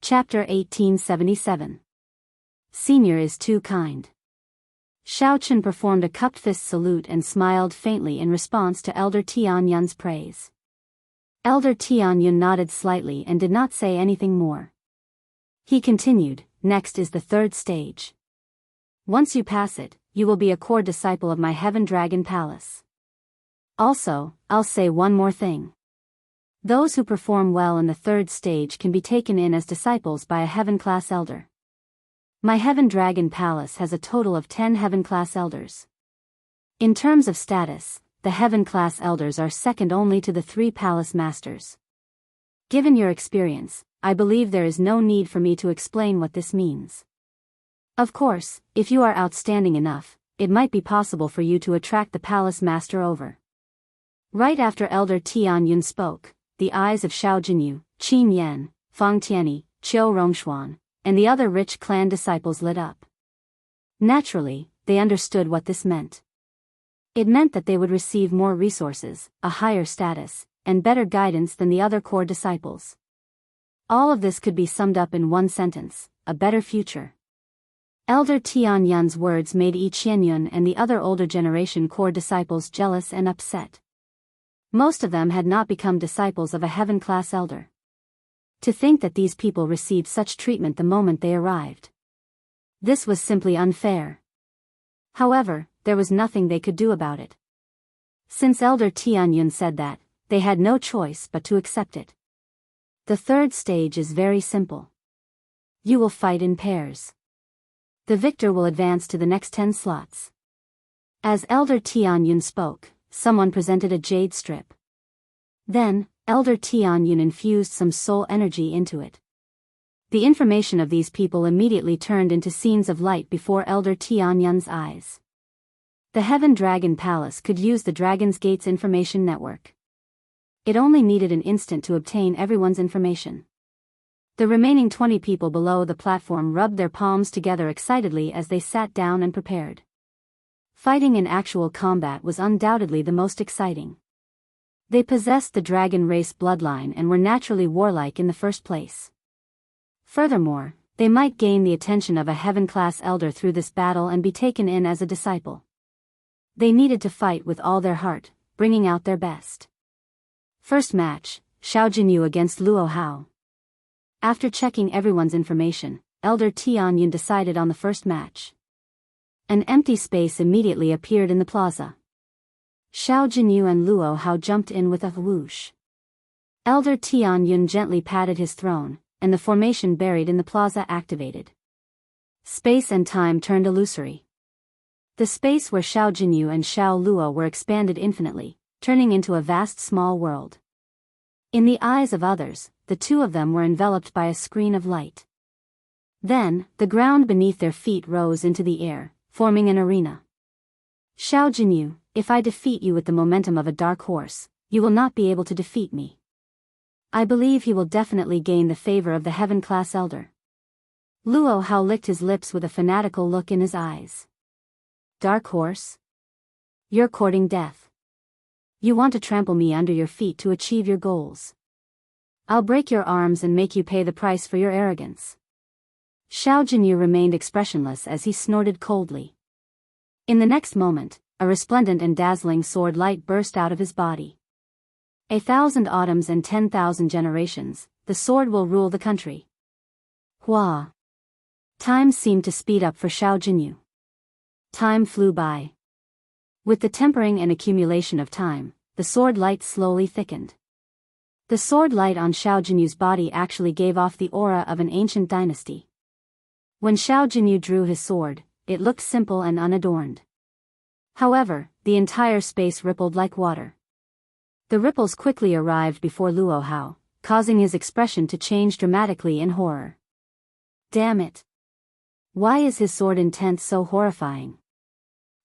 Chapter 1877. Senior is too kind. Xiao Chen performed a cupped fist salute and smiled faintly in response to Elder Tian Yun's praise. Elder Tian Yun nodded slightly and did not say anything more. He continued, "Next is the third stage. Once you pass it, you will be a core disciple of my Heaven Dragon Palace. Also, I'll say one more thing. Those who perform well in the third stage can be taken in as disciples by a Heaven-class elder. My Heaven Dragon Palace has a total of 10 Heaven-class elders. In terms of status, the Heaven-class elders are second only to the 3 palace masters. Given your experience, I believe there is no need for me to explain what this means. Of course, if you are outstanding enough, it might be possible for you to attract the palace master over." Right after Elder Tian Yun spoke, the eyes of Xiao Jinyu, Qin Yan, Fang Tianyi, Qiu Rongshuan, and the other rich clan disciples lit up. Naturally, they understood what this meant. It meant that they would receive more resources, a higher status, and better guidance than the other core disciples. All of this could be summed up in one sentence: a better future. Elder Tian Yun's words made Yi Qianyun and the other older generation core disciples jealous and upset. Most of them had not become disciples of a Heaven-class elder. To think that these people received such treatment the moment they arrived. This was simply unfair. However, there was nothing they could do about it. Since Elder Tian Yun said that, they had no choice but to accept it. The third stage is very simple. You will fight in pairs. The victor will advance to the next 10 slots. As Elder Tian Yun spoke, someone presented a jade strip. Then, Elder Tian Yun infused some soul energy into it. The information of these people immediately turned into scenes of light before Elder Tian Yun's eyes. The Heaven Dragon Palace could use the Dragon's Gate's information network. It only needed an instant to obtain everyone's information. The remaining 20 people below the platform rubbed their palms together excitedly as they sat down and prepared. Fighting in actual combat was undoubtedly the most exciting. They possessed the dragon race bloodline and were naturally warlike in the first place. Furthermore, they might gain the attention of a Heaven-class elder through this battle and be taken in as a disciple. They needed to fight with all their heart, bringing out their best. First match, Xiao Jinyu against Luo Hao. After checking everyone's information, Elder Tian Yun decided on the first match. An empty space immediately appeared in the plaza. Xiao Jinyu and Luo Hao jumped in with a whoosh. Elder Tian Yun gently patted his throne, and the formation buried in the plaza activated. Space and time turned illusory. The space where Xiao Jinyu and Xiao Luo were expanded infinitely, turning into a vast small world. In the eyes of others, the two of them were enveloped by a screen of light. Then, the ground beneath their feet rose into the air, forming an arena. Xiao Jinyu, if I defeat you with the momentum of a dark horse, you will not be able to defeat me. I believe he will definitely gain the favor of the Heaven-class elder. Luo Hao licked his lips with a fanatical look in his eyes. Dark horse? You're courting death. You want to trample me under your feet to achieve your goals. I'll break your arms and make you pay the price for your arrogance. Xiao Jinyu remained expressionless as he snorted coldly. In the next moment, a resplendent and dazzling sword light burst out of his body. 1,000 autumns and 10,000 generations, the sword will rule the country. Hua! Time seemed to speed up for Xiao Jinyu. Time flew by. With the tempering and accumulation of time, the sword light slowly thickened. The sword light on Xiao Jinyu's body actually gave off the aura of an ancient dynasty. When Xiao Jinyu drew his sword, it looked simple and unadorned. However, the entire space rippled like water. The ripples quickly arrived before Luo Hao, causing his expression to change dramatically in horror. Damn it! Why is his sword intent so horrifying?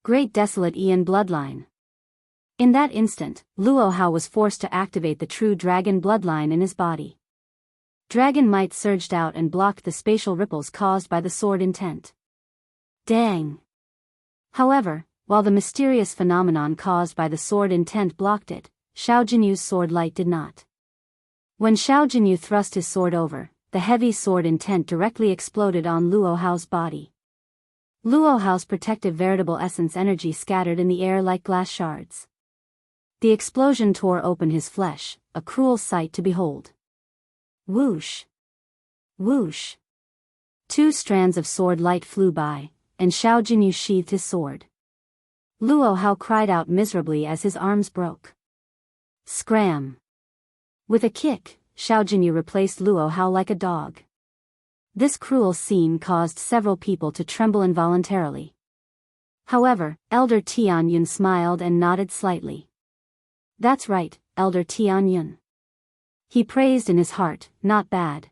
Great desolate Ian bloodline. In that instant, Luo Hao was forced to activate the true dragon bloodline in his body. Dragon might surged out and blocked the spatial ripples caused by the sword intent. Dang! However, while the mysterious phenomenon caused by the sword intent blocked it, Xiao Jinyu's sword light did not. When Xiao Jinyu thrust his sword over, the heavy sword intent directly exploded on Luo Hao's body. Luo Hao's protective veritable essence energy scattered in the air like glass shards. The explosion tore open his flesh, a cruel sight to behold. Whoosh! Whoosh! 2 strands of sword light flew by, and Xiao Jinyu sheathed his sword. Luo Hao cried out miserably as his arms broke. Scram! With a kick, Xiao Jinyu replaced Luo Hao like a dog. This cruel scene caused several people to tremble involuntarily. However, Elder Tianyun smiled and nodded slightly. That's right, Elder Tianyun. He praised in his heart, not bad.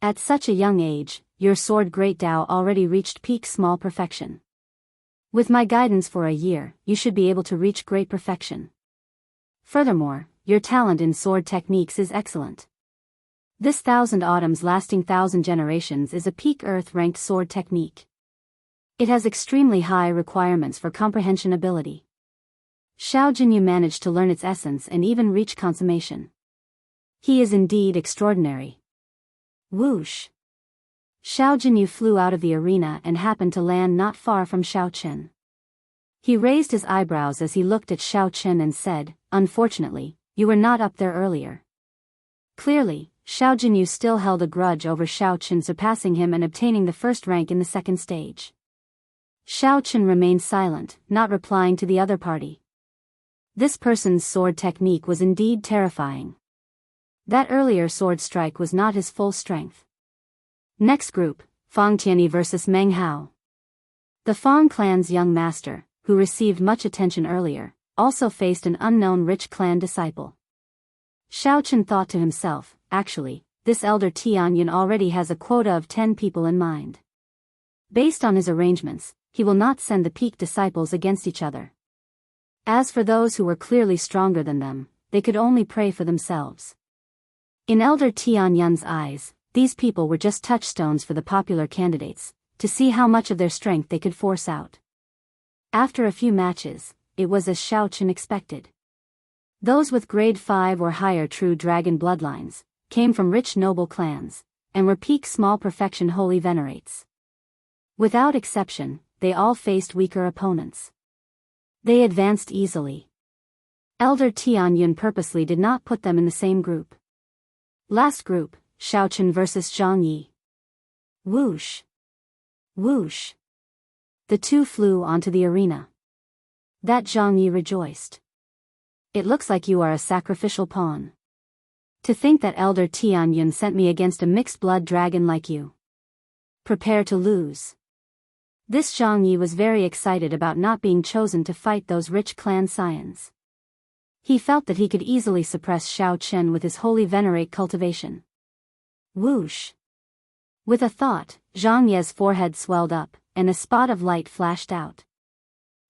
At such a young age, your sword Great Tao already reached peak small perfection. With my guidance for a year, you should be able to reach great perfection. Furthermore, your talent in sword techniques is excellent. This 1,000 autumns lasting 1,000 generations is a peak earth-ranked sword technique. It has extremely high requirements for comprehension ability. Xiao Jinyu managed to learn its essence and even reach consummation. He is indeed extraordinary. Whoosh! Xiao Jinyu flew out of the arena and happened to land not far from Xiao Chen. He raised his eyebrows as he looked at Xiao Chen and said, "Unfortunately, you were not up there earlier." Clearly, Xiao Jinyu still held a grudge over Xiao Chen surpassing him and obtaining the first rank in the second stage. Xiao Chen remained silent, not replying to the other party. This person's sword technique was indeed terrifying. That earlier sword strike was not his full strength. Next group, Fang Tianyi vs Meng Hao. The Fang clan's young master, who received much attention earlier, also faced an unknown rich clan disciple. Xiao Chen thought to himself, actually, this elder Tianyun already has a quota of 10 people in mind. Based on his arrangements, he will not send the peak disciples against each other. As for those who were clearly stronger than them, they could only pray for themselves. In elder Tianyun's eyes, these people were just touchstones for the popular candidates, to see how much of their strength they could force out. After a few matches, it was as Xiao Chen expected. Those with grade 5 or higher true dragon bloodlines, came from rich noble clans, and were peak small perfection holy venerates. Without exception, they all faced weaker opponents. They advanced easily. Elder Tianyun purposely did not put them in the same group. Last group, Xiao Chen vs Zhang Yi. Whoosh! Whoosh! The two flew onto the arena. That Zhang Yi rejoiced. It looks like you are a sacrificial pawn. To think that Elder Tianyun sent me against a mixed-blood dragon like you. Prepare to lose. This Zhang Yi was very excited about not being chosen to fight those rich clan scions. He felt that he could easily suppress Xiao Chen with his holy venerate cultivation. Whoosh! With a thought, Zhang Ye's forehead swelled up, and a spot of light flashed out.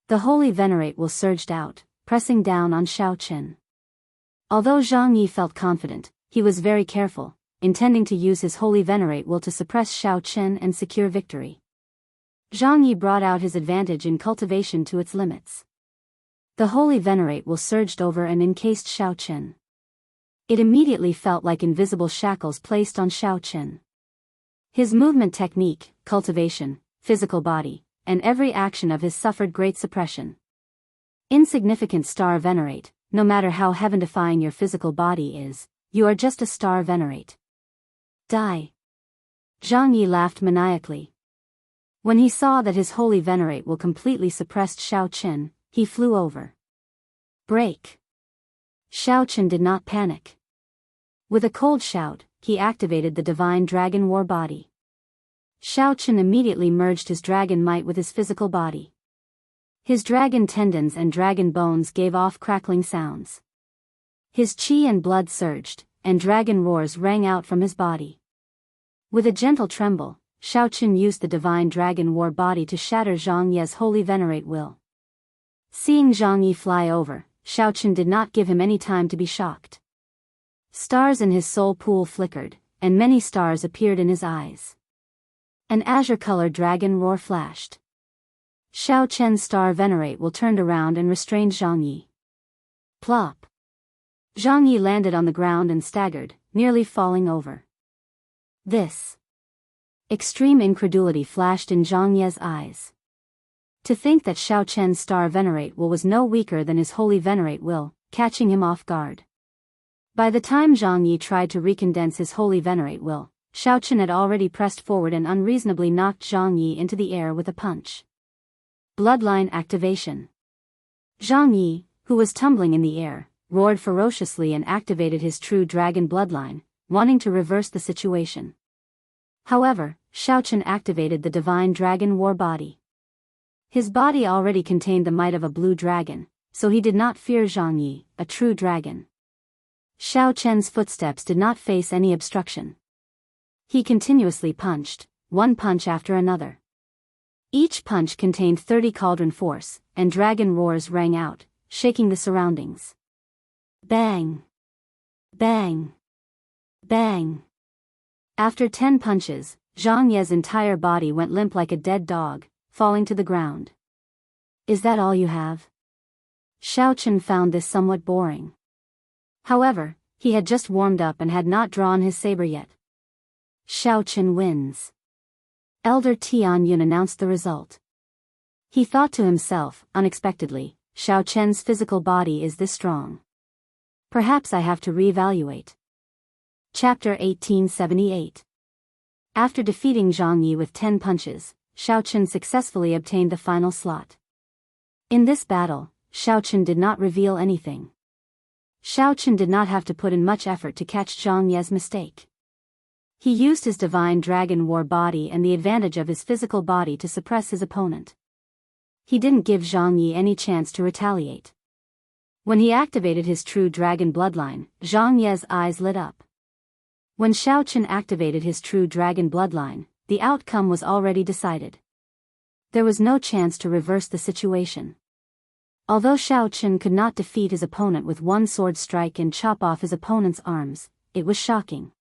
The holy venerate will surged out, pressing down on Xiao Chen. Although Zhang Yi felt confident, he was very careful, intending to use his holy venerate will to suppress Xiao Chen and secure victory. Zhang Yi brought out his advantage in cultivation to its limits. The holy venerate will surged over and encased Xiao Chen. It immediately felt like invisible shackles placed on Xiao Chen. His movement technique, cultivation, physical body, and every action of his suffered great suppression. Insignificant star venerate, no matter how heaven-defying your physical body is, you are just a star venerate. Die. Zhang Yi laughed maniacally. When he saw that his holy venerate will completely suppressed Xiao Chen, he flew over. Break. Xiao Chen did not panic. With a cold shout, he activated the divine dragon war body. Xiao Chen immediately merged his dragon might with his physical body. His dragon tendons and dragon bones gave off crackling sounds. His chi and blood surged, and dragon roars rang out from his body. With a gentle tremble, Xiao Chen used the divine dragon war body to shatter Zhang Ye's holy venerate will. Seeing Zhang Yi fly over, Xiao Chen did not give him any time to be shocked. Stars in his soul pool flickered, and many stars appeared in his eyes. An azure-colored dragon roar flashed. Xiao Chen's star venerate will turned around and restrained Zhang Yi. Plop. Zhang Yi landed on the ground and staggered, nearly falling over. This extreme incredulity flashed in Zhang Ye's eyes. To think that Xiao Chen's star venerate will was no weaker than his holy venerate will, catching him off guard. By the time Zhang Yi tried to recondense his holy venerate will, Xiao Chen had already pressed forward and unreasonably knocked Zhang Yi into the air with a punch. Bloodline activation. Zhang Yi, who was tumbling in the air, roared ferociously and activated his true dragon bloodline, wanting to reverse the situation. However, Xiao Chen activated the divine dragon war body. His body already contained the might of a blue dragon, so he did not fear Zhang Yi, a true dragon. Xiao Chen's footsteps did not face any obstruction. He continuously punched, one punch after another. Each punch contained 30 cauldron force, and dragon roars rang out, shaking the surroundings. Bang! Bang! Bang! After 10 punches, Zhang Ye's entire body went limp like a dead dog, falling to the ground. Is that all you have? Xiao Chen found this somewhat boring. However, he had just warmed up and had not drawn his saber yet. Xiao Chen wins. Elder Tian Yun announced the result. He thought to himself, unexpectedly, Xiao Chen's physical body is this strong. Perhaps I have to reevaluate. Chapter 1878. After defeating Zhang Yi with 10 punches, Xiao Chen successfully obtained the final slot. In this battle, Xiao Chen did not reveal anything. Xiao Chen did not have to put in much effort to catch Zhang Ye's mistake. He used his divine dragon war body and the advantage of his physical body to suppress his opponent. He didn't give Zhang Yi any chance to retaliate. When he activated his true dragon bloodline, Zhang Ye's eyes lit up. When Xiao Chen activated his true dragon bloodline, the outcome was already decided. There was no chance to reverse the situation. Although Xiao Chen could not defeat his opponent with one sword strike and chop off his opponent's arms, it was shocking.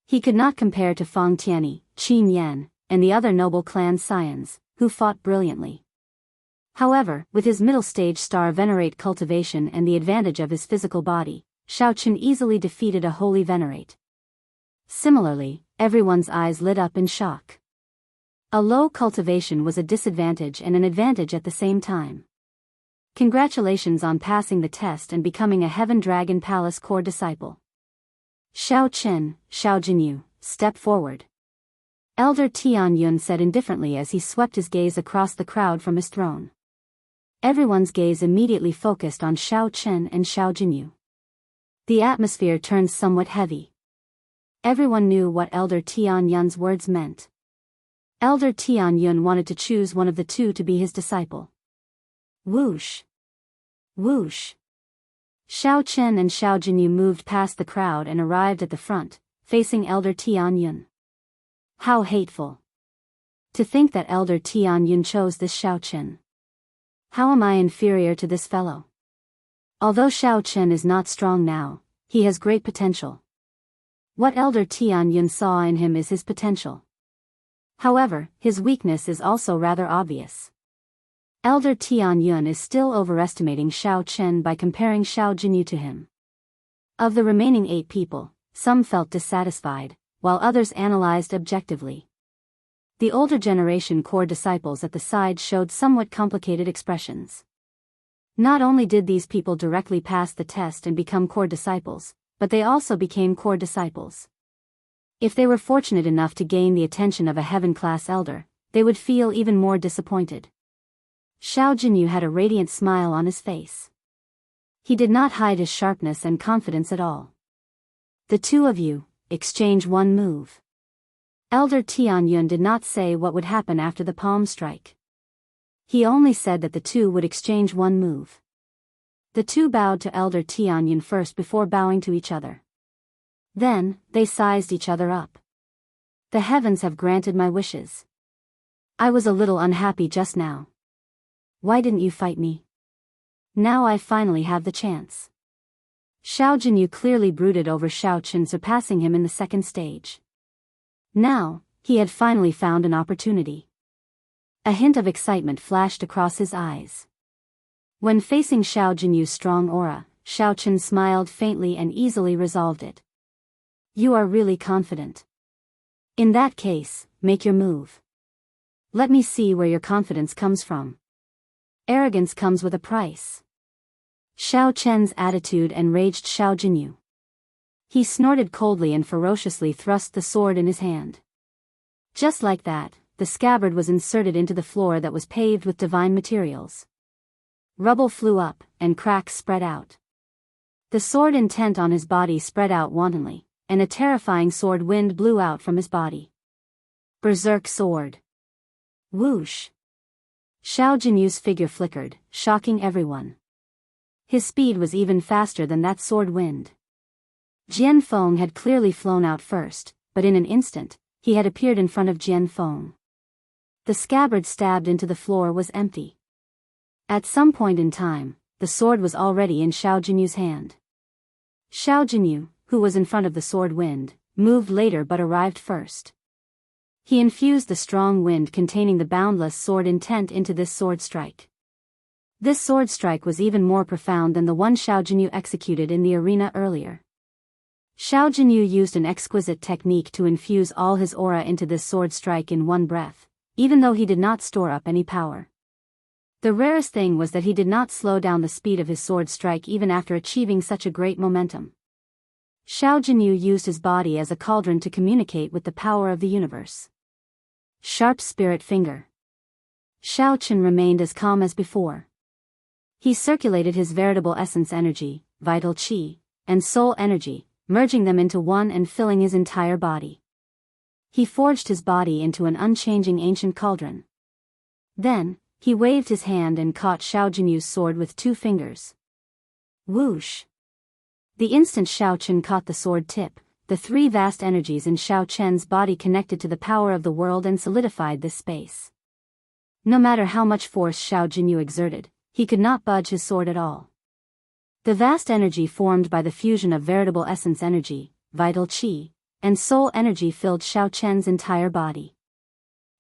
He could not compare to Fang Tianyi, Qin Yan, and the other noble clan scions, who fought brilliantly. However, with his middle stage star venerate cultivation and the advantage of his physical body, Xiao Chen easily defeated a holy venerate. Similarly, everyone's eyes lit up in shock. A low cultivation was a disadvantage and an advantage at the same time. Congratulations on passing the test and becoming a Heaven Dragon Palace core disciple. Xiao Chen, Xiao Jinyu, step forward. Elder Tian Yun said indifferently as he swept his gaze across the crowd from his throne. Everyone's gaze immediately focused on Xiao Chen and Xiao Jinyu. The atmosphere turned somewhat heavy. Everyone knew what Elder Tian Yun's words meant. Elder Tian Yun wanted to choose one of the two to be his disciple. Whoosh! Whoosh! Xiao Chen and Xiao Jinyu moved past the crowd and arrived at the front, facing Elder Tian Yun. How hateful! To think that Elder Tian Yun chose this Xiao Chen. How am I inferior to this fellow? Although Xiao Chen is not strong now, he has great potential. What Elder Tian Yun saw in him is his potential. However, his weakness is also rather obvious. Elder Tian Yun is still overestimating Xiao Chen by comparing Xiao Jinyu to him. Of the remaining 8 people, some felt dissatisfied, while others analyzed objectively. The older generation core disciples at the side showed somewhat complicated expressions. Not only did these people directly pass the test and become core disciples, but they also became core disciples. If they were fortunate enough to gain the attention of a heaven-class elder, they would feel even more disappointed. Xiao Jinyu had a radiant smile on his face. He did not hide his sharpness and confidence at all. The two of you, exchange one move. Elder Tian Yun did not say what would happen after the palm strike. He only said that the two would exchange one move. The two bowed to Elder Tian Yun first before bowing to each other. Then, they sized each other up. The heavens have granted my wishes. I was a little unhappy just now. Why didn't you fight me? Now I finally have the chance. Xiao Jinyu clearly brooded over Xiao Chen surpassing him in the second stage. Now, he had finally found an opportunity. A hint of excitement flashed across his eyes. When facing Xiao Jinyu's strong aura, Xiao Chen smiled faintly and easily resolved it. You are really confident. In that case, make your move. Let me see where your confidence comes from. Arrogance comes with a price. Xiao Chen's attitude enraged Xiao Jinyu. He snorted coldly and ferociously thrust the sword in his hand. Just like that, the scabbard was inserted into the floor that was paved with divine materials. Rubble flew up, and cracks spread out. The sword intent on his body spread out wantonly, and a terrifying sword wind blew out from his body. Berserk sword. Whoosh! Xiao Jinyu's figure flickered, shocking everyone. His speed was even faster than that sword wind. Jian Feng had clearly flown out first, but in an instant, he had appeared in front of Jian Feng. The scabbard stabbed into the floor was empty. At some point in time, the sword was already in Xiao Jinyu's hand. Xiao Jinyu, who was in front of the sword wind, moved later but arrived first. He infused the strong wind containing the boundless sword intent into this sword strike. This sword strike was even more profound than the one Xiao Jinyu executed in the arena earlier. Xiao Jinyu used an exquisite technique to infuse all his aura into this sword strike in one breath, even though he did not store up any power. The rarest thing was that he did not slow down the speed of his sword strike even after achieving such a great momentum. Xiao Jinyu used his body as a cauldron to communicate with the power of the universe. Sharp spirit finger. Xiao Chen remained as calm as before. He circulated his veritable essence energy, vital qi, and soul energy, merging them into one and filling his entire body. He forged his body into an unchanging ancient cauldron. Then, he waved his hand and caught Xiao Jinyu's sword with 2 fingers. Whoosh! The instant Xiao Chen caught the sword tip, the 3 vast energies in Xiao Chen's body connected to the power of the world and solidified this space. No matter how much force Xiao Jinyu exerted, he could not budge his sword at all. The vast energy formed by the fusion of veritable essence energy, vital qi, and soul energy filled Xiao Chen's entire body.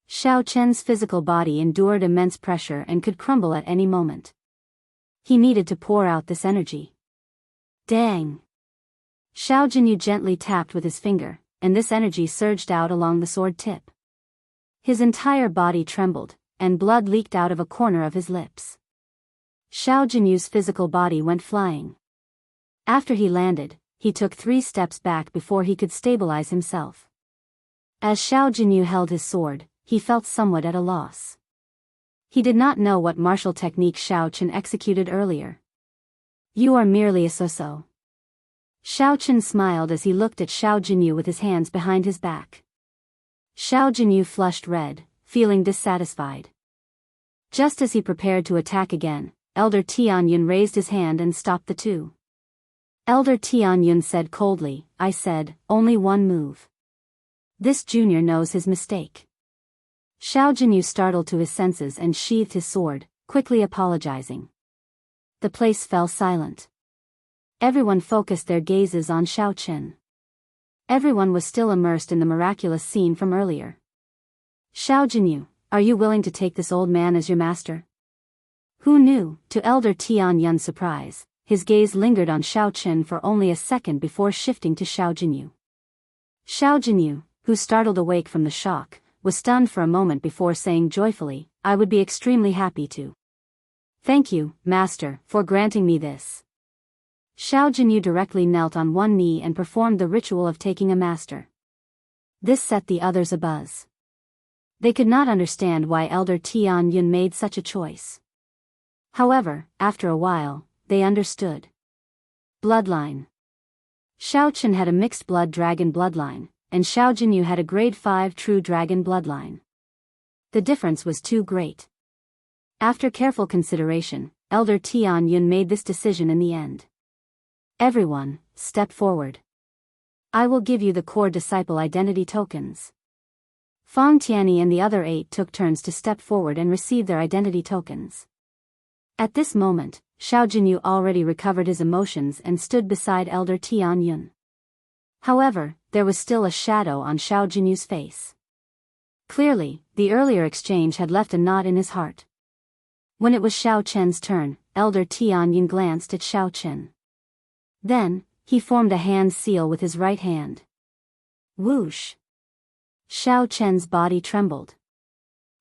Xiao Chen's physical body endured immense pressure and could crumble at any moment. He needed to pour out this energy. Dang! Xiao Jinyu gently tapped with his finger, and this energy surged out along the sword tip. His entire body trembled, and blood leaked out of a corner of his lips. Xiao Jinyu's physical body went flying. After he landed, he took 3 steps back before he could stabilize himself. As Xiao Jinyu held his sword, he felt somewhat at a loss. He did not know what martial technique Xiao Chen executed earlier. You are merely a so-so. Xiao Chen smiled as he looked at Xiao Jinyu with his hands behind his back. Xiao Jinyu flushed red, feeling dissatisfied. Just as he prepared to attack again, Elder Tianyun raised his hand and stopped the two. Elder Tianyun said coldly, I said, only one move. This junior knows his mistake. Xiao Jinyu startled to his senses and sheathed his sword, quickly apologizing. The place fell silent. Everyone focused their gazes on Xiao Chen. Everyone was still immersed in the miraculous scene from earlier. Xiao Jinyu, are you willing to take this old man as your master? Who knew? To Elder Tianyun's surprise, his gaze lingered on Xiao Chen for only a second before shifting to Xiao Jinyu. Xiao Jinyu, who startled awake from the shock, was stunned for a moment before saying joyfully, I would be extremely happy to. Thank you, Master, for granting me this. Xiao Jinyu directly knelt on one knee and performed the ritual of taking a master. This set the others abuzz. They could not understand why Elder Tianyun made such a choice. However, after a while, they understood. Bloodline. Xiao Chen had a mixed blood dragon bloodline, and Xiao Jinyu had a grade 5 true dragon bloodline. The difference was too great. After careful consideration, Elder Tianyun made this decision in the end. Everyone, step forward. I will give you the core disciple identity tokens. Fang Tianyi and the other 8 took turns to step forward and receive their identity tokens. At this moment, Xiao Jinyu already recovered his emotions and stood beside Elder Tianyun. However, there was still a shadow on Xiao Jinyu's face. Clearly, the earlier exchange had left a knot in his heart. When it was Xiao Chen's turn, Elder Tianyun glanced at Xiao Chen. Then, he formed a hand seal with his right hand. Whoosh! Xiao Chen's body trembled.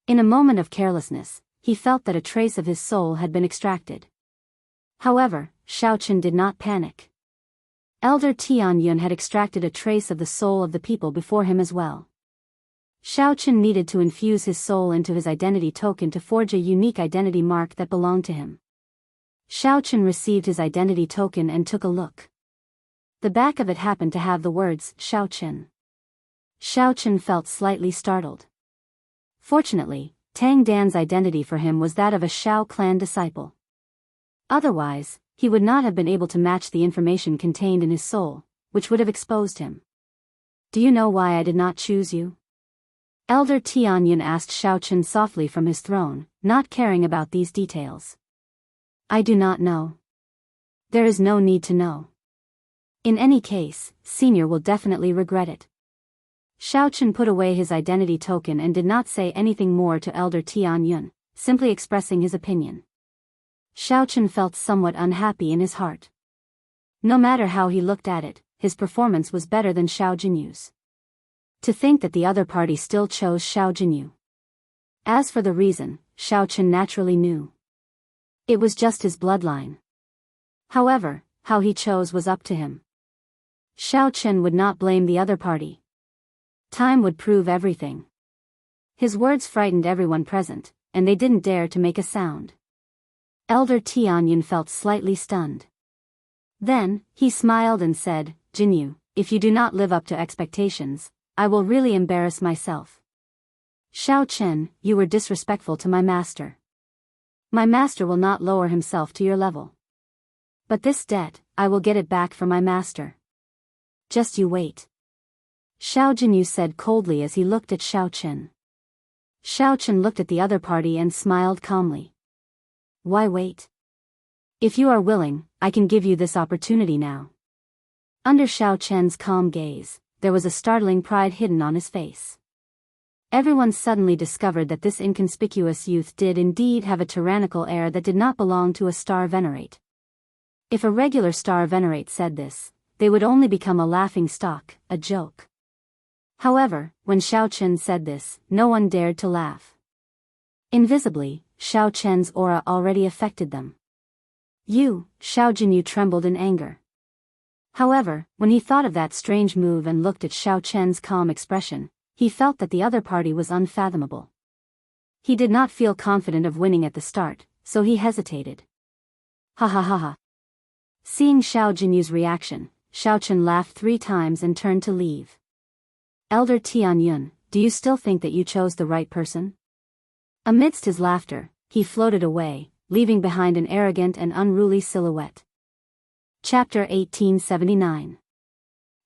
In a moment of carelessness, he felt that a trace of his soul had been extracted. However, Xiao Chen did not panic. Elder Tianyun had extracted a trace of the soul of the people before him as well. Xiao Chen needed to infuse his soul into his identity token to forge a unique identity mark that belonged to him. Xiao Chen received his identity token and took a look. The back of it happened to have the words, Xiao Chen. Xiao Chen felt slightly startled. Fortunately, Tang Dan's identity for him was that of a Xiao clan disciple. Otherwise, he would not have been able to match the information contained in his soul, which would have exposed him. Do you know why I did not choose you? Elder Tianyun asked Xiao Chen softly from his throne, not caring about these details. I do not know. There is no need to know. In any case, Senior will definitely regret it. Xiao Chen put away his identity token and did not say anything more to Elder Tianyun, simply expressing his opinion. Xiao Chen felt somewhat unhappy in his heart. No matter how he looked at it, his performance was better than Xiao Jinyu's. To think that the other party still chose Xiao Jinyu. As for the reason, Xiao Chen naturally knew. It was just his bloodline. However, how he chose was up to him. Xiao Chen would not blame the other party. Time would prove everything. His words frightened everyone present, and they didn't dare to make a sound. Elder Tianyun felt slightly stunned. Then, he smiled and said, Jinyu, if you do not live up to expectations, I will really embarrass myself. Xiao Chen, you were disrespectful to my master. My master will not lower himself to your level. But this debt, I will get it back from my master. Just you wait. Xiao Jinyu said coldly as he looked at Xiao Chen. Xiao Chen looked at the other party and smiled calmly. Why wait? If you are willing, I can give you this opportunity now. Under Xiao Chen's calm gaze, there was a startling pride hidden on his face. Everyone suddenly discovered that this inconspicuous youth did indeed have a tyrannical air that did not belong to a star venerate. If a regular star venerate said this, they would only become a laughing stock, a joke. However, when Xiao Chen said this, no one dared to laugh. Invisibly, Xiao Chen's aura already affected them. Xiao Jinyu trembled in anger. However, when he thought of that strange move and looked at Xiao Chen's calm expression, he felt that the other party was unfathomable. He did not feel confident of winning at the start, so he hesitated. Ha ha ha ha. Seeing Xiao Jinyu's reaction, Xiao Chen laughed 3 times and turned to leave. Elder Tianyun, do you still think that you chose the right person? Amidst his laughter, he floated away, leaving behind an arrogant and unruly silhouette. Chapter 1879.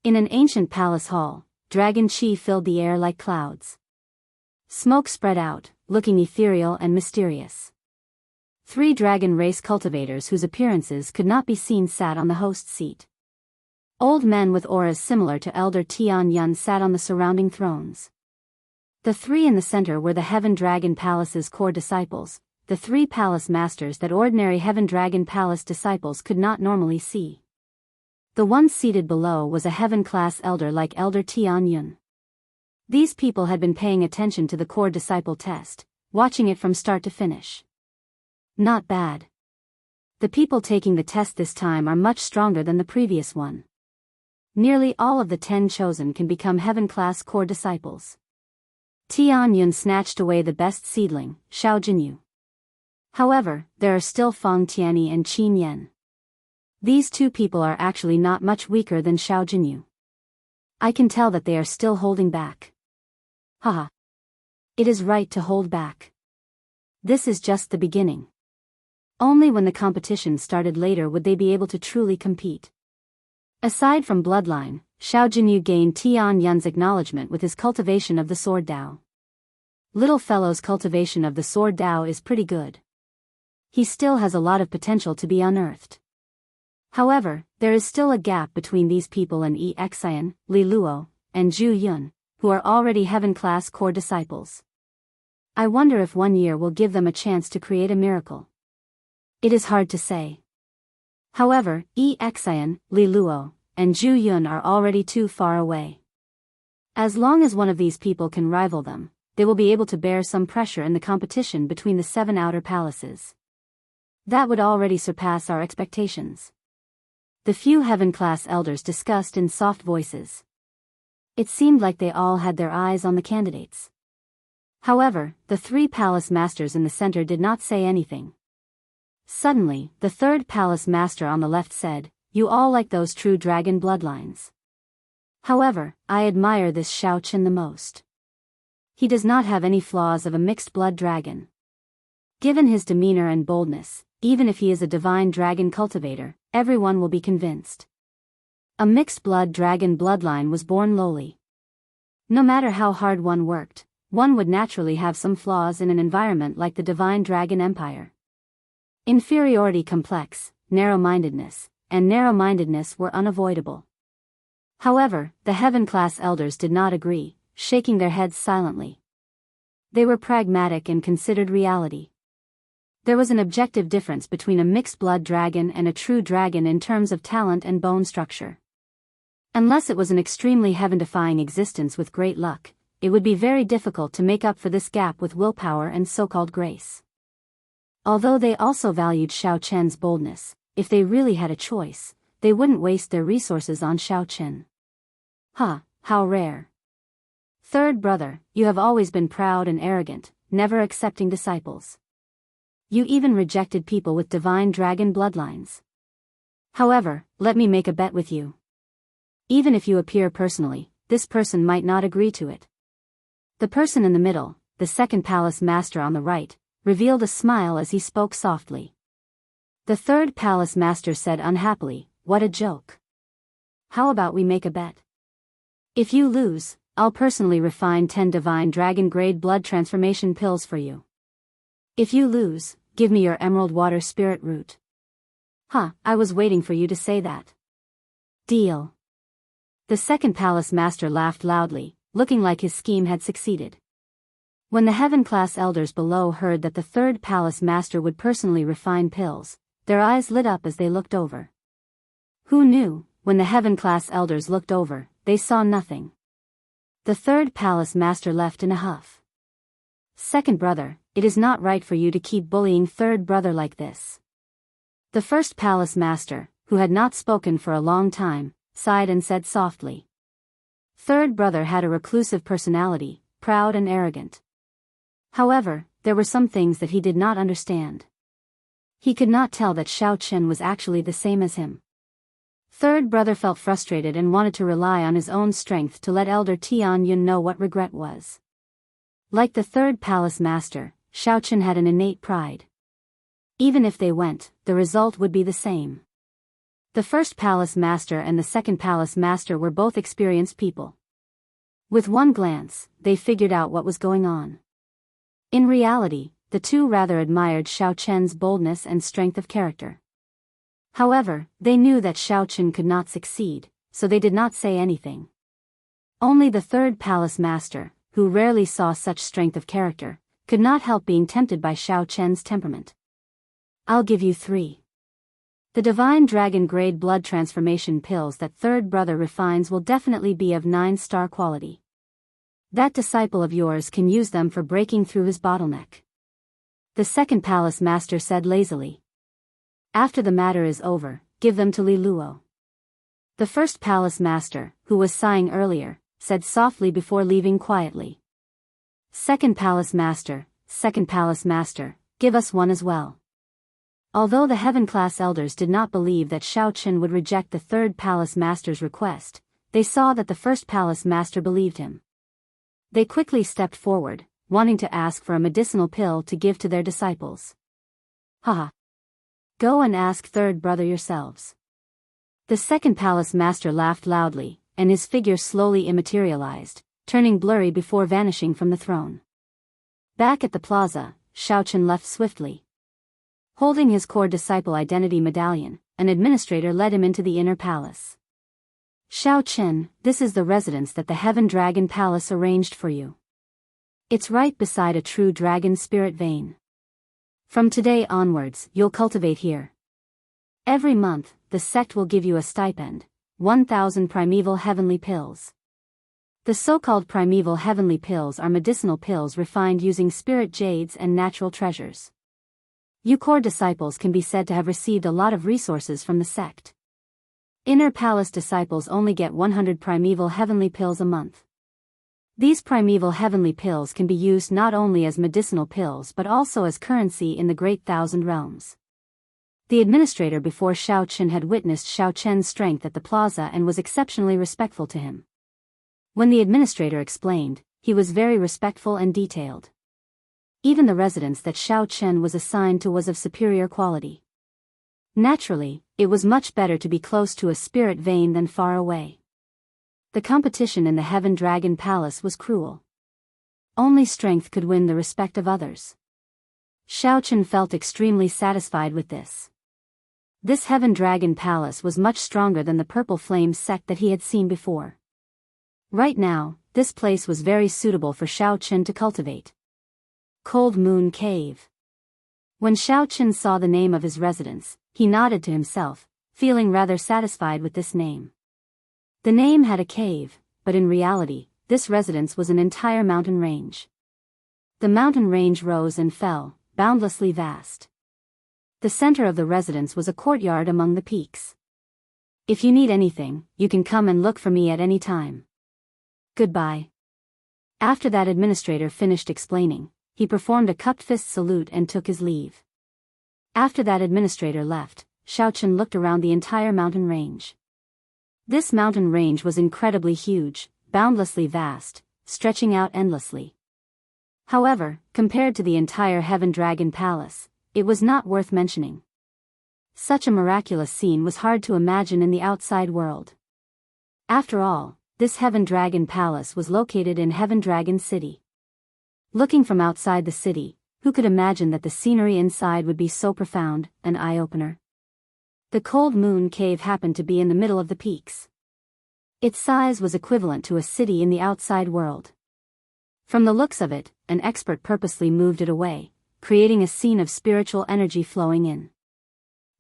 In an ancient palace hall, dragon chi filled the air like clouds. Smoke spread out, looking ethereal and mysterious. 3 dragon race cultivators whose appearances could not be seen sat on the host seat. Old men with auras similar to Elder Tianyun sat on the surrounding thrones. The 3 in the center were the Heaven Dragon Palace's core disciples, the 3 palace masters that ordinary Heaven Dragon Palace disciples could not normally see. The one seated below was a Heaven-class elder like Elder Tianyun. These people had been paying attention to the core disciple test, watching it from start to finish. Not bad. The people taking the test this time are much stronger than the previous one. Nearly all of the 10 chosen can become Heaven-class core disciples. Tianyun snatched away the best seedling, Xiao Jinyu. However, there are still Fang Tianyi and Qin Yan. These 2 people are actually not much weaker than Xiao Jinyu. I can tell that they are still holding back. Haha. It is right to hold back. This is just the beginning. Only when the competition started later would they be able to truly compete. Aside from bloodline, Xiao Jinyu gained Tianyun's acknowledgement with his cultivation of the Sword Dao. Little fellow's cultivation of the Sword Dao is pretty good. He still has a lot of potential to be unearthed. However, there is still a gap between these people and Yi Xian, Li Luo, and Zhu Yun, who are already Heaven-class core disciples. I wonder if 1 year will give them a chance to create a miracle. It is hard to say. However, Yi Xian, Li Luo, and Zhu Yun are already too far away. As long as one of these people can rival them, they will be able to bear some pressure in the competition between the 7 outer palaces. That would already surpass our expectations. The few heaven-class elders discussed in soft voices. It seemed like they all had their eyes on the candidates. However, the 3 palace masters in the center did not say anything. Suddenly, the 3rd palace master on the left said, "You all like those true dragon bloodlines. However, I admire this Shao Chen the most. He does not have any flaws of a mixed blood dragon. Given his demeanor and boldness, even if he is a divine dragon cultivator, everyone will be convinced." A mixed blood dragon bloodline was born lowly. No matter how hard one worked, one would naturally have some flaws in an environment like the divine dragon empire. Inferiority complex, narrow-mindedness were unavoidable. However, the heaven-class elders did not agree, shaking their heads silently. They were pragmatic and considered reality. There was an objective difference between a mixed-blood dragon and a true dragon in terms of talent and bone structure. Unless it was an extremely heaven-defying existence with great luck, it would be very difficult to make up for this gap with willpower and so-called grace. Although they also valued Shao Chen's boldness, if they really had a choice, they wouldn't waste their resources on Shao Chen. How rare. 3rd brother, you have always been proud and arrogant, never accepting disciples. You even rejected people with divine dragon bloodlines. However, let me make a bet with you. Even if you appear personally, this person might not agree to it. The person in the middle, the 2nd palace master on the right, revealed a smile as he spoke softly. The 3rd palace master said unhappily, "What a joke. How about we make a bet? If you lose, I'll personally refine 10 divine dragon grade blood transformation pills for you. If you lose, give me your emerald water spirit root." I was waiting for you to say that. Deal. The 2nd palace master laughed loudly, looking like his scheme had succeeded. When the heaven-class elders below heard that the 3rd palace master would personally refine pills, their eyes lit up as they looked over. Who knew, when the heaven-class elders looked over, they saw nothing. The 3rd palace master left in a huff. "2nd brother, it is not right for you to keep bullying 3rd brother like this." The 1st palace master, who had not spoken for a long time, sighed and said softly. 3rd brother had a reclusive personality, proud and arrogant. However, there were some things that he did not understand. He could not tell that Shao Chen was actually the same as him. 3rd brother felt frustrated and wanted to rely on his own strength to let Elder Tian Yun know what regret was. Like the 3rd palace master, Shao Chen had an innate pride. Even if they went, the result would be the same. The 1st palace master and the 2nd palace master were both experienced people. With one glance, they figured out what was going on. In reality, the two rather admired Shao Chen's boldness and strength of character. However, they knew that Shao Chen could not succeed, so they did not say anything. Only the 3rd palace master, who rarely saw such strength of character, could not help being tempted by Shao Chen's temperament. "I'll give you 3. The divine dragon grade blood transformation pills that 3rd brother refines will definitely be of 9-star quality. That disciple of yours can use them for breaking through his bottleneck." The 2nd palace master said lazily. "After the matter is over, give them to Li Luo." The 1st palace master, who was sighing earlier, said softly before leaving quietly. "2nd palace master, give us one as well." Although the heaven-class elders did not believe that Shao Chen would reject the 3rd palace master's request, they saw that the 1st palace master believed him. They quickly stepped forward, wanting to ask for a medicinal pill to give to their disciples. Go and ask 3rd brother yourselves." The 2nd palace master laughed loudly, and his figure slowly immaterialized, turning blurry before vanishing from the throne. Back at the plaza, Shao Chen left swiftly. Holding his core disciple identity medallion, an administrator led him into the inner palace. "Shao Chen, this is the residence that the Heaven Dragon Palace arranged for you. It's right beside a true dragon spirit vein. From today onwards, you'll cultivate here. Every month, the sect will give you a stipend, 1,000 primeval heavenly pills." The so-called primeval heavenly pills are medicinal pills refined using spirit jades and natural treasures. You core disciples can be said to have received a lot of resources from the sect. Inner palace disciples only get 100 primeval heavenly pills a month. These primeval heavenly pills can be used not only as medicinal pills but also as currency in the Great Thousand Realms. The administrator before Xiao Chen had witnessed Xiao Chen's strength at the plaza and was exceptionally respectful to him. When the administrator explained, he was very respectful and detailed. Even the residence that Xiao Chen was assigned to was of superior quality. Naturally, it was much better to be close to a spirit vein than far away. The competition in the Heaven Dragon Palace was cruel. Only strength could win the respect of others. Xiao Chen felt extremely satisfied with this. This Heaven Dragon Palace was much stronger than the Purple Flame sect that he had seen before. Right now, this place was very suitable for Xiao Chen to cultivate. Cold Moon Cave. When Xiao Chen saw the name of his residence, he nodded to himself, feeling rather satisfied with this name. The name had a cave, but in reality, this residence was an entire mountain range. The mountain range rose and fell, boundlessly vast. The center of the residence was a courtyard among the peaks. If you need anything, you can come and look for me at any time. Goodbye. After that administrator finished explaining, he performed a cupped fist salute and took his leave. After that administrator left, Xiao Chen looked around the entire mountain range. This mountain range was incredibly huge, boundlessly vast, stretching out endlessly. However, compared to the entire Heaven Dragon Palace, it was not worth mentioning. Such a miraculous scene was hard to imagine in the outside world. After all, this Heaven Dragon Palace was located in Heaven Dragon City. Looking from outside the city, who could imagine that the scenery inside would be so profound, an eye-opener? The Cold Moon Cave happened to be in the middle of the peaks. Its size was equivalent to a city in the outside world. From the looks of it, an expert purposely moved it away, creating a scene of spiritual energy flowing in.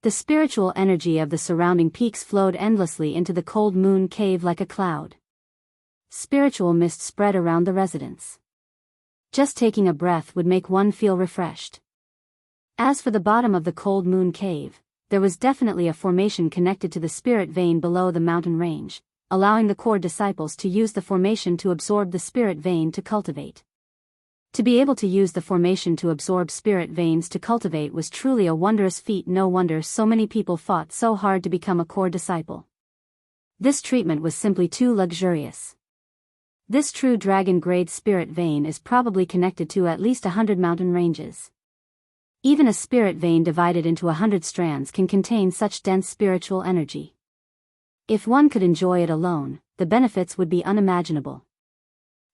The spiritual energy of the surrounding peaks flowed endlessly into the Cold Moon Cave like a cloud. Spiritual mist spread around the residence. Just taking a breath would make one feel refreshed. As for the bottom of the Cold Moon Cave, there was definitely a formation connected to the spirit vein below the mountain range, allowing the core disciples to use the formation to absorb the spirit vein to cultivate. To be able to use the formation to absorb spirit veins to cultivate was truly a wondrous feat. No wonder so many people fought so hard to become a core disciple. This treatment was simply too luxurious. This true dragon-grade spirit vein is probably connected to at least 100 mountain ranges. Even a spirit vein divided into 100 strands can contain such dense spiritual energy. If one could enjoy it alone, the benefits would be unimaginable.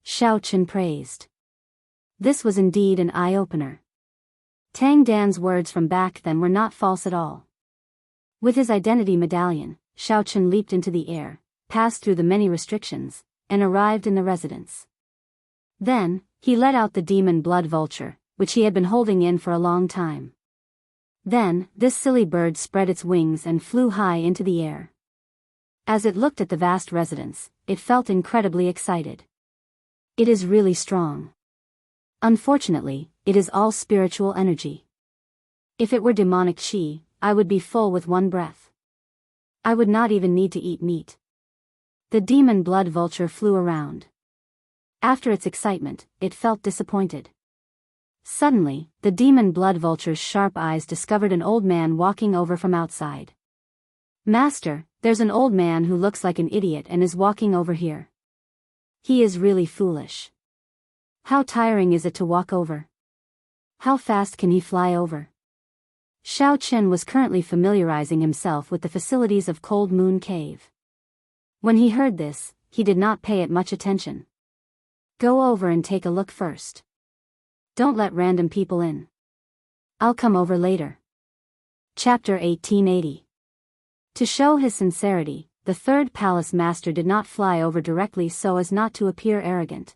Xiao Chen praised. This was indeed an eye-opener. Tang Dan's words from back then were not false at all. With his identity medallion, Xiao Chen leaped into the air, passed through the many restrictions, and arrived in the residence. Then, he let out the demon blood vulture, which he had been holding in for a long time. Then, this silly bird spread its wings and flew high into the air. As it looked at the vast residence, it felt incredibly excited. It is really strong. Unfortunately, it is all spiritual energy. If it were demonic chi, I would be full with one breath. I would not even need to eat meat. The demon blood vulture flew around. After its excitement, it felt disappointed. Suddenly, the demon blood vulture's sharp eyes discovered an old man walking over from outside. Master, there's an old man who looks like an idiot and is walking over here. He is really foolish. How tiring is it to walk over? How fast can he fly over? Xiao Chen was currently familiarizing himself with the facilities of Cold Moon Cave. When he heard this, he did not pay it much attention. Go over and take a look first. Don't let random people in. I'll come over later. Chapter 1880. To show his sincerity, the third palace master did not fly over directly so as not to appear arrogant.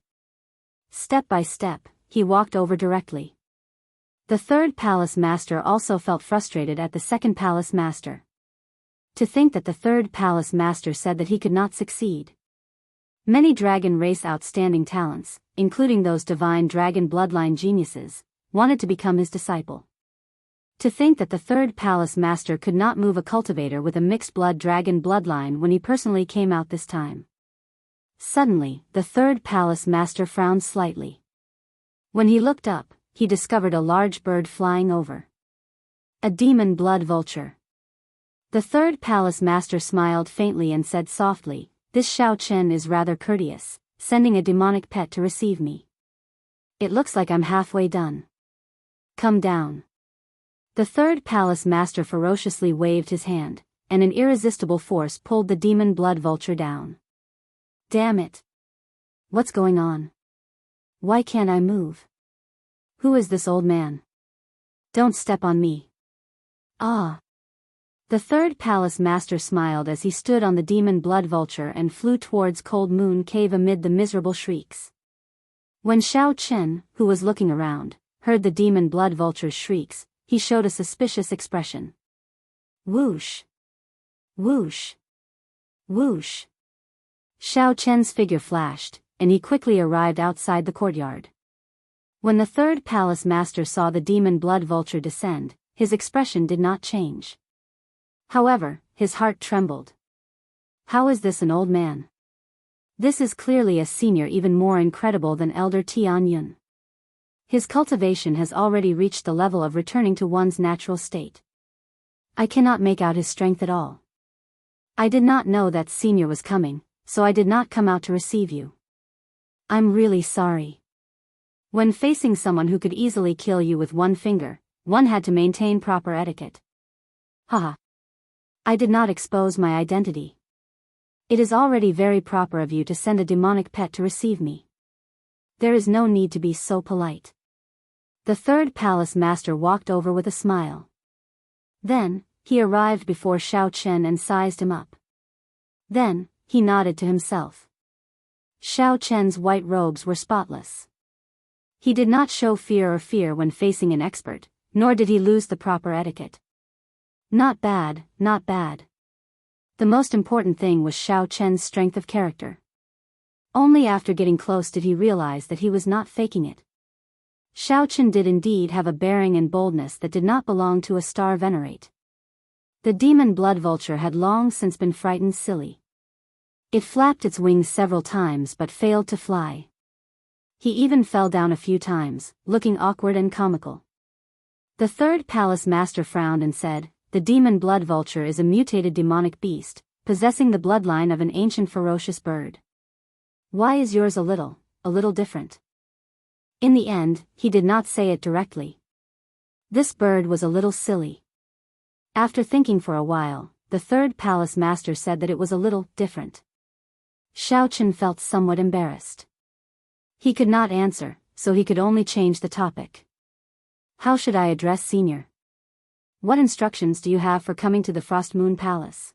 Step by step, he walked over directly. The third palace master also felt frustrated at the second palace master. To think that the third palace master said that he could not succeed. Many dragon race outstanding talents, including those divine dragon bloodline geniuses, wanted to become his disciple. To think that the third palace master could not move a cultivator with a mixed blood dragon bloodline when he personally came out this time. Suddenly, the third palace master frowned slightly. When he looked up, he discovered a large bird flying over. A demon blood vulture. The third palace master smiled faintly and said softly, "This Xiao Chen is rather courteous, sending a demonic pet to receive me. It looks like I'm halfway done. Come down." The third palace master ferociously waved his hand, and an irresistible force pulled the demon blood vulture down. Damn it! What's going on? Why can't I move? Who is this old man? Don't step on me. Ah! The third palace master smiled as he stood on the demon blood vulture and flew towards Cold Moon Cave amid the miserable shrieks. When Xiao Chen, who was looking around, heard the demon blood vulture's shrieks, he showed a suspicious expression. Whoosh! Whoosh! Whoosh! Xiao Chen's figure flashed, and he quickly arrived outside the courtyard. When the third palace master saw the demon blood vulture descend, his expression did not change. However, his heart trembled. How is this an old man? This is clearly a senior, even more incredible than Elder Tian Yun. His cultivation has already reached the level of returning to one's natural state. I cannot make out his strength at all. I did not know that senior was coming, so I did not come out to receive you. I'm really sorry. When facing someone who could easily kill you with one finger, one had to maintain proper etiquette. Haha. I did not expose my identity. It is already very proper of you to send a demonic pet to receive me. There is no need to be so polite. The third palace master walked over with a smile. Then, he arrived before Xiao Chen and sized him up. Then, he nodded to himself. Xiao Chen's white robes were spotless. He did not show fear when facing an expert, nor did he lose the proper etiquette. Not bad, not bad. The most important thing was Xiao Chen's strength of character. Only after getting close did he realize that he was not faking it. Xiao Chen did indeed have a bearing and boldness that did not belong to a star venerate. The demon blood vulture had long since been frightened silly. It flapped its wings several times but failed to fly. He even fell down a few times, looking awkward and comical. The third palace master frowned and said, "The demon blood vulture is a mutated demonic beast, possessing the bloodline of an ancient ferocious bird. Why is yours a little different?" In the end, he did not say it directly. This bird was a little silly. After thinking for a while, the third palace master said that it was a little different. Xiao Chen felt somewhat embarrassed. He could not answer, so he could only change the topic. How should I address senior? What instructions do you have for coming to the Frost Moon Palace?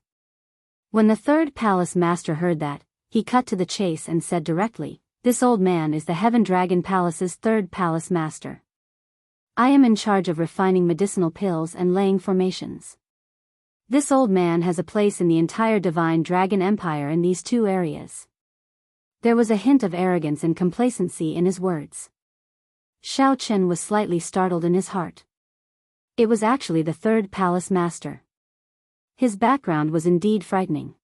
When the third palace master heard that, he cut to the chase and said directly, "This old man is the Heaven Dragon Palace's third palace master. I am in charge of refining medicinal pills and laying formations. This old man has a place in the entire Divine Dragon Empire in these two areas." There was a hint of arrogance and complacency in his words. Xiao Chen was slightly startled in his heart. It was actually the third palace master. His background was indeed frightening.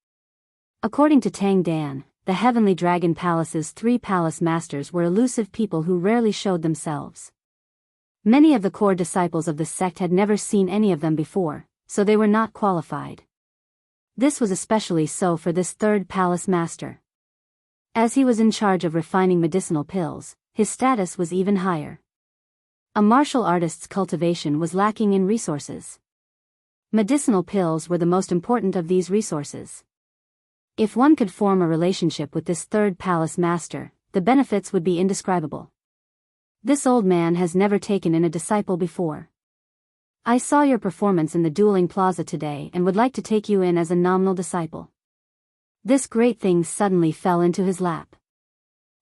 According to Tang Dan, the Heavenly Dragon Palace's three palace masters were elusive people who rarely showed themselves. Many of the core disciples of the sect had never seen any of them before, so they were not qualified. This was especially so for this third palace master. As he was in charge of refining medicinal pills, his status was even higher. A martial artist's cultivation was lacking in resources. Medicinal pills were the most important of these resources. If one could form a relationship with this third palace master, the benefits would be indescribable. This old man has never taken in a disciple before. I saw your performance in the dueling plaza today and would like to take you in as a nominal disciple. This great thing suddenly fell into his lap.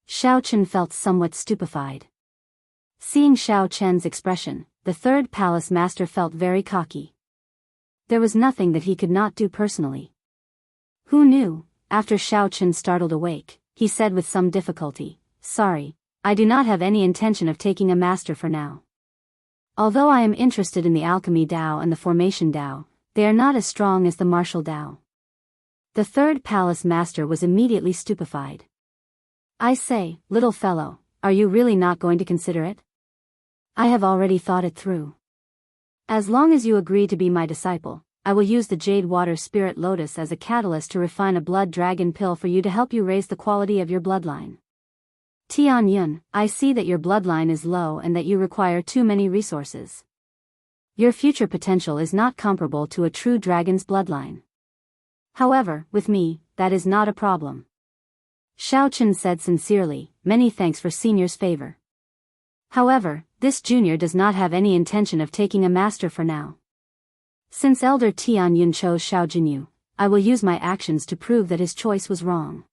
Xiao Chen felt somewhat stupefied. Seeing Xiao Chen's expression, the third palace master felt very cocky. There was nothing that he could not do personally. Who knew, after Xiao Chen startled awake, he said with some difficulty, "Sorry, I do not have any intention of taking a master for now. Although I am interested in the alchemy Dao and the formation Dao, they are not as strong as the martial Dao." The third palace master was immediately stupefied. "I say, little fellow, are you really not going to consider it? I have already thought it through. As long as you agree to be my disciple, I will use the Jade Water Spirit Lotus as a catalyst to refine a blood dragon pill for you to help you raise the quality of your bloodline. Tian Yun, I see that your bloodline is low and that you require too many resources. Your future potential is not comparable to a true dragon's bloodline. However, with me, that is not a problem." Xiaochen said sincerely, "Many thanks for senior's favor. However, this junior does not have any intention of taking a master for now. Since Elder Tian Yun chose Xiao Jinyu, I will use my actions to prove that his choice was wrong.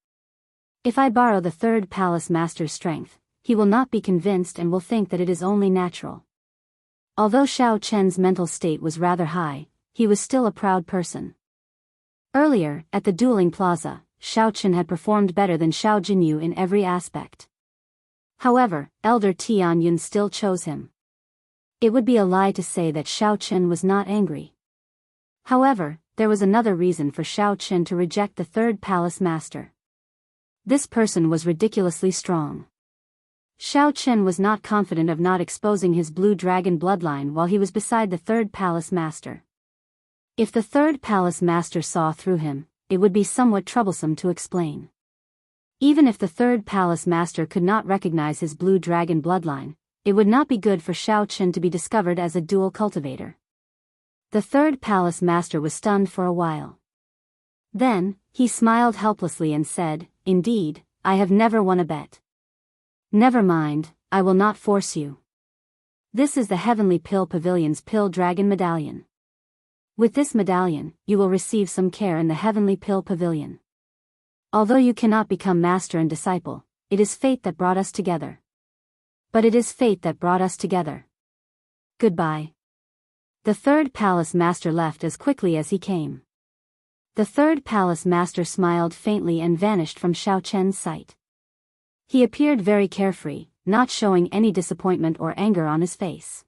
If I borrow the third palace master's strength, he will not be convinced and will think that it is only natural." Although Xiao Chen's mental state was rather high, he was still a proud person. Earlier, at the dueling plaza, Xiao Chen had performed better than Xiao Jinyu in every aspect. However, Elder Tian Yun still chose him. It would be a lie to say that Xiao Chen was not angry. However, there was another reason for Xiao Chen to reject the third palace master. This person was ridiculously strong. Xiao Chen was not confident of not exposing his blue dragon bloodline while he was beside the third palace master. If the third palace master saw through him, it would be somewhat troublesome to explain. Even if the third palace master could not recognize his blue dragon bloodline, it would not be good for Xiao Chen to be discovered as a dual cultivator. The third palace master was stunned for a while. Then, he smiled helplessly and said, "Indeed, I have never won a bet. Never mind, I will not force you. This is the Heavenly Pill Pavilion's Pill Dragon Medallion. With this medallion, you will receive some care in the Heavenly Pill Pavilion. Although you cannot become master and disciple, it is fate that brought us together. But it is fate that brought us together. Goodbye." The third palace master left as quickly as he came. The third palace master smiled faintly and vanished from Xiao Chen's sight. He appeared very carefree, not showing any disappointment or anger on his face.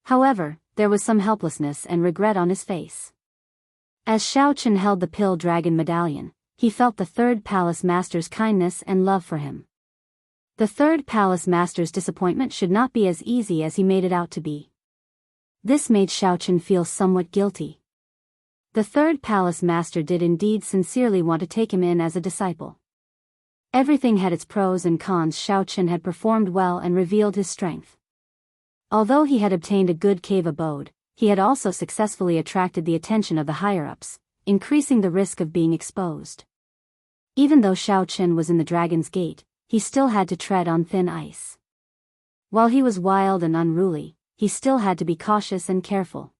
However, there was some helplessness and regret on his face. As Xiao Chen held the Pill Dragon Medallion, he felt the third palace master's kindness and love for him. The third palace master's disappointment should not be as easy as he made it out to be. This made Xiao Chen feel somewhat guilty. The third palace master did indeed sincerely want to take him in as a disciple. Everything had its pros and cons. Xiao Chen had performed well and revealed his strength. Although he had obtained a good cave abode, he had also successfully attracted the attention of the higher-ups, increasing the risk of being exposed. Even though Xiao Chen was in the Dragon's Gate, he still had to tread on thin ice. While he was wild and unruly, he still had to be cautious and careful.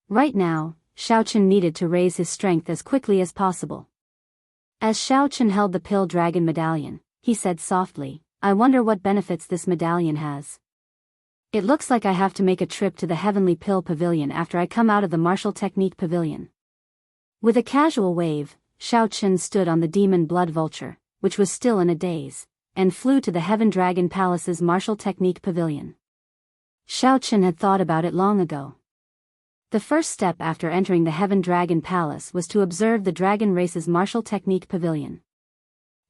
Right now, Xiao Chen needed to raise his strength as quickly as possible. As Xiao Chen held the Pill Dragon Medallion, he said softly, "I wonder what benefits this medallion has. It looks like I have to make a trip to the Heavenly Pill Pavilion after I come out of the Martial Technique Pavilion." With a casual wave, Xiao Chen stood on the Demon Blood Vulture, which was still in a daze, and flew to the Heaven Dragon Palace's Martial Technique Pavilion. Xiao Chen had thought about it long ago. The first step after entering the Heaven Dragon Palace was to observe the dragon race's martial technique pavilion.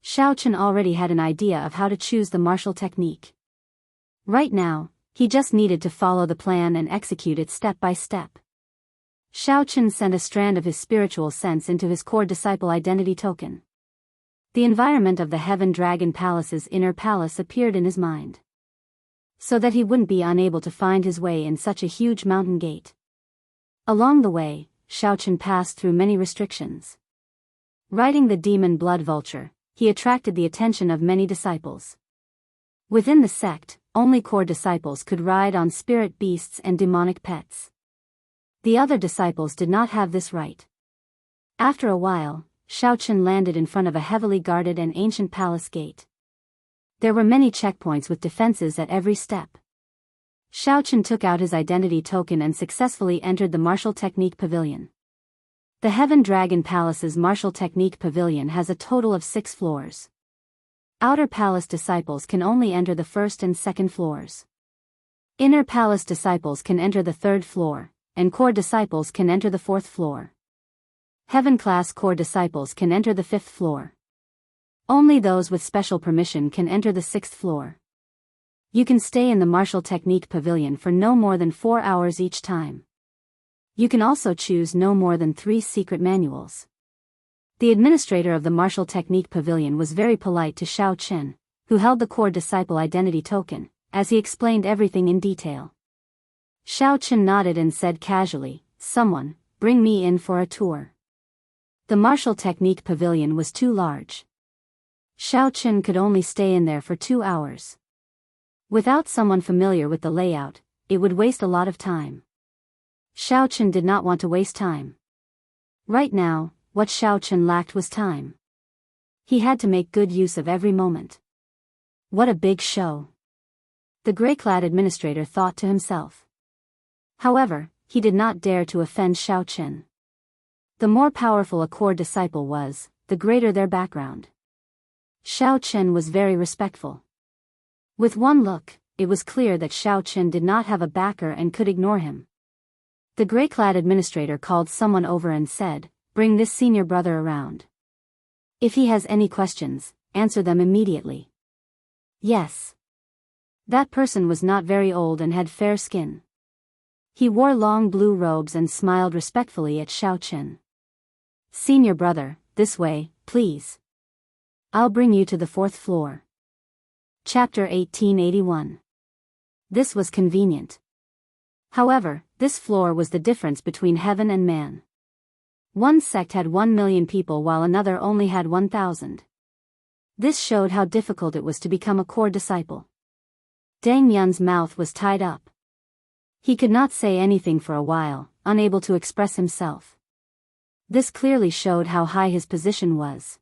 Xiao Chen already had an idea of how to choose the martial technique. Right now, he just needed to follow the plan and execute it step by step. Xiao Chen sent a strand of his spiritual sense into his core disciple identity token. The environment of the Heaven Dragon Palace's inner palace appeared in his mind, so that he wouldn't be unable to find his way in such a huge mountain gate. Along the way, Xiao Chen passed through many restrictions. Riding the Demon Blood Vulture, he attracted the attention of many disciples. Within the sect, only core disciples could ride on spirit beasts and demonic pets. The other disciples did not have this right. After a while, Xiao Chen landed in front of a heavily guarded and ancient palace gate. There were many checkpoints with defenses at every step. Xiao Chen took out his identity token and successfully entered the Martial Technique Pavilion. The Heaven Dragon Palace's Martial Technique Pavilion has a total of 6 floors. Outer palace disciples can only enter the first and second floors. Inner palace disciples can enter the third floor, and core disciples can enter the fourth floor. Heaven class core disciples can enter the fifth floor. Only those with special permission can enter the sixth floor. You can stay in the martial technique pavilion for no more than 4 hours each time. You can also choose no more than 3 secret manuals. The administrator of the martial technique pavilion was very polite to Xiao Chen, who held the core disciple identity token, as he explained everything in detail. Xiao Chen nodded and said casually, "Someone, bring me in for a tour." The martial technique pavilion was too large. Xiao Chen could only stay in there for 2 hours. Without someone familiar with the layout, it would waste a lot of time. Xiao Chen did not want to waste time. Right now, what Xiao Chen lacked was time. He had to make good use of every moment. What a big show! The gray-clad administrator thought to himself. However, he did not dare to offend Xiao Chen. The more powerful a core disciple was, the greater their background. Xiao Chen was very respectful. With one look, it was clear that Xiao Chen did not have a backer and could ignore him. The gray-clad administrator called someone over and said, "Bring this senior brother around. If he has any questions, answer them immediately." Yes. That person was not very old and had fair skin. He wore long blue robes and smiled respectfully at Xiao Chen. "Senior brother, this way, please. I'll bring you to the 4th floor." Chapter 1881. This was convenient. However, this floor was the difference between heaven and man. One sect had 1 million people while another only had 1,000. This showed how difficult it was to become a core disciple. Dang Yun's mouth was tied up. He could not say anything for a while, unable to express himself. This clearly showed how high his position was.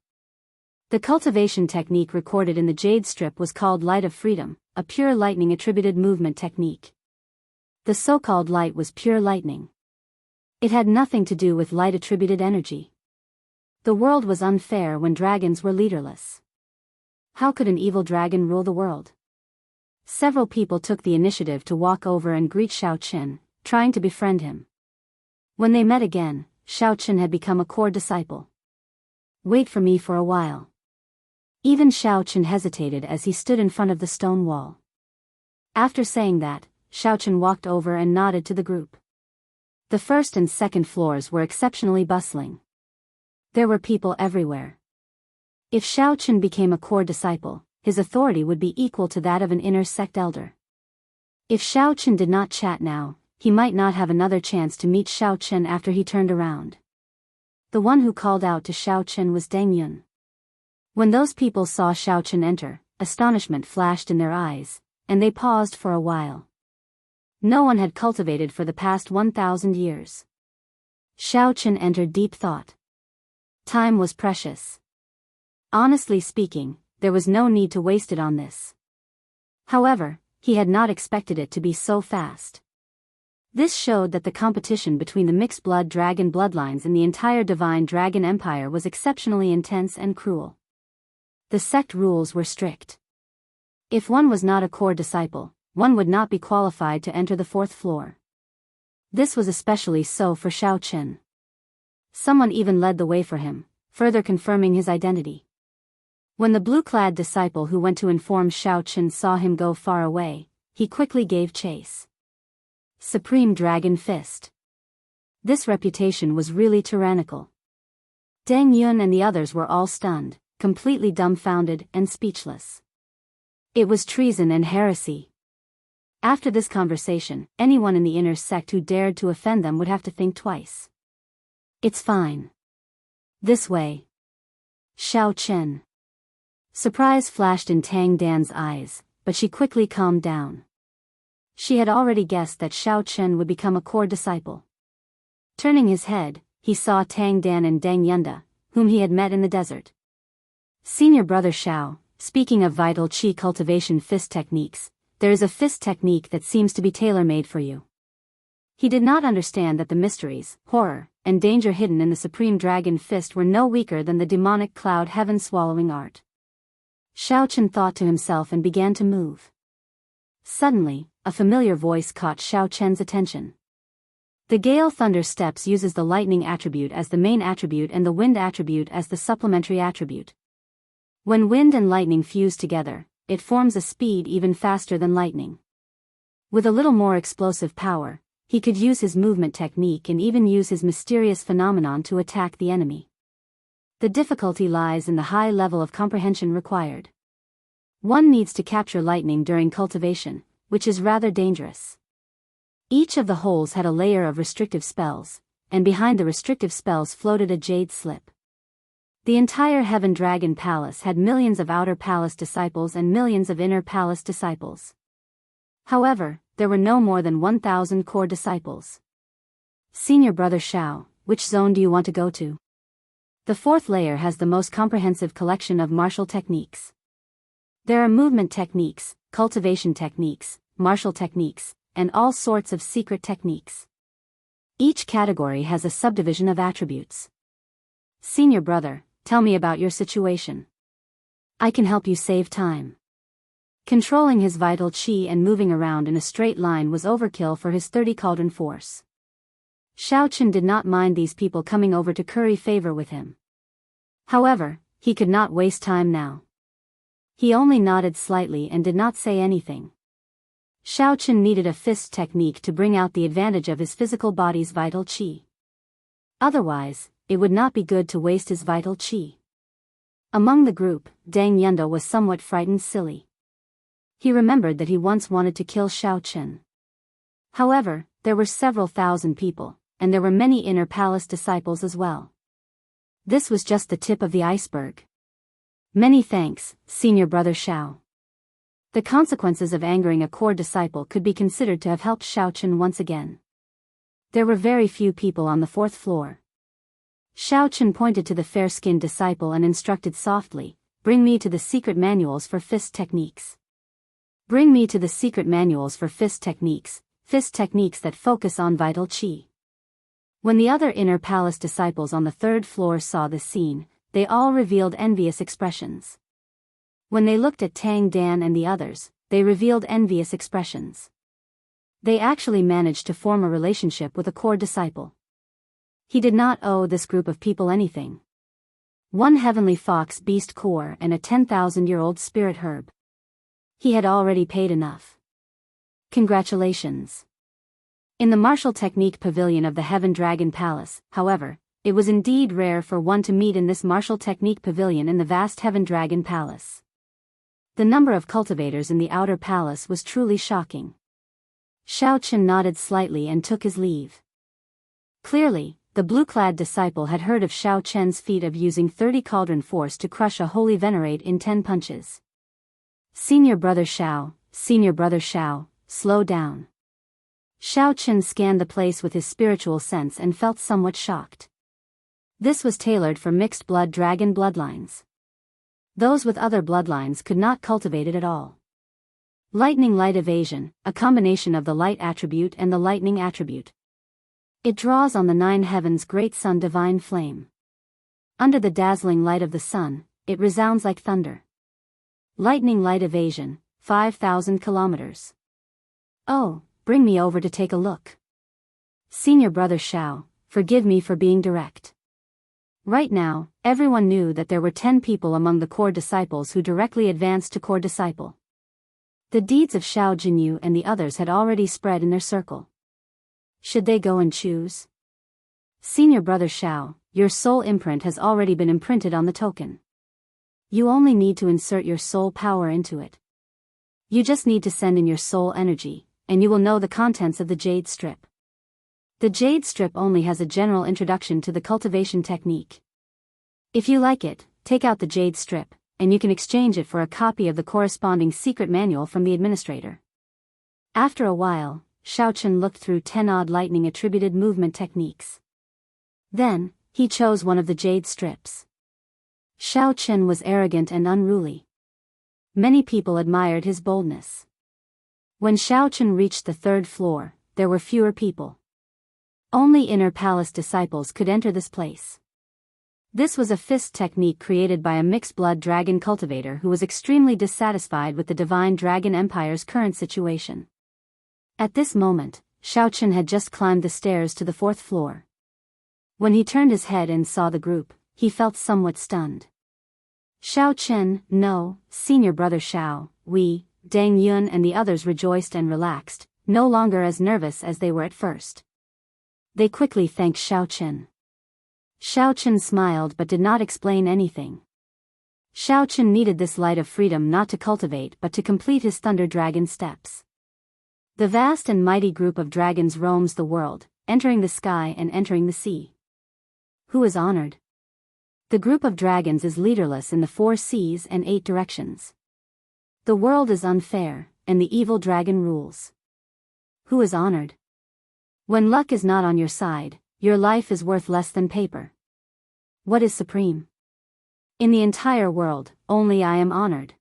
The cultivation technique recorded in the jade strip was called Light of Freedom, a pure lightning attributed movement technique. The so-called light was pure lightning. It had nothing to do with light attributed energy. The world was unfair when dragons were leaderless. How could an evil dragon rule the world? Several people took the initiative to walk over and greet Xiao Chen, trying to befriend him. When they met again, Xiao Chen had become a core disciple. "Wait for me for a while." Even Xiao Chen hesitated as he stood in front of the stone wall. After saying that, Xiao Chen walked over and nodded to the group. The first and second floors were exceptionally bustling. There were people everywhere. If Xiao Chen became a core disciple, his authority would be equal to that of an inner sect elder. If Xiao Chen did not chat now, he might not have another chance to meet Xiao Chen after he turned around. The one who called out to Xiao Chen was Dang Yun. When those people saw Xiao Chen enter, astonishment flashed in their eyes, and they paused for a while. No one had cultivated for the past 1,000 years. Xiao Chen entered deep thought. Time was precious. Honestly speaking, there was no need to waste it on this. However, he had not expected it to be so fast. This showed that the competition between the mixed-blood dragon bloodlines in the entire Divine Dragon Empire was exceptionally intense and cruel. The sect rules were strict. If one was not a core disciple, one would not be qualified to enter the 4th floor. This was especially so for Xiao Chen. Someone even led the way for him, further confirming his identity. When the blue-clad disciple who went to inform Xiao Chen saw him go far away, he quickly gave chase. Supreme Dragon Fist. This reputation was really tyrannical. Dang Yun and the others were all stunned, completely dumbfounded and speechless. It was treason and heresy. After this conversation, anyone in the inner sect who dared to offend them would have to think twice. "It's fine. This way." Xiao Chen. Surprise flashed in Tang Dan's eyes, but she quickly calmed down. She had already guessed that Xiao Chen would become a core disciple. Turning his head, he saw Tang Dan and Dang Yunda, whom he had met in the desert. "Senior brother Xiao, speaking of vital qi cultivation fist techniques, there is a fist technique that seems to be tailor-made for you." He did not understand that the mysteries, horror, and danger hidden in the Supreme Dragon Fist were no weaker than the demonic cloud heaven-swallowing art. Xiao Chen thought to himself and began to move. Suddenly, a familiar voice caught Xiao Chen's attention. The Gale Thunder Steps uses the lightning attribute as the main attribute and the wind attribute as the supplementary attribute. When wind and lightning fuse together, it forms a speed even faster than lightning. With a little more explosive power, he could use his movement technique and even use his mysterious phenomenon to attack the enemy. The difficulty lies in the high level of comprehension required. One needs to capture lightning during cultivation, which is rather dangerous. Each of the holes had a layer of restrictive spells, and behind the restrictive spells floated a jade slip. The entire Heaven Dragon Palace had millions of outer palace disciples and millions of inner palace disciples. However, there were no more than 1,000 core disciples. Senior Brother Xiao, which zone do you want to go to? The fourth layer has the most comprehensive collection of martial techniques. There are movement techniques, cultivation techniques, martial techniques, and all sorts of secret techniques. Each category has a subdivision of attributes. Senior brother, tell me about your situation. I can help you save time. Controlling his vital chi and moving around in a straight line was overkill for his 30 cauldron force. Xiao Chen did not mind these people coming over to curry favor with him. However, he could not waste time now. He only nodded slightly and did not say anything. Xiao Chen needed a fist technique to bring out the advantage of his physical body's vital chi. Otherwise, it would not be good to waste his vital chi. Among the group, Deng Yunda was somewhat frightened silly. He remembered that he once wanted to kill Xiao Chen. However, there were several thousand people, and there were many inner palace disciples as well. This was just the tip of the iceberg. Many thanks, Senior Brother Xiao. The consequences of angering a core disciple could be considered to have helped Xiao Chen once again. There were very few people on the fourth floor. Xiao Chen pointed to the fair-skinned disciple and instructed softly, "Bring me to the secret manuals for fist techniques. Bring me to the secret manuals for fist techniques that focus on vital chi." When the other inner palace disciples on the third floor saw this scene, they all revealed envious expressions. When they looked at Tang Dan and the others, they revealed envious expressions. They actually managed to form a relationship with a core disciple. He did not owe this group of people anything. One heavenly fox beast core and a 10,000-year-old spirit herb. He had already paid enough. Congratulations. In the martial technique pavilion of the Heaven Dragon Palace, however, it was indeed rare for one to meet in this martial technique pavilion in the vast Heaven Dragon Palace. The number of cultivators in the outer palace was truly shocking. Xiao Chen nodded slightly and took his leave. Clearly, the blue-clad disciple had heard of Xiao Chen's feat of using 30 cauldron force to crush a holy venerate in 10 punches. Senior Brother Xiao, slow down. Xiao Chen scanned the place with his spiritual sense and felt somewhat shocked. This was tailored for mixed-blood dragon bloodlines. Those with other bloodlines could not cultivate it at all. Lightning Light Evasion, a combination of the light attribute and the lightning attribute. It draws on the 9 heavens' great sun divine flame. Under the dazzling light of the sun, it resounds like thunder. Lightning Light Evasion, 5,000 kilometers. Oh, bring me over to take a look. Senior Brother Xiao, forgive me for being direct. Right now, everyone knew that there were 10 people among the core disciples who directly advanced to core disciple. The deeds of Xiao Jinyu and the others had already spread in their circle. Should they go and choose? Senior Brother Xiao, your soul imprint has already been imprinted on the token. You only need to insert your soul power into it. You just need to send in your soul energy, and you will know the contents of the Jade Strip. The Jade Strip only has a general introduction to the cultivation technique. If you like it, take out the Jade Strip, and you can exchange it for a copy of the corresponding secret manual from the administrator. After a while, Xiao Chen looked through 10-odd lightning-attributed movement techniques. Then, he chose one of the Jade Strips. Xiao Chen was arrogant and unruly. Many people admired his boldness. When Xiao Chen reached the third floor, there were fewer people. Only inner palace disciples could enter this place. This was a fist technique created by a mixed-blood dragon cultivator who was extremely dissatisfied with the divine dragon empire's current situation. At this moment, Xiaochen had just climbed the stairs to the 4th floor. When he turned his head and saw the group, he felt somewhat stunned. Xiaochen, no, senior brother Xiao, Wei, Deng Yun and the others rejoiced and relaxed, no longer as nervous as they were at first. They quickly thanked Xiaochen. Xiaochen smiled but did not explain anything. Xiaochen needed this light of freedom not to cultivate but to complete his thunder dragon steps. The vast and mighty group of dragons roams the world, entering the sky and entering the sea. Who is honored? The group of dragons is leaderless in the 4 seas and 8 directions. The world is unfair, and the evil dragon rules. Who is honored? When luck is not on your side, your life is worth less than paper. What is supreme? In the entire world, only I am honored.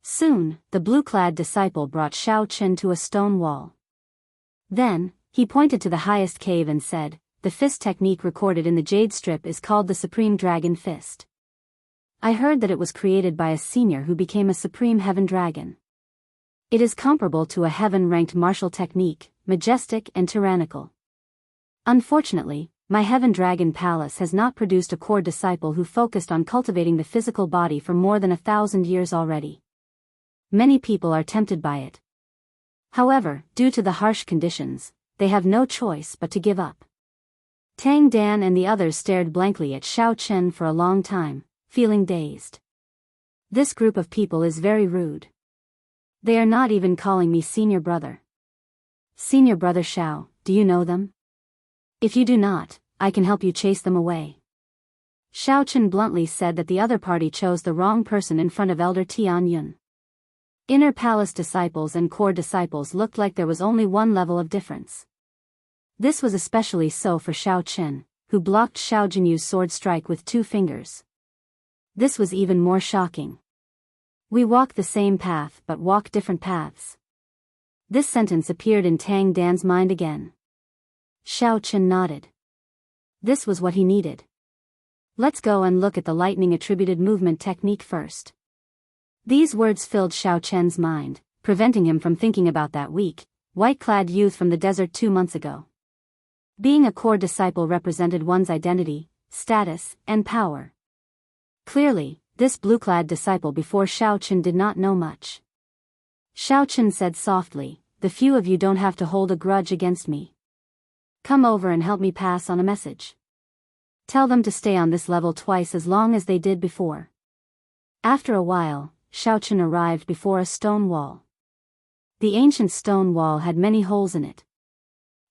Soon, the blue-clad disciple brought Xiaochen to a stone wall. Then, he pointed to the highest cave and said, "The fist technique recorded in the jade strip is called the Supreme Dragon Fist. I heard that it was created by a senior who became a Supreme Heaven Dragon. It is comparable to a heaven-ranked martial technique, majestic and tyrannical. Unfortunately, my Heaven Dragon Palace has not produced a core disciple who focused on cultivating the physical body for more than 1,000 years already. Many people are tempted by it. However, due to the harsh conditions, they have no choice but to give up." Tang Dan and the others stared blankly at Xiaochen for a long time, feeling dazed. This group of people is very rude. They are not even calling me senior brother. Senior brother Xiao, do you know them? If you do not, I can help you chase them away. Xiaochen bluntly said that the other party chose the wrong person in front of Elder Tian Yun. Inner palace disciples and core disciples looked like there was only one level of difference. This was especially so for Xiaochen, who blocked Xiao Jinyu's sword strike with 2 fingers. This was even more shocking. We walk the same path but walk different paths. This sentence appeared in Tang Dan's mind again. Xiaochen nodded. This was what he needed. Let's go and look at the lightning attributed movement technique first. These words filled Xiaochen's mind, preventing him from thinking about that weak, white-clad youth from the desert 2 months ago. Being a core disciple represented one's identity, status, and power. Clearly, this blue-clad disciple before Xiaochen did not know much. Xiaochen said softly, "The few of you don't have to hold a grudge against me. Come over and help me pass on a message. Tell them to stay on this level twice as long as they did before." After a while, Xiaochen arrived before a stone wall. The ancient stone wall had many holes in it.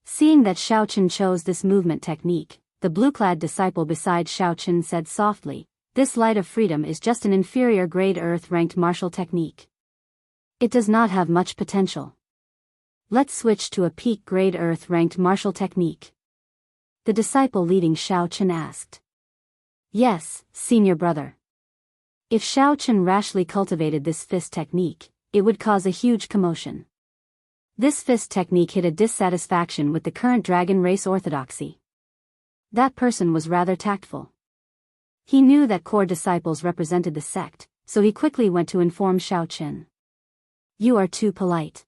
Seeing that Xiaochen chose this movement technique, the blue-clad disciple beside Xiaochen said softly, "This light of freedom is just an inferior grade earth-ranked martial technique. It does not have much potential. Let's switch to a peak grade earth-ranked martial technique." The disciple leading Xiaochen asked. "Yes, senior brother." If Xiaochen rashly cultivated this fist technique, it would cause a huge commotion. This fist technique hid a dissatisfaction with the current dragon race orthodoxy. That person was rather tactful. He knew that core disciples represented the sect, so he quickly went to inform Xiaochen. "You are too polite."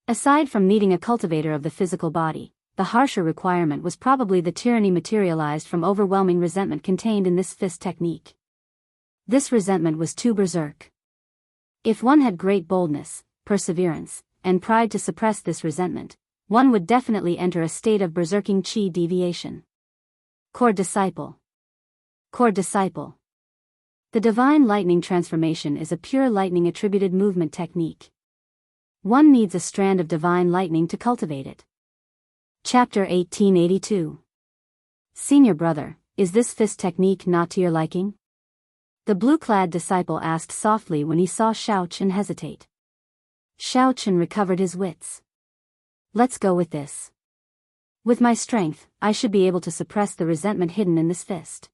Aside from needing a cultivator of the physical body, the harsher requirement was probably the tyranny materialized from overwhelming resentment contained in this fist technique. This resentment was too berserk. If one had great boldness, perseverance, and pride to suppress this resentment, one would definitely enter a state of berserking chi deviation. Core disciple. Core disciple. The divine lightning transformation is a pure lightning attributed movement technique. One needs a strand of divine lightning to cultivate it. Chapter 1882. Senior brother, is this fist technique not to your liking? The blue-clad disciple asked softly when he saw Xiaochen hesitate. Xiaochen recovered his wits. "Let's go with this. With my strength, I should be able to suppress the resentment hidden in this fist.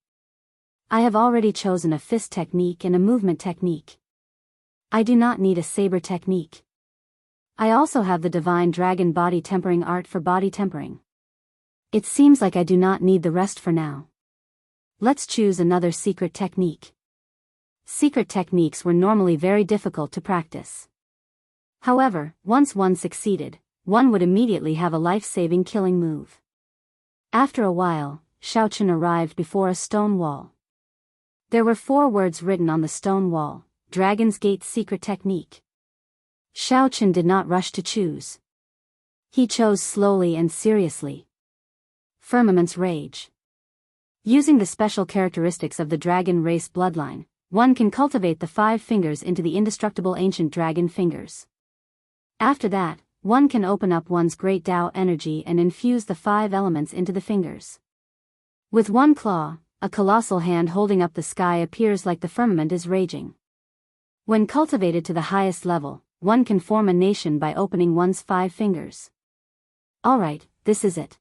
I have already chosen a fist technique and a movement technique. I do not need a saber technique. I also have the divine dragon body tempering art for body tempering. It seems like I do not need the rest for now." Let's choose another secret technique. Secret techniques were normally very difficult to practice. However, once one succeeded, one would immediately have a life-saving killing move. After a while, Xiaochen arrived before a stone wall. There were 4 words written on the stone wall: Dragon's Gate Secret Technique. Xiaochen did not rush to choose. He chose slowly and seriously. Firmament's Rage. Using the special characteristics of the dragon race bloodline, one can cultivate the 5 fingers into the indestructible ancient dragon fingers. After that, one can open up one's great Tao energy and infuse the 5 elements into the fingers. With one claw, a colossal hand holding up the sky appears like the firmament is raging. When cultivated to the highest level, one can form a nation by opening one's 5 fingers. Alright, this is it.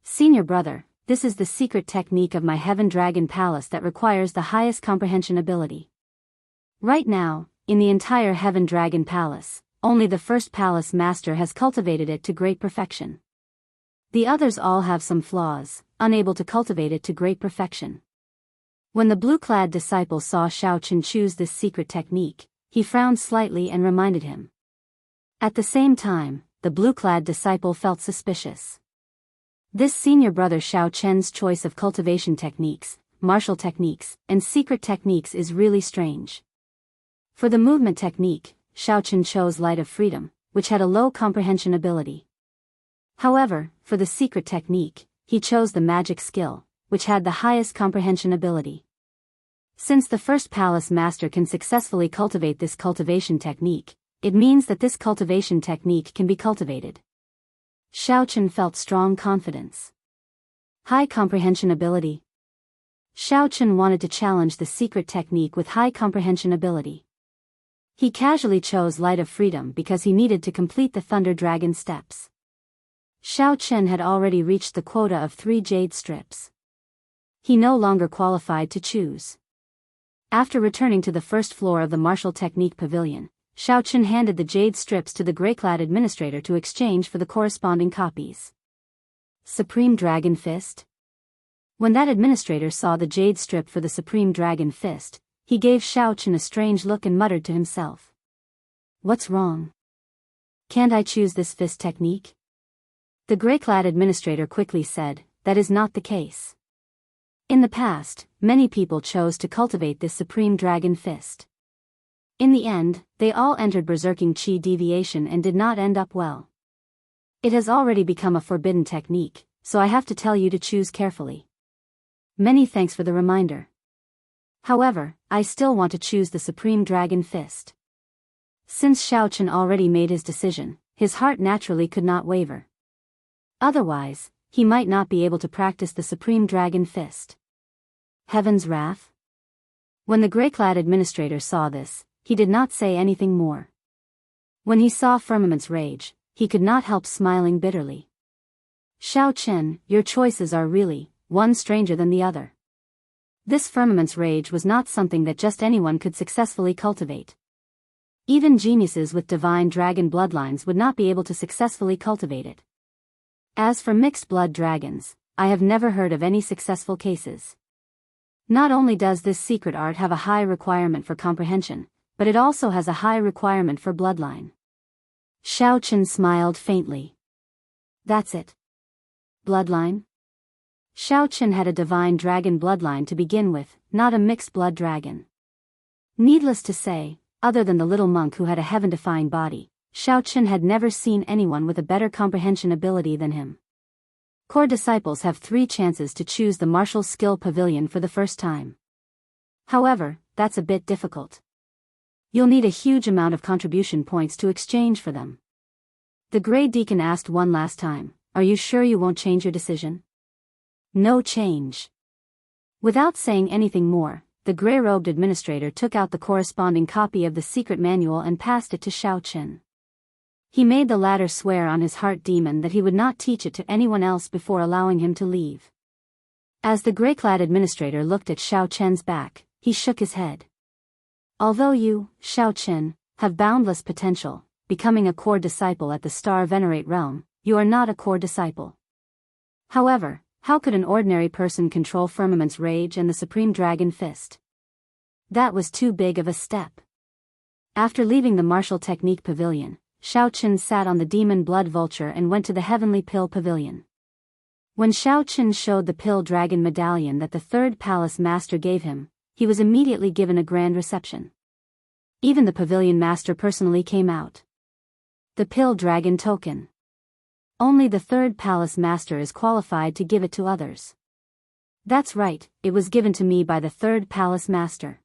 Senior brother, this is the secret technique of my Heaven Dragon Palace that requires the highest comprehension ability. Right now, in the entire Heaven Dragon Palace, only the first palace master has cultivated it to great perfection. The others all have some flaws, unable to cultivate it to great perfection. When the blue-clad disciple saw Xiaochen choose this secret technique, he frowned slightly and reminded him. At the same time, the blue-clad disciple felt suspicious. This senior brother Xiaochen's choice of cultivation techniques, martial techniques, and secret techniques is really strange. For the movement technique, Xiaochen chose Light of Freedom, which had a low comprehension ability. However, for the secret technique, he chose the magic skill, which had the highest comprehension ability. Since the first palace master can successfully cultivate this cultivation technique, it means that this cultivation technique can be cultivated. Xiaochen felt strong confidence. High comprehension ability. Xiaochen wanted to challenge the secret technique with high comprehension ability. He casually chose Light of Freedom because he needed to complete the Thunder Dragon steps. Xiaochen had already reached the quota of 3 jade strips. He no longer qualified to choose. After returning to the first floor of the martial technique pavilion, Xiaochen handed the jade strips to the grey-clad administrator to exchange for the corresponding copies. Supreme Dragon Fist. When that administrator saw the jade strip for the Supreme Dragon Fist, he gave Xiaochen a strange look and muttered to himself. What's wrong? Can't I choose this fist technique? The grey-clad administrator quickly said, that is not the case. In the past, many people chose to cultivate this Supreme Dragon Fist. In the end, they all entered berserking chi deviation and did not end up well. It has already become a forbidden technique, so I have to tell you to choose carefully. Many thanks for the reminder. However, I still want to choose the Supreme Dragon Fist. Since Xiaochen already made his decision, his heart naturally could not waver. Otherwise, he might not be able to practice the Supreme Dragon Fist. Heaven's Wrath? When the grey-clad administrator saw this, he did not say anything more. When he saw Firmament's Rage, he could not help smiling bitterly. Xiaochen, your choices are really, one stranger than the other. This Firmament's Rage was not something that just anyone could successfully cultivate. Even geniuses with divine dragon bloodlines would not be able to successfully cultivate it. As for mixed blood dragons, I have never heard of any successful cases. Not only does this secret art have a high requirement for comprehension, but it also has a high requirement for bloodline. Xiaochen smiled faintly. That's it. Bloodline? Xiaochen had a divine dragon bloodline to begin with, not a mixed blood dragon. Needless to say, other than the little monk who had a heaven-defying body, Xiaochen had never seen anyone with a better comprehension ability than him. Core disciples have 3 chances to choose the martial skill pavilion for the first time. However, that's a bit difficult. You'll need a huge amount of contribution points to exchange for them. The Grey Deacon asked one last time, are you sure you won't change your decision? No change. Without saying anything more, the grey-robed administrator took out the corresponding copy of the secret manual and passed it to Xiaochen. He made the latter swear on his heart demon that he would not teach it to anyone else before allowing him to leave. As the grey-clad administrator looked at Xiaochen's back, he shook his head. Although you, Xiaochen, have boundless potential, becoming a core disciple at the Star Venerate realm, you are not a core disciple. However, How could an ordinary person control Firmament's rage and the Supreme Dragon Fist? That was too big of a step. After leaving the Martial Technique Pavilion, Shao Chen sat on the Demon Blood Vulture and went to the Heavenly Pill Pavilion. When Shao Chen showed the Pill Dragon medallion that the Third Palace Master gave him, he was immediately given a grand reception. Even the Pavilion Master personally came out. The Pill Dragon Token. Only the Third Palace Master is qualified to give it to others. That's right, it was given to me by the Third Palace Master.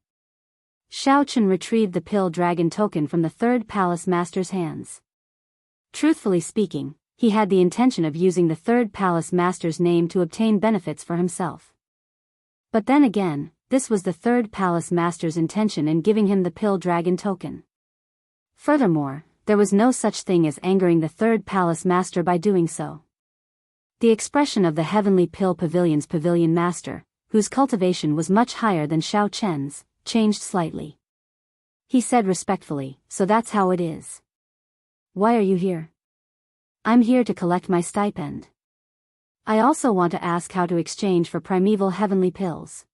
Shao Chen retrieved the Pill Dragon Token from the Third Palace Master's hands. Truthfully speaking, he had the intention of using the Third Palace Master's name to obtain benefits for himself. But then again, this was the Third Palace Master's intention in giving him the Pill Dragon Token. Furthermore, there was no such thing as angering the Third Palace Master by doing so. The expression of the Heavenly Pill Pavilion's Pavilion Master, whose cultivation was much higher than Shao Chen's, changed slightly. He said respectfully, "So that's how it is. Why are you here?" "I'm here to collect my stipend. I also want to ask how to exchange for primeval heavenly pills."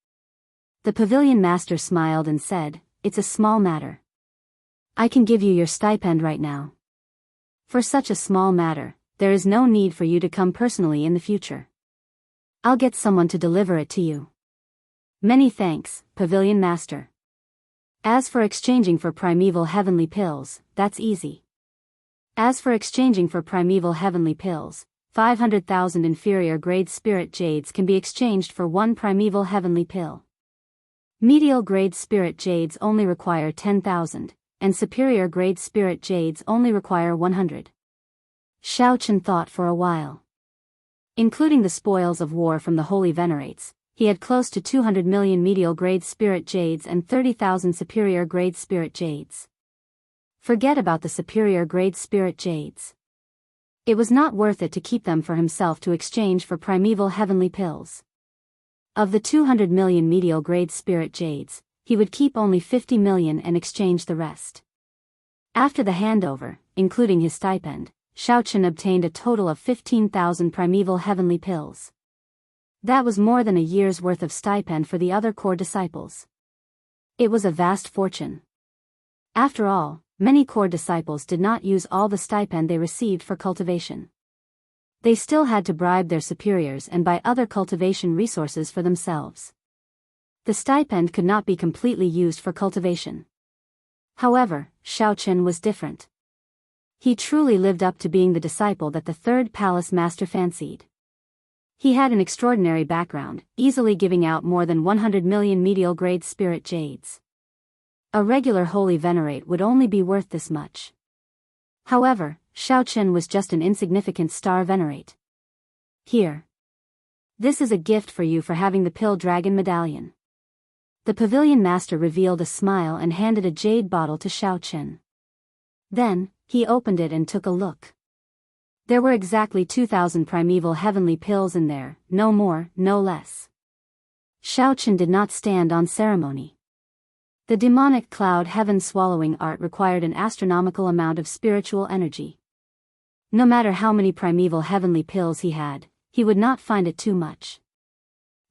The Pavilion Master smiled and said, "It's a small matter. I can give you your stipend right now. For such a small matter, there is no need for you to come personally in the future. I'll get someone to deliver it to you." "Many thanks, Pavilion Master. As for exchanging for primeval heavenly pills, that's easy. As for exchanging for primeval heavenly pills, 500,000 inferior grade spirit jades can be exchanged for one primeval heavenly pill. Medial grade spirit jades only require 10,000, and superior grade spirit jades only require 100. Shao Chen thought for a while. Including the spoils of war from the Holy Venerates, he had close to 200 million medial grade spirit jades and 30,000 superior grade spirit jades. Forget about the superior grade spirit jades. It was not worth it to keep them for himself to exchange for primeval heavenly pills. Of the 200 million medial grade spirit jades, he would keep only 50 million and exchange the rest. After the handover, including his stipend, Shao Chen obtained a total of 15,000 primeval heavenly pills. That was more than a year's worth of stipend for the other core disciples. It was a vast fortune. After all, many core disciples did not use all the stipend they received for cultivation. They still had to bribe their superiors and buy other cultivation resources for themselves. The stipend could not be completely used for cultivation. However, Shao Chen was different. He truly lived up to being the disciple that the Third Palace Master fancied. He had an extraordinary background, easily giving out more than 100 million medial grade spirit jades. A regular holy venerate would only be worth this much. However, Shao Chen was just an insignificant star venerate. "Here. This is a gift for you for having the Pill Dragon medallion." The Pavilion Master revealed a smile and handed a jade bottle to Shao Chen. Then, he opened it and took a look. There were exactly 2,000 primeval heavenly pills in there, no more, no less. Shao Chen did not stand on ceremony. The demonic cloud heaven swallowing art required an astronomical amount of spiritual energy. No matter how many primeval heavenly pills he had, he would not find it too much.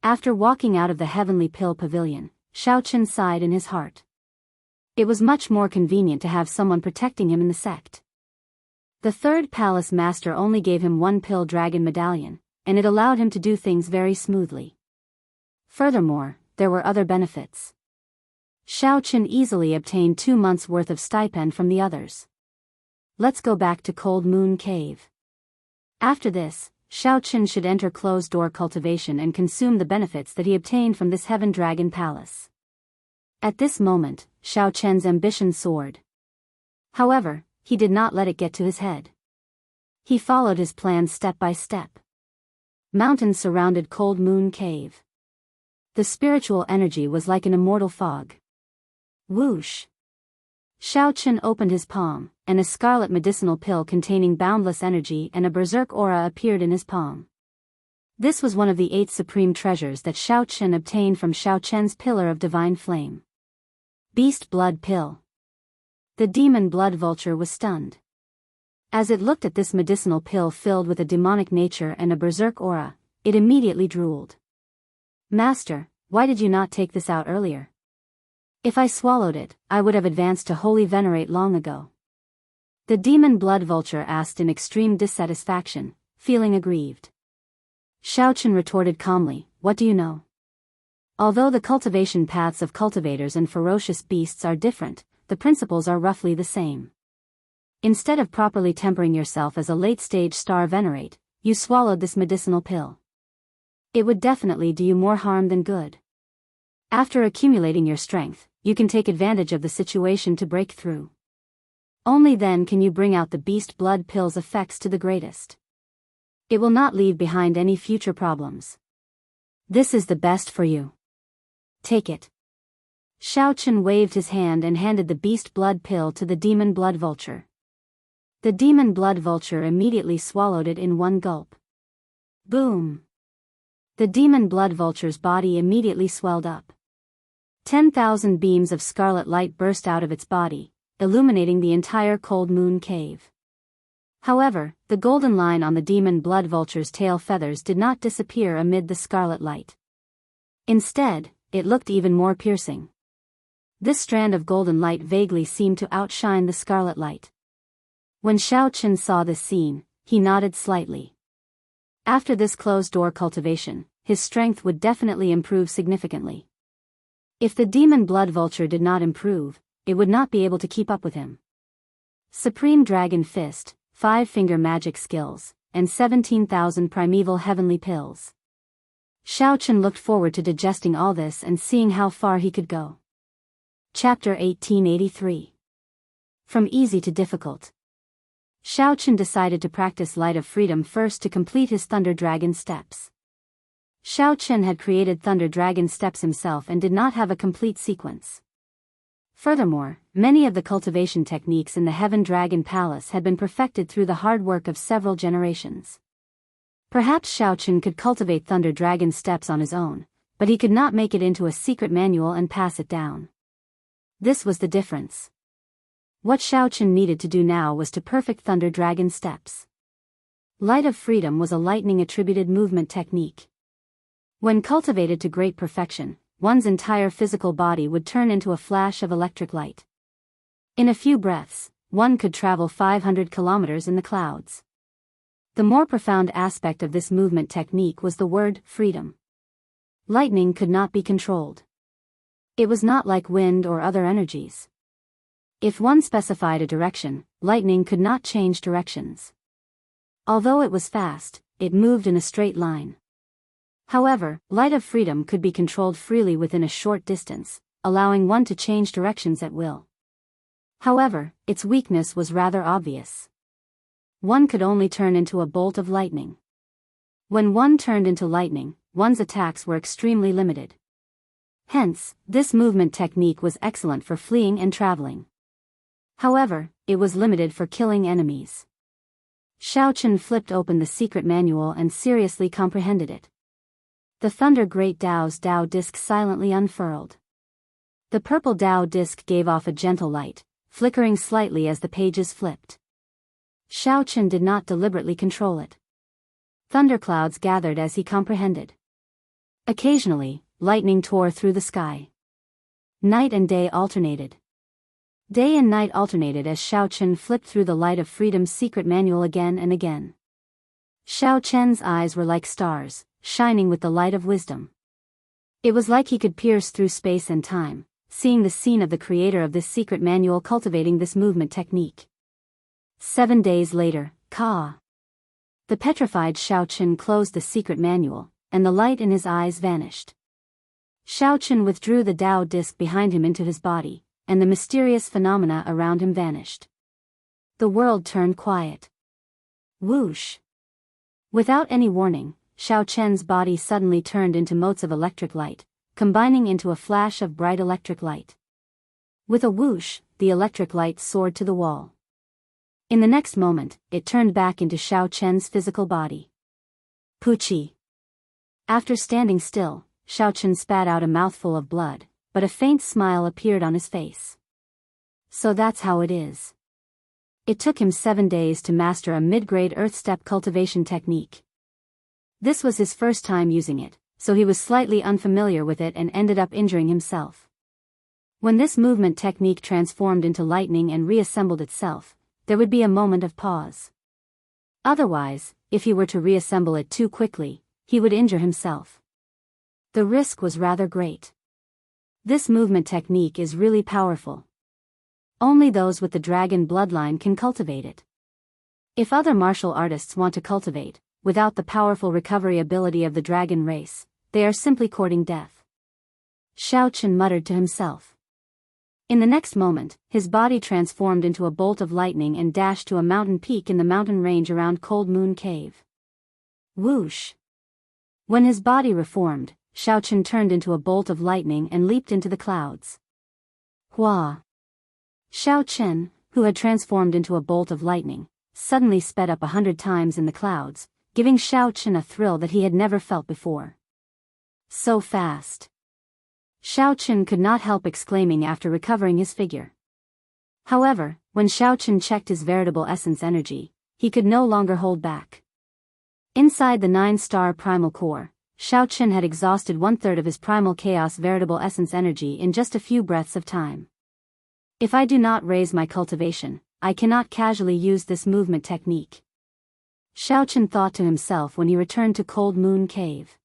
After walking out of the Heavenly Pill Pavilion, Shao Chen sighed in his heart. It was much more convenient to have someone protecting him in the sect. The Third Palace Master only gave him one Pill Dragon medallion, and it allowed him to do things very smoothly. Furthermore, there were other benefits. Shao Chen easily obtained 2 months' worth of stipend from the others. Let's go back to Cold Moon Cave. After this, Shao Chen should enter closed-door cultivation and consume the benefits that he obtained from this Heaven Dragon Palace. At this moment, Shao Chen's ambition soared. However, he did not let it get to his head. He followed his plan step by step. Mountains surrounded Cold Moon Cave. The spiritual energy was like an immortal fog. Whoosh! Shao Chen opened his palm, and a scarlet medicinal pill containing boundless energy and a berserk aura appeared in his palm. This was one of the 8 supreme treasures that Shao Chen obtained from Shao Chen's Pillar of Divine Flame. Beast Blood Pill. The Demon Blood Vulture was stunned. As it looked at this medicinal pill filled with a demonic nature and a berserk aura, it immediately drooled. "Master, why did you not take this out earlier? If I swallowed it, I would have advanced to holy venerate long ago." The demon blood vulture asked in extreme dissatisfaction, feeling aggrieved. Xiaochen retorted calmly, "What do you know? Although the cultivation paths of cultivators and ferocious beasts are different, the principles are roughly the same. Instead of properly tempering yourself as a late-stage star venerate, you swallowed this medicinal pill. It would definitely do you more harm than good. After accumulating your strength, you can take advantage of the situation to break through. Only then can you bring out the beast blood pill's effects to the greatest. It will not leave behind any future problems. This is the best for you. Take it." Xiaochen waved his hand and handed the beast blood pill to the demon blood vulture. The demon blood vulture immediately swallowed it in one gulp. Boom! The demon blood vulture's body immediately swelled up. 10,000 beams of scarlet light burst out of its body, illuminating the entire cold moon cave. However, the golden line on the demon blood vulture's tail feathers did not disappear amid the scarlet light. Instead, it looked even more piercing. This strand of golden light vaguely seemed to outshine the scarlet light. When Xiaochen saw this scene, he nodded slightly. After this closed-door cultivation, his strength would definitely improve significantly. If the demon blood vulture did not improve, it would not be able to keep up with him. Supreme Dragon Fist, 5-finger magic skills, and 17,000 primeval heavenly pills. Xiaochen looked forward to digesting all this and seeing how far he could go. Chapter 1883. From easy to difficult. Xiaochen decided to practice Light of Freedom first to complete his Thunder Dragon steps. Xiaochen had created Thunder Dragon steps himself and did not have a complete sequence. Furthermore, many of the cultivation techniques in the Heaven Dragon Palace had been perfected through the hard work of several generations. Perhaps Xiaochen could cultivate Thunder Dragon steps on his own, but he could not make it into a secret manual and pass it down. This was the difference. What Xiaochen needed to do now was to perfect Thunder Dragon steps. Light of Freedom was a lightning-attributed movement technique. When cultivated to great perfection, one's entire physical body would turn into a flash of electric light. In a few breaths, one could travel 500 kilometers in the clouds. The more profound aspect of this movement technique was the word freedom. Lightning could not be controlled. It was not like wind or other energies. If one specified a direction, lightning could not change directions. Although it was fast, it moved in a straight line. However, Light of Freedom could be controlled freely within a short distance, allowing one to change directions at will. However, its weakness was rather obvious. One could only turn into a bolt of lightning. When one turned into lightning, one's attacks were extremely limited. Hence, this movement technique was excellent for fleeing and traveling. However, it was limited for killing enemies. Xiaochen flipped open the secret manual and seriously comprehended it. The Thunder Great Tao's Tao disc silently unfurled. The purple Tao disc gave off a gentle light, flickering slightly as the pages flipped. Xiaochen did not deliberately control it. Thunderclouds gathered as he comprehended. Occasionally, lightning tore through the sky. Night and day alternated. Day and night alternated as Xiaochen flipped through the Light of Freedom's secret manual again and again. Xiaochen's eyes were like stars, shining with the light of wisdom. It was like he could pierce through space and time, seeing the scene of the creator of this secret manual cultivating this movement technique. 7 days later, Ka. The petrified Xiaochen closed the secret manual, and the light in his eyes vanished. Xiaochen withdrew the Tao disc behind him into his body, and the mysterious phenomena around him vanished. The world turned quiet. Whoosh! Without any warning, Xiaochen's body suddenly turned into motes of electric light, combining into a flash of bright electric light. With a whoosh, the electric light soared to the wall. In the next moment, it turned back into Xiaochen's physical body. Puchi! After standing still, Xiaochen spat out a mouthful of blood, but a faint smile appeared on his face. So that's how it is. It took him 7 days to master a mid-grade earth step cultivation technique. This was his first time using it, so he was slightly unfamiliar with it and ended up injuring himself. When this movement technique transformed into lightning and reassembled itself, there would be a moment of pause. Otherwise, if he were to reassemble it too quickly, he would injure himself. The risk was rather great. This movement technique is really powerful. Only those with the dragon bloodline can cultivate it. If other martial artists want to cultivate, without the powerful recovery ability of the dragon race, they are simply courting death. Xiao Chen muttered to himself. In the next moment, his body transformed into a bolt of lightning and dashed to a mountain peak in the mountain range around Cold Moon Cave. Whoosh! When his body reformed, Xiao Chen turned into a bolt of lightning and leaped into the clouds. Hua! Xiao Chen, who had transformed into a bolt of lightning, suddenly sped up 100 times in the clouds, giving Xiao Chen a thrill that he had never felt before. So fast! Xiao Chen could not help exclaiming after recovering his figure. However, when Xiao Chen checked his veritable essence energy, he could no longer hold back. Inside the 9-star primal core, Xiao Chen had exhausted 1/3 of his primal chaos veritable essence energy in just a few breaths of time. If I do not raise my cultivation, I cannot casually use this movement technique. Xiao Chen thought to himself when he returned to Cold Moon Cave.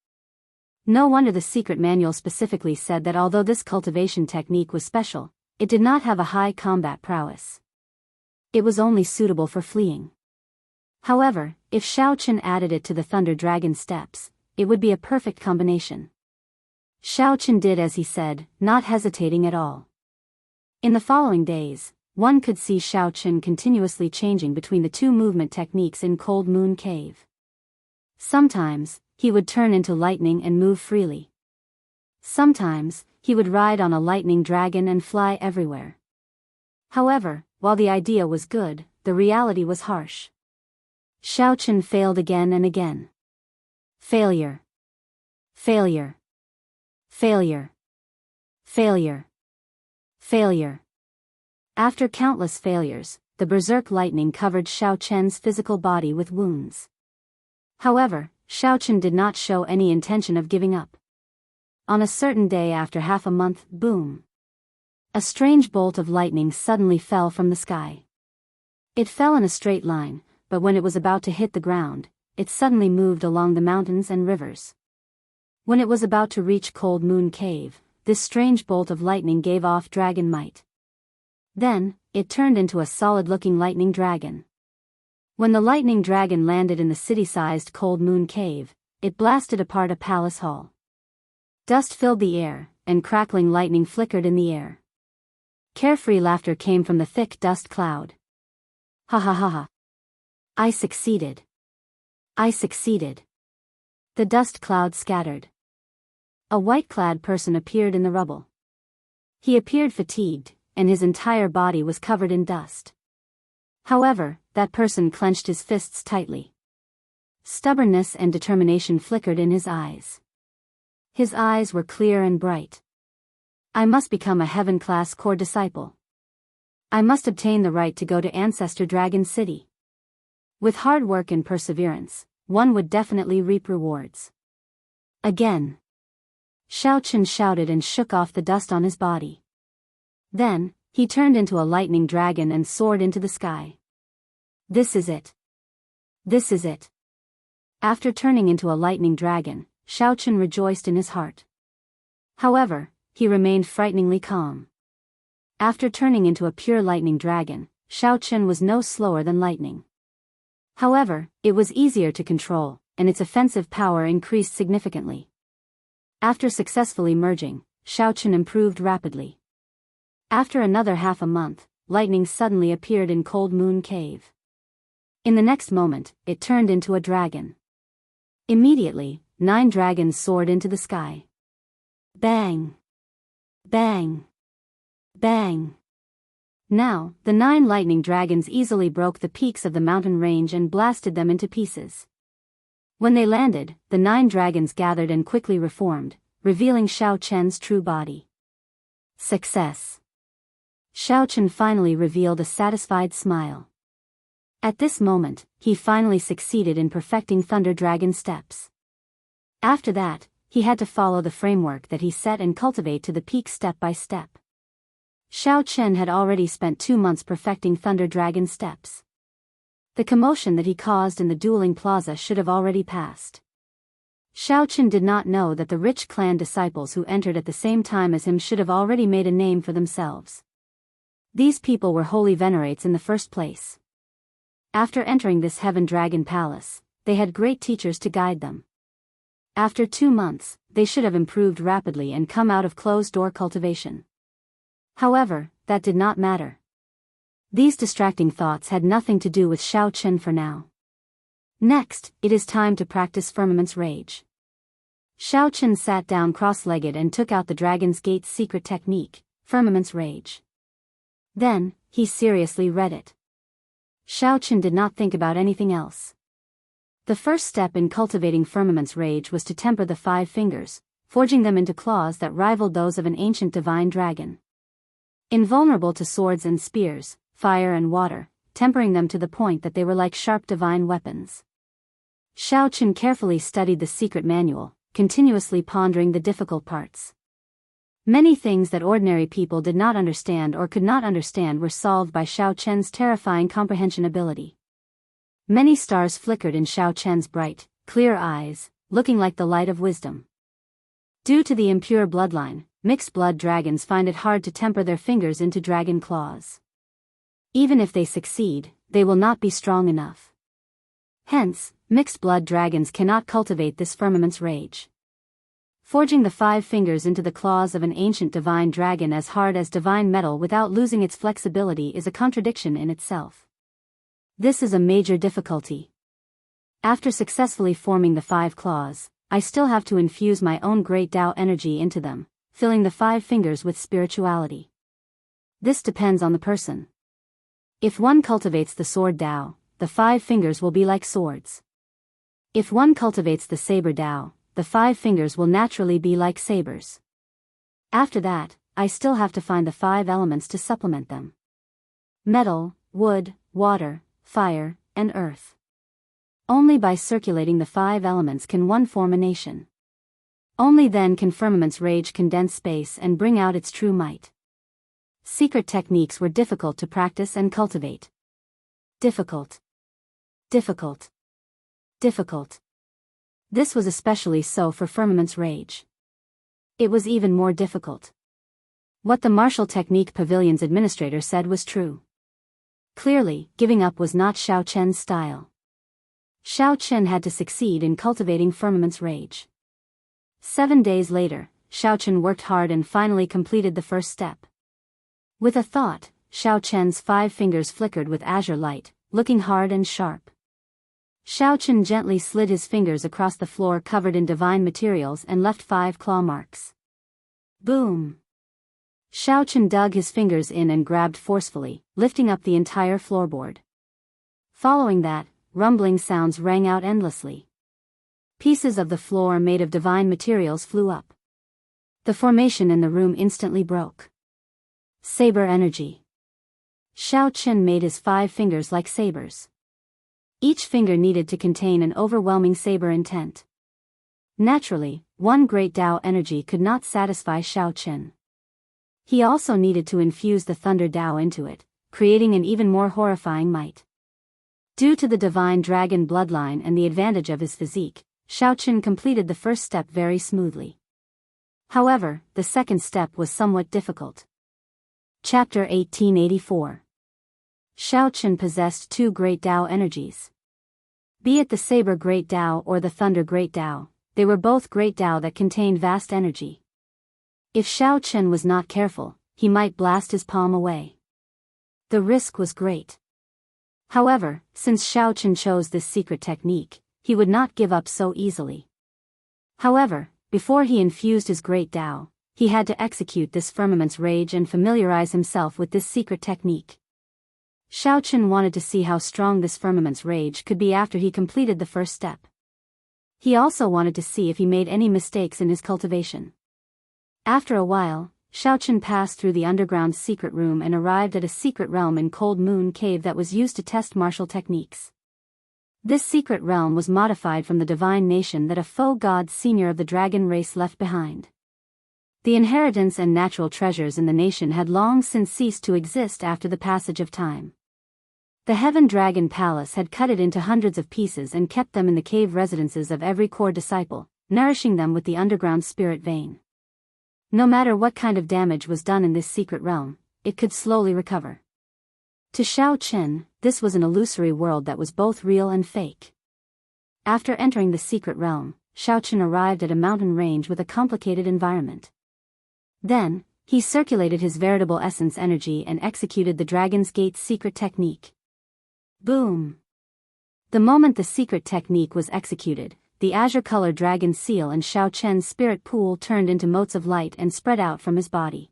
No wonder the secret manual specifically said that although this cultivation technique was special, it did not have a high combat prowess. It was only suitable for fleeing. However, if Xiao Chen added it to the Thunder Dragon steps, it would be a perfect combination. Xiao Chen did as he said, not hesitating at all. In the following days, one could see Xiao Chen continuously changing between the two movement techniques in Cold Moon Cave. Sometimes, he would turn into lightning and move freely. Sometimes, he would ride on a lightning dragon and fly everywhere. However, while the idea was good, the reality was harsh. Xiao Chen failed again and again. Failure. Failure. Failure. Failure. Failure. After countless failures, the berserk lightning covered Xiao Chen's physical body with wounds. However, Xiao Chen did not show any intention of giving up. On a certain day after half a month, boom! A strange bolt of lightning suddenly fell from the sky. It fell in a straight line, but when it was about to hit the ground, it suddenly moved along the mountains and rivers. When it was about to reach Cold Moon Cave, this strange bolt of lightning gave off dragon might. Then, it turned into a solid-looking lightning dragon. When the lightning dragon landed in the city-sized Cold Moon Cave, it blasted apart a palace hall. Dust filled the air, and crackling lightning flickered in the air. Carefree laughter came from the thick dust cloud. Ha ha ha ha. I succeeded. I succeeded. The dust cloud scattered. A white-clad person appeared in the rubble. He appeared fatigued, and his entire body was covered in dust. However, that person clenched his fists tightly. Stubbornness and determination flickered in his eyes. His eyes were clear and bright. I must become a heaven-class core disciple. I must obtain the right to go to Ancestor Dragon City. With hard work and perseverance, one would definitely reap rewards. Again. Xiao Chen shouted and shook off the dust on his body. Then, he turned into a lightning dragon and soared into the sky. This is it. This is it. After turning into a lightning dragon, Xiao Chen rejoiced in his heart. However, he remained frighteningly calm. After turning into a pure lightning dragon, Xiao Chen was no slower than lightning. However, it was easier to control, and its offensive power increased significantly. After successfully merging, Xiao Chen improved rapidly. After another half a month, lightning suddenly appeared in Cold Moon Cave. In the next moment, it turned into a dragon. Immediately, 9 dragons soared into the sky. Bang! Bang! Bang! Now, the 9 lightning dragons easily broke the peaks of the mountain range and blasted them into pieces. When they landed, the 9 dragons gathered and quickly reformed, revealing Xiao Chen's true body. Success! Xiao Chen finally revealed a satisfied smile. At this moment, he finally succeeded in perfecting Thunder Dragon steps. After that, he had to follow the framework that he set and cultivate to the peak step by step. Xiao Chen had already spent 2 months perfecting Thunder Dragon steps. The commotion that he caused in the dueling plaza should have already passed. Xiao Chen did not know that the rich clan disciples who entered at the same time as him should have already made a name for themselves. These people were holy venerates in the first place. After entering this heaven dragon palace, they had great teachers to guide them. After 2 months, they should have improved rapidly and come out of closed-door cultivation. However, that did not matter. These distracting thoughts had nothing to do with Xiao Chen for now. Next, it is time to practice Firmament's Rage. Xiao Chen sat down cross-legged and took out the Dragon's Gate's secret technique, Firmament's Rage. Then, he seriously read it. Xiao Chen did not think about anything else. The first step in cultivating Firmament's Rage was to temper the 5 fingers, forging them into claws that rivaled those of an ancient divine dragon. Invulnerable to swords and spears, fire and water, tempering them to the point that they were like sharp divine weapons. Xiao Chen carefully studied the secret manual, continuously pondering the difficult parts. Many things that ordinary people did not understand or could not understand were solved by Xiao Chen's terrifying comprehension ability. Many stars flickered in Xiao Chen's bright, clear eyes, looking like the light of wisdom. Due to the impure bloodline, mixed-blood dragons find it hard to temper their fingers into dragon claws. Even if they succeed, they will not be strong enough. Hence, mixed-blood dragons cannot cultivate this Firmament's Rage. Forging the 5 fingers into the claws of an ancient divine dragon as hard as divine metal without losing its flexibility is a contradiction in itself. This is a major difficulty. After successfully forming the 5 claws, I still have to infuse my own great Tao energy into them, filling the 5 fingers with spirituality. This depends on the person. If one cultivates the sword Tao, the 5 fingers will be like swords. If one cultivates the saber Tao, the 5 fingers will naturally be like sabers. After that, I still have to find the 5 elements to supplement them. Metal, wood, water, fire, and earth. Only by circulating the 5 elements can one form a nation. Only then can Firmament's Rage condense space and bring out its true might. Secret techniques were difficult to practice and cultivate. Difficult. Difficult. Difficult. This was especially so for Firmament's Rage. It was even more difficult. What the martial technique pavilion's administrator said was true. Clearly, giving up was not Xiao Chen's style. Xiao Chen had to succeed in cultivating Firmament's Rage. 7 days later, Xiao Chen worked hard and finally completed the first step. With a thought, Xiao Chen's 5 fingers flickered with azure light, looking hard and sharp. Xiao Chen gently slid his fingers across the floor covered in divine materials and left 5 claw marks. Boom! Xiao Chen dug his fingers in and grabbed forcefully, lifting up the entire floorboard. Following that, rumbling sounds rang out endlessly. Pieces of the floor made of divine materials flew up. The formation in the room instantly broke. Saber energy. Xiao Chen made his 5 fingers like sabers. Each finger needed to contain an overwhelming saber intent. Naturally, one great Tao energy could not satisfy Xiao Chen. He also needed to infuse the Thunder Tao into it, creating an even more horrifying might. Due to the divine dragon bloodline and the advantage of his physique, Xiao Chen completed the first step very smoothly. However, the second step was somewhat difficult. Chapter 1884. Xiao Chen possessed 2 great Tao energies. Be it the Saber Great Tao or the Thunder Great Tao, they were both great Tao that contained vast energy. If Xiao Chen was not careful, he might blast his palm away. The risk was great. However, since Xiao Chen chose this secret technique, he would not give up so easily. However, before he infused his great Tao, he had to execute this Firmament's Rage and familiarize himself with this secret technique. Xiao Chen wanted to see how strong this Firmament's Rage could be after he completed the first step. He also wanted to see if he made any mistakes in his cultivation. After a while, Xiao Chen passed through the underground secret room and arrived at a secret realm in Cold Moon Cave that was used to test martial techniques. This secret realm was modified from the divine nation that a foe god senior of the dragon race left behind. The inheritance and natural treasures in the nation had long since ceased to exist after the passage of time. The Heaven Dragon Palace had cut it into hundreds of pieces and kept them in the cave residences of every core disciple, nourishing them with the underground spirit vein. No matter what kind of damage was done in this secret realm, it could slowly recover. To Xiao Qin, this was an illusory world that was both real and fake. After entering the secret realm, Xiao Qin arrived at a mountain range with a complicated environment. Then, he circulated his veritable essence energy and executed the Dragon's Gate's secret technique. Boom! The moment the secret technique was executed, the azure-colored dragon seal and Xiao Qian's spirit pool turned into motes of light and spread out from his body.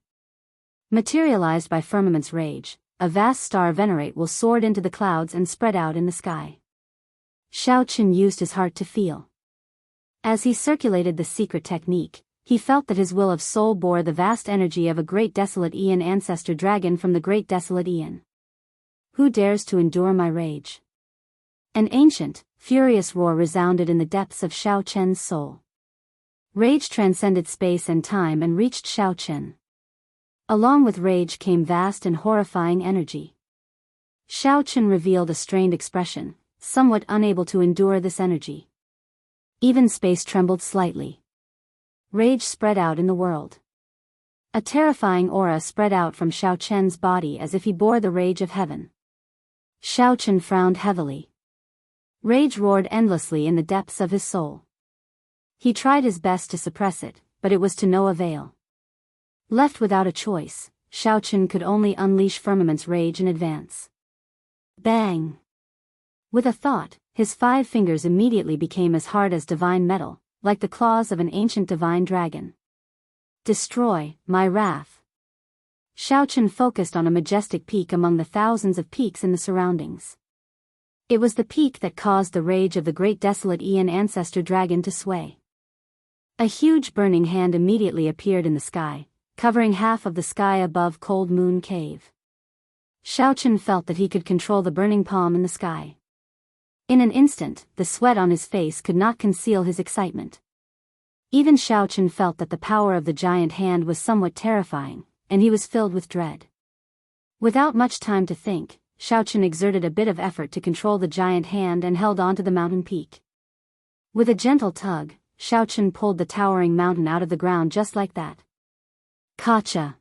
Materialized by Firmament's rage, a vast star venerate will soared into the clouds and spread out in the sky. Xiao Qin used his heart to feel. As he circulated the secret technique, he felt that his will of soul bore the vast energy of a great desolate Aeon ancestor dragon from the great desolate Aeon. Who dares to endure my rage? An ancient, furious roar resounded in the depths of Xiao Qian's soul. Rage transcended space and time and reached Xiao Qin. Along with rage came vast and horrifying energy. Xiao Qin revealed a strained expression, somewhat unable to endure this energy. Even space trembled slightly. Rage spread out in the world. A terrifying aura spread out from Xiao Qian's body as if he bore the rage of heaven. Xiao Qin frowned heavily. Rage roared endlessly in the depths of his soul. He tried his best to suppress it, but it was to no avail. Left without a choice, Xiao Qin could only unleash Firmament's rage in advance. Bang! With a thought, his 5 fingers immediately became as hard as divine metal, like the claws of an ancient divine dragon. Destroy, my wrath. Xiao Qin focused on a majestic peak among the thousands of peaks in the surroundings. It was the peak that caused the rage of the great desolate Aeon ancestor dragon to sway. A huge burning hand immediately appeared in the sky, covering half of the sky above Cold Moon Cave. Xiao Qin felt that he could control the burning palm in the sky. In an instant, the sweat on his face could not conceal his excitement. Even Xiao Qin felt that the power of the giant hand was somewhat terrifying, and he was filled with dread. Without much time to think, Xiao Qin exerted a bit of effort to control the giant hand and held onto the mountain peak. With a gentle tug, Xiao Qin pulled the towering mountain out of the ground just like that. Gotcha!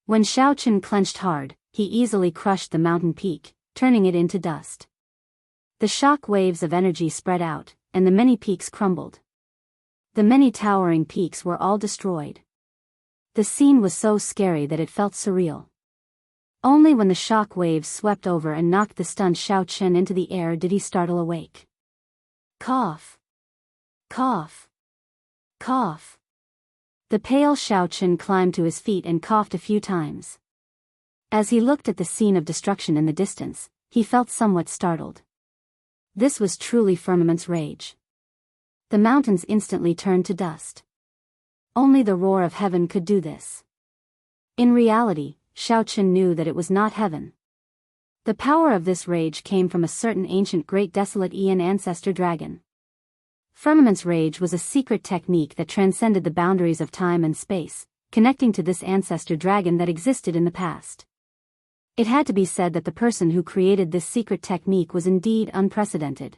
When Xiao Qin clenched hard, he easily crushed the mountain peak, turning it into dust. The shock waves of energy spread out, and the many peaks crumbled. The many towering peaks were all destroyed. The scene was so scary that it felt surreal. Only when the shock waves swept over and knocked the stunned Xiao Qin into the air did he startle awake. Cough. Cough. Cough. The pale Xiao Qin climbed to his feet and coughed a few times. As he looked at the scene of destruction in the distance, he felt somewhat startled. This was truly Firmament's rage. The mountains instantly turned to dust. Only the roar of heaven could do this. In reality, Xiao Qin knew that it was not heaven. The power of this rage came from a certain ancient great desolate Aeon ancestor dragon. Firmament's rage was a secret technique that transcended the boundaries of time and space, connecting to this ancestor dragon that existed in the past. It had to be said that the person who created this secret technique was indeed unprecedented.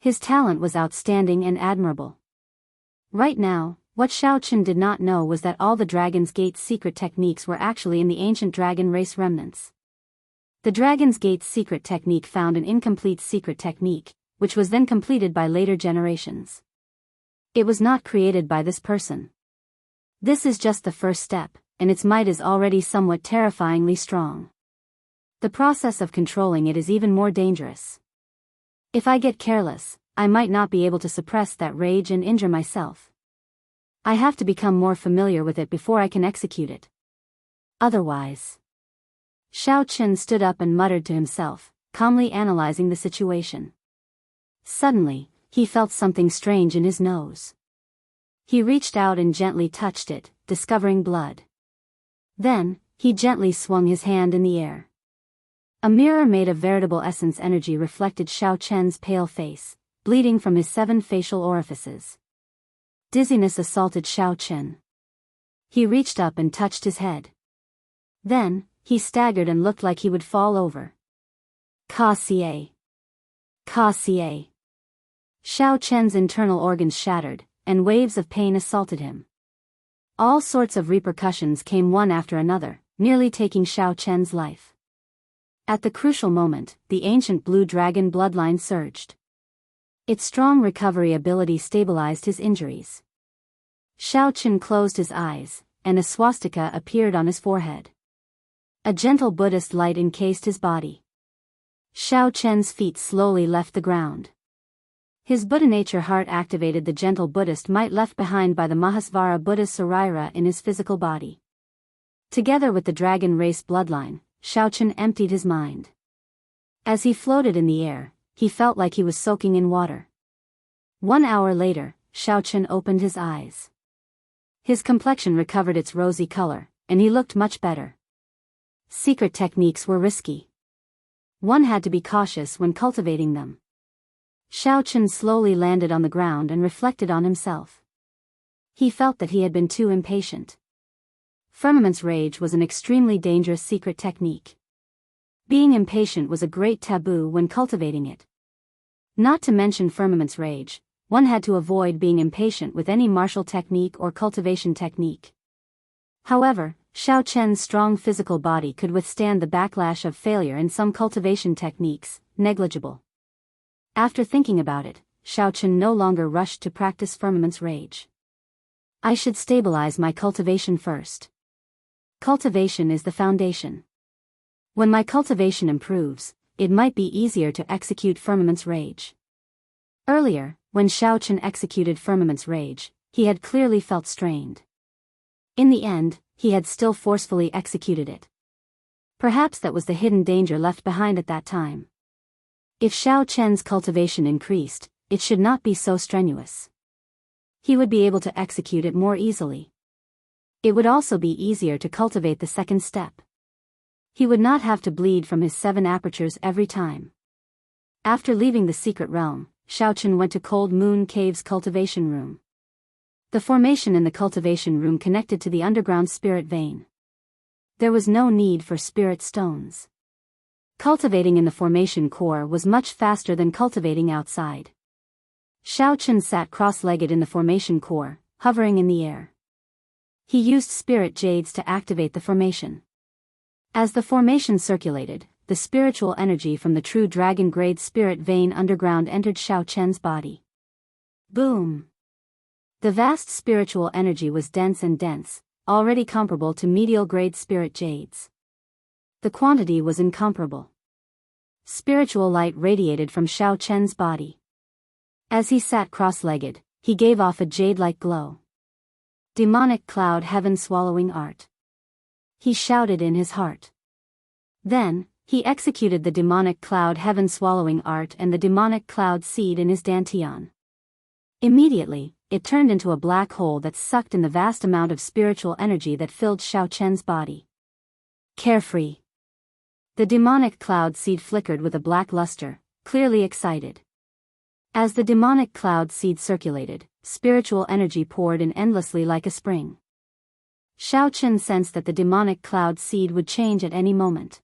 His talent was outstanding and admirable. Right now, what Xiao Qin did not know was that all the Dragon's Gate's secret techniques were actually in the ancient dragon race remnants. The Dragon's Gate's secret technique found an incomplete secret technique, which was then completed by later generations. It was not created by this person. This is just the first step, and its might is already somewhat terrifyingly strong. The process of controlling it is even more dangerous. If I get careless, I might not be able to suppress that rage and injure myself. I have to become more familiar with it before I can execute it. Otherwise. Xiao Qin stood up and muttered to himself, calmly analyzing the situation. Suddenly, he felt something strange in his nose. He reached out and gently touched it, discovering blood. Then, he gently swung his hand in the air. A mirror made of veritable essence energy reflected Xiao Chen's pale face, bleeding from his 7 facial orifices. Dizziness assaulted Xiao Chen. He reached up and touched his head. Then, he staggered and looked like he would fall over. Ka Xie. Ka Xie. Xiao Chen's internal organs shattered, and waves of pain assaulted him. All sorts of repercussions came one after another, nearly taking Xiao Chen's life. At the crucial moment, the ancient blue dragon bloodline surged. Its strong recovery ability stabilized his injuries. Xiao Chen closed his eyes, and a swastika appeared on his forehead. A gentle Buddhist light encased his body. Xiao Chen's feet slowly left the ground. His Buddha nature heart activated the gentle Buddhist might left behind by the Mahasvara Buddha Sarira in his physical body. Together with the dragon race bloodline, Xiao Chen emptied his mind. As he floated in the air, he felt like he was soaking in water. 1 hour later, Xiao Chen opened his eyes. His complexion recovered its rosy color, and he looked much better. Secret techniques were risky. One had to be cautious when cultivating them. Xiao Chen slowly landed on the ground and reflected on himself. He felt that he had been too impatient. Firmament's rage was an extremely dangerous secret technique. Being impatient was a great taboo when cultivating it. Not to mention Firmament's rage, one had to avoid being impatient with any martial technique or cultivation technique. However, Xiao Chen's strong physical body could withstand the backlash of failure in some cultivation techniques, negligible. After thinking about it, Xiao Chen no longer rushed to practice Firmament's rage. I should stabilize my cultivation first. Cultivation is the foundation. When my cultivation improves, it might be easier to execute Firmament's rage. Earlier, when Xiao Chen executed Firmament's rage, he had clearly felt strained. In the end, he had still forcefully executed it. Perhaps that was the hidden danger left behind at that time. If Xiao Chen's cultivation increased, it should not be so strenuous. He would be able to execute it more easily. It would also be easier to cultivate the second step. He would not have to bleed from his 7 apertures every time. After leaving the secret realm, Xiao Chen went to Cold Moon Cave's cultivation room. The formation in the cultivation room connected to the underground spirit vein. There was no need for spirit stones. Cultivating in the formation core was much faster than cultivating outside. Xiao Chen sat cross-legged in the formation core, hovering in the air. He used spirit jades to activate the formation. As the formation circulated, the spiritual energy from the true dragon-grade spirit vein underground entered Xiao Chen's body. Boom! The vast spiritual energy was dense, already comparable to medial-grade spirit jades. The quantity was incomparable. Spiritual light radiated from Xiao Chen's body. As he sat cross-legged, he gave off a jade-like glow. Demonic cloud heaven swallowing art. He shouted in his heart. Then, he executed the demonic cloud heaven swallowing art and the demonic cloud seed in his dantian. Immediately, it turned into a black hole that sucked in the vast amount of spiritual energy that filled Xiao Chen's body. Carefree. The demonic cloud seed flickered with a black luster, clearly excited. As the demonic cloud seed circulated, spiritual energy poured in endlessly like a spring. Xiao Chen sensed that the demonic cloud seed would change at any moment.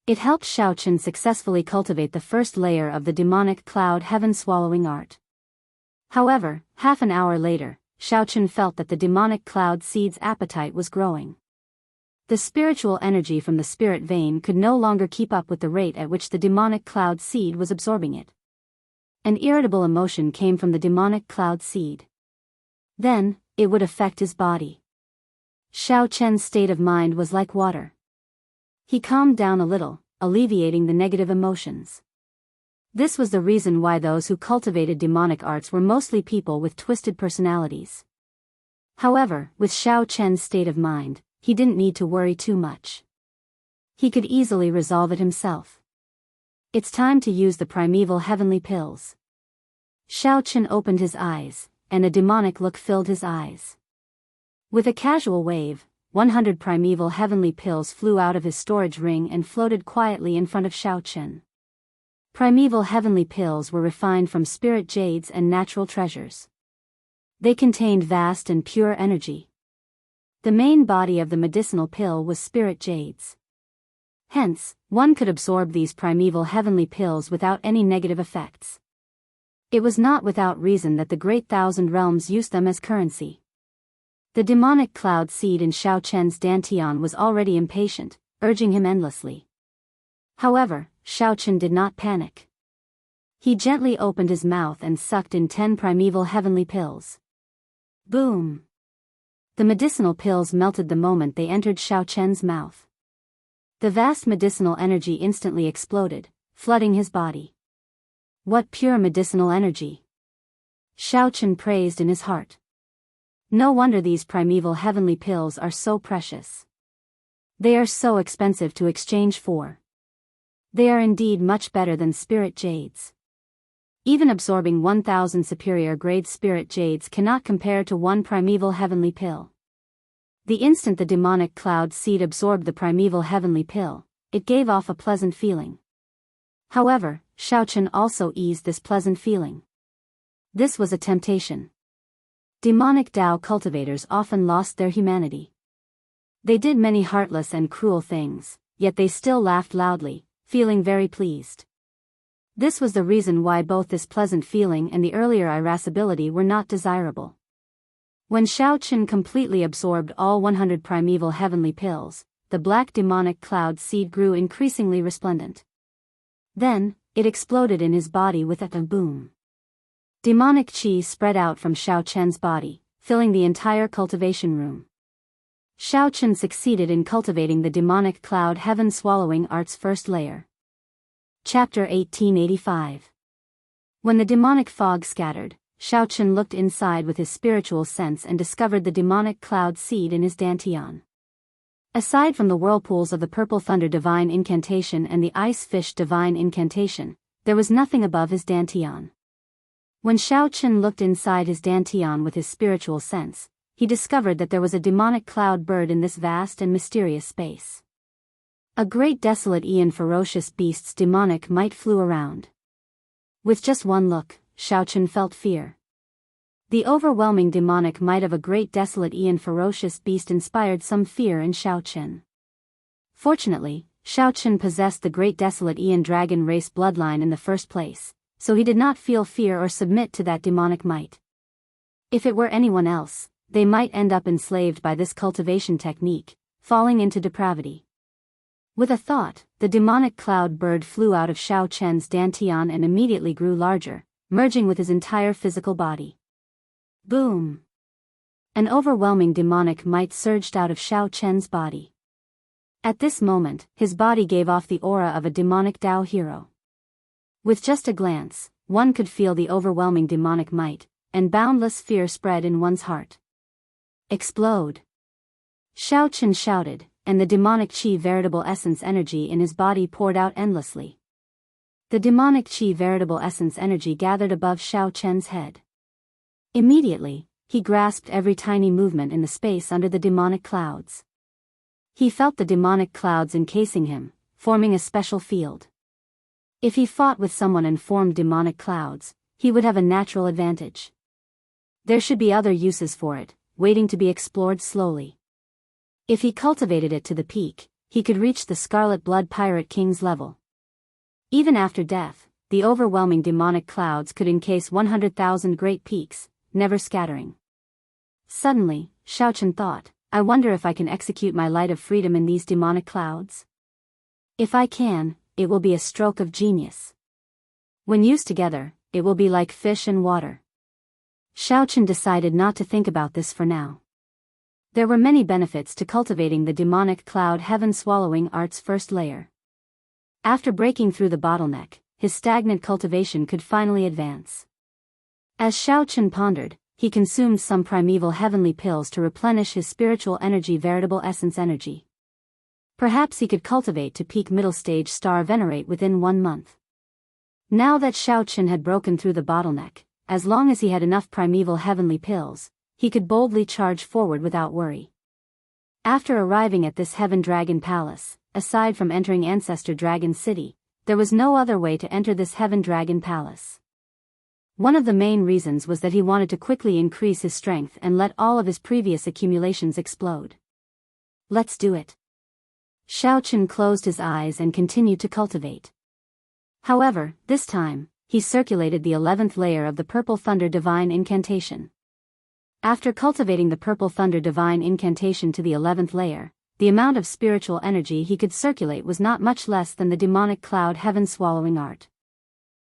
It helped Xiao Chen successfully cultivate the first layer of the demonic cloud heaven swallowing art. However, half an hour later, Xiao Chen felt that the demonic cloud seed's appetite was growing. The spiritual energy from the spirit vein could no longer keep up with the rate at which the demonic cloud seed was absorbing it. An irritable emotion came from the demonic cloud seed. Then, it would affect his body. Xiao Chen's state of mind was like water. He calmed down a little, alleviating the negative emotions. This was the reason why those who cultivated demonic arts were mostly people with twisted personalities. However, with Xiao Chen's state of mind, he didn't need to worry too much. He could easily resolve it himself. It's time to use the primeval heavenly pills. Xiao Chen opened his eyes, and a demonic look filled his eyes. With a casual wave, 100 primeval heavenly pills flew out of his storage ring and floated quietly in front of Xiaochen. Primeval heavenly pills were refined from spirit jades and natural treasures. They contained vast and pure energy. The main body of the medicinal pill was spirit jades. Hence, one could absorb these primeval heavenly pills without any negative effects. It was not without reason that the great thousand realms used them as currency. The demonic cloud seed in Xiaochen's dantian was already impatient, urging him endlessly. However, Xiaochen did not panic. He gently opened his mouth and sucked in 10 primeval heavenly pills. Boom! The medicinal pills melted the moment they entered Xiaochen's mouth. The vast medicinal energy instantly exploded, flooding his body. What pure medicinal energy! Xiaochen praised in his heart. No wonder these primeval heavenly pills are so precious. They are so expensive to exchange for. They are indeed much better than spirit jades. Even absorbing 1,000 superior grade spirit jades cannot compare to one primeval heavenly pill. The instant the demonic cloud seed absorbed the primeval heavenly pill, it gave off a pleasant feeling. However, Xiaochen also eased this pleasant feeling. This was a temptation. Demonic Tao cultivators often lost their humanity. They did many heartless and cruel things, yet they still laughed loudly, feeling very pleased. This was the reason why both this pleasant feeling and the earlier irascibility were not desirable. When Xiaochen completely absorbed all 100 primeval heavenly pills, the black demonic cloud seed grew increasingly resplendent. Then, it exploded in his body with a boom. Demonic qi spread out from Xiaochen's body, filling the entire cultivation room. Xiaochen succeeded in cultivating the demonic cloud heaven swallowing art's first layer. Chapter 1885. When the demonic fog scattered, Xiaochen looked inside with his spiritual sense and discovered the demonic cloud seed in his dantian. Aside from the whirlpools of the purple thunder divine incantation and the ice fish divine incantation, there was nothing above his dantian. When Xiaochen looked inside his dantian with his spiritual sense, he discovered that there was a demonic cloud bird in this vast and mysterious space. A great desolate aeon ferocious beast's demonic might flew around. With just one look, Xiaochen felt fear. The overwhelming demonic might of a great desolate aeon ferocious beast inspired some fear in Xiaochen. Fortunately, Xiaochen possessed the great desolate aeon dragon race bloodline in the first place, so he did not feel fear or submit to that demonic might. If it were anyone else, they might end up enslaved by this cultivation technique, falling into depravity. With a thought, the demonic cloud bird flew out of Xiaochen's dantian and immediately grew larger, merging with his entire physical body. Boom! An overwhelming demonic might surged out of Xiaochen's body. At this moment, his body gave off the aura of a demonic Tao hero. With just a glance, one could feel the overwhelming demonic might, and boundless fear spread in one's heart. Explode! Xiaochen shouted, and the demonic qi veritable essence energy in his body poured out endlessly. The demonic qi veritable essence energy gathered above Xiaochen's head. Immediately, he grasped every tiny movement in the space under the demonic clouds. He felt the demonic clouds encasing him, forming a special field. If he fought with someone and formed demonic clouds, he would have a natural advantage. There should be other uses for it, waiting to be explored slowly. If he cultivated it to the peak, he could reach the Scarlet Blood Pirate King's level. Even after death, the overwhelming demonic clouds could encase 100,000 great peaks, never scattering. Suddenly, Xiaochen thought, I wonder if I can execute my light of freedom in these demonic clouds? If I can, it will be a stroke of genius. When used together, it will be like fish and water. Xiaochen decided not to think about this for now. There were many benefits to cultivating the demonic cloud heaven swallowing art's first layer. After breaking through the bottleneck, his stagnant cultivation could finally advance. As Xiaochen pondered, he consumed some primeval heavenly pills to replenish his spiritual energy veritable essence energy. Perhaps he could cultivate to peak middle stage star venerate within 1 month. Now that Xiaochen had broken through the bottleneck, as long as he had enough primeval heavenly pills, he could boldly charge forward without worry. After arriving at this Heaven Dragon Palace, aside from entering Ancestor Dragon City, there was no other way to enter this Heaven Dragon Palace. One of the main reasons was that he wanted to quickly increase his strength and let all of his previous accumulations explode. Let's do it. Xiao Chen closed his eyes and continued to cultivate. However, this time, he circulated the 11th layer of the Purple Thunder Divine Incantation. After cultivating the Purple Thunder Divine Incantation to the 11th layer, the amount of spiritual energy he could circulate was not much less than the demonic cloud heaven swallowing art.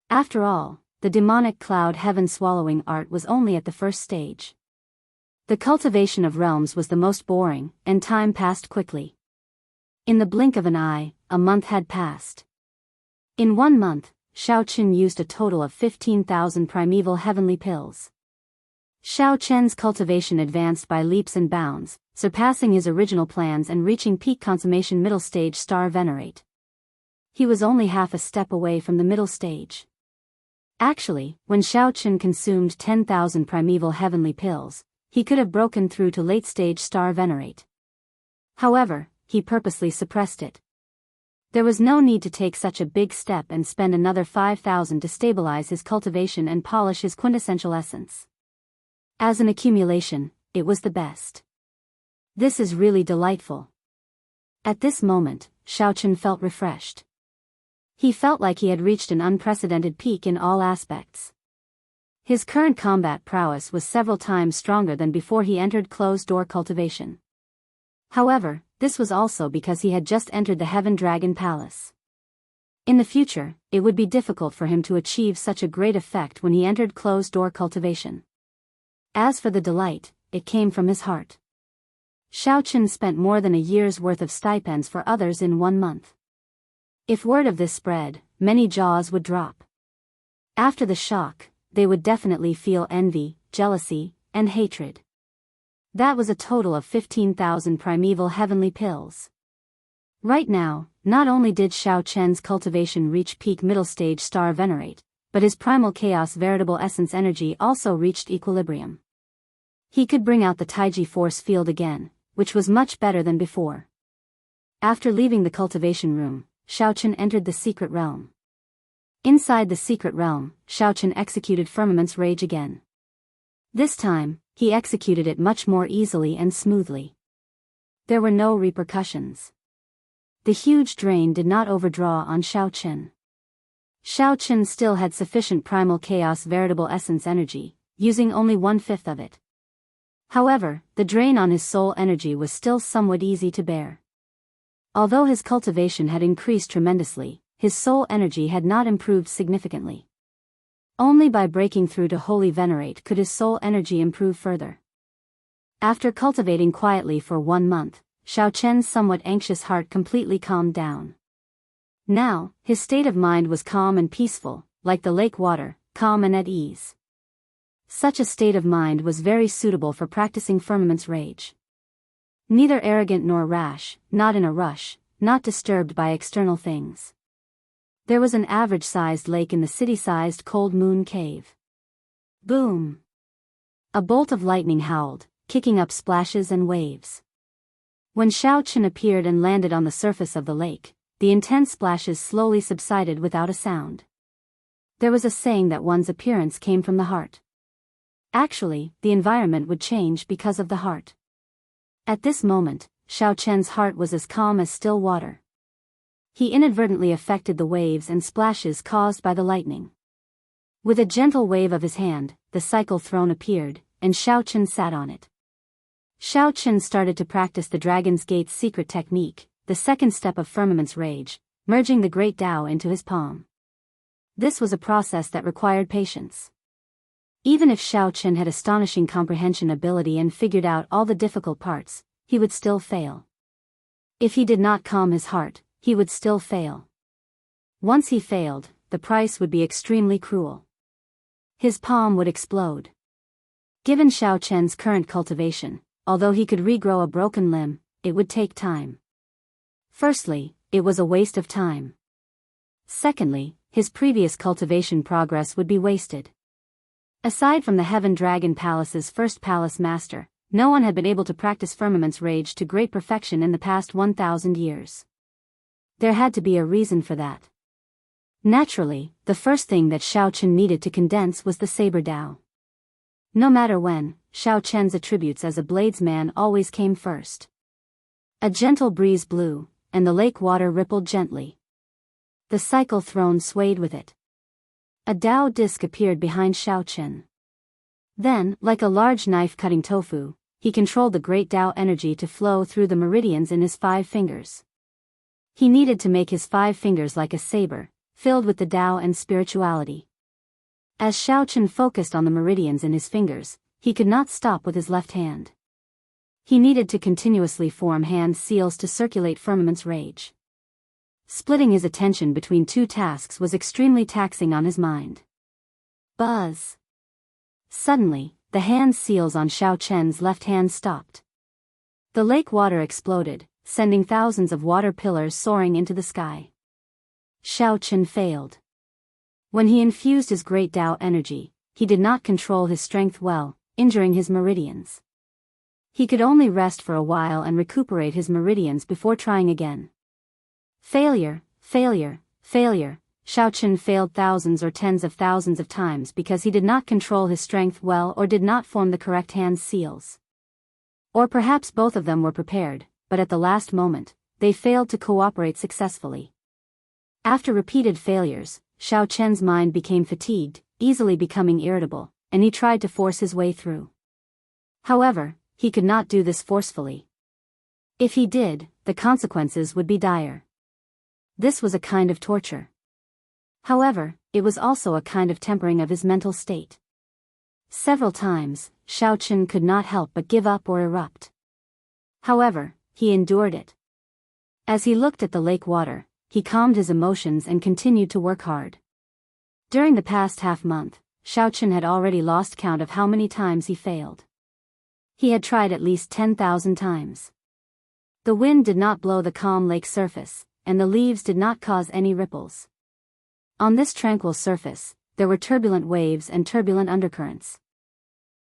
After all, the demonic cloud heaven swallowing art was only at the first stage. The cultivation of realms was the most boring, and time passed quickly. In the blink of an eye, a month had passed. In 1 month, Xiao Chen used a total of 15,000 primeval heavenly pills. Xiao Chen's cultivation advanced by leaps and bounds, surpassing his original plans and reaching peak consummation middle stage star venerate. He was only half a step away from the middle stage. Actually, when Xiao Chen consumed 10,000 primeval heavenly pills, he could have broken through to late-stage star venerate. However, he purposely suppressed it. There was no need to take such a big step and spend another 5,000 to stabilize his cultivation and polish his quintessential essence. As an accumulation, it was the best. This is really delightful. At this moment, Xiao Chen felt refreshed. He felt like he had reached an unprecedented peak in all aspects. His current combat prowess was several times stronger than before he entered closed-door cultivation. However, this was also because he had just entered the Heaven Dragon Palace. In the future, it would be difficult for him to achieve such a great effect when he entered closed-door cultivation. As for the delight, it came from his heart. Xiao Chen spent more than a year's worth of stipends for others in 1 month. If word of this spread, many jaws would drop. After the shock, they would definitely feel envy, jealousy, and hatred. That was a total of 15,000 primeval heavenly pills. Right now, not only did Xiao Chen's cultivation reach peak middle stage star venerate, but his primal chaos veritable essence energy also reached equilibrium. He could bring out the Taiji force field again, which was much better than before. After leaving the cultivation room, Xiao Chen entered the secret realm. Inside the secret realm, Xiao Chen executed Firmament's Rage again. This time, he executed it much more easily and smoothly. There were no repercussions. The huge drain did not overdraw on Xiao Chen. Xiao Chen still had sufficient primal chaos veritable essence energy, using only 1/5 of it. However, the drain on his soul energy was still somewhat easy to bear. Although his cultivation had increased tremendously, his soul energy had not improved significantly. Only by breaking through to Holy Venerate could his soul energy improve further. After cultivating quietly for 1 month, Xiao Chen's somewhat anxious heart completely calmed down. Now, his state of mind was calm and peaceful, like the lake water, calm and at ease. Such a state of mind was very suitable for practicing Firmament's Rage. Neither arrogant nor rash, not in a rush, not disturbed by external things. There was an average-sized lake in the city-sized Cold Moon Cave. Boom! A bolt of lightning howled, kicking up splashes and waves. When Xiao Chen appeared and landed on the surface of the lake, the intense splashes slowly subsided without a sound. There was a saying that one's appearance came from the heart. Actually, the environment would change because of the heart. At this moment, Xiao Chen's heart was as calm as still water. He inadvertently affected the waves and splashes caused by the lightning. With a gentle wave of his hand, the cycle throne appeared, and Xiao Chen sat on it. Xiao Chen started to practice the Dragon's Gate's secret technique, the second step of Firmament's Rage, merging the Great Tao into his palm. This was a process that required patience. Even if Xiao Chen had astonishing comprehension ability and figured out all the difficult parts, he would still fail. If he did not calm his heart, he would still fail. Once he failed, the price would be extremely cruel. His palm would explode. Given Xiao Chen's current cultivation, although he could regrow a broken limb, it would take time. Firstly, it was a waste of time. Secondly, his previous cultivation progress would be wasted. Aside from the Heaven Dragon Palace's first palace master, No one had been able to practice Firmament's Rage to great perfection in the past 1,000 years. There had to be a reason for that. Naturally, the first thing that Xiao Chen needed to condense was the Saber Dao. No matter when, Xiao Chen's attributes as a bladesman always came first. A gentle breeze blew, and the lake water rippled gently. The cycle throne swayed with it. A Dao disc appeared behind Xiao Chen. Then, like a large knife cutting tofu, he controlled the great Dao energy to flow through the meridians in his 5 fingers. He needed to make his 5 fingers like a saber, filled with the Dao and spirituality. As Xiao Chen focused on the meridians in his fingers, he could not stop with his left hand. He needed to continuously form hand seals to circulate Firmament's Rage. Splitting his attention between 2 tasks was extremely taxing on his mind. Buzz! Suddenly, the hand seals on Xiao Chen's left hand stopped. The lake water exploded, sending thousands of water pillars soaring into the sky. Xiao Chen failed. When he infused his great Dao energy, he did not control his strength well, injuring his meridians. He could only rest for a while and recuperate his meridians before trying again. Failure, failure, failure. Xiao Chen failed thousands or tens of thousands of times because he did not control his strength well or did not form the correct hand seals. Or perhaps both of them were prepared, but at the last moment, they failed to cooperate successfully. After repeated failures, Xiao Chen's mind became fatigued, easily becoming irritable, and he tried to force his way through. However, he could not do this forcefully. If he did, the consequences would be dire. This was a kind of torture. However, it was also a kind of tempering of his mental state. Several times, Xiao Chen could not help but give up or erupt. However, he endured it. As he looked at the lake water, he calmed his emotions and continued to work hard. During the past half-month, Xiao Chen had already lost count of how many times he failed. He had tried at least 10,000 times. The wind did not blow the calm lake surface, and the leaves did not cause any ripples. On this tranquil surface, there were turbulent waves and turbulent undercurrents.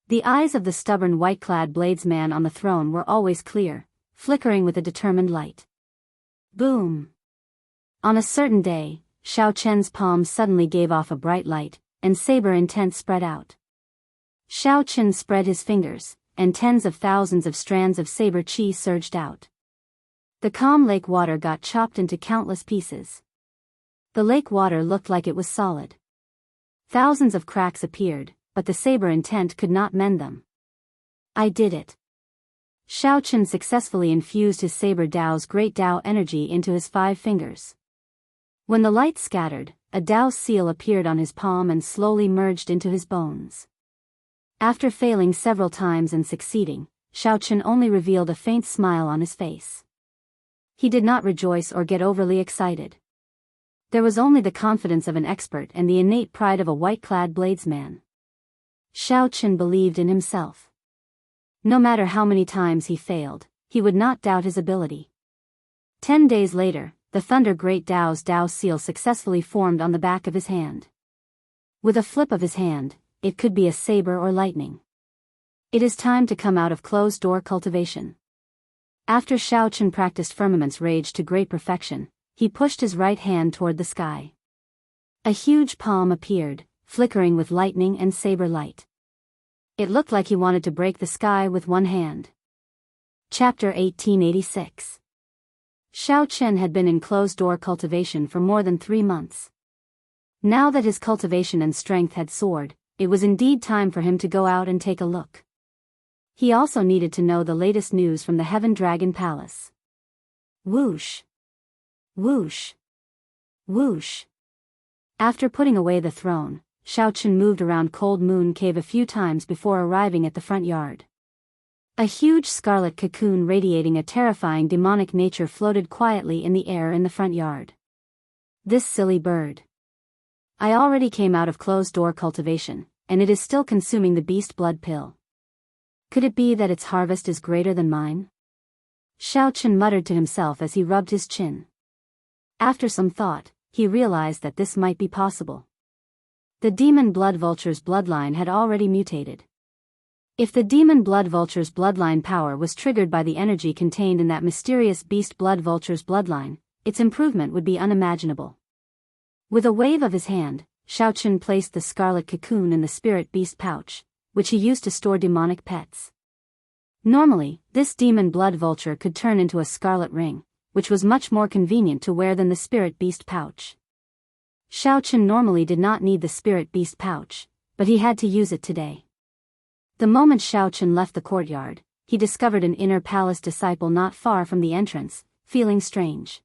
The eyes of the stubborn white-clad bladesman on the throne were always clear, flickering with a determined light. Boom! On a certain day, Xiao Chen's palm suddenly gave off a bright light, and saber intent spread out. Xiao Chen spread his fingers, and tens of thousands of strands of saber chi surged out. The calm lake water got chopped into countless pieces. The lake water looked like it was solid. Thousands of cracks appeared, but the saber intent could not mend them. I did it. Xiao Chen successfully infused his saber Dao's great Dao energy into his 5 fingers. When the light scattered, a Dao seal appeared on his palm and slowly merged into his bones. After failing several times and succeeding, Xiao Chen only revealed a faint smile on his face. He did not rejoice or get overly excited. There was only the confidence of an expert and the innate pride of a white-clad bladesman. Xiao Chen believed in himself. No matter how many times he failed, he would not doubt his ability. 10 days later, the Thunder Great Dao's Dao seal successfully formed on the back of his hand. With a flip of his hand, it could be a saber or lightning. It is time to come out of closed-door cultivation. After Xiao Chen practiced Firmament's Rage to great perfection, he pushed his right hand toward the sky. A huge palm appeared, flickering with lightning and saber light. It looked like he wanted to break the sky with one hand. Chapter 1886. Xiao Chen had been in closed-door cultivation for more than 3 months. Now that his cultivation and strength had soared, it was indeed time for him to go out and take a look. He also needed to know the latest news from the Heaven Dragon Palace. Whoosh! Whoosh! Whoosh! After putting away the throne, Xiao Chen moved around Cold Moon Cave a few times before arriving at the front yard. A huge scarlet cocoon radiating a terrifying demonic nature floated quietly in the air in the front yard. This silly bird. I already came out of closed-door cultivation, and it is still consuming the beast blood pill. Could it be that its harvest is greater than mine? Xiao Chen muttered to himself as he rubbed his chin. After some thought, he realized that this might be possible. The demon blood vulture's bloodline had already mutated. If the demon blood vulture's bloodline power was triggered by the energy contained in that mysterious beast blood vulture's bloodline, its improvement would be unimaginable. With a wave of his hand, Xiaochen placed the scarlet cocoon in the spirit beast pouch, which he used to store demonic pets. Normally, this demon blood vulture could turn into a scarlet ring, which was much more convenient to wear than the spirit beast pouch. Xiaochen normally did not need the spirit beast pouch, but he had to use it today. The moment Xiaochen left the courtyard, he discovered an inner palace disciple not far from the entrance, feeling strange.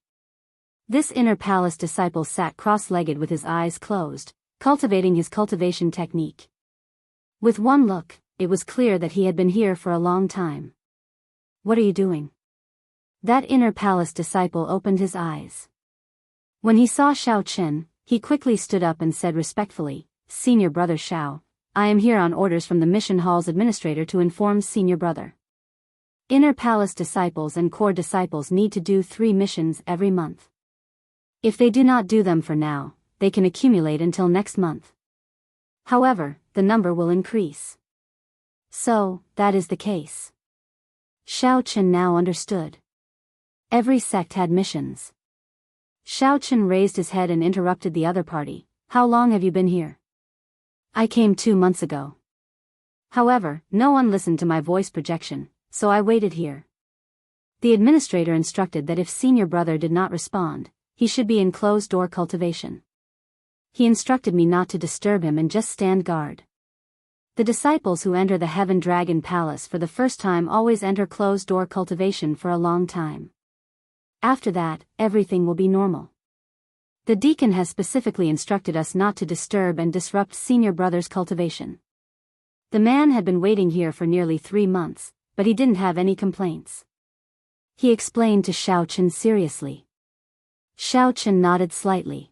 This inner palace disciple sat cross-legged with his eyes closed, cultivating his cultivation technique. With one look, it was clear that he had been here for a long time. "What are you doing?" That inner palace disciple opened his eyes. When he saw Xiaochen, he quickly stood up and said respectfully, "Senior Brother Xiao, I am here on orders from the mission hall's administrator to inform Senior Brother. Inner palace disciples and core disciples need to do 3 missions every month. If they do not do them for now, they can accumulate until next month. However, the number will increase." "So, that is the case." Xiaochen now understood. Every sect had missions. Xiaochen raised his head and interrupted the other party. "How long have you been here?" "I came 2 months ago. However, no one listened to my voice projection, so I waited here." The administrator instructed that if Senior Brother did not respond, he should be in closed-door cultivation. He instructed me not to disturb him and just stand guard. The disciples who enter the Heaven Dragon Palace for the first time always enter closed-door cultivation for a long time. After that, everything will be normal. The deacon has specifically instructed us not to disturb and disrupt Senior Brother's cultivation. The man had been waiting here for nearly 3 months, but he didn't have any complaints. He explained to Xiaochen seriously. Xiaochen nodded slightly.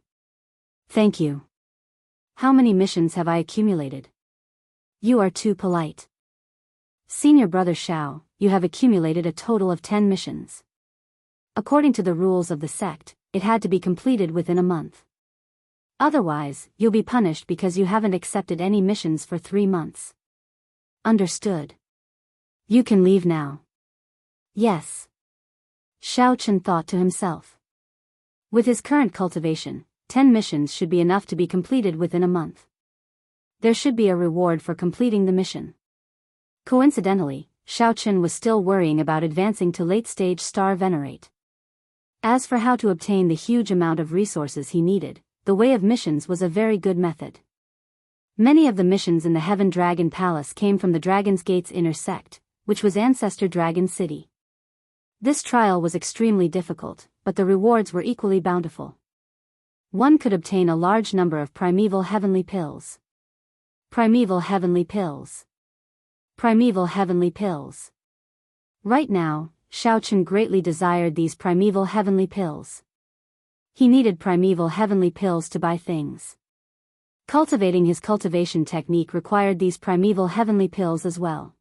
"Thank you. How many missions have I accumulated?" "You are too polite. Senior Brother Xiao, you have accumulated a total of 10 missions. According to the rules of the sect, it had to be completed within a month. Otherwise, you'll be punished because you haven't accepted any missions for 3 months. Understood. You can leave now." "Yes." Xiaochen thought to himself. With his current cultivation, 10 missions should be enough to be completed within a month. There should be a reward for completing the mission. Coincidentally, Xiaochen was still worrying about advancing to late-stage Star Venerate. As for how to obtain the huge amount of resources he needed, the way of missions was a very good method. Many of the missions in the Heaven Dragon Palace came from the Dragon's Gate's inner sect, which was Ancestor Dragon City. This trial was extremely difficult, but the rewards were equally bountiful. One could obtain a large number of primeval heavenly pills. Primeval heavenly pills. Primeval heavenly pills. Right now, Xiaochen greatly desired these primeval heavenly pills. He needed primeval heavenly pills to buy things. Cultivating his cultivation technique required these primeval heavenly pills as well.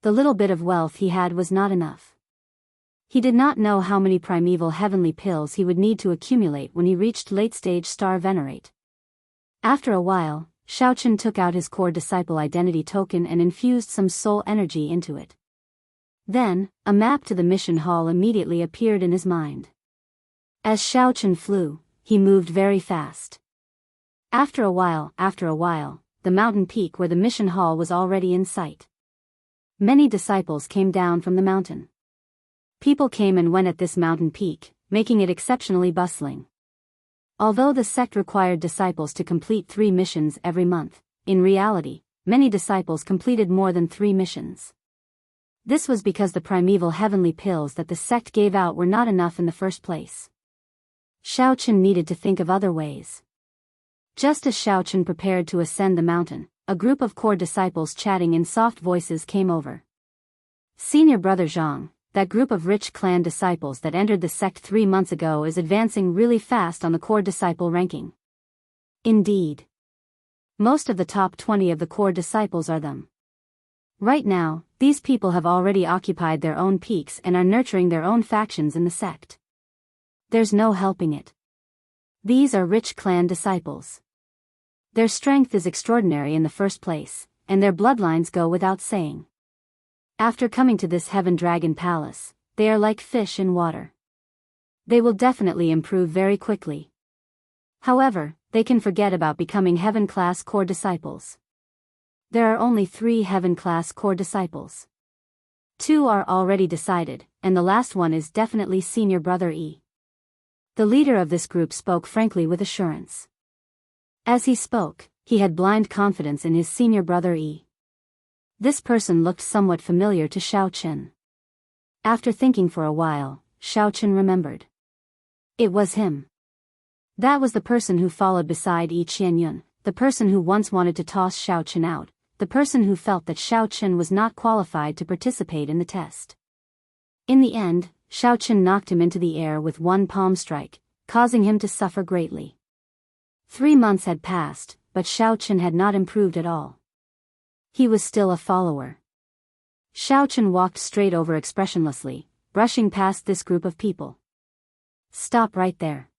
The little bit of wealth he had was not enough. He did not know how many primeval heavenly pills he would need to accumulate when he reached late-stage Star Venerate. After a while, Xiaochen took out his core disciple identity token and infused some soul energy into it. Then, a map to the mission hall immediately appeared in his mind. As Xiaochen flew, he moved very fast. After a while, the mountain peak where the mission hall was already in sight. Many disciples came down from the mountain. People came and went at this mountain peak, making it exceptionally bustling. Although the sect required disciples to complete 3 missions every month, in reality, many disciples completed more than 3 missions. This was because the primeval heavenly pills that the sect gave out were not enough in the first place. Xiaochen needed to think of other ways. Just as Xiaochen prepared to ascend the mountain, a group of core disciples chatting in soft voices came over. "Senior Brother Zhang, that group of rich clan disciples that entered the sect 3 months ago is advancing really fast on the core disciple ranking." "Indeed. Most of the top 20 of the core disciples are them. Right now, these people have already occupied their own peaks and are nurturing their own factions in the sect. There's no helping it. These are rich clan disciples. Their strength is extraordinary in the first place, and their bloodlines go without saying. After coming to this Heaven Dragon Palace, they are like fish in water. They will definitely improve very quickly. However, they can forget about becoming Heaven-class core disciples. There are only 3 Heaven-class core disciples. 2 are already decided, and the last one is definitely Senior Brother E. The leader of this group spoke frankly with assurance. As he spoke, he had blind confidence in his Senior Brother E. This person looked somewhat familiar to Xiao Chen. After thinking for a while, Xiao Chen remembered. It was him. That was the person who followed beside Yi Qianyun, the person who once wanted to toss Xiao Chen out, the person who felt that Xiao Chen was not qualified to participate in the test. In the end, Xiao Chen knocked him into the air with one palm strike, causing him to suffer greatly. 3 months had passed, but Xiao Chen had not improved at all. He was still a follower. Xiao Chen walked straight over expressionlessly, brushing past this group of people. Stop right there.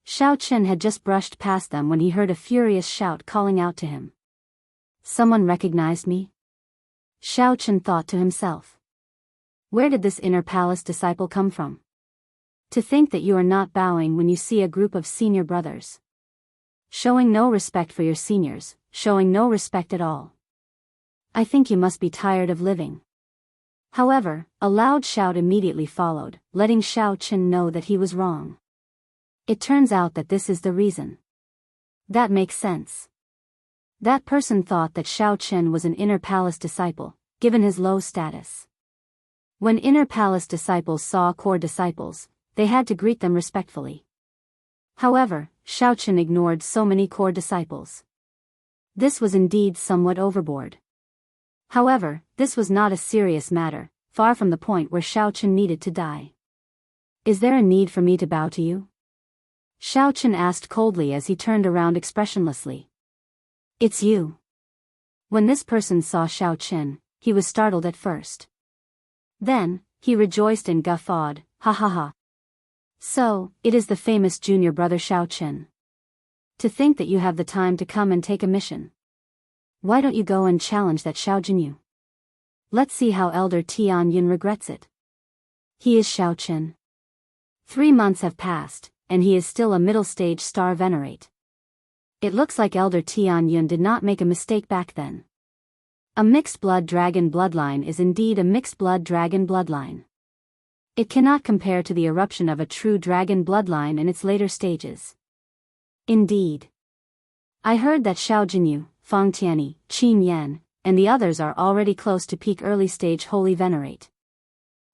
Xiao Chen had just brushed past them when he heard a furious shout calling out to him. Someone recognized me? Xiao Chen thought to himself. Where did this inner palace disciple come from? To think that you are not bowing when you see a group of senior brothers. Showing no respect for your seniors, showing no respect at all. I think you must be tired of living. However, a loud shout immediately followed, letting Xiao Chen know that he was wrong. It turns out that this is the reason. That makes sense. That person thought that Xiao Chen was an inner palace disciple, given his low status. When inner palace disciples saw core disciples, they had to greet them respectfully. However, Xiao Chen ignored so many core disciples. This was indeed somewhat overboard. However, this was not a serious matter, far from the point where Xiao Chen needed to die. Is there a need for me to bow to you? Xiao Chen asked coldly as he turned around expressionlessly. It's you. When this person saw Xiao Chen, he was startled at first. Then, he rejoiced and guffawed, ha ha ha. So, it is the famous junior brother Xiao Chen. To think that you have the time to come and take a mission. Why don't you go and challenge that Xiao Jinyu? Let's see how Elder Tian Yin regrets it. He is Xiao Chen. 3 months have passed, and he is still a middle-stage star venerate. It looks like Elder Tian Yun did not make a mistake back then. A mixed-blood dragon bloodline is indeed a mixed-blood dragon bloodline. It cannot compare to the eruption of a true dragon bloodline in its later stages. Indeed. I heard that Xiao Jinyu, Fang Tianyi, Qin Yan, and the others are already close to peak early-stage holy venerate.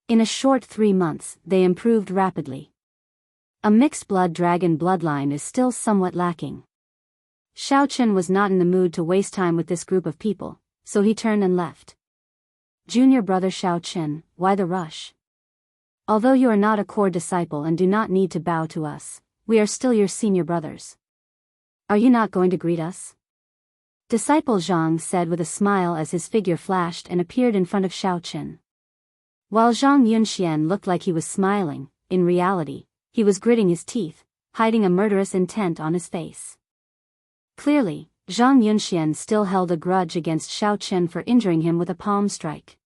In a short 3 months, they improved rapidly. A mixed-blood dragon bloodline is still somewhat lacking. Xiao Chen was not in the mood to waste time with this group of people, so he turned and left. Junior brother Xiao Chen, why the rush? Although you are not a core disciple and do not need to bow to us, we are still your senior brothers. Are you not going to greet us? Disciple Zhang said with a smile as his figure flashed and appeared in front of Xiao Chen. While Zhang Yunxian looked like he was smiling, in reality, he was gritting his teeth, hiding a murderous intent on his face. Clearly, Zhang Yunxian still held a grudge against Xiao Chen for injuring him with a palm strike.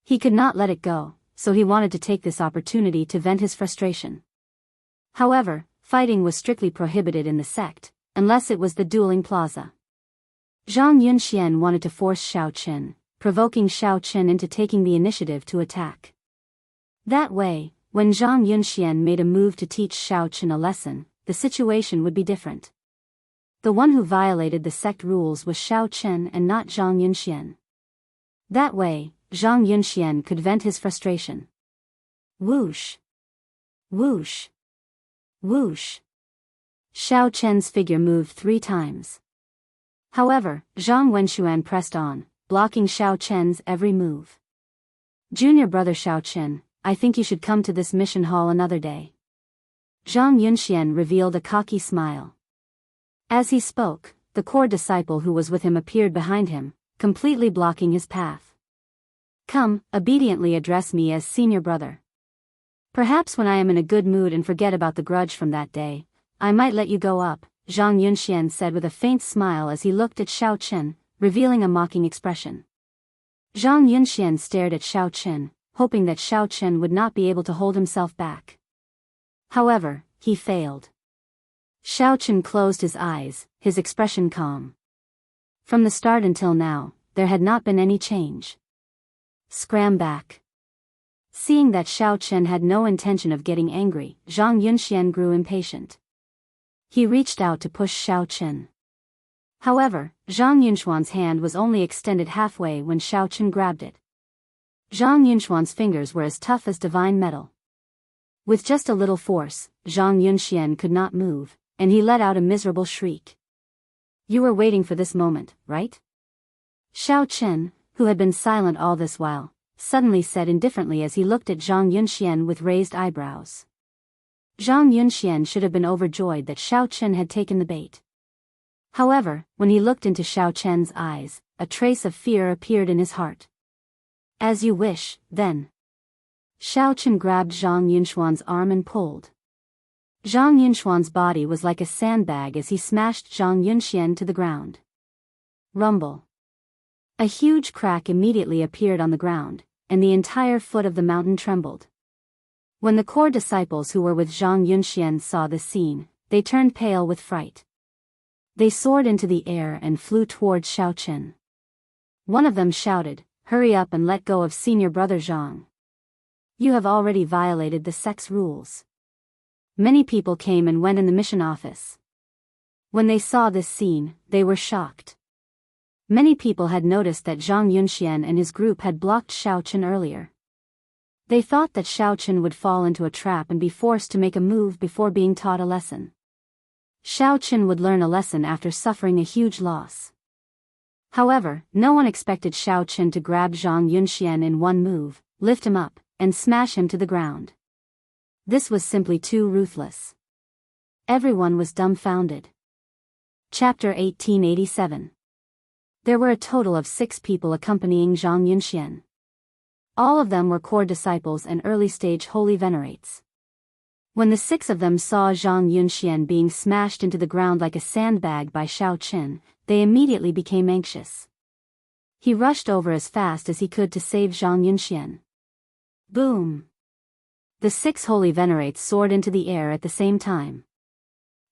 He could not let it go, so he wanted to take this opportunity to vent his frustration. However, fighting was strictly prohibited in the sect, unless it was the dueling plaza. Zhang Yunxian wanted to force Xiao Chen, provoking Xiao Chen into taking the initiative to attack. That way, when Zhang Yunxian made a move to teach Xiao Chen a lesson, the situation would be different. The one who violated the sect rules was Xiao Chen and not Zhang Yunxian. That way, Zhang Yunxian could vent his frustration. Whoosh! Whoosh! Whoosh! Xiao Chen's figure moved 3 times. However, Zhang Wenxuan pressed on, blocking Xiao Chen's every move. Junior brother Xiao Chen, I think you should come to this mission hall another day. Zhang Yunxian revealed a cocky smile. As he spoke, the core disciple who was with him appeared behind him, completely blocking his path. Come, obediently address me as senior brother. Perhaps when I am in a good mood and forget about the grudge from that day, I might let you go up, Zhang Yunxian said with a faint smile as he looked at Xiao Chen, revealing a mocking expression. Zhang Yunxian stared at Xiao Chen, hoping that Xiao Chen would not be able to hold himself back. However, he failed. Xiao Chen closed his eyes, his expression calm. From the start until now, there had not been any change. Scram back. Seeing that Xiao Chen had no intention of getting angry, Zhang Yunxian grew impatient. He reached out to push Xiao Chen. However, Zhang Yunxuan's hand was only extended halfway when Xiao Chen grabbed it. Zhang Yunxuan's fingers were as tough as divine metal. With just a little force, Zhang Yunxian could not move, and he let out a miserable shriek. You were waiting for this moment, right? Xiao Chen, who had been silent all this while, suddenly said indifferently as he looked at Zhang Yunxian with raised eyebrows. Zhang Yunxian should have been overjoyed that Xiao Chen had taken the bait. However, when he looked into Xiao Chen's eyes, a trace of fear appeared in his heart. As you wish, then. Xiao Chen grabbed Zhang Yunxuan's arm and pulled. Zhang Yunxuan's body was like a sandbag as he smashed Zhang Yunxian to the ground. Rumble. A huge crack immediately appeared on the ground, and the entire foot of the mountain trembled. When the core disciples who were with Zhang Yunxian saw this scene, they turned pale with fright. They soared into the air and flew towards Xiao Chen. One of them shouted, "Hurry up and let go of senior brother Zhang. You have already violated the sex rules." Many people came and went in the mission office. When they saw this scene, they were shocked. Many people had noticed that Zhang Yunxian and his group had blocked Xiao Chen earlier. They thought that Xiao Chen would fall into a trap and be forced to make a move before being taught a lesson. Xiao Chen would learn a lesson after suffering a huge loss. However, no one expected Xiao Chen to grab Zhang Yunxian in one move, lift him up, and smash him to the ground. This was simply too ruthless. Everyone was dumbfounded. Chapter 1887. There were a total of 6 people accompanying Zhang Yunxian. All of them were core disciples and early-stage holy venerates. When the 6 of them saw Zhang Yunxian being smashed into the ground like a sandbag by Xiao Chen, they immediately became anxious. He rushed over as fast as he could to save Zhang Yunxian. Boom! The 6 holy venerates soared into the air at the same time.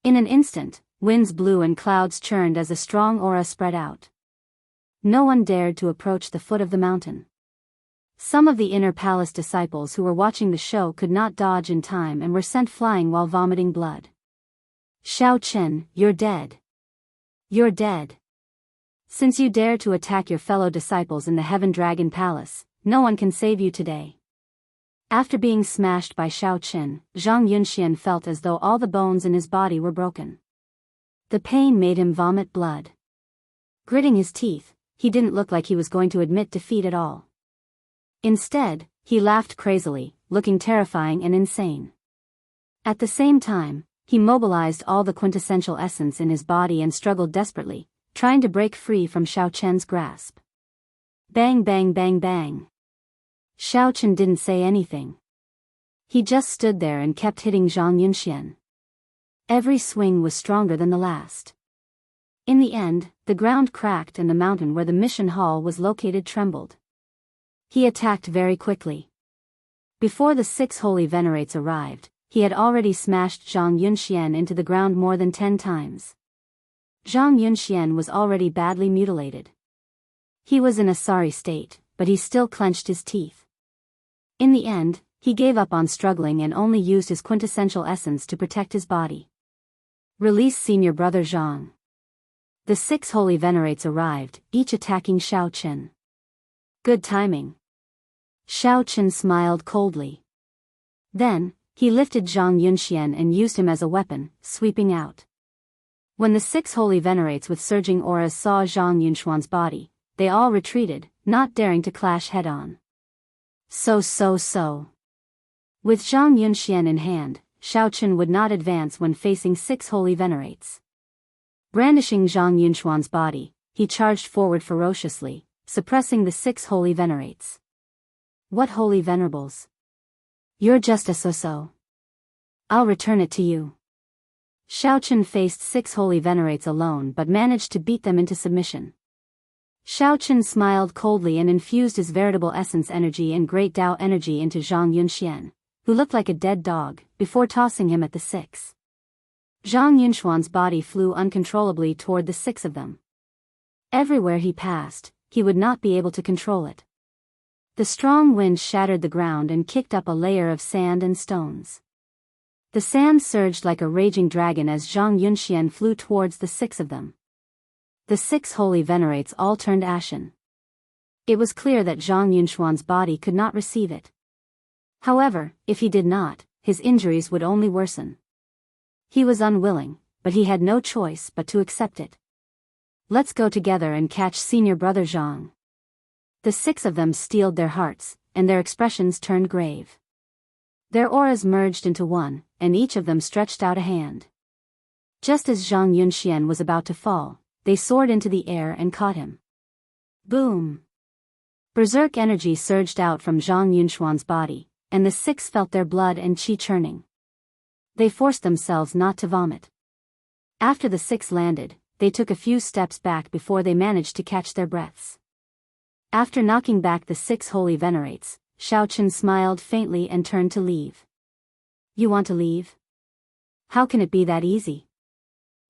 In an instant, winds blew and clouds churned as a strong aura spread out. No one dared to approach the foot of the mountain. Some of the inner palace disciples who were watching the show could not dodge in time and were sent flying while vomiting blood. Xiao Chen, you're dead. You're dead. Since you dare to attack your fellow disciples in the Heaven Dragon Palace, no one can save you today. After being smashed by Xiao Chen, Zhang Yunxian felt as though all the bones in his body were broken. The pain made him vomit blood. Gritting his teeth, he didn't look like he was going to admit defeat at all. Instead, he laughed crazily, looking terrifying and insane. At the same time, he mobilized all the quintessential essence in his body and struggled desperately, trying to break free from Xiao Chen's grasp. Bang bang bang bang. Xiao Chen didn't say anything. He just stood there and kept hitting Zhang Yunxian. Every swing was stronger than the last. In the end, the ground cracked and the mountain where the mission hall was located trembled. He attacked very quickly. Before the 6 holy venerates arrived, he had already smashed Zhang Yunxian into the ground more than 10 times. Zhang Yunxian was already badly mutilated. He was in a sorry state, but he still clenched his teeth. In the end, he gave up on struggling and only used his quintessential essence to protect his body. Release senior brother Zhang. The 6 holy venerates arrived, each attacking Xiao Chen. Good timing. Xiao Chen smiled coldly. Then, he lifted Zhang Yunxian and used him as a weapon, sweeping out. When the 6 holy venerates with surging auras saw Zhang Yunxuan's body, they all retreated, not daring to clash head-on. So. With Zhang Yunxian in hand, Xiao Chen would not advance when facing 6 holy venerates. Brandishing Zhang Yunxuan's body, he charged forward ferociously, suppressing the 6 holy venerates. What holy venerables? You're just a so-so. I'll return it to you. Xiao Chen faced 6 holy venerates alone but managed to beat them into submission. Xiao Chen smiled coldly and infused his veritable essence energy and great Tao energy into Zhang Yunxian, who looked like a dead dog, before tossing him at the six. Zhang Yunxuan's body flew uncontrollably toward the six of them. Everywhere he passed, he would not be able to control it. The strong wind shattered the ground and kicked up a layer of sand and stones. The sand surged like a raging dragon as Zhang Yunxian flew towards the six of them. The six holy venerates all turned ashen. It was clear that Zhang Yunxuan's body could not receive it. However, if he did not, his injuries would only worsen. He was unwilling, but he had no choice but to accept it. Let's go together and catch senior brother Zhang. The six of them steeled their hearts, and their expressions turned grave. Their auras merged into one, and each of them stretched out a hand. Just as Zhang Yunxian was about to fall, they soared into the air and caught him. Boom! Berserk energy surged out from Zhang Yunxuan's body, and the six felt their blood and qi churning. They forced themselves not to vomit. After the six landed, they took a few steps back before they managed to catch their breaths. After knocking back the six holy venerates, Xiao Chen smiled faintly and turned to leave. You want to leave? How can it be that easy?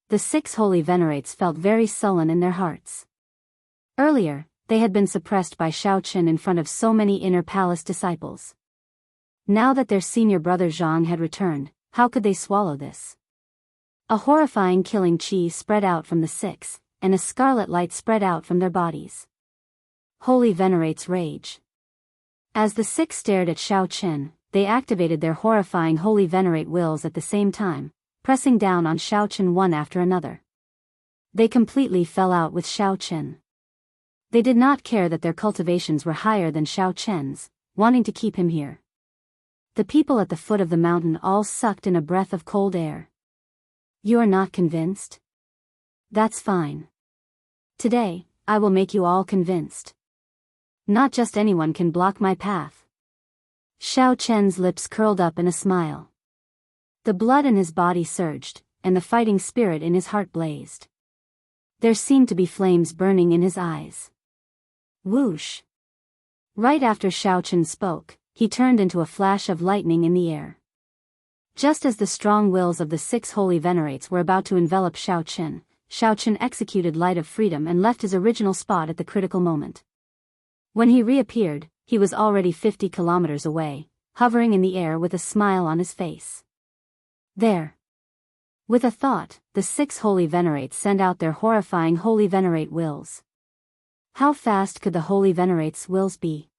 The six holy venerates felt very sullen in their hearts. Earlier, they had been suppressed by Xiao Chen in front of so many inner palace disciples. Now that their senior brother Zhang had returned, how could they swallow this? A horrifying killing qi spread out from the six, and a scarlet light spread out from their bodies. Holy venerates rage. As the six stared at Xiao Chen, they activated their horrifying holy venerate wills at the same time, pressing down on Xiao Chen one after another. They completely fell out with Xiao Chen. They did not care that their cultivations were higher than Xiao Chen's, wanting to keep him here. The people at the foot of the mountain all sucked in a breath of cold air. You're not convinced? That's fine. Today, I will make you all convinced. Not just anyone can block my path. Xiao Chen's lips curled up in a smile. The blood in his body surged, and the fighting spirit in his heart blazed. There seemed to be flames burning in his eyes. Whoosh! Right after Xiao Chen spoke, he turned into a flash of lightning in the air. Just as the strong wills of the six holy venerates were about to envelop Xiao Chen executed Light of Freedom and left his original spot at the critical moment. When he reappeared, he was already 50 kilometers away, hovering in the air with a smile on his face. There. With a thought, the six holy venerates sent out their horrifying holy venerate wills. How fast could the holy venerates' wills be?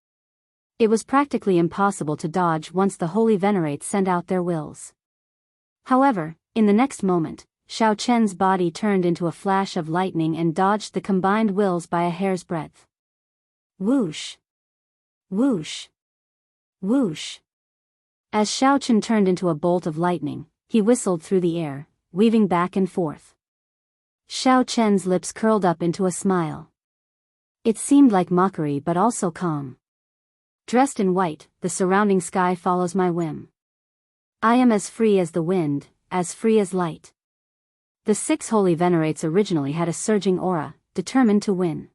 It was practically impossible to dodge once the holy venerates sent out their wills. However, in the next moment, Xiao Chen's body turned into a flash of lightning and dodged the combined wills by a hair's breadth. Whoosh! Whoosh! Whoosh! As Xiao Chen turned into a bolt of lightning, he whistled through the air, weaving back and forth. Xiao Chen's lips curled up into a smile. It seemed like mockery but also calm. Dressed in white, the surrounding sky follows my whim. I am as free as the wind, as free as light. The six holy venerates originally had a surging aura, determined to win.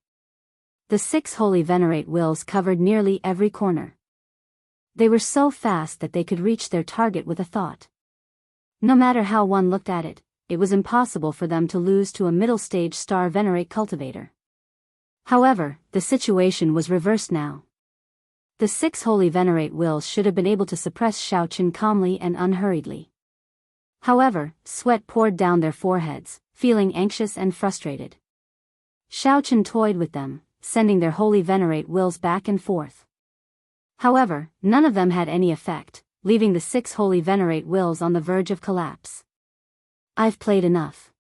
The six holy venerate wills covered nearly every corner. They were so fast that they could reach their target with a thought. No matter how one looked at it, it was impossible for them to lose to a middle-stage star venerate cultivator. However, the situation was reversed now. The six holy venerate wills should have been able to suppress Xiao Chen calmly and unhurriedly. However, sweat poured down their foreheads, feeling anxious and frustrated. Xiao Chen toyed with them, sending their holy venerate wills back and forth. However, none of them had any effect, leaving the six holy venerate wills on the verge of collapse. I've played enough.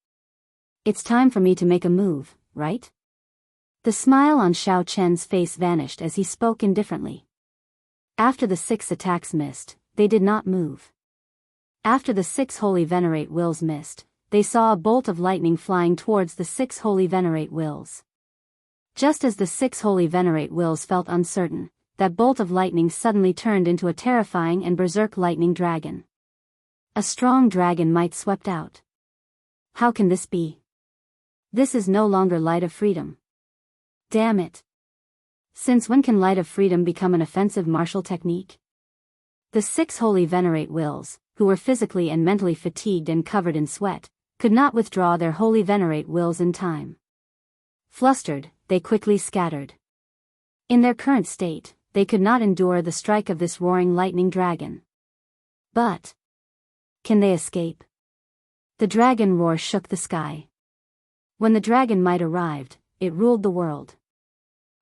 It's time for me to make a move, right? The smile on Xiao Chen's face vanished as he spoke indifferently. After the six attacks missed, they did not move. After the six holy venerate wills missed, they saw a bolt of lightning flying towards the six holy venerate wills. Just as the six holy venerate wills felt uncertain, that bolt of lightning suddenly turned into a terrifying and berserk lightning dragon. A strong dragon might swept out. How can this be? This is no longer Light of Freedom. Damn it! Since when can light of freedom become an offensive martial technique? The 6 holy venerate wills, who were physically and mentally fatigued and covered in sweat, could not withdraw their holy venerate wills in time. Flustered, they quickly scattered. In their current state, they could not endure the strike of this roaring lightning dragon. But can they escape? The dragon roar shook the sky. When the dragon might arrived, it ruled the world.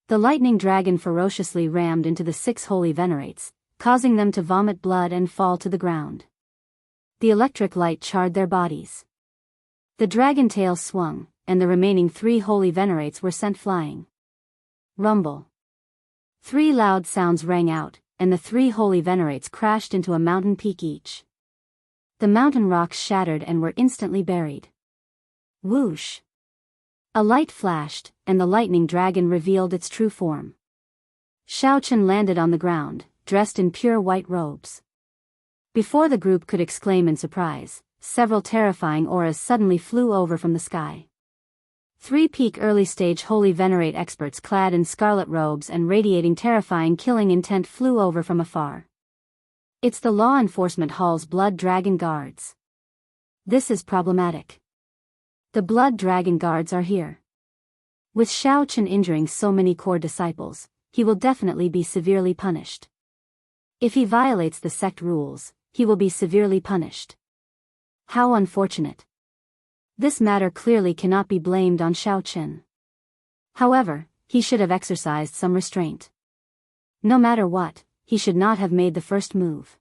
The lightning dragon ferociously rammed into the 6 holy venerates, causing them to vomit blood and fall to the ground. The electric light charred their bodies. The dragon tail swung, and the remaining 3 holy venerates were sent flying. Rumble. 3 loud sounds rang out, and the 3 holy venerates crashed into a mountain peak each. The mountain rocks shattered and were instantly buried. Whoosh! A light flashed, and the lightning dragon revealed its true form. Xiaochen landed on the ground, dressed in pure white robes. Before the group could exclaim in surprise, several terrifying auras suddenly flew over from the sky. 3 peak early-stage holy venerate experts clad in scarlet robes and radiating terrifying killing intent flew over from afar. It's the law enforcement hall's blood dragon guards. This is problematic. The blood dragon guards are here. With Xiaochen injuring so many core disciples, he will definitely be severely punished. If he violates the sect rules, he will be severely punished. How unfortunate. This matter clearly cannot be blamed on Xiaochen. However, he should have exercised some restraint. No matter what, he should not have made the first move.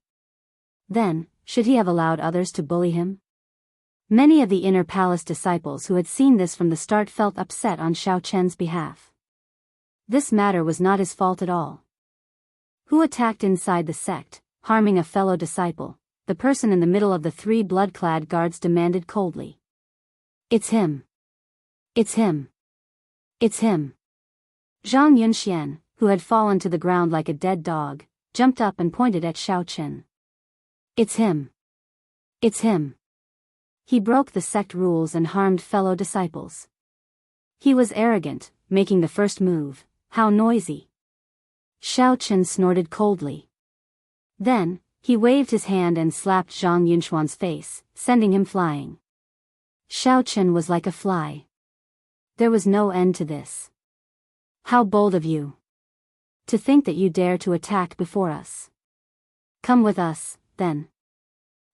Then, should he have allowed others to bully him? Many of the inner palace disciples who had seen this from the start felt upset on Xiaochen's behalf. This matter was not his fault at all. Who attacked inside the sect, harming a fellow disciple? The person in the middle of the 3 blood-clad guards demanded coldly. It's him. It's him. It's him. Zhang Yunxian, who had fallen to the ground like a dead dog, jumped up and pointed at Xiaochen. It's him. It's him. He broke the sect rules and harmed fellow disciples. He was arrogant, making the first move. How noisy. Xiaochen snorted coldly. Then, he waved his hand and slapped Zhang Yunxuan's face, sending him flying. Xiaochen was like a fly. There was no end to this. How bold of you. To think that you dare to attack before us. Come with us, then.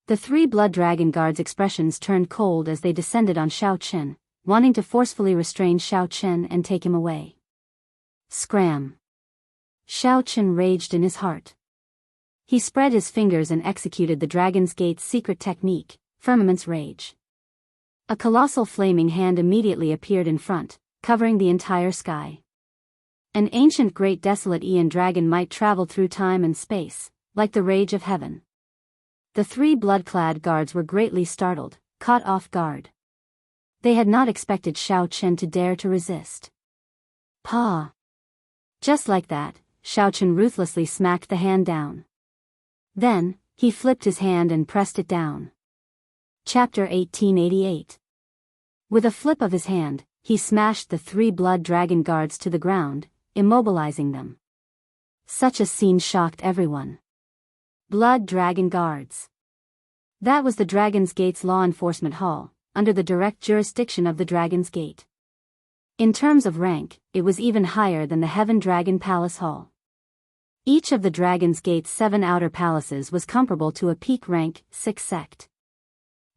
The 3 blood dragon guards' expressions turned cold as they descended on Xiaochen, wanting to forcefully restrain Xiaochen and take him away. Scram. Xiaochen raged in his heart. He spread his fingers and executed the Dragon's Gate's secret technique, Firmament's Rage. A colossal flaming hand immediately appeared in front, covering the entire sky. An ancient great desolate Aeon dragon might travel through time and space, like the rage of heaven. The 3 blood-clad guards were greatly startled, caught off guard. They had not expected Xiaochen to dare to resist. Pa! Just like that, Xiaochen ruthlessly smacked the hand down. Then, he flipped his hand and pressed it down. Chapter 1888. With a flip of his hand, he smashed the 3 blood dragon guards to the ground, immobilizing them. Such a scene shocked everyone. Blood dragon guards. That was the Dragon's Gate's law enforcement hall, under the direct jurisdiction of the Dragon's Gate. In terms of rank, it was even higher than the Heaven Dragon Palace Hall. Each of the Dragon's Gate's 7 outer palaces was comparable to a peak rank 6 sect.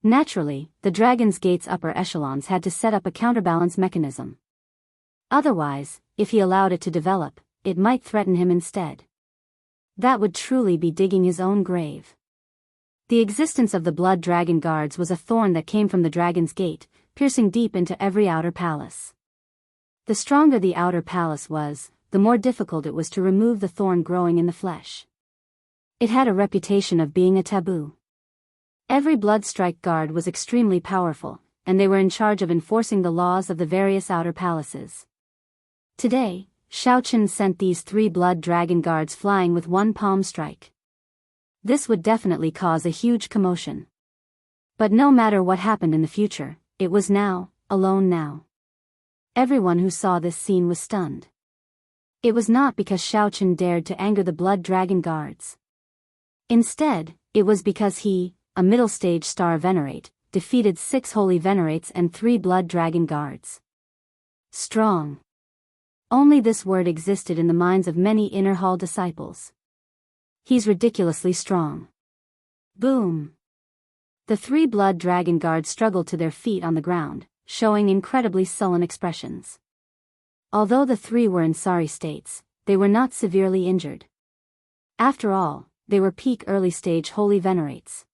Naturally, the Dragon's Gate's upper echelons had to set up a counterbalance mechanism. Otherwise, if he allowed it to develop, it might threaten him instead. That would truly be digging his own grave. The existence of the Blood Dragon Guards was a thorn that came from the Dragon's Gate, piercing deep into every outer palace. The stronger the outer palace was, the more difficult it was to remove the thorn growing in the flesh. It had a reputation of being a taboo. Every Blood Strike Guard was extremely powerful, and they were in charge of enforcing the laws of the various outer palaces. Today, Xiaochen sent these 3 blood dragon guards flying with 1 palm strike. This would definitely cause a huge commotion. But no matter what happened in the future, it was now, alone now. Everyone who saw this scene was stunned. It was not because Xiao Chen dared to anger the Blood Dragon guards. Instead, it was because he, a middle-stage star venerate, defeated 6 holy venerates and 3 Blood Dragon guards. Strong. Only this word existed in the minds of many inner hall disciples. He's ridiculously strong. Boom. The 3 Blood Dragon guards struggled to their feet on the ground, showing incredibly sullen expressions. Although the 3 were in sorry states, they were not severely injured. After all, they were peak early-stage holy venerates.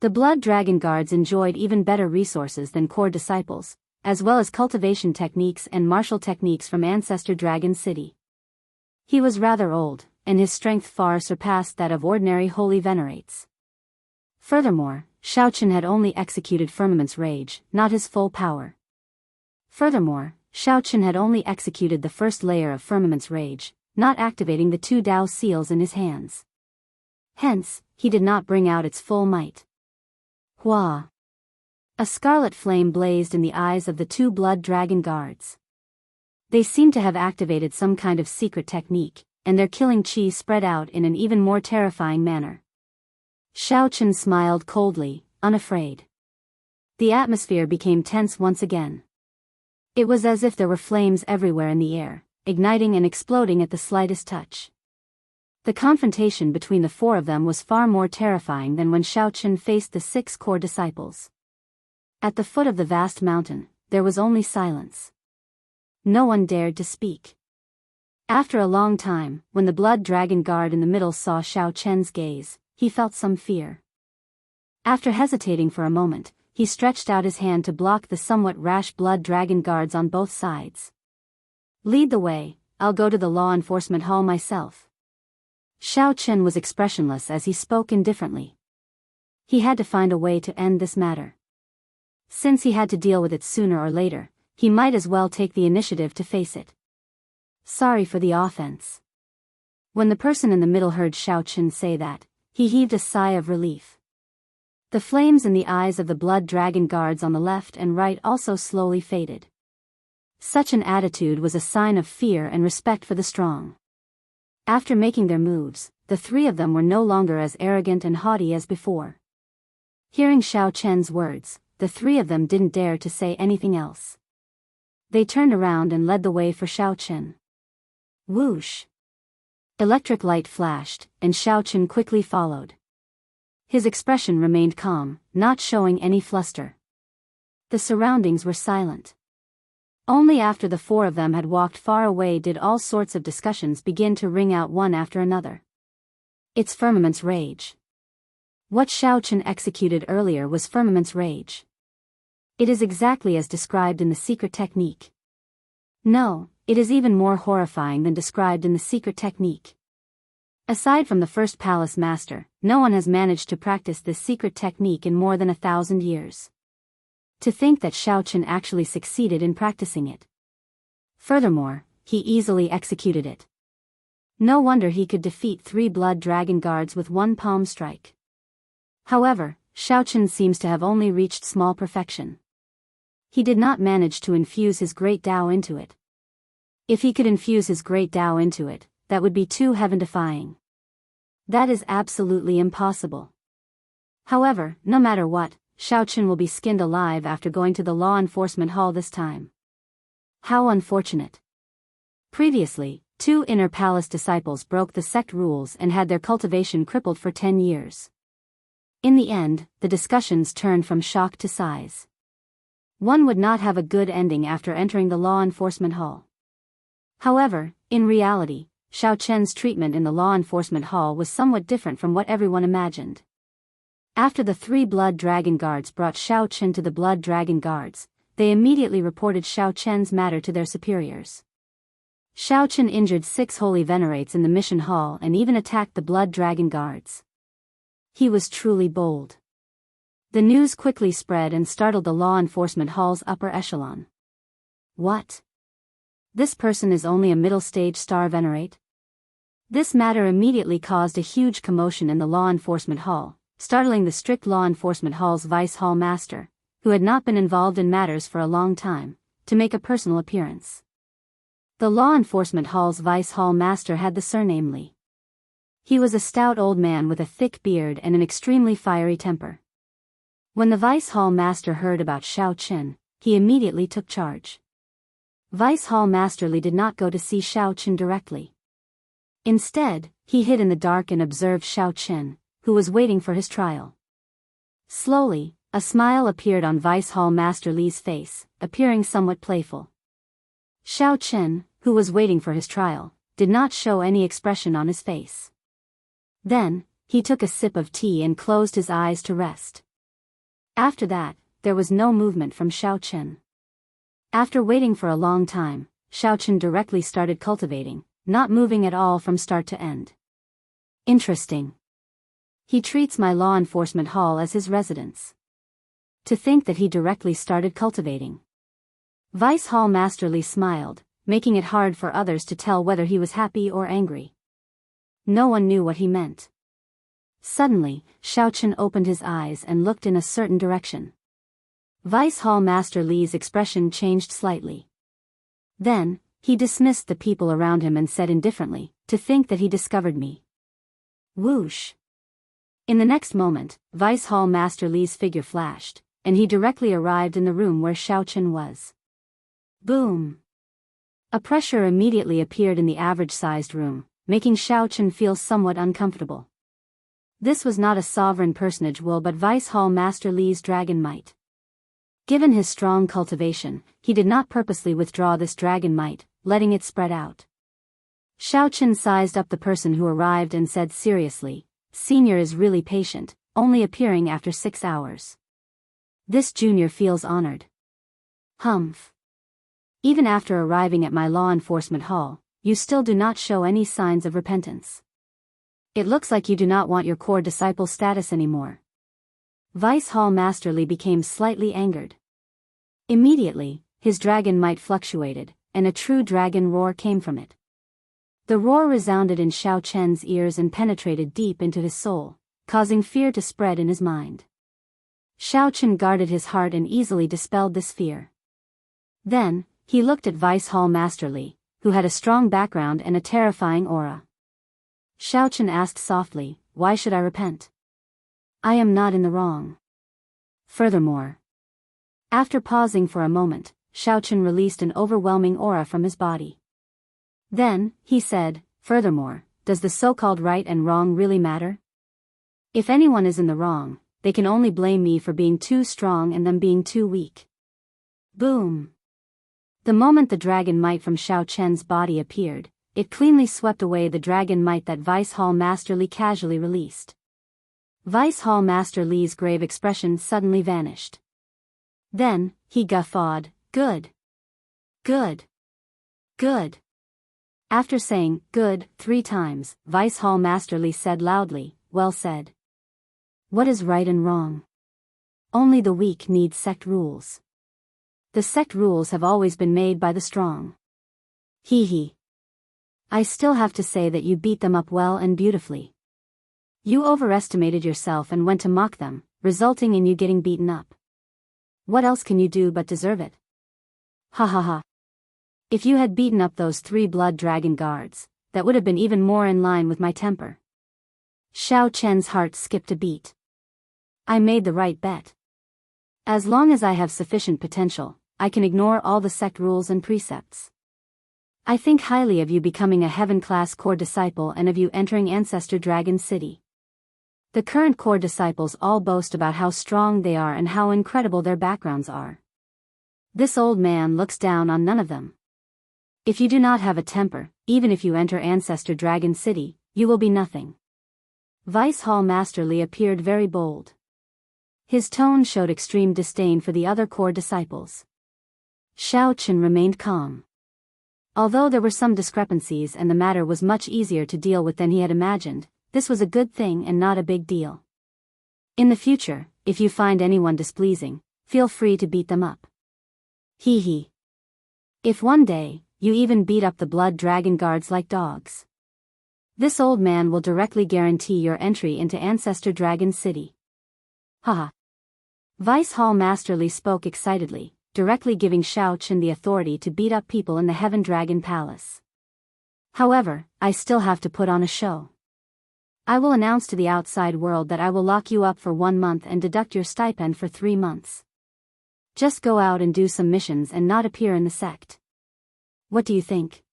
The Blood Dragon guards enjoyed even better resources than core disciples, as well as cultivation techniques and martial techniques from Ancestor Dragon City. He was rather old, and his strength far surpassed that of ordinary holy venerates. Furthermore, Xiao Chen had only executed Firmament's Rage, not his full power. Furthermore, Xiao Chen had only executed the first layer of Firmament's Rage, not activating the 2 Dao seals in his hands. Hence, he did not bring out its full might. Hua! A scarlet flame blazed in the eyes of the 2 Blood Dragon guards. They seemed to have activated some kind of secret technique, and their killing chi spread out in an even more terrifying manner. Xiao Chen smiled coldly, unafraid. The atmosphere became tense once again. It was as if there were flames everywhere in the air, igniting and exploding at the slightest touch. The confrontation between the 4 of them was far more terrifying than when Xiao Chen faced the 6 core disciples. At the foot of the vast mountain, there was only silence. No one dared to speak. After a long time, when the Blood Dragon guard in the middle saw Xiao Chen's gaze, he felt some fear. After hesitating for a moment, he stretched out his hand to block the somewhat rash Blood Dragon guards on both sides. "Lead the way, I'll go to the law enforcement hall myself." Xiao Chen was expressionless as he spoke indifferently. He had to find a way to end this matter. Since he had to deal with it sooner or later, he might as well take the initiative to face it. Sorry for the offense. When the person in the middle heard Xiao Chen say that, he heaved a sigh of relief. The flames in the eyes of the Blood Dragon guards on the left and right also slowly faded. Such an attitude was a sign of fear and respect for the strong. After making their moves, the 3 of them were no longer as arrogant and haughty as before. Hearing Xiao Chen's words, the 3 of them didn't dare to say anything else. They turned around and led the way for Xiao Chen. Whoosh! Electric light flashed, and Xiao Chen quickly followed. His expression remained calm, not showing any fluster. The surroundings were silent. Only after the 4 of them had walked far away did all sorts of discussions begin to ring out one after another. It's Firmament's Rage. What Xiao Chen executed earlier was Firmament's Rage. It is exactly as described in the secret technique. No, it is even more horrifying than described in the secret technique. Aside from the first palace master, no one has managed to practice this secret technique in more than 1,000 years. To think that Xiao Chen actually succeeded in practicing it. Furthermore, he easily executed it. No wonder he could defeat 3 Blood Dragon guards with 1 palm strike. However, Xiao Chen seems to have only reached small perfection. He did not manage to infuse his great Tao into it. If he could infuse his great Tao into it, that would be too heaven-defying. That is absolutely impossible. However, no matter what, Xiao Chen will be skinned alive after going to the law enforcement hall this time. How unfortunate. Previously, 2 inner palace disciples broke the sect rules and had their cultivation crippled for 10 years. In the end, the discussions turned from shock to sighs. One would not have a good ending after entering the law enforcement hall. However, in reality, Xiao Chen's treatment in the law enforcement hall was somewhat different from what everyone imagined. After the 3 Blood Dragon guards brought Xiao Chen to the Blood Dragon guards, they immediately reported Xiao Chen's matter to their superiors. Xiao Chen injured 6 holy venerates in the mission hall and even attacked the Blood Dragon guards. He was truly bold. The news quickly spread and startled the law enforcement hall's upper echelon. What? This person is only a middle-stage star venerate? This matter immediately caused a huge commotion in the law enforcement hall, startling the strict law enforcement hall's vice hall master, who had not been involved in matters for a long time, to make a personal appearance. The law enforcement hall's vice hall master had the surname Li. He was a stout old man with a thick beard and an extremely fiery temper. When the vice hall master heard about Xiao Qin, he immediately took charge. Vice hall master Li did not go to see Xiao Qin directly. Instead, he hid in the dark and observed Xiao Qin, who was waiting for his trial. Slowly, a smile appeared on Vice Hall Master Li's face, appearing somewhat playful. Xiao Qin, who was waiting for his trial, did not show any expression on his face. Then, he took a sip of tea and closed his eyes to rest. After that, there was no movement from Xiao Qin. After waiting for a long time, Xiao Qin directly started cultivating, not moving at all from start to end. Interesting. He treats my law enforcement hall as his residence. To think that he directly started cultivating. Vice Hall Master Li smiled, making it hard for others to tell whether he was happy or angry. No one knew what he meant. Suddenly, Xiao Qin opened his eyes and looked in a certain direction. Vice Hall Master Li's expression changed slightly. Then, he dismissed the people around him and said indifferently, "To think that he discovered me." Whoosh! In the next moment, Vice Hall Master Li's figure flashed, and he directly arrived in the room where Xiao Qin was. Boom! A pressure immediately appeared in the average-sized room, making Xiao Qin feel somewhat uncomfortable. This was not a sovereign personage will but Vice Hall Master Li's dragon might. Given his strong cultivation, he did not purposely withdraw this dragon might, letting it spread out. Xiao Qin sized up the person who arrived and said seriously, "Senior is really patient, only appearing after 6 hours. This junior feels honored." Humph. Even after arriving at my law enforcement hall, you still do not show any signs of repentance. It looks like you do not want your core disciple status anymore. Vice Hall Master Li became slightly angered. Immediately, his dragon might fluctuated, and a true dragon roar came from it. The roar resounded in Xiao Qin's ears and penetrated deep into his soul, causing fear to spread in his mind. Xiao Qin guarded his heart and easily dispelled this fear. Then, he looked at Vice Hall Master Li, who had a strong background and a terrifying aura. Xiao Qin asked softly, "Why should I repent? I am not in the wrong. Furthermore." After pausing for a moment, Xiao Qin released an overwhelming aura from his body. Then, he said, "Furthermore, does the so-called right and wrong really matter? If anyone is in the wrong, they can only blame me for being too strong and them being too weak." Boom! The moment the dragon might from Xiao Qin's body appeared, it cleanly swept away the dragon might that Vice Hall Master Li casually released. Vice Hall Master Li's grave expression suddenly vanished. Then, he guffawed, "Good. Good. Good." After saying, "Good," 3 times, Vice Hall Master Li said loudly, "Well said. What is right and wrong? Only the weak need sect rules. The sect rules have always been made by the strong. Hee hee. I still have to say that you beat them up well and beautifully. You overestimated yourself and went to mock them, resulting in you getting beaten up. What else can you do but deserve it? Ha ha ha. If you had beaten up those 3 blood dragon guards, that would have been even more in line with my temper." Xiao Qin's heart skipped a beat. I made the right bet. As long as I have sufficient potential, I can ignore all the sect rules and precepts. I think highly of you becoming a heaven-class core disciple and of you entering Ancestor Dragon City. The current core disciples all boast about how strong they are and how incredible their backgrounds are. This old man looks down on none of them. If you do not have a temper, even if you enter Ancestor Dragon City, you will be nothing. Vice Hall Master Li appeared very bold. His tone showed extreme disdain for the other core disciples. Xiao Qin remained calm. Although there were some discrepancies and the matter was much easier to deal with than he had imagined, this was a good thing and not a big deal. In the future, if you find anyone displeasing, feel free to beat them up. Hee hee. If one day, you even beat up the blood dragon guards like dogs, this old man will directly guarantee your entry into Ancestor Dragon City. Haha. Vice Hall Master Li spoke excitedly, directly giving Shao Chen the authority to beat up people in the Heaven Dragon Palace. However, I still have to put on a show. I will announce to the outside world that I will lock you up for 1 month and deduct your stipend for 3 months. Just go out and do some missions and not appear in the sect. What do you think?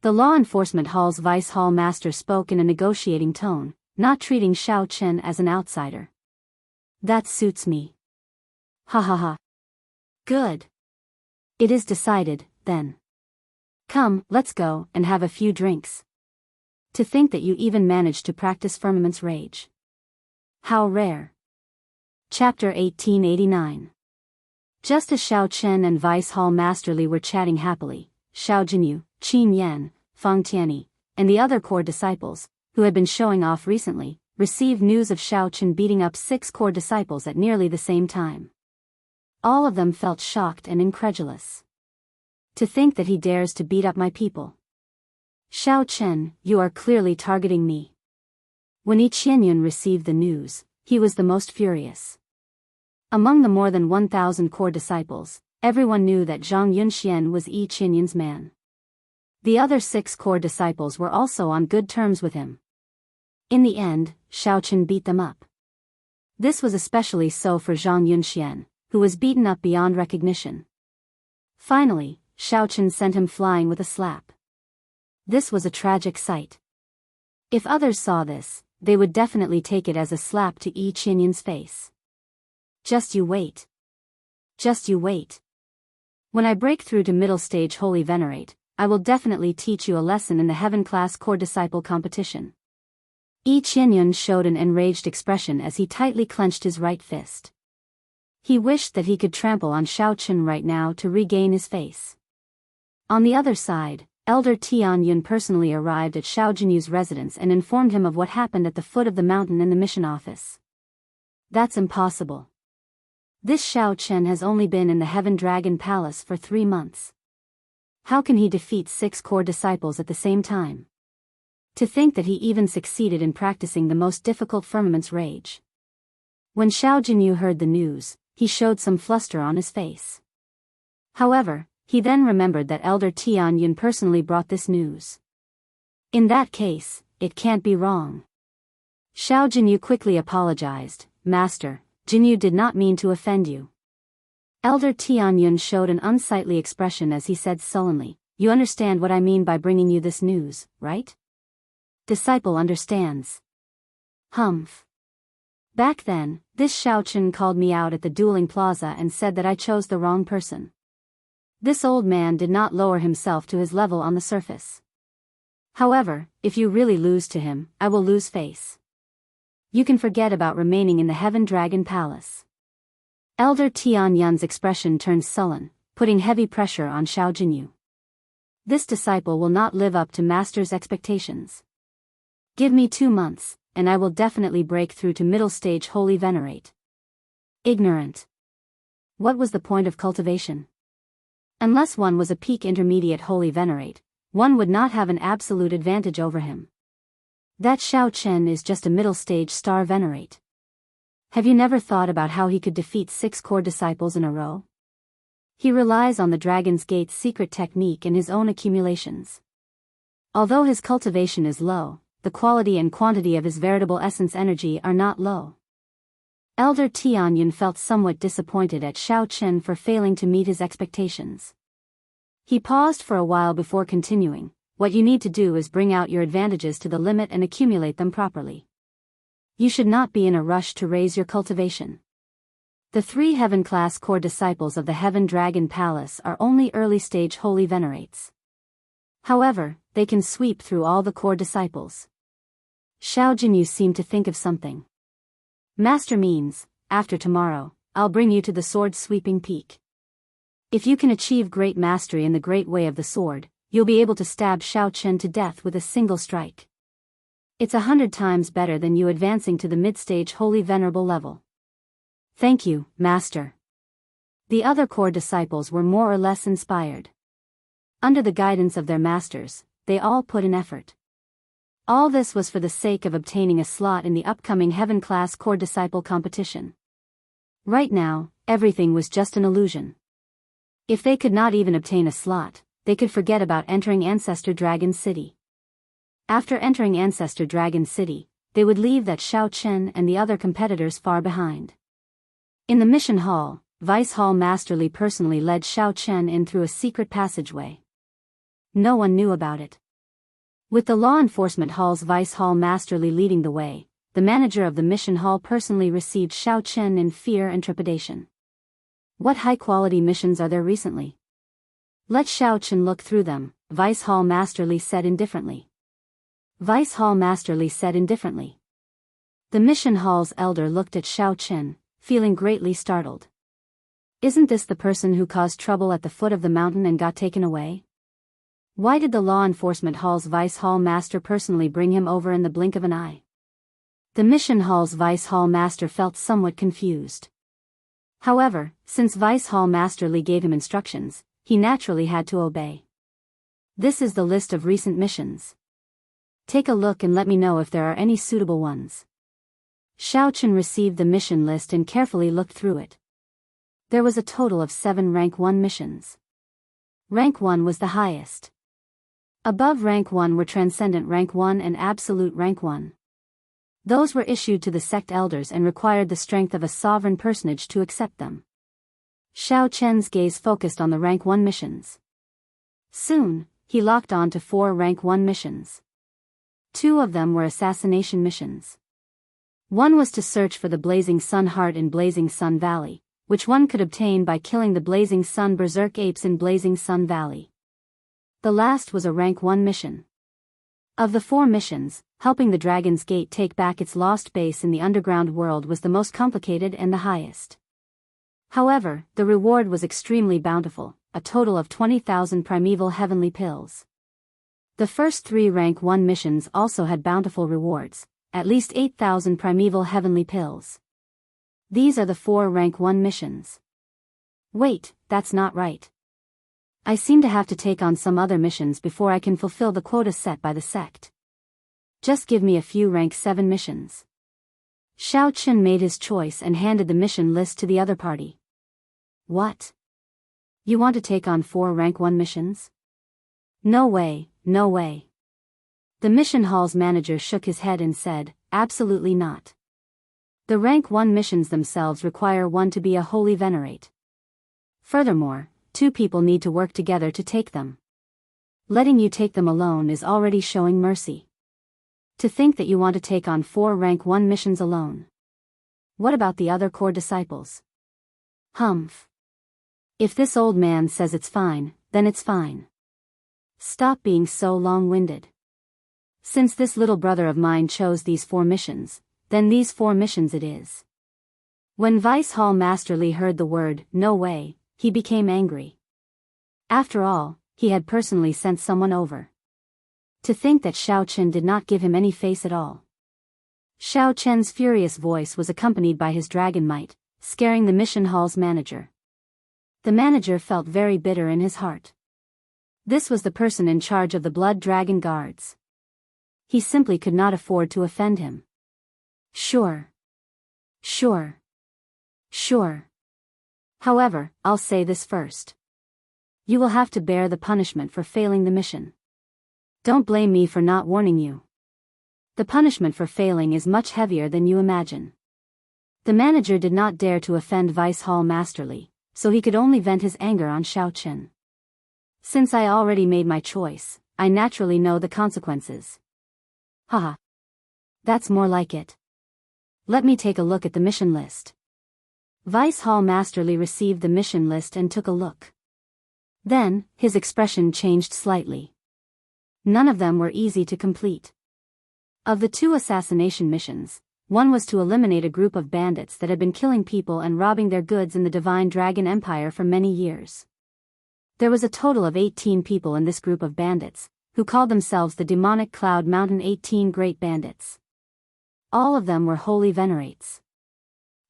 The Law Enforcement Hall's Vice Hall Master spoke in a negotiating tone, not treating Shao Chen as an outsider. That suits me. Ha ha ha. Good. It is decided, then. Come, let's go and have a few drinks. To think that you even managed to practice Firmament's Rage. How rare. Chapter 1889. Just as Shao Chen and Vice Hall Master Li were chatting happily, Xiao Jinyu, Qin Yan, Feng Tianyi, and the other core disciples, who had been showing off recently, received news of Shao Chen beating up 6 core disciples at nearly the same time. All of them felt shocked and incredulous. To think that he dares to beat up my people. Shao Chen, you are clearly targeting me. When Yi Qianyun received the news, he was the most furious. Among the more than 1,000 core disciples, everyone knew that Zhang Yunxian was Yi Qianyun's man. The other 6 core disciples were also on good terms with him. In the end, Shao Chen beat them up. This was especially so for Zhang Yunxian, who was beaten up beyond recognition. Finally, Shao Chen sent him flying with a slap. This was a tragic sight. If others saw this, they would definitely take it as a slap to Yi Qianyun's face. Just you wait. Just you wait. When I break through to middle stage Holy Venerate, I will definitely teach you a lesson in the Heaven Class Core Disciple competition. Yi Qianyun showed an enraged expression as he tightly clenched his right fist. He wished that he could trample on Shao Chen right now to regain his face. On the other side, Elder Tianyun personally arrived at Xiao Jinyu's residence and informed him of what happened at the foot of the mountain in the mission office. That's impossible. This Shao Chen has only been in the Heaven Dragon Palace for 3 months. How can he defeat 6 core disciples at the same time? To think that he even succeeded in practicing the most difficult Firmament's Rage. When Xiao Jinyu heard the news, he showed some fluster on his face. However, he then remembered that Elder Tianyun personally brought this news. In that case, it can't be wrong. Xiao Jinyu quickly apologized. Master, Jinyu did not mean to offend you. Elder Tianyun showed an unsightly expression as he said sullenly, you understand what I mean by bringing you this news, right? Disciple understands. Humph. Back then, this Shao Chen called me out at the dueling plaza and said that I chose the wrong person. This old man did not lower himself to his level on the surface. However, if you really lose to him, I will lose face. You can forget about remaining in the Heaven Dragon Palace. Elder Tianyun's expression turned sullen, putting heavy pressure on Xiao Jinyu. This disciple will not live up to Master's expectations. Give me 2 months, and I will definitely break through to middle stage Holy Venerate. Ignorant. What was the point of cultivation? Unless one was a peak intermediate Holy Venerate, one would not have an absolute advantage over him. That Shao Chen is just a middle stage Star Venerate. Have you never thought about how he could defeat 6 core disciples in a row? He relies on the Dragon's Gate's secret technique and his own accumulations. Although his cultivation is low, the quality and quantity of his veritable essence energy are not low. Elder Tianyun felt somewhat disappointed at Shao Chen for failing to meet his expectations. He paused for a while before continuing, what you need to do is bring out your advantages to the limit and accumulate them properly. You should not be in a rush to raise your cultivation. The 3 Heaven-class core disciples of the Heaven Dragon Palace are only early-stage Holy Venerates. However, they can sweep through all the core disciples. Xiao Jinyu seemed to think of something. Master means, after tomorrow, I'll bring you to the sword-sweeping peak. If you can achieve great mastery in the great way of the sword, you'll be able to stab Shao Chen to death with a single strike. It's 100 times better than you advancing to the mid-stage Holy Venerable level. Thank you, Master. The other core disciples were more or less inspired. Under the guidance of their masters, they all put in effort. All this was for the sake of obtaining a slot in the upcoming Heaven-class core disciple competition. Right now, everything was just an illusion. If they could not even obtain a slot, they could forget about entering Ancestor Dragon City. After entering Ancestor Dragon City, they would leave that Xiao Chen and the other competitors far behind. In the mission hall, Vice Hall Master Li personally led Xiao Chen in through a secret passageway. No one knew about it. With the Law Enforcement Hall's Vice Hall Master Li leading the way, the manager of the mission hall personally received Xiao Chen in fear and trepidation. What high-quality missions are there recently? Let Xiao Chen look through them, Vice Hall Master Li said indifferently. Vice Hall Master Li said indifferently. The mission hall's elder looked at Xiao Chen, feeling greatly startled. Isn't this the person who caused trouble at the foot of the mountain and got taken away? Why did the Law Enforcement Hall's Vice Hall Master personally bring him over in the blink of an eye? The mission hall's Vice Hall Master felt somewhat confused. However, since Vice Hall Master Li gave him instructions, he naturally had to obey. This is the list of recent missions. Take a look and let me know if there are any suitable ones. Xiao Chen received the mission list and carefully looked through it. There was a total of 7 Rank 1 missions. Rank 1 was the highest. Above Rank 1 were Transcendent Rank 1 and Absolute Rank 1. Those were issued to the sect elders and required the strength of a sovereign personage to accept them. Xiao Chen's gaze focused on the Rank 1 missions. Soon, he locked on to 4 Rank 1 missions. 2 of them were assassination missions. One was to search for the Blazing Sun Heart in Blazing Sun Valley, which one could obtain by killing the Blazing Sun Berserk apes in Blazing Sun Valley. The last was a Rank 1 mission. Of the 4 missions, helping the Dragon's Gate take back its lost base in the underground world was the most complicated and the highest. However, the reward was extremely bountiful, a total of 20,000 primeval heavenly pills. The first 3 Rank 1 missions also had bountiful rewards, at least 8,000 primeval heavenly pills. These are the 4 Rank 1 missions. Wait, that's not right. I seem to have to take on some other missions before I can fulfill the quota set by the sect. Just give me a few Rank 7 missions. Xiao Chen made his choice and handed the mission list to the other party. What? You want to take on 4 Rank 1 missions? No way, no way. The mission hall's manager shook his head and said, absolutely not. The Rank 1 missions themselves require one to be a holy venerate. Furthermore, 2 people need to work together to take them. Letting you take them alone is already showing mercy. To think that you want to take on 4 Rank 1 missions alone. What about the other core disciples? Humph. If this old man says it's fine, then it's fine. Stop being so long-winded. Since this little brother of mine chose these 4 missions, then these 4 missions it is. When Vice Hall Master Li heard the word, no way, he became angry. After all, he had personally sent someone over. To think that Xiao Chen did not give him any face at all. Xiao Chen's furious voice was accompanied by his dragon might, scaring the mission hall's manager. The manager felt very bitter in his heart. This was the person in charge of the Blood Dragon Guards. He simply could not afford to offend him. Sure. However, I'll say this first. You will have to bear the punishment for failing the mission. Don't blame me for not warning you. The punishment for failing is much heavier than you imagine. The manager did not dare to offend Vice Hall Master Li, so he could only vent his anger on Xiao Chen. Since I already made my choice, I naturally know the consequences. Haha. That's more like it. Let me take a look at the mission list. Vice Hall Master Li received the mission list and took a look. Then, his expression changed slightly. None of them were easy to complete. Of the 2 assassination missions, one was to eliminate a group of bandits that had been killing people and robbing their goods in the Divine Dragon Empire for many years. There was a total of 18 people in this group of bandits, who called themselves the Demonic Cloud Mountain 18 Great Bandits. All of them were holy venerates.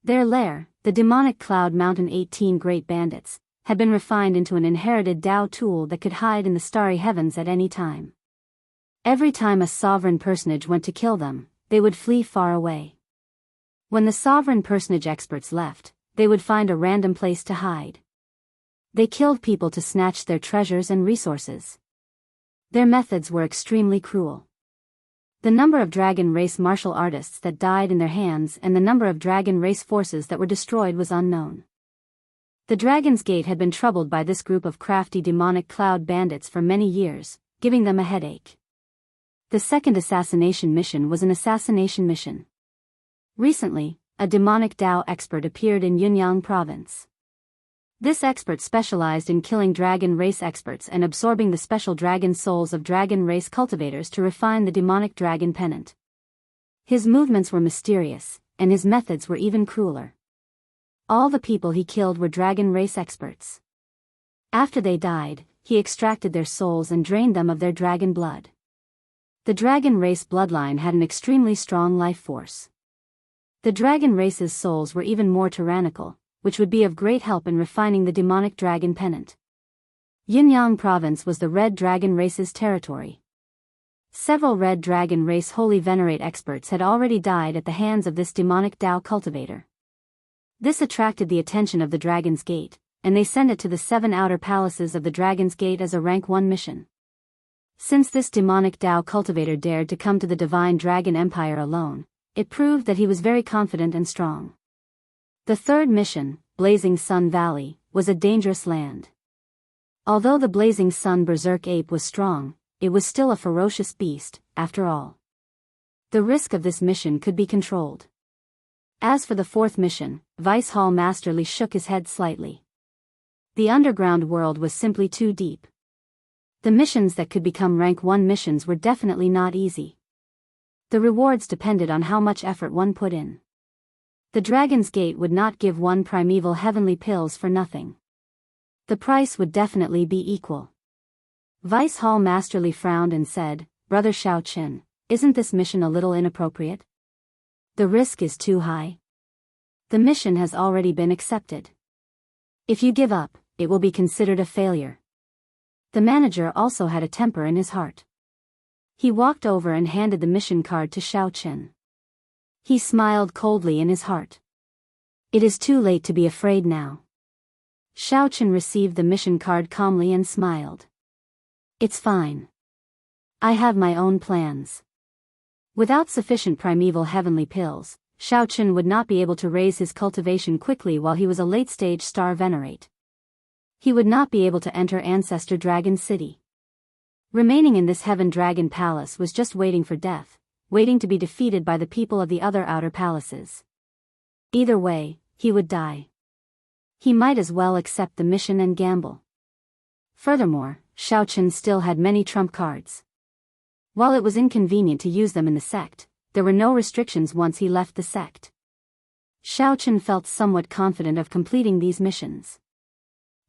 Their lair, the Demonic Cloud Mountain 18 Great Bandits, had been refined into an inherited Dao tool that could hide in the starry heavens at any time. Every time a sovereign personage went to kill them, they would flee far away. When the sovereign personage experts left, they would find a random place to hide. They killed people to snatch their treasures and resources. Their methods were extremely cruel. The number of dragon race martial artists that died in their hands and the number of dragon race forces that were destroyed was unknown. The Dragon's Gate had been troubled by this group of crafty demonic cloud bandits for many years, giving them a headache. The second assassination mission was an assassination mission. Recently, a demonic Dao expert appeared in Yunyang province. This expert specialized in killing dragon race experts and absorbing the special dragon souls of dragon race cultivators to refine the demonic dragon pennant. His movements were mysterious, and his methods were even crueler. All the people he killed were dragon race experts. After they died, he extracted their souls and drained them of their dragon blood. The dragon race bloodline had an extremely strong life force. The dragon race's souls were even more tyrannical, which would be of great help in refining the demonic dragon pennant. Yunyang province was the red dragon race's territory. Several red dragon race holy venerate experts had already died at the hands of this demonic Dao cultivator. This attracted the attention of the Dragon's Gate, and they sent it to the 7 outer palaces of the Dragon's Gate as a rank 1 mission. Since this demonic Dao cultivator dared to come to the divine dragon empire alone, it proved that he was very confident and strong. The third mission, Blazing Sun Valley, was a dangerous land. Although the Blazing Sun berserk ape was strong, it was still a ferocious beast, after all. The risk of this mission could be controlled. As for the fourth mission, Vice Hall Master Li shook his head slightly. The underground world was simply too deep. The missions that could become rank 1 missions were definitely not easy. The rewards depended on how much effort one put in. The Dragon's Gate would not give one primeval heavenly pills for nothing. The price would definitely be equal. Vice Hall Master Li frowned and said, "Brother Xiaoqin, isn't this mission a little inappropriate? The risk is too high. The mission has already been accepted. If you give up, it will be considered a failure." The manager also had a temper in his heart. He walked over and handed the mission card to Xiaoqin. He smiled coldly in his heart. It is too late to be afraid now. Xiaoqin received the mission card calmly and smiled. It's fine. I have my own plans. Without sufficient primeval heavenly pills, Xiaoqin would not be able to raise his cultivation quickly while he was a late-stage star venerate. He would not be able to enter Ancestor Dragon City. Remaining in this Heaven Dragon Palace was just waiting for death, waiting to be defeated by the people of the other outer palaces. Either way, he would die. He might as well accept the mission and gamble. Furthermore, Xiaoqin still had many trump cards. While it was inconvenient to use them in the sect, there were no restrictions once he left the sect. Xiaoqin felt somewhat confident of completing these missions.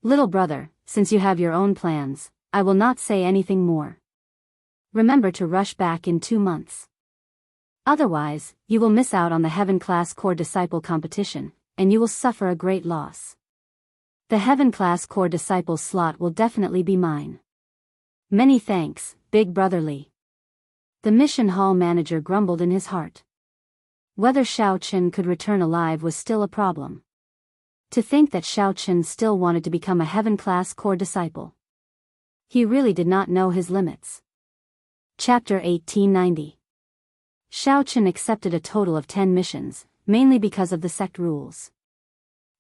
Little brother, since you have your own plans, I will not say anything more. Remember to rush back in 2 months. Otherwise, you will miss out on the Heaven Class Core Disciple competition, and you will suffer a great loss. The Heaven Class Core Disciple slot will definitely be mine. Many thanks, Big Brother Li. The mission hall manager grumbled in his heart. Whether Xiaoqin could return alive was still a problem. To think that Xiaoqin still wanted to become a Heaven Class Core Disciple. He really did not know his limits. Chapter 1890. Xiaoqin accepted a total of 10 missions, mainly because of the sect rules.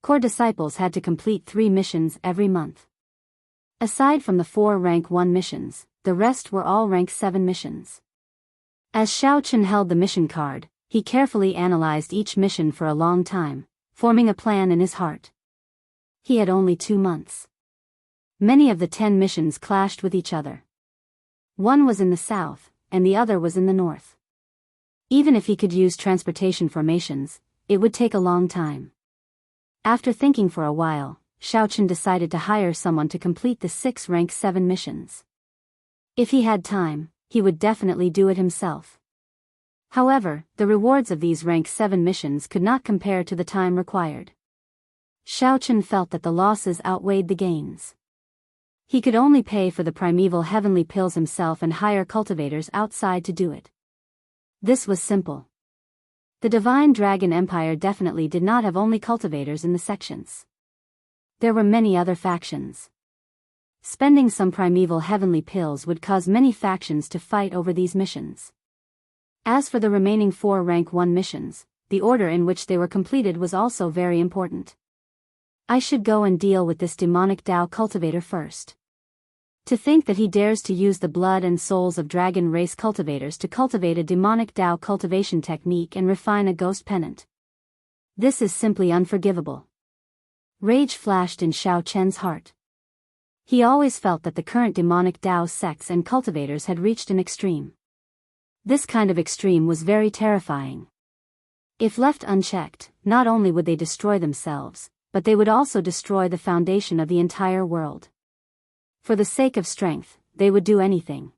Core disciples had to complete 3 missions every month. Aside from the 4 rank 1 missions, the rest were all rank 7 missions. As Xiaoqin held the mission card, he carefully analyzed each mission for a long time, forming a plan in his heart. He had only 2 months. Many of the 10 missions clashed with each other. One was in the south, and the other was in the north. Even if he could use transportation formations, it would take a long time. After thinking for a while, Xiaoqin decided to hire someone to complete the 6 rank 7 missions. If he had time, he would definitely do it himself. However, the rewards of these rank 7 missions could not compare to the time required. Xiaoqin felt that the losses outweighed the gains. He could only pay for the primeval heavenly pills himself and hire cultivators outside to do it. This was simple. The Divine Dragon Empire definitely did not have only cultivators in the sections. There were many other factions. Spending some primeval heavenly pills would cause many factions to fight over these missions. As for the remaining 4 rank 1 missions, the order in which they were completed was also very important. I should go and deal with this demonic Tao cultivator first. To think that he dares to use the blood and souls of dragon race cultivators to cultivate a demonic Tao cultivation technique and refine a ghost pennant. This is simply unforgivable. Rage flashed in Xiao Chen's heart. He always felt that the current demonic Tao sects and cultivators had reached an extreme. This kind of extreme was very terrifying. If left unchecked, not only would they destroy themselves, but they would also destroy the foundation of the entire world. For the sake of strength, they would do anything.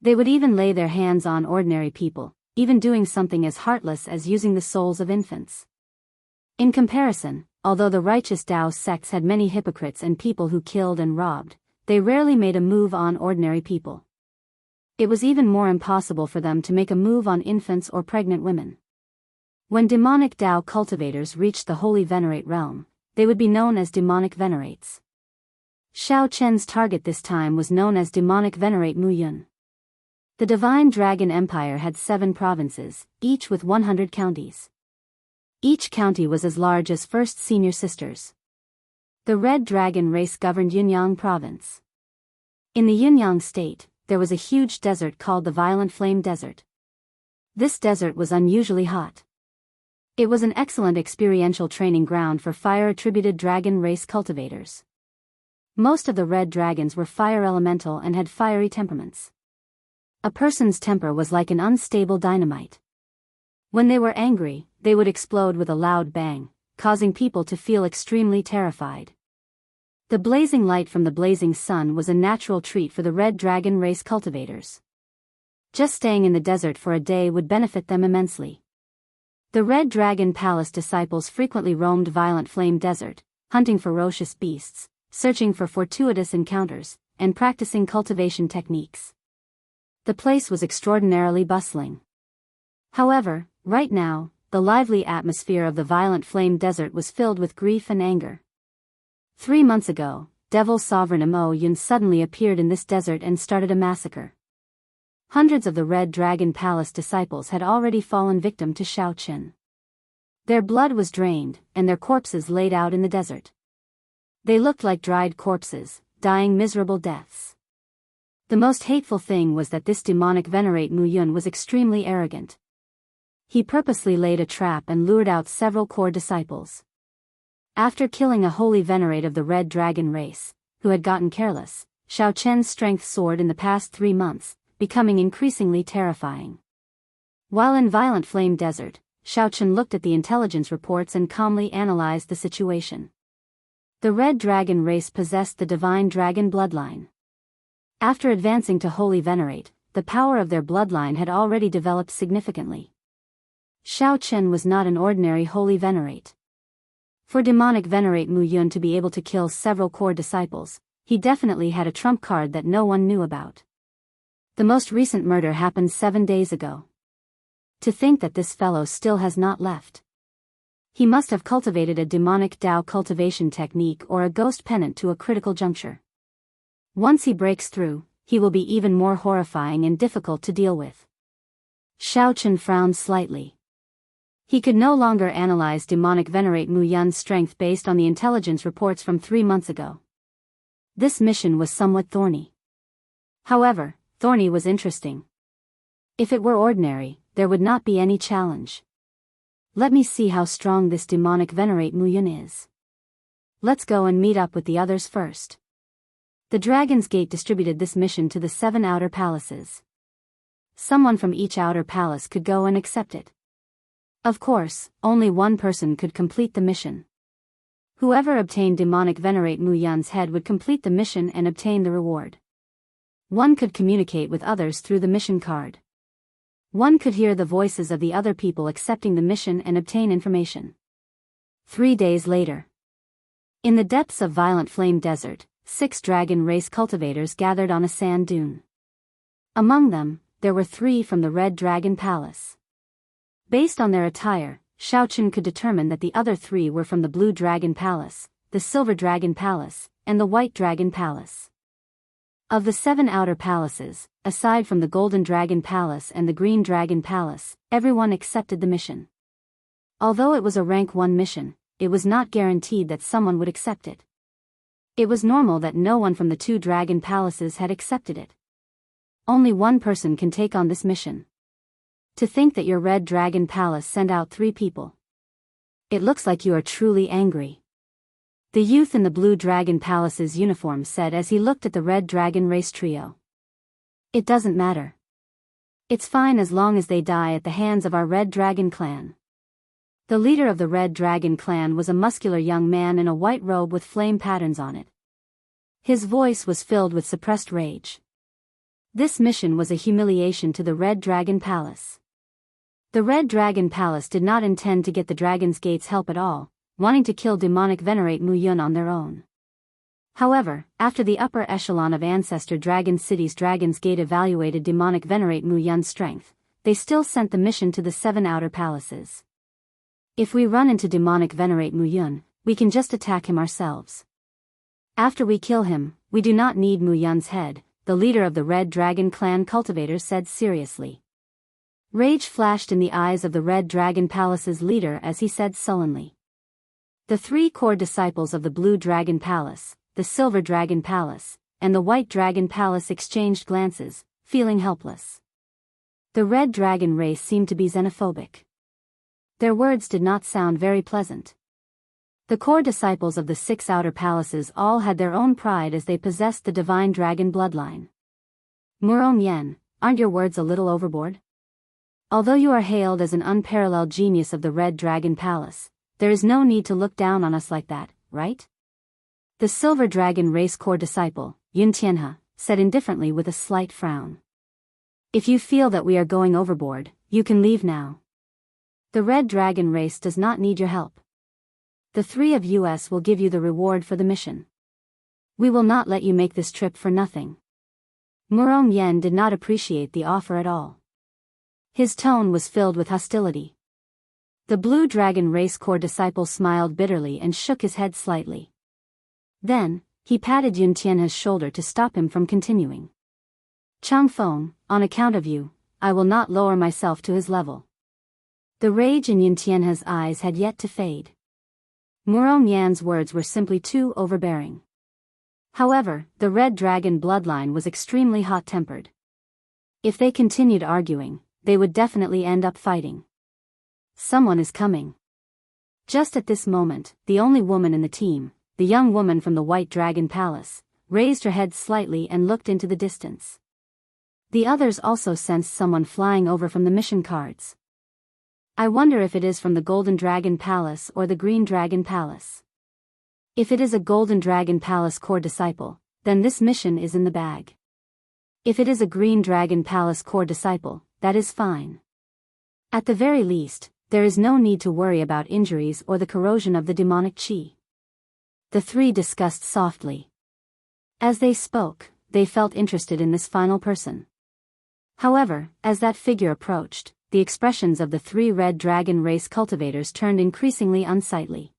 They would even lay their hands on ordinary people, even doing something as heartless as using the souls of infants. In comparison, although the righteous Tao sects had many hypocrites and people who killed and robbed, they rarely made a move on ordinary people. It was even more impossible for them to make a move on infants or pregnant women. When demonic Tao cultivators reached the Holy Venerate realm, they would be known as demonic venerates. Xiao Chen's target this time was known as demonic venerate Mu Yun. The Divine Dragon Empire had 7 provinces, each with 100 counties. Each county was as large as First Senior Sisters. The Red Dragon race governed Yunyang province. In the Yunyang state, there was a huge desert called the Violent Flame Desert. This desert was unusually hot. It was an excellent experiential training ground for fire-attributed dragon race cultivators. Most of the red dragons were fire elemental and had fiery temperaments. A person's temper was like an unstable dynamite. When they were angry, they would explode with a loud bang, causing people to feel extremely terrified. The blazing light from the blazing sun was a natural treat for the red dragon race cultivators. Just staying in the desert for a day would benefit them immensely. The Red Dragon Palace disciples frequently roamed Violent Flame Desert, hunting ferocious beasts, searching for fortuitous encounters, and practicing cultivation techniques. The place was extraordinarily bustling. However, right now, the lively atmosphere of the Violent Flame Desert was filled with grief and anger. 3 months ago, Devil Sovereign Mo Yun suddenly appeared in this desert and started a massacre. Hundreds of the Red Dragon Palace disciples had already fallen victim to Xiao Chen. Their blood was drained, and their corpses laid out in the desert. They looked like dried corpses, dying miserable deaths. The most hateful thing was that this demonic venerate Mu Yun was extremely arrogant. He purposely laid a trap and lured out several core disciples. After killing a holy venerate of the Red Dragon race, who had gotten careless, Xiao Chen's strength soared in the past 3 months, becoming increasingly terrifying. While in Violent Flame Desert, Xiao Chen looked at the intelligence reports and calmly analyzed the situation. The Red Dragon race possessed the Divine Dragon bloodline. After advancing to Holy Venerate, the power of their bloodline had already developed significantly. Xiao Chen was not an ordinary Holy Venerate. For demonic Venerate Mu Yun to be able to kill several core disciples, he definitely had a trump card that no one knew about. The most recent murder happened 7 days ago. To think that this fellow still has not left. He must have cultivated a demonic Tao cultivation technique or a ghost pennant to a critical juncture. Once he breaks through, he will be even more horrifying and difficult to deal with. Xiao Chen frowned slightly. He could no longer analyze demonic venerate Mu Yun's strength based on the intelligence reports from 3 months ago. This mission was somewhat thorny. However, thorny was interesting. If it were ordinary, there would not be any challenge. Let me see how strong this demonic venerate Mu Yun is. Let's go and meet up with the others first. The Dragon's Gate distributed this mission to the 7 outer palaces. Someone from each outer palace could go and accept it. Of course, only one person could complete the mission. Whoever obtained demonic venerate Mu Yun's head would complete the mission and obtain the reward. One could communicate with others through the mission card. One could hear the voices of the other people accepting the mission and obtain information. 3 days later. In the depths of Violent Flame Desert, 6 dragon race cultivators gathered on a sand dune. Among them, there were 3 from the Red Dragon Palace. Based on their attire, Xiao Chen could determine that the other 3 were from the Blue Dragon Palace, the Silver Dragon Palace, and the White Dragon Palace. Of the 7 outer palaces, aside from the Golden Dragon Palace and the Green Dragon Palace, everyone accepted the mission. Although it was a rank 1 mission, it was not guaranteed that someone would accept it. It was normal that no one from the 2 dragon palaces had accepted it. Only one person can take on this mission. To think that your Red Dragon Palace sent out 3 people. It looks like you are truly angry. The youth in the Blue Dragon Palace's uniform said as he looked at the Red Dragon race trio. It doesn't matter. It's fine as long as they die at the hands of our Red Dragon clan. The leader of the Red Dragon clan was a muscular young man in a white robe with flame patterns on it. His voice was filled with suppressed rage. This mission was a humiliation to the Red Dragon Palace. The Red Dragon Palace did not intend to get the Dragon's Gate's help at all, wanting to kill demonic Venerate Mu Yun on their own. However, after the upper echelon of Ancestor Dragon City's Dragon's Gate evaluated demonic Venerate Mu Yun's strength, they still sent the mission to the 7 outer palaces. If we run into demonic Venerate Mu Yun, we can just attack him ourselves. After we kill him, we do not need Mu Yun's head, the leader of the Red Dragon clan cultivators said seriously. Rage flashed in the eyes of the Red Dragon Palace's leader as he said sullenly. The 3 core disciples of the Blue Dragon Palace, the Silver Dragon Palace, and the White Dragon Palace exchanged glances, feeling helpless. The Red Dragon race seemed to be xenophobic. Their words did not sound very pleasant. The core disciples of the 6 outer palaces all had their own pride as they possessed the divine dragon bloodline. Murong Yen, aren't your words a little overboard? Although you are hailed as an unparalleled genius of the Red Dragon Palace, there is no need to look down on us like that, right? The Silver Dragon race core disciple, Yun Tianhe, said indifferently with a slight frown. If you feel that we are going overboard, you can leave now. The Red Dragon race does not need your help. The 3 of us will give you the reward for the mission. We will not let you make this trip for nothing. Murong Yen did not appreciate the offer at all. His tone was filled with hostility. The Blue Dragon race core disciple smiled bitterly and shook his head slightly. Then, he patted Yun Tianhe's shoulder to stop him from continuing. Chang Feng, on account of you, I will not lower myself to his level. The rage in Yun Tianhe's eyes had yet to fade. Murong Yan's words were simply too overbearing. However, the Red Dragon bloodline was extremely hot-tempered. If they continued arguing, they would definitely end up fighting. Someone is coming. Just at this moment, the only woman in the team, the young woman from the White Dragon Palace, raised her head slightly and looked into the distance. The others also sensed someone flying over from the mission cards. I wonder if it is from the Golden Dragon Palace or the Green Dragon Palace. If it is a Golden Dragon Palace core disciple, then this mission is in the bag. If it is a Green Dragon Palace core disciple, that is fine. At the very least, there is no need to worry about injuries or the corrosion of the demonic chi. The 3 discussed softly. As they spoke, they felt interested in this final person. However, as that figure approached, the expressions of the 3 Red Dragon race cultivators turned increasingly unsightly.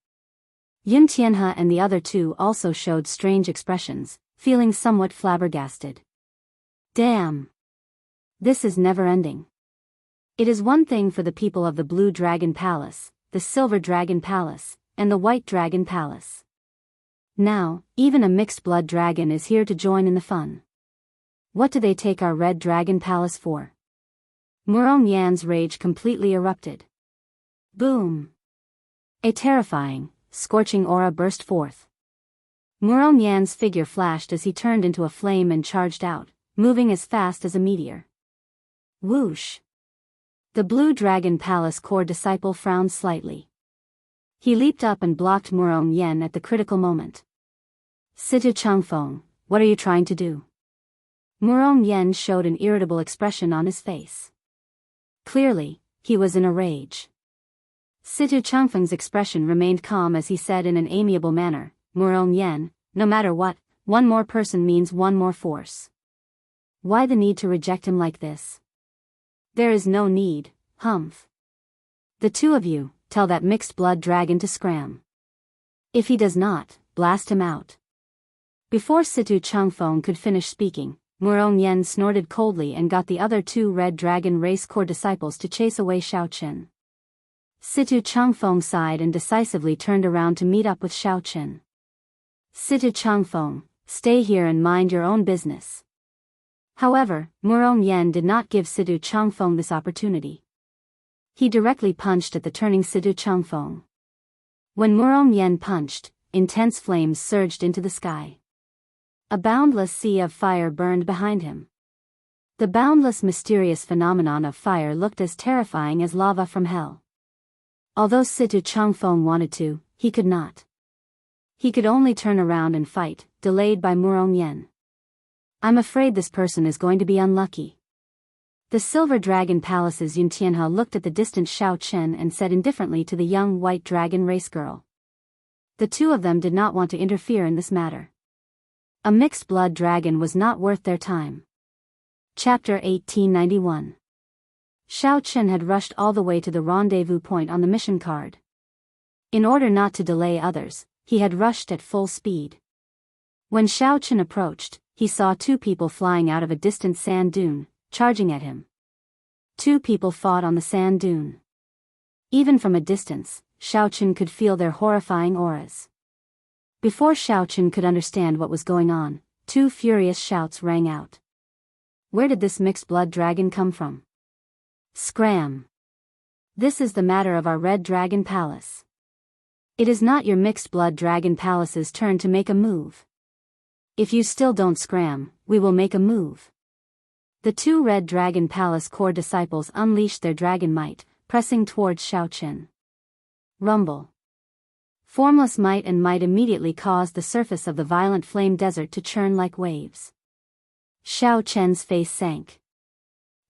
Yun Tianhe and the other 2 also showed strange expressions, feeling somewhat flabbergasted. Damn! This is never-ending. It is one thing for the people of the Blue Dragon Palace, the Silver Dragon Palace, and the White Dragon Palace. Now, even a mixed-blood dragon is here to join in the fun. What do they take our Red Dragon Palace for? Murong Yan's rage completely erupted. Boom! A terrifying, scorching aura burst forth. Murong Yan's figure flashed as he turned into a flame and charged out, moving as fast as a meteor. Whoosh! The Blue Dragon Palace core disciple frowned slightly. He leaped up and blocked Murong Yan at the critical moment. Situ Changfeng, what are you trying to do? Murong Yan showed an irritable expression on his face. Clearly, he was in a rage. Situ Changfeng's expression remained calm as he said in an amiable manner, Murong Yan, no matter what, one more person means one more force. Why the need to reject him like this? There is no need, humph. The 2 of you, tell that mixed-blood dragon to scram. If he does not, blast him out. Before Situ Changfeng could finish speaking, Murong Yen snorted coldly and got the other two Red Dragon Race Core disciples to chase away Xiao Qin. Situ Changfeng sighed and decisively turned around to meet up with Xiao Qin. Situ Changfeng, stay here and mind your own business. However, Murong Yen did not give Situ Changfeng this opportunity. He directly punched at the turning Situ Changfeng. When Murong Yen punched, intense flames surged into the sky. A boundless sea of fire burned behind him. The boundless mysterious phenomenon of fire looked as terrifying as lava from hell. Although Situ Changfeng wanted to, he could not. He could only turn around and fight, delayed by Murong Yen. I'm afraid this person is going to be unlucky. The Silver Dragon Palace's Yun Tianhe looked at the distant Xiao Qin and said indifferently to the young White Dragon race girl. The two of them did not want to interfere in this matter. A mixed blood dragon was not worth their time. Chapter 1891. Xiao Qin had rushed all the way to the rendezvous point on the mission card. In order not to delay others, he had rushed at full speed. When Xiao Qin approached, he saw two people flying out of a distant sand dune, charging at him. Two people fought on the sand dune. Even from a distance, Xiao Qin could feel their horrifying auras. Before Xiao Qin could understand what was going on, two furious shouts rang out. Where did this mixed blood dragon come from? Scram! This is the matter of our Red Dragon Palace. It is not your mixed blood dragon palace's turn to make a move. If you still don't scram, we will make a move. The two Red Dragon Palace core disciples unleashed their dragon might, pressing towards Xiao Qin. Rumble. Formless might and might immediately caused the surface of the violent flame desert to churn like waves. Xiao Qin's face sank.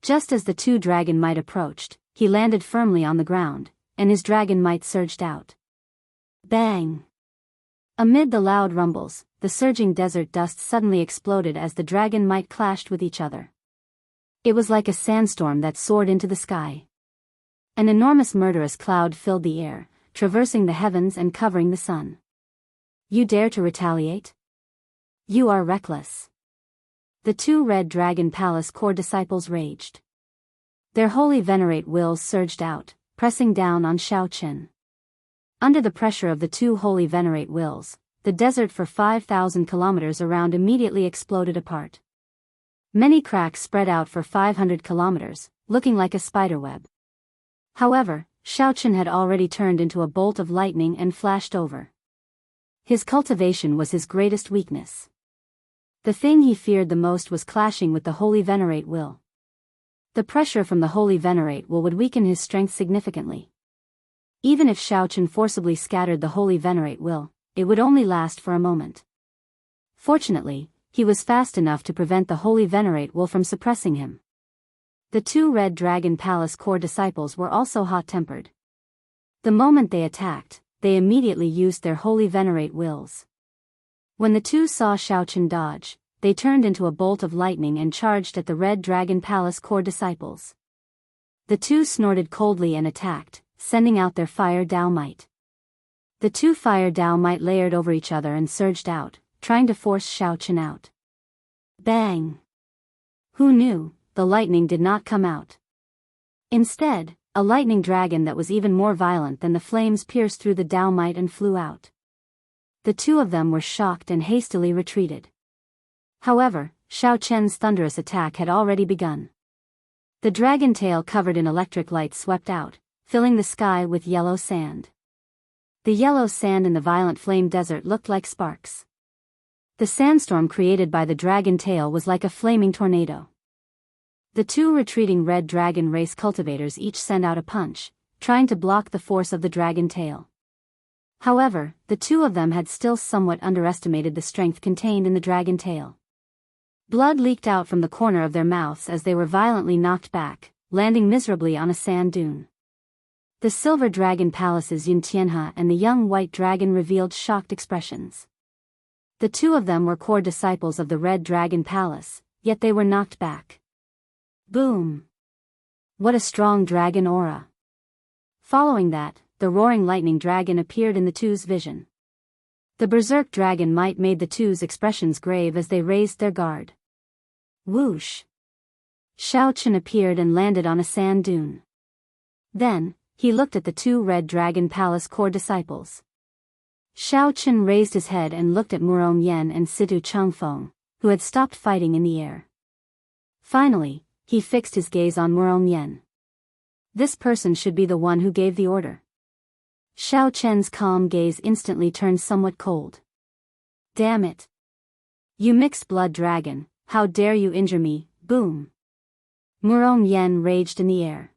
Just as the two dragon might approached, he landed firmly on the ground, and his dragon might surged out. Bang! Amid the loud rumbles, the surging desert dust suddenly exploded as the dragon might clashed with each other. It was like a sandstorm that soared into the sky. An enormous murderous cloud filled the air, traversing the heavens and covering the sun. You dare to retaliate? You are reckless. The two Red Dragon Palace core disciples raged. Their holy venerate wills surged out, pressing down on Xiao Qin. Under the pressure of the two holy venerate wills, the desert for 5,000 kilometers around immediately exploded apart. Many cracks spread out for 500 kilometers, looking like a spiderweb. However, Xiao Qin had already turned into a bolt of lightning and flashed over. His cultivation was his greatest weakness. The thing he feared the most was clashing with the Holy Venerate Will. The pressure from the Holy Venerate Will would weaken his strength significantly. Even if Xiao Qin forcibly scattered the Holy Venerate Will, it would only last for a moment. Fortunately, he was fast enough to prevent the Holy Venerate Will from suppressing him. The two Red Dragon Palace core disciples were also hot-tempered. The moment they attacked, they immediately used their Holy Venerate Wills. When the two saw Xiao Qin dodge, they turned into a bolt of lightning and charged at the Red Dragon Palace core disciples. The two snorted coldly and attacked, sending out their Fire Dao Might. The two Fire Dao Might layered over each other and surged out, trying to force Xiao Qin out. Bang! Who knew? The lightning did not come out. Instead, a lightning dragon that was even more violent than the flames pierced through the Dao Might and flew out. The two of them were shocked and hastily retreated. However, Xiao Qin's thunderous attack had already begun. The dragon tail covered in electric light swept out, filling the sky with yellow sand. The yellow sand in the violent flame desert looked like sparks. The sandstorm created by the dragon tail was like a flaming tornado. The two retreating red dragon race cultivators each sent out a punch, trying to block the force of the dragon tail. However, the two of them had still somewhat underestimated the strength contained in the dragon tail. Blood leaked out from the corner of their mouths as they were violently knocked back, landing miserably on a sand dune. The Silver Dragon Palace's Yun Tianhe and the young White Dragon revealed shocked expressions. The two of them were core disciples of the Red Dragon Palace, yet they were knocked back. Boom! What a strong dragon aura! Following that, the roaring lightning dragon appeared in the two's vision. The berserk dragon might made the two's expressions grave as they raised their guard. Whoosh! Xiaochen appeared and landed on a sand dune. Then, he looked at the two Red Dragon Palace core disciples. Xiaochen raised his head and looked at Murong Yen and Situ Changfeng, who had stopped fighting in the air. Finally, he fixed his gaze on Murong Yen. This person should be the one who gave the order. Xiaochen's calm gaze instantly turned somewhat cold. Damn it! You mixed-blood dragon, how dare you injure me, boom! Murong Yen raged in the air.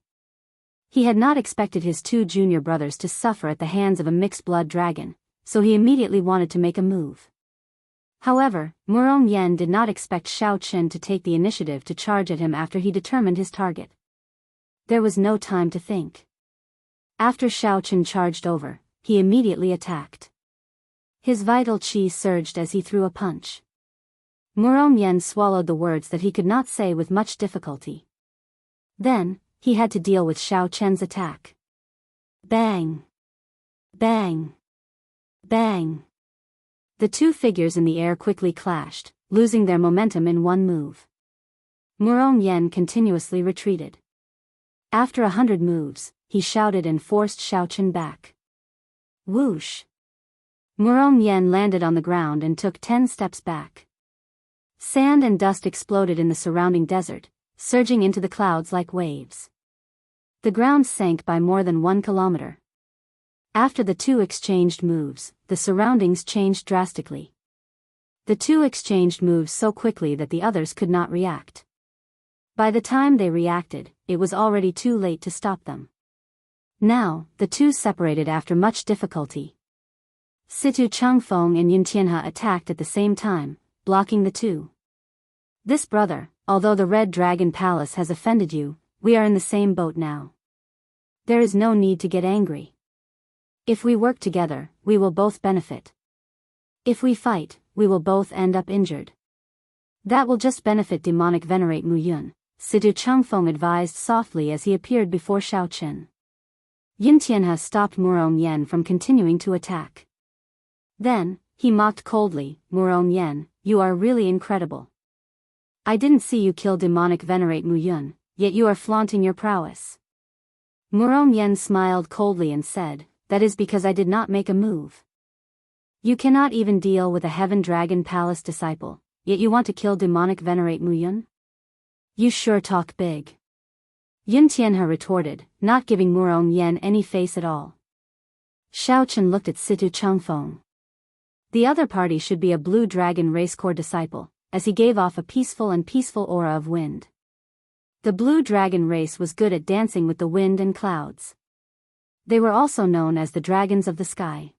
He had not expected his two junior brothers to suffer at the hands of a mixed-blood dragon, so he immediately wanted to make a move. However, Murong Yen did not expect Xiaochen to take the initiative to charge at him after he determined his target. There was no time to think. After Xiaochen charged over, he immediately attacked. His vital qi surged as he threw a punch. Murong Yen swallowed the words that he could not say with much difficulty. Then, he had to deal with Xiaochen's attack. Bang! Bang! Bang! The two figures in the air quickly clashed, losing their momentum in one move. Murong Yen continuously retreated. After 100 moves, he shouted and forced Xiaochen back. Whoosh! Murong Yen landed on the ground and took 10 steps back. Sand and dust exploded in the surrounding desert, surging into the clouds like waves. The ground sank by more than 1 kilometer. After the two exchanged moves, the surroundings changed drastically. The two exchanged moves so quickly that the others could not react. By the time they reacted, it was already too late to stop them. Now, the two separated after much difficulty. Situ Changfeng and Yuntianhe attacked at the same time, blocking the two. This brother, although the Red Dragon Palace has offended you, we are in the same boat now. There is no need to get angry. If we work together, we will both benefit. If we fight, we will both end up injured. That will just benefit demonic venerate Mu Yun, Situ Changfeng advised softly as he appeared before Xiaochen. Yuntianhe stopped Murong Yen from continuing to attack. Then, he mocked coldly, Murong Yen, you are really incredible. I didn't see you kill demonic venerate Mu Yun, yet you are flaunting your prowess. Murong Yen smiled coldly and said, that is because I did not make a move. You cannot even deal with a Heaven Dragon Palace disciple, yet you want to kill demonic venerate Mu Yun? You sure talk big. Yuntianhe retorted, not giving Murong Yen any face at all. Xiaochen looked at Situ Changfeng. The other party should be a blue dragon racecore disciple, as he gave off a peaceful aura of wind. The blue dragon race was good at dancing with the wind and clouds. They were also known as the dragons of the sky.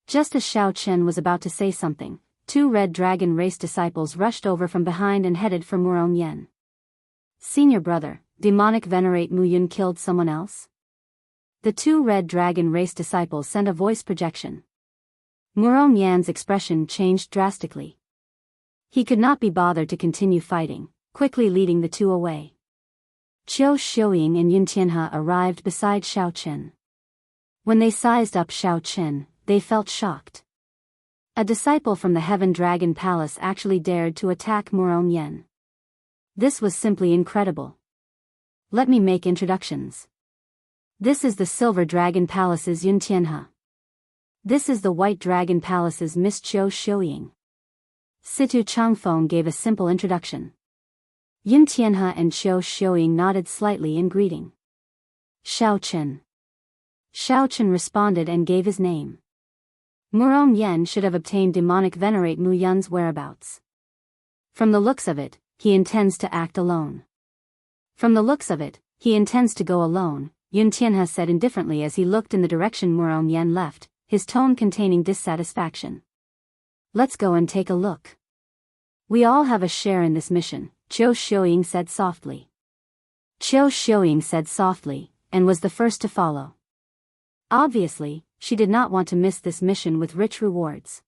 Just as Xiaochen was about to say something, two red dragon race disciples rushed over from behind and headed for Murong Yen. Senior brother, demonic venerate Mu Yun killed someone else? The two red dragon race disciples sent a voice projection. Murong Yan's expression changed drastically. He could not be bothered to continue fighting, quickly leading the two away. Qiu Xiuying and Yuntianhe arrived beside Xiaochen. When they sized up Xiaochen, they felt shocked. A disciple from the Heaven Dragon Palace actually dared to attack Murong Yen. This was simply incredible. Let me make introductions. This is the Silver Dragon Palace's Yuntianhe. This is the White Dragon Palace's Miss Qiu Xiuying. Situ Changfeng gave a simple introduction. Yuntianhe and Qiu Xiuying nodded slightly in greeting. Xiaochen. Xiaochen responded and gave his name. Murong Yen should have obtained demonic venerate Mu Yun's whereabouts. From the looks of it, he intends to act alone. From the looks of it, he intends to go alone, Yuntianhe said indifferently as he looked in the direction Murong Yen left, his tone containing dissatisfaction. Let's go and take a look. We all have a share in this mission, Qiu Xiuying said softly. Qiu Xiuying said softly, and was the first to follow. Obviously, she did not want to miss this mission with rich rewards.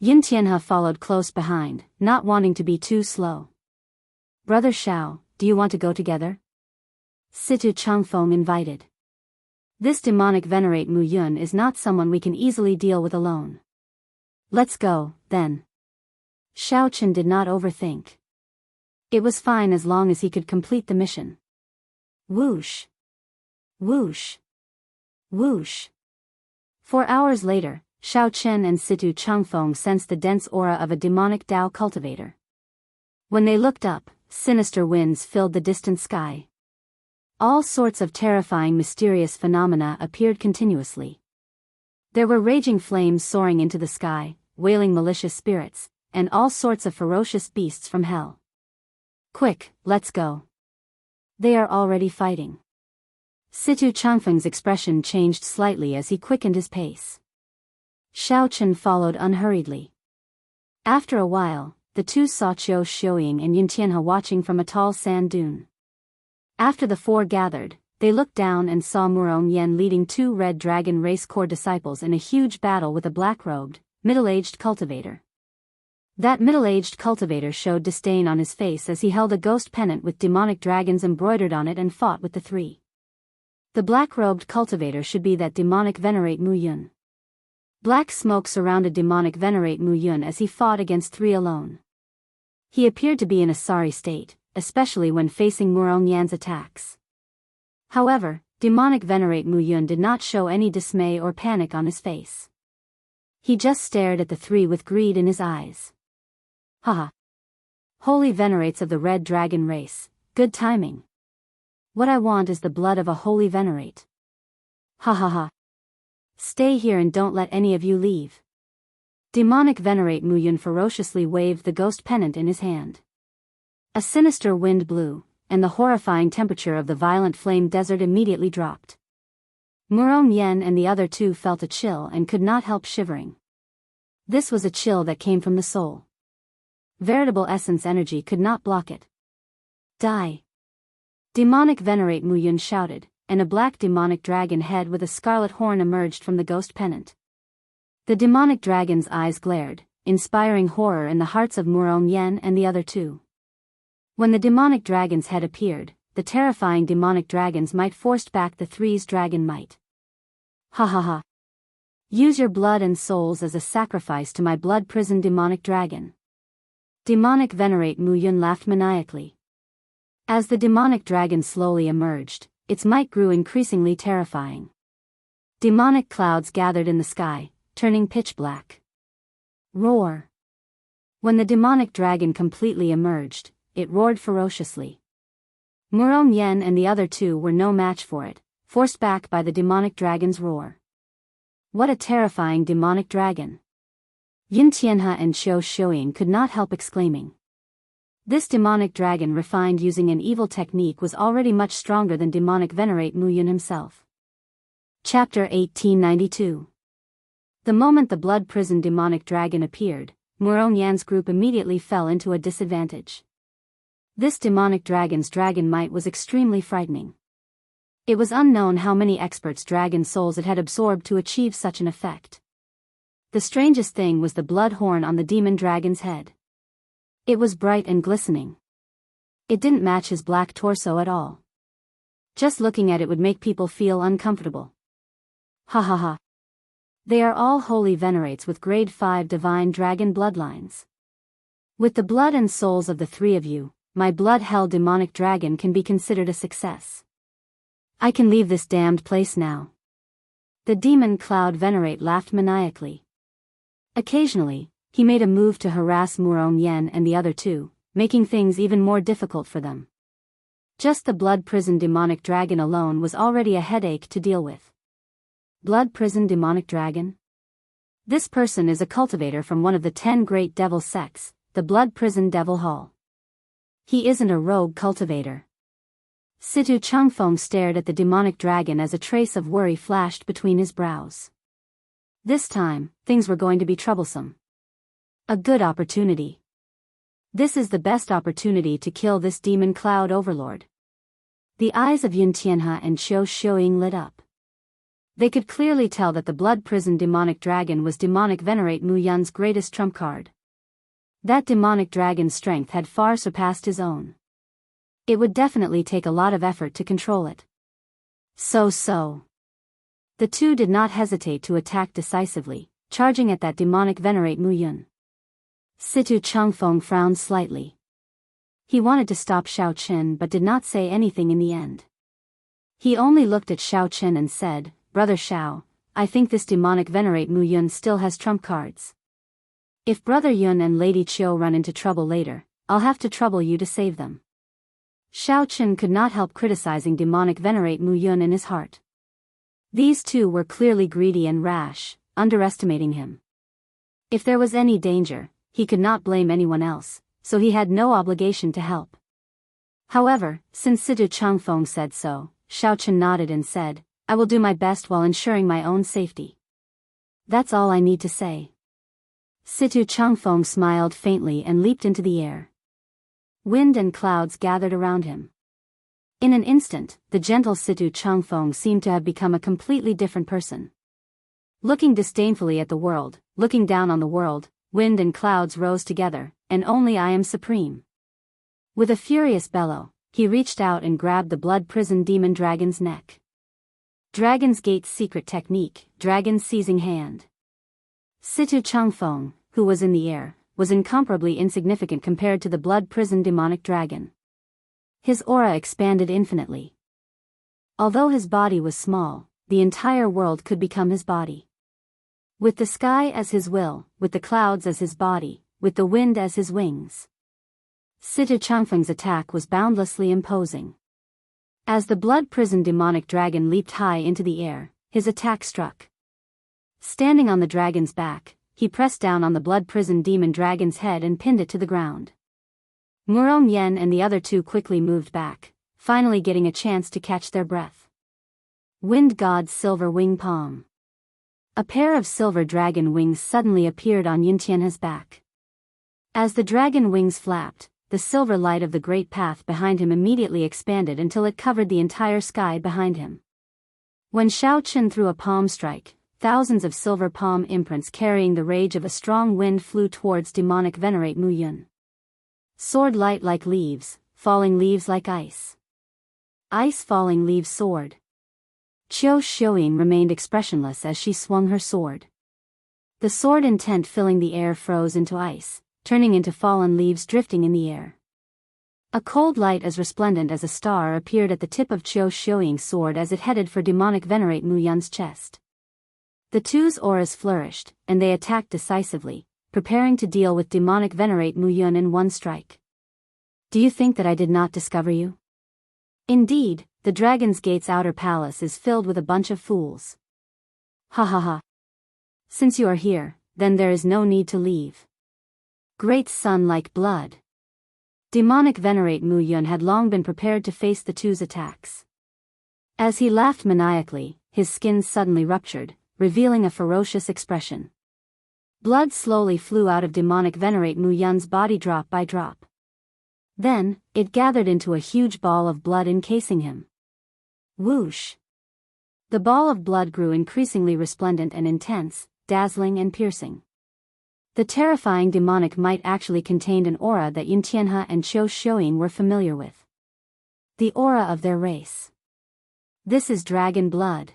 Yuntianhe followed close behind, not wanting to be too slow. Brother Xiao, do you want to go together? Situ Changfeng invited. This demonic venerate Mu Yun is not someone we can easily deal with alone. Let's go, then. Xiao Chen did not overthink. It was fine as long as he could complete the mission. Whoosh. Whoosh. Whoosh. 4 hours later, Xiao Chen and Situ Changfeng sensed the dense aura of a demonic Dao cultivator. When they looked up, sinister winds filled the distant sky. All sorts of terrifying mysterious phenomena appeared continuously. There were raging flames soaring into the sky, wailing malicious spirits, and all sorts of ferocious beasts from hell. Quick, let's go. They are already fighting. Situ Changfeng's expression changed slightly as he quickened his pace. Xiao Chen followed unhurriedly. After a while, the two saw Qiu Xiuying and Yin Tianhe watching from a tall sand dune. After the four gathered, they looked down and saw Murong Yan leading 2 Red Dragon Race Corps disciples in a huge battle with a black-robed, middle-aged cultivator. That middle-aged cultivator showed disdain on his face as he held a ghost pennant with demonic dragons embroidered on it and fought with the 3. The black-robed cultivator should be that demonic Venerate Mu Yun. Black smoke surrounded demonic Venerate Mu Yun as he fought against 3 alone. He appeared to be in a sorry state, especially when facing Murong Yan's attacks. However, demonic Venerate Mu Yun did not show any dismay or panic on his face. He just stared at the 3 with greed in his eyes. Haha. Holy Venerates of the Red Dragon race, good timing. What I want is the blood of a holy Venerate. Ha ha ha. Stay here and don't let any of you leave. Demonic Venerate Mu Yun ferociously waved the ghost pennant in his hand. A sinister wind blew, and the horrifying temperature of the violent flame desert immediately dropped. Murong Yan and the other 2 felt a chill and could not help shivering. This was a chill that came from the soul. Veritable essence energy could not block it. Die! Demonic Venerate Mu Yun shouted, and a black demonic dragon head with a scarlet horn emerged from the ghost pennant. The demonic dragon's eyes glared, inspiring horror in the hearts of Murong Yan and the other 2. When the demonic dragon's head appeared, the terrifying demonic dragons might forced back the 3's dragon might. Ha ha ha. Use your blood and souls as a sacrifice to my blood prison demonic dragon. Demonic Venerate Mu Yun laughed maniacally. As the demonic dragon slowly emerged, its might grew increasingly terrifying. Demonic clouds gathered in the sky, turning pitch black. Roar. When the demonic dragon completely emerged, it roared ferociously. Murong Yan and the other 2 were no match for it, forced back by the demonic dragon's roar. What a terrifying demonic dragon! Yin Tianhe and Qiu Xiuying could not help exclaiming. This demonic dragon refined using an evil technique was already much stronger than demonic Venerate Mu Yun himself. Chapter 1892. The moment the blood prison demonic dragon appeared, Murong Yan's group immediately fell into a disadvantage. This demonic dragon's dragon might was extremely frightening. It was unknown how many experts' dragon souls it had absorbed to achieve such an effect. The strangest thing was the blood horn on the demon dragon's head. It was bright and glistening. It didn't match his black torso at all. Just looking at it would make people feel uncomfortable. Ha ha ha. They are all holy venerates with grade 5 divine dragon bloodlines. With the blood and souls of the 3 of you, my blood-hell demonic dragon can be considered a success. I can leave this damned place now. The demon cloud venerate laughed maniacally. Occasionally, he made a move to harass Murong Yan and the other 2, making things even more difficult for them. Just the blood prison demonic dragon alone was already a headache to deal with. Blood prison demonic dragon? This person is a cultivator from one of the 10 great devil sects, the blood prison devil hall. He isn't a rogue cultivator. Situ Changfeng stared at the demonic dragon as a trace of worry flashed between his brows. This time, things were going to be troublesome. A good opportunity. This is the best opportunity to kill this demon cloud overlord. The eyes of Yin Tianhe and Qiu Xiuying lit up. They could clearly tell that the blood prison demonic dragon was demonic Venerate Mu Yun's greatest trump card. That demonic dragon's strength had far surpassed his own. It would definitely take a lot of effort to control it. So. The 2 did not hesitate to attack decisively, charging at that demonic venerate Mu Yun. Situ Changfeng frowned slightly. He wanted to stop Xiao Chen but did not say anything in the end. He only looked at Xiao Chen and said, "Brother Xiao, I think this demonic venerate Mu Yun still has trump cards. If Brother Yun and Lady Chiu run into trouble later, I'll have to trouble you to save them." Xiao Chen could not help criticizing demonic venerate Mu Yun in his heart. These two were clearly greedy and rash, underestimating him. If there was any danger, he could not blame anyone else, so he had no obligation to help. However, since Situ Changfeng said so, Xiao Chen nodded and said, "I will do my best while ensuring my own safety. That's all I need to say." Situ Changfeng smiled faintly and leaped into the air. Wind and clouds gathered around him. In an instant, the gentle Situ Changfeng seemed to have become a completely different person. Looking disdainfully at the world, looking down on the world, wind and clouds rose together, and only I am supreme. With a furious bellow, he reached out and grabbed the blood prison demon dragon's neck. Dragon's Gate's secret technique, dragon seizing hand. Situ Changfeng, who was in the air, was incomparably insignificant compared to the blood prison demonic dragon. His aura expanded infinitely. Although his body was small, the entire world could become his body. With the sky as his will, with the clouds as his body, with the wind as his wings. Situ Changfeng's attack was boundlessly imposing. As the blood prison demonic dragon leaped high into the air, his attack struck. Standing on the dragon's back, he pressed down on the blood prison demon dragon's head and pinned it to the ground. Murong Yen and the other two quickly moved back, finally getting a chance to catch their breath. Wind God's silver wing palm. A pair of silver dragon wings suddenly appeared on Yuntianhe's back. As the dragon wings flapped, the silver light of the great path behind him immediately expanded until it covered the entire sky behind him. When Xiao Chen threw a palm strike, thousands of silver palm imprints carrying the rage of a strong wind flew towards demonic venerate Mu Yun. Sword light like leaves, falling leaves like ice. Ice falling leaves sword. Qiu Xiuying remained expressionless as she swung her sword. The sword intent filling the air froze into ice, turning into fallen leaves drifting in the air. A cold light as resplendent as a star appeared at the tip of Qiu Xiuying's sword as it headed for demonic venerate Mu Yun's chest. The two's auras flourished, and they attacked decisively, preparing to deal with demonic venerate Mu Yun in one strike. "Do you think that I did not discover you? Indeed, the Dragon's Gate's outer palace is filled with a bunch of fools. Ha ha ha. Since you are here, then there is no need to leave. Great sun like blood." Demonic venerate Mu Yun had long been prepared to face the two's attacks. As he laughed maniacally, his skin suddenly ruptured, revealing a ferocious expression. Blood slowly flew out of demonic venerate Mu Yun's body drop by drop. Then, it gathered into a huge ball of blood encasing him. Whoosh! The ball of blood grew increasingly resplendent and intense, dazzling and piercing. The terrifying demonic might actually contained an aura that Yuntianhe and Qiu Xiuying were familiar with. The aura of their race. This is dragon blood.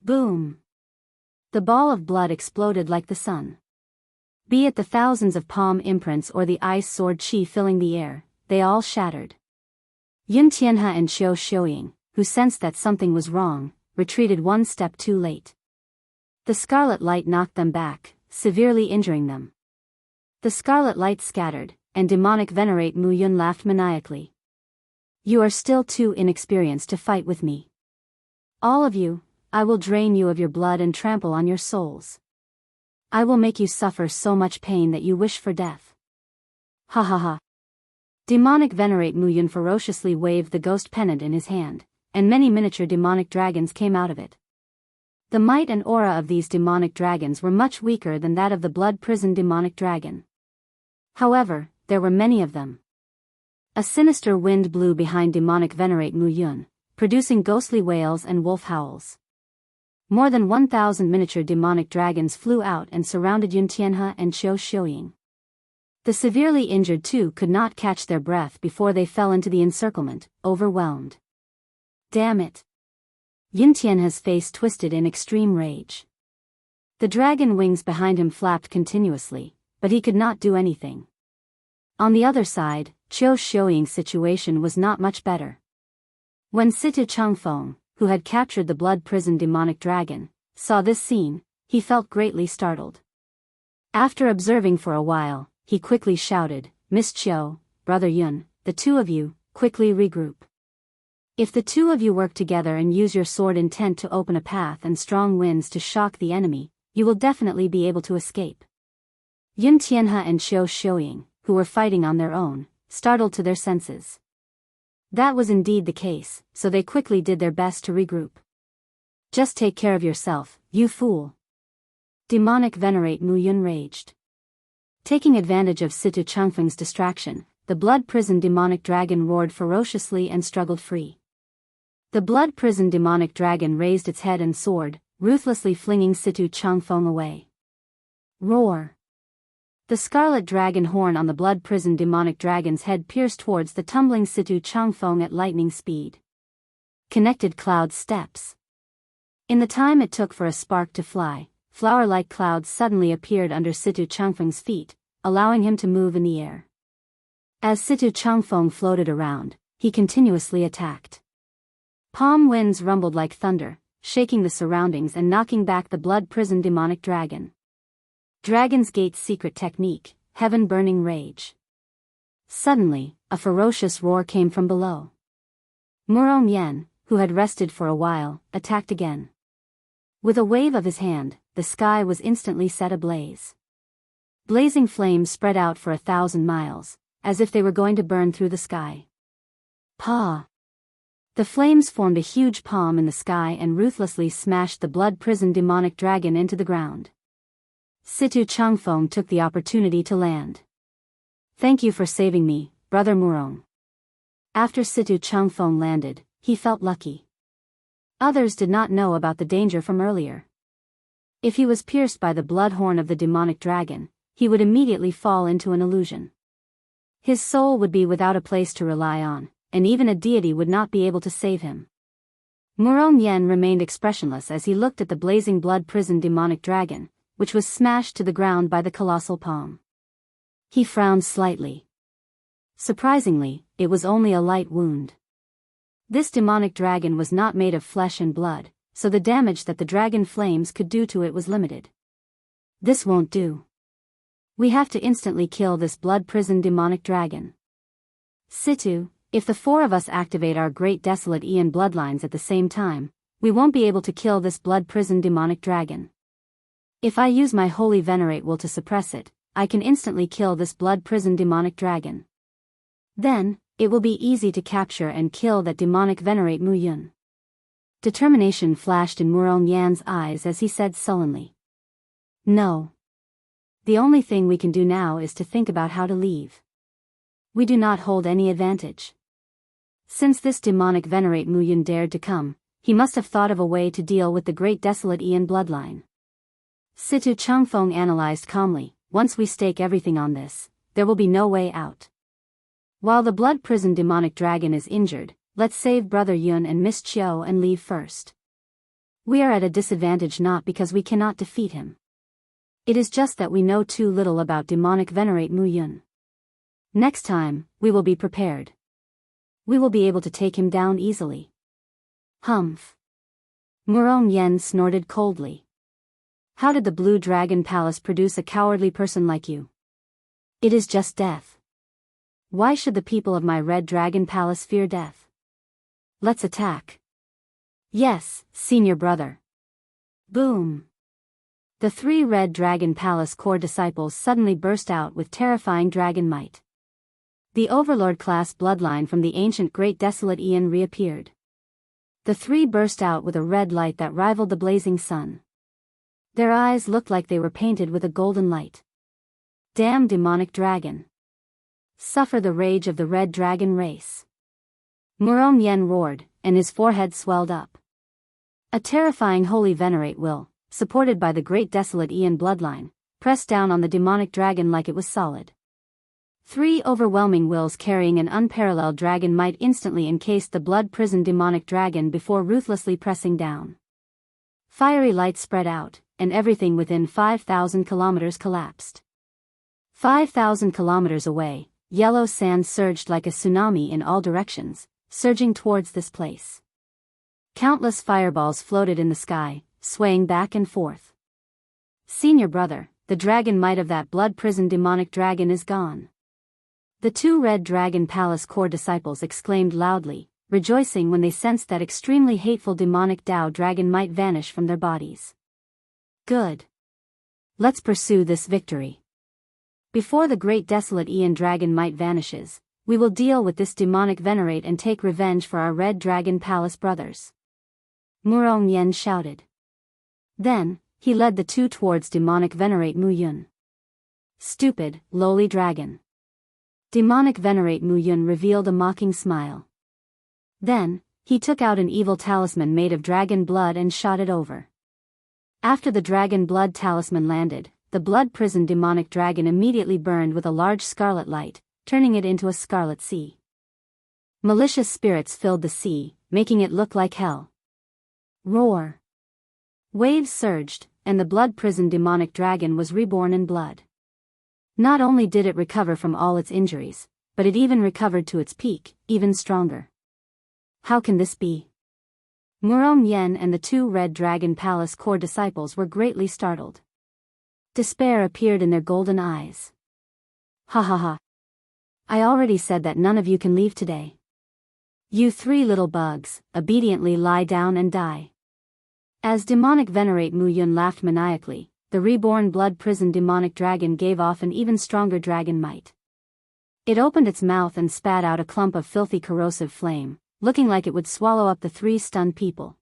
Boom! The ball of blood exploded like the sun. Be it the thousands of palm imprints or the ice sword chi filling the air, they all shattered. Yuntianhe and Qiu Xiuying, who sensed that something was wrong, retreated one step too late. The scarlet light knocked them back, severely injuring them. The scarlet light scattered, and demonic venerate Mu Yun laughed maniacally. "You are still too inexperienced to fight with me. All of you, I will drain you of your blood and trample on your souls. I will make you suffer so much pain that you wish for death. Ha ha ha." Demonic venerate Mu Yun ferociously waved the ghost pennant in his hand, and many miniature demonic dragons came out of it. The might and aura of these demonic dragons were much weaker than that of the blood prison demonic dragon. However, there were many of them. A sinister wind blew behind demonic venerate Mu Yun, producing ghostly wails and wolf howls. More than 1,000 miniature demonic dragons flew out and surrounded Yuntianhe and Qiu Xiuying. The severely injured two could not catch their breath before they fell into the encirclement, overwhelmed. Damn it! Yuntianhe's face twisted in extreme rage. The dragon wings behind him flapped continuously, but he could not do anything. On the other side, Qiu Xiuying's situation was not much better. When Situ Changfeng, who had captured the blood prison demonic dragon, saw this scene, he felt greatly startled. After observing for a while, he quickly shouted, "Miss Qiu, Brother Yun, the two of you, quickly regroup. If the two of you work together and use your sword intent to open a path and strong winds to shock the enemy, you will definitely be able to escape." Yun Tianhe and Qiu Xiuying, who were fighting on their own, startled to their senses. That was indeed the case, so they quickly did their best to regroup. "Just take care of yourself, you fool!" Demonic Venerate Mu Yun raged. Taking advantage of Situ Changfeng's distraction, the blood prison demonic dragon roared ferociously and struggled free. The blood prison demonic dragon raised its head and sword, ruthlessly flinging Situ Changfeng away. Roar! The scarlet dragon horn on the blood prison demonic dragon's head pierced towards the tumbling Situ Changfeng at lightning speed. Connected cloud steps. In the time it took for a spark to fly, flower-like clouds suddenly appeared under Situ Changfeng's feet, allowing him to move in the air. As Situ Changfeng floated around, he continuously attacked. Palm winds rumbled like thunder, shaking the surroundings and knocking back the blood prison demonic dragon. Dragon's Gate's secret technique, Heaven Burning Rage. Suddenly, a ferocious roar came from below. Murong Yen, who had rested for a while, attacked again. With a wave of his hand, the sky was instantly set ablaze. Blazing flames spread out for 1,000 miles, as if they were going to burn through the sky. Pa! The flames formed a huge palm in the sky and ruthlessly smashed the blood prison demonic dragon into the ground. Situ Changfeng took the opportunity to land. "Thank you for saving me, Brother Murong." After Situ Changfeng landed, he felt lucky. Others did not know about the danger from earlier. If he was pierced by the blood horn of the demonic dragon, he would immediately fall into an illusion. His soul would be without a place to rely on, and even a deity would not be able to save him. Murong Yen remained expressionless as he looked at the blazing blood prison demonic dragon, which was smashed to the ground by the colossal palm. He frowned slightly. Surprisingly, it was only a light wound. This demonic dragon was not made of flesh and blood, so the damage that the dragon flames could do to it was limited. "This won't do. We have to instantly kill this blood prison demonic dragon. Situ, if the four of us activate our great desolate Aeon bloodlines at the same time, we won't be able to kill this blood prison demonic dragon. If I use my holy venerate will to suppress it, I can instantly kill this blood prison demonic dragon. Then, it will be easy to capture and kill that demonic venerate Mu Yun." Determination flashed in Murong Yan's eyes as he said sullenly. "No. The only thing we can do now is to think about how to leave. We do not hold any advantage. Since this demonic venerate Mu Yun dared to come, he must have thought of a way to deal with the great desolate Aeon bloodline." Situ Changfeng analyzed calmly, "Once we stake everything on this, there will be no way out. While the blood prison demonic dragon is injured, let's save Brother Yun and Miss Qiu and leave first. We are at a disadvantage not because we cannot defeat him. It is just that we know too little about demonic venerate Mu Yun. Next time, we will be prepared. We will be able to take him down easily." Humph. Murong Yen snorted coldly. "How did the Blue Dragon Palace produce a cowardly person like you? It is just death. Why should the people of my Red Dragon Palace fear death? Let's attack." "Yes, senior brother." Boom. The 3 Red Dragon Palace core disciples suddenly burst out with terrifying dragon might. The Overlord-class bloodline from the ancient Great Desolate Aeon reappeared. The 3 burst out with a red light that rivaled the blazing sun. Their eyes looked like they were painted with a golden light. "Damn demonic dragon! Suffer the rage of the Red Dragon race!" Murong Yen roared, and his forehead swelled up. A terrifying holy venerate will, supported by the Great Desolate Aeon bloodline, pressed down on the demonic dragon like it was solid. 3 overwhelming wills carrying an unparalleled dragon might instantly encased the blood prison demonic dragon before ruthlessly pressing down. Fiery light spread out, and everything within 5,000 kilometers collapsed. 5,000 kilometers away, yellow sand surged like a tsunami in all directions, surging towards this place. Countless fireballs floated in the sky, swaying back and forth. Senior brother, the dragon might of that blood-prisoned demonic dragon is gone. The two Red Dragon Palace core disciples exclaimed loudly, rejoicing when they sensed that extremely hateful demonic Tao dragon might vanish from their bodies. Good. Let's pursue this victory. Before the great desolate Aeon dragon might vanishes, we will deal with this demonic venerate and take revenge for our Red Dragon Palace brothers. Murong Yen shouted. Then, he led the two towards demonic venerate Mu Yun. Stupid, lowly dragon. Demonic venerate Mu Yun revealed a mocking smile. Then, he took out an evil talisman made of dragon blood and shot it over. After the dragon blood talisman landed, the blood-prisoned demonic dragon immediately burned with a large scarlet light, turning it into a scarlet sea. Malicious spirits filled the sea, making it look like hell. Roar! Waves surged, and the blood-prisoned demonic dragon was reborn in blood. Not only did it recover from all its injuries, but it even recovered to its peak, even stronger. How can this be? Murong Yen and the two Red Dragon Palace core disciples were greatly startled. Despair appeared in their golden eyes. Ha ha ha. I already said that none of you can leave today. You three little bugs, obediently lie down and die. As demonic venerate Mu Yun laughed maniacally, the reborn blood-prisoned demonic dragon gave off an even stronger dragon might. It opened its mouth and spat out a clump of filthy corrosive flame, looking like it would swallow up the three stunned people.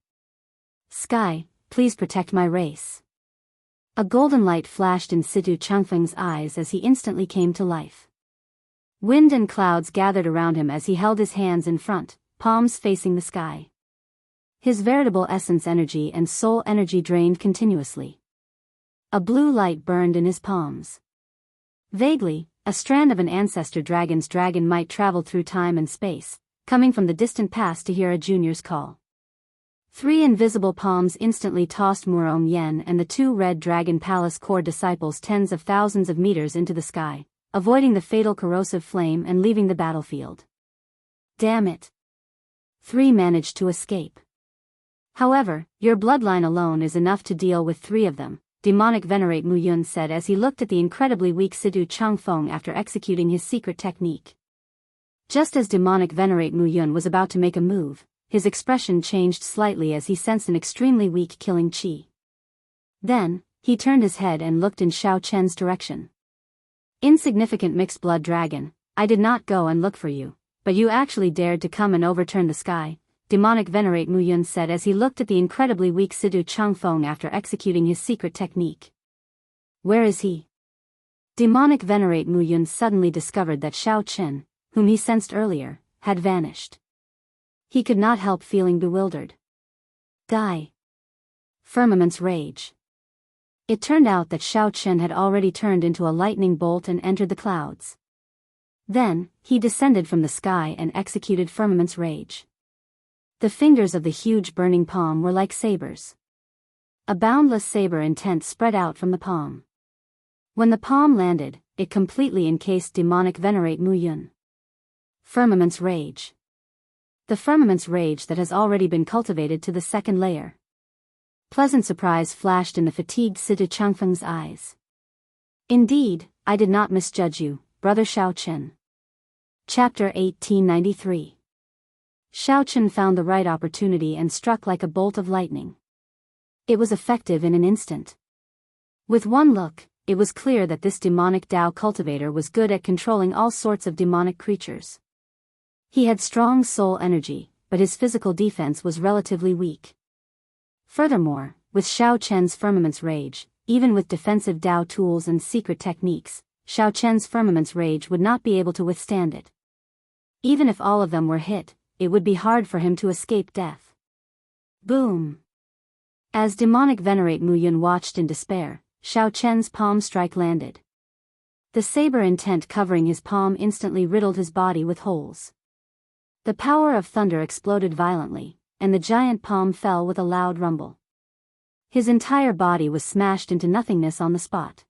Sky, please protect my race. A golden light flashed in Situ Changfeng's eyes as he instantly came to life. Wind and clouds gathered around him as he held his hands in front, palms facing the sky. His veritable essence energy and soul energy drained continuously. A blue light burned in his palms. Vaguely, a strand of an ancestor dragon's dragon might travel through time and space, coming from the distant past to hear a junior's call. Three invisible palms instantly tossed Murong Yen and the two Red Dragon Palace core disciples tens of thousands of meters into the sky, avoiding the fatal corrosive flame and leaving the battlefield. Damn it! Three managed to escape. However, your bloodline alone is enough to deal with three of them, demonic venerate Mu Yun said as he looked at the incredibly weak Sidu Changfeng after executing his secret technique. Just as demonic venerate Mu Yun was about to make a move, his expression changed slightly as he sensed an extremely weak killing chi. Then, he turned his head and looked in Xiao Chen's direction. Insignificant mixed blood dragon, I did not go and look for you, but you actually dared to come and overturn the sky, demonic venerate Mu Yun said as he looked at the incredibly weak Sidu Changfeng after executing his secret technique. Where is he? Demonic venerate Mu Yun suddenly discovered that Xiao Chen, whom he sensed earlier, had vanished. He could not help feeling bewildered. Die. Firmament's rage. It turned out that Xiao Chen had already turned into a lightning bolt and entered the clouds. Then, he descended from the sky and executed Firmament's rage. The fingers of the huge burning palm were like sabers. A boundless saber intent spread out from the palm. When the palm landed, it completely encased demonic venerate Mu Yun. Firmament's rage. The firmament's rage that has already been cultivated to the second layer. Pleasant surprise flashed in the fatigued Situ Changfeng's eyes. Indeed, I did not misjudge you, brother Xiao Chen. Chapter 1893. Xiao Chen found the right opportunity and struck like a bolt of lightning. It was effective in an instant. With one look, it was clear that this demonic Tao cultivator was good at controlling all sorts of demonic creatures. He had strong soul energy, but his physical defense was relatively weak. Furthermore, with Xiao Chen's firmament's rage, even with defensive Tao tools and secret techniques, Xiao Chen's firmament's rage would not be able to withstand it. Even if all of them were hit, it would be hard for him to escape death. Boom! As demonic venerate Mu Yun watched in despair, Xiao Chen's palm strike landed. The saber intent covering his palm instantly riddled his body with holes. The power of thunder exploded violently, and the giant palm fell with a loud rumble. His entire body was smashed into nothingness on the spot.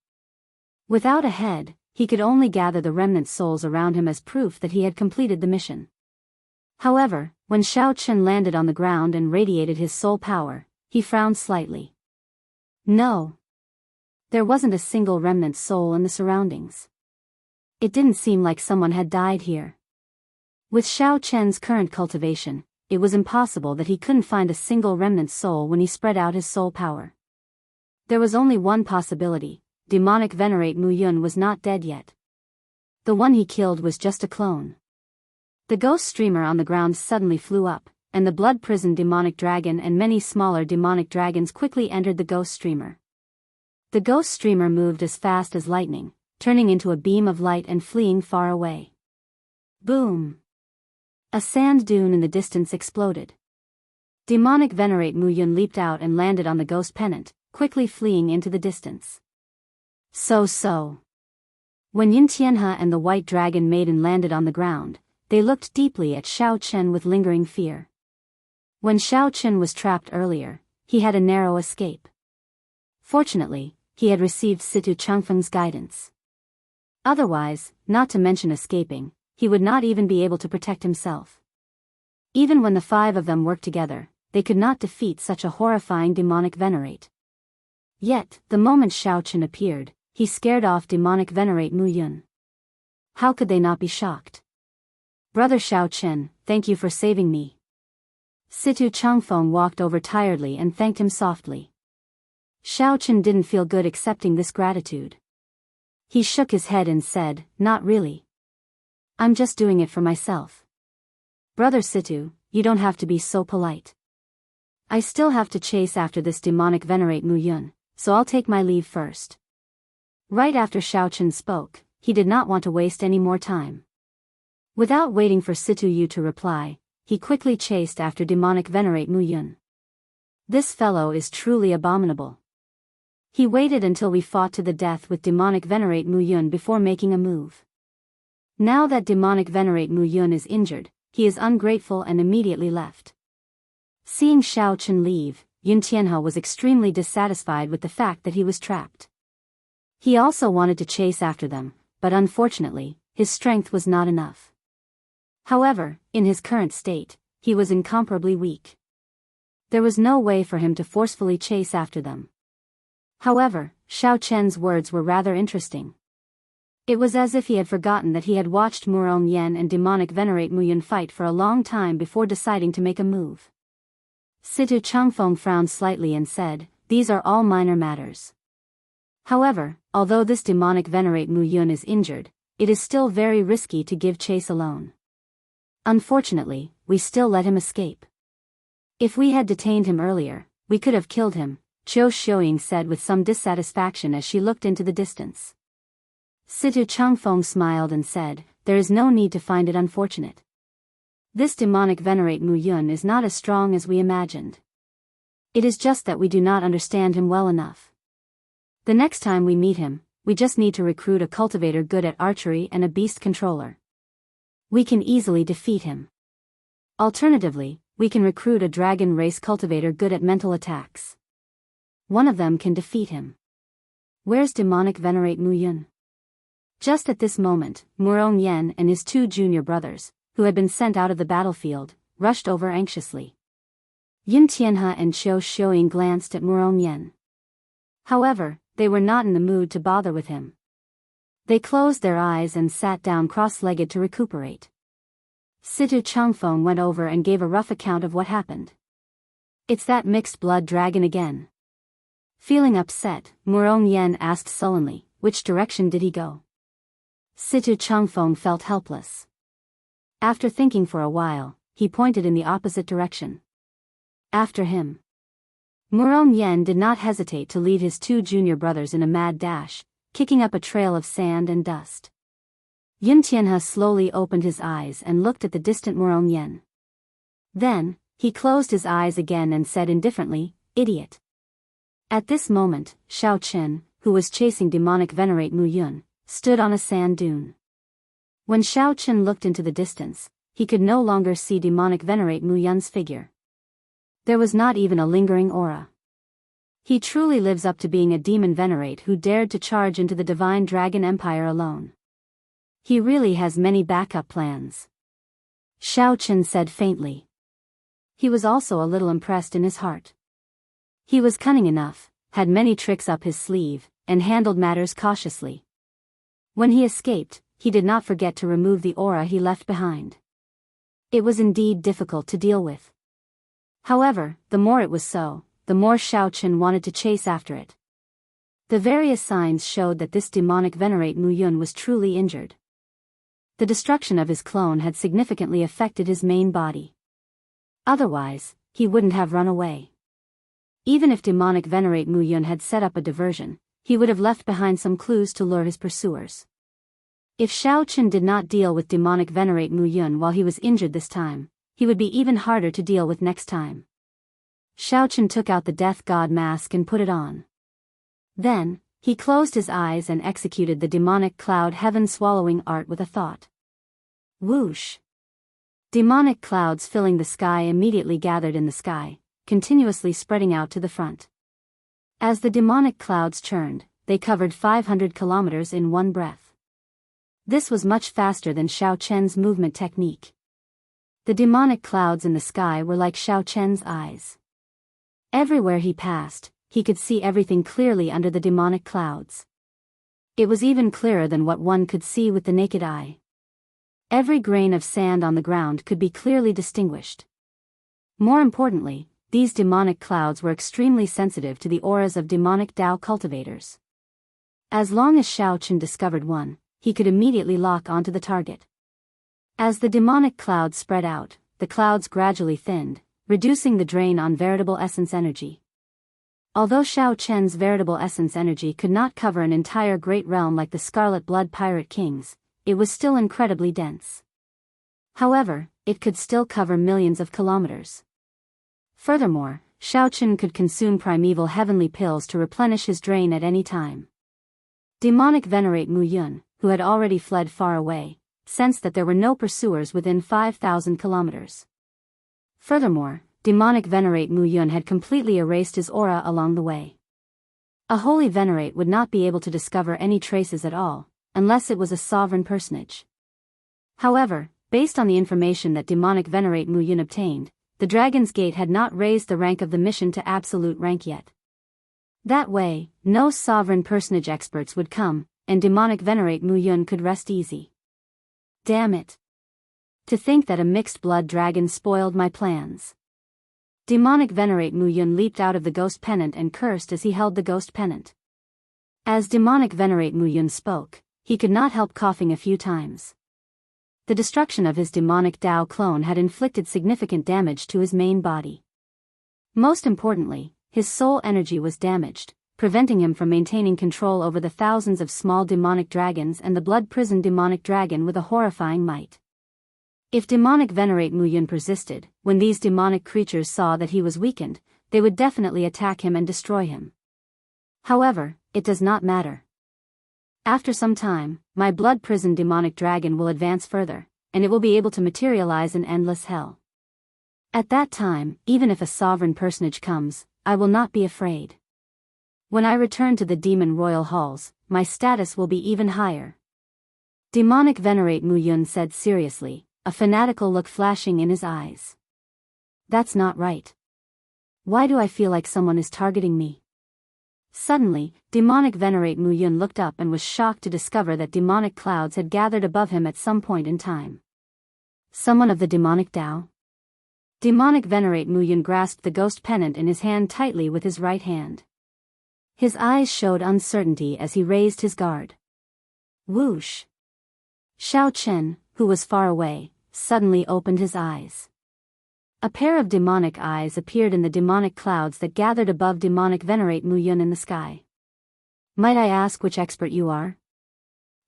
Without a head, he could only gather the remnant souls around him as proof that he had completed the mission. However, when Xiao Chen landed on the ground and radiated his soul power, he frowned slightly. No. There wasn't a single remnant soul in the surroundings. It didn't seem like someone had died here. With Xiao Chen's current cultivation, it was impossible that he couldn't find a single remnant soul when he spread out his soul power. There was only one possibility: demonic venerate Mu Yun was not dead yet. The one he killed was just a clone. The ghost streamer on the ground suddenly flew up, and the blood-prisoned demonic dragon and many smaller demonic dragons quickly entered the ghost streamer. The ghost streamer moved as fast as lightning, turning into a beam of light and fleeing far away. Boom! A sand dune in the distance exploded. Demonic venerate Mu Yun leaped out and landed on the ghost pennant, quickly fleeing into the distance. So. When Yin Tianhe and the white dragon maiden landed on the ground, they looked deeply at Xiao Chen with lingering fear. When Xiao Chen was trapped earlier, he had a narrow escape. Fortunately, he had received Situ Changfeng's guidance. Otherwise, not to mention escaping, he would not even be able to protect himself. Even when the five of them worked together, they could not defeat such a horrifying demonic venerate. Yet, the moment Xiao Chen appeared, he scared off demonic venerate Mu Yun. How could they not be shocked? Brother Xiao Chen, thank you for saving me. Situ Changfeng walked over tiredly and thanked him softly. Xiao Chen didn't feel good accepting this gratitude. He shook his head and said, "Not really. I'm just doing it for myself. Brother Situ, you don't have to be so polite. I still have to chase after this demonic venerate Mu Yun, so I'll take my leave first." Right after Xiao Chen spoke, he did not want to waste any more time. Without waiting for Situ Yu to reply, he quickly chased after demonic venerate Mu Yun. This fellow is truly abominable. He waited until we fought to the death with demonic venerate Mu Yun before making a move. Now that demonic venerate Mu Yun is injured, he is ungrateful and immediately left. Seeing Xiao Chen leave, Yin Tianhe was extremely dissatisfied with the fact that he was trapped. He also wanted to chase after them, but unfortunately, his strength was not enough. However, in his current state, he was incomparably weak. There was no way for him to forcefully chase after them. However, Xiao Chen's words were rather interesting. It was as if he had forgotten that he had watched Murong Yen and demonic venerate Mu Yun fight for a long time before deciding to make a move. Situ Changfeng frowned slightly and said, "These are all minor matters. However, although this demonic venerate Mu Yun is injured, it is still very risky to give chase alone. Unfortunately, we still let him escape. If we had detained him earlier, we could have killed him," Qiu Xiuying said with some dissatisfaction as she looked into the distance. Situ Changfeng smiled and said, "There is no need to find it unfortunate. This demonic venerate Mu Yun is not as strong as we imagined. It is just that we do not understand him well enough. The next time we meet him, we just need to recruit a cultivator good at archery and a beast controller. We can easily defeat him. Alternatively, we can recruit a dragon race cultivator good at mental attacks. One of them can defeat him. Where's demonic venerate Mu Yun?" Just at this moment, Murong Yen and his two junior brothers, who had been sent out of the battlefield, rushed over anxiously. Yin Tianhe and Qiu Xiuying glanced at Murong Yen. However, they were not in the mood to bother with him. They closed their eyes and sat down cross-legged to recuperate. Situ Changfeng went over and gave a rough account of what happened. "It's that mixed-blood dragon again." Feeling upset, Murong Yen asked sullenly, "Which direction did he go?" Situ Changfeng felt helpless. After thinking for a while, he pointed in the opposite direction. "After him." Murong Yen did not hesitate to lead his two junior brothers in a mad dash, kicking up a trail of sand and dust. Yin Tianhe slowly opened his eyes and looked at the distant Murong Yen. Then, he closed his eyes again and said indifferently, "Idiot." At this moment, Xiao Chen, who was chasing demonic venerate Mu Yun, stood on a sand dune. When Xiao Chen looked into the distance, he could no longer see demonic venerate Mu Yun's figure. There was not even a lingering aura. He truly lives up to being a demon venerate who dared to charge into the divine dragon empire alone. He really has many backup plans. Xiao Chen said faintly. He was also a little impressed in his heart. He was cunning enough, had many tricks up his sleeve, and handled matters cautiously. When he escaped, he did not forget to remove the aura he left behind. It was indeed difficult to deal with. However, the more it was so, the more Xiao Chen wanted to chase after it. The various signs showed that this demonic venerate Mu Yun was truly injured. The destruction of his clone had significantly affected his main body. Otherwise, he wouldn't have run away. Even if demonic venerate Mu Yun had set up a diversion, he would have left behind some clues to lure his pursuers. If Xiao Chen did not deal with demonic venerate Mu Yun while he was injured this time, he would be even harder to deal with next time. Xiao Chen took out the death god mask and put it on. Then, he closed his eyes and executed the demonic cloud heaven swallowing art with a thought. Whoosh! Demonic clouds filling the sky immediately gathered in the sky, continuously spreading out to the front. As the demonic clouds churned, they covered 500 kilometers in one breath. This was much faster than Xiao Chen's movement technique. The demonic clouds in the sky were like Xiao Chen's eyes. Everywhere he passed, he could see everything clearly under the demonic clouds. It was even clearer than what one could see with the naked eye. Every grain of sand on the ground could be clearly distinguished. More importantly, these demonic clouds were extremely sensitive to the auras of demonic Tao cultivators. As long as Xiao Chen discovered one, he could immediately lock onto the target. As the demonic clouds spread out, the clouds gradually thinned, reducing the drain on veritable essence energy. Although Xiao Chen's veritable essence energy could not cover an entire great realm like the Scarlet Blood Pirate Kings, it was still incredibly dense. However, it could still cover millions of kilometers. Furthermore, Xiao Chen could consume primeval heavenly pills to replenish his drain at any time. Demonic venerate Mu Yun, who had already fled far away, sensed that there were no pursuers within 5,000 kilometers. Furthermore, demonic venerate Mu Yun had completely erased his aura along the way. A holy venerate would not be able to discover any traces at all, unless it was a sovereign personage. However, based on the information that demonic venerate Mu Yun obtained, the Dragon's Gate had not raised the rank of the mission to absolute rank yet. That way, no sovereign personage experts would come, and demonic venerate Mu Yun could rest easy. Damn it! To think that a mixed blood dragon spoiled my plans. Demonic venerate Mu Yun leaped out of the ghost pennant and cursed as he held the ghost pennant. As demonic venerate Mu Yun spoke, he could not help coughing a few times. The destruction of his demonic Tao clone had inflicted significant damage to his main body. Most importantly, his soul energy was damaged, preventing him from maintaining control over the thousands of small demonic dragons and the blood-prisoned demonic dragon with a horrifying might. If demonic venerate Mu Yun persisted, when these demonic creatures saw that he was weakened, they would definitely attack him and destroy him. However, it does not matter. After some time, my blood-prisoned demonic dragon will advance further, and it will be able to materialize in endless hell. At that time, even if a sovereign personage comes, I will not be afraid. When I return to the demon royal halls, my status will be even higher. Demonic venerate Mu Yun said seriously, a fanatical look flashing in his eyes. That's not right. Why do I feel like someone is targeting me? Suddenly, demonic venerate Mu Yun looked up and was shocked to discover that demonic clouds had gathered above him at some point in time. Someone of the demonic Tao? Demonic venerate Mu Yun grasped the ghost pennant in his hand tightly with his right hand. His eyes showed uncertainty as he raised his guard. Whoosh! Xiao Chen, who was far away, suddenly opened his eyes. A pair of demonic eyes appeared in the demonic clouds that gathered above demonic venerate Mu Yun in the sky. Might I ask which expert you are?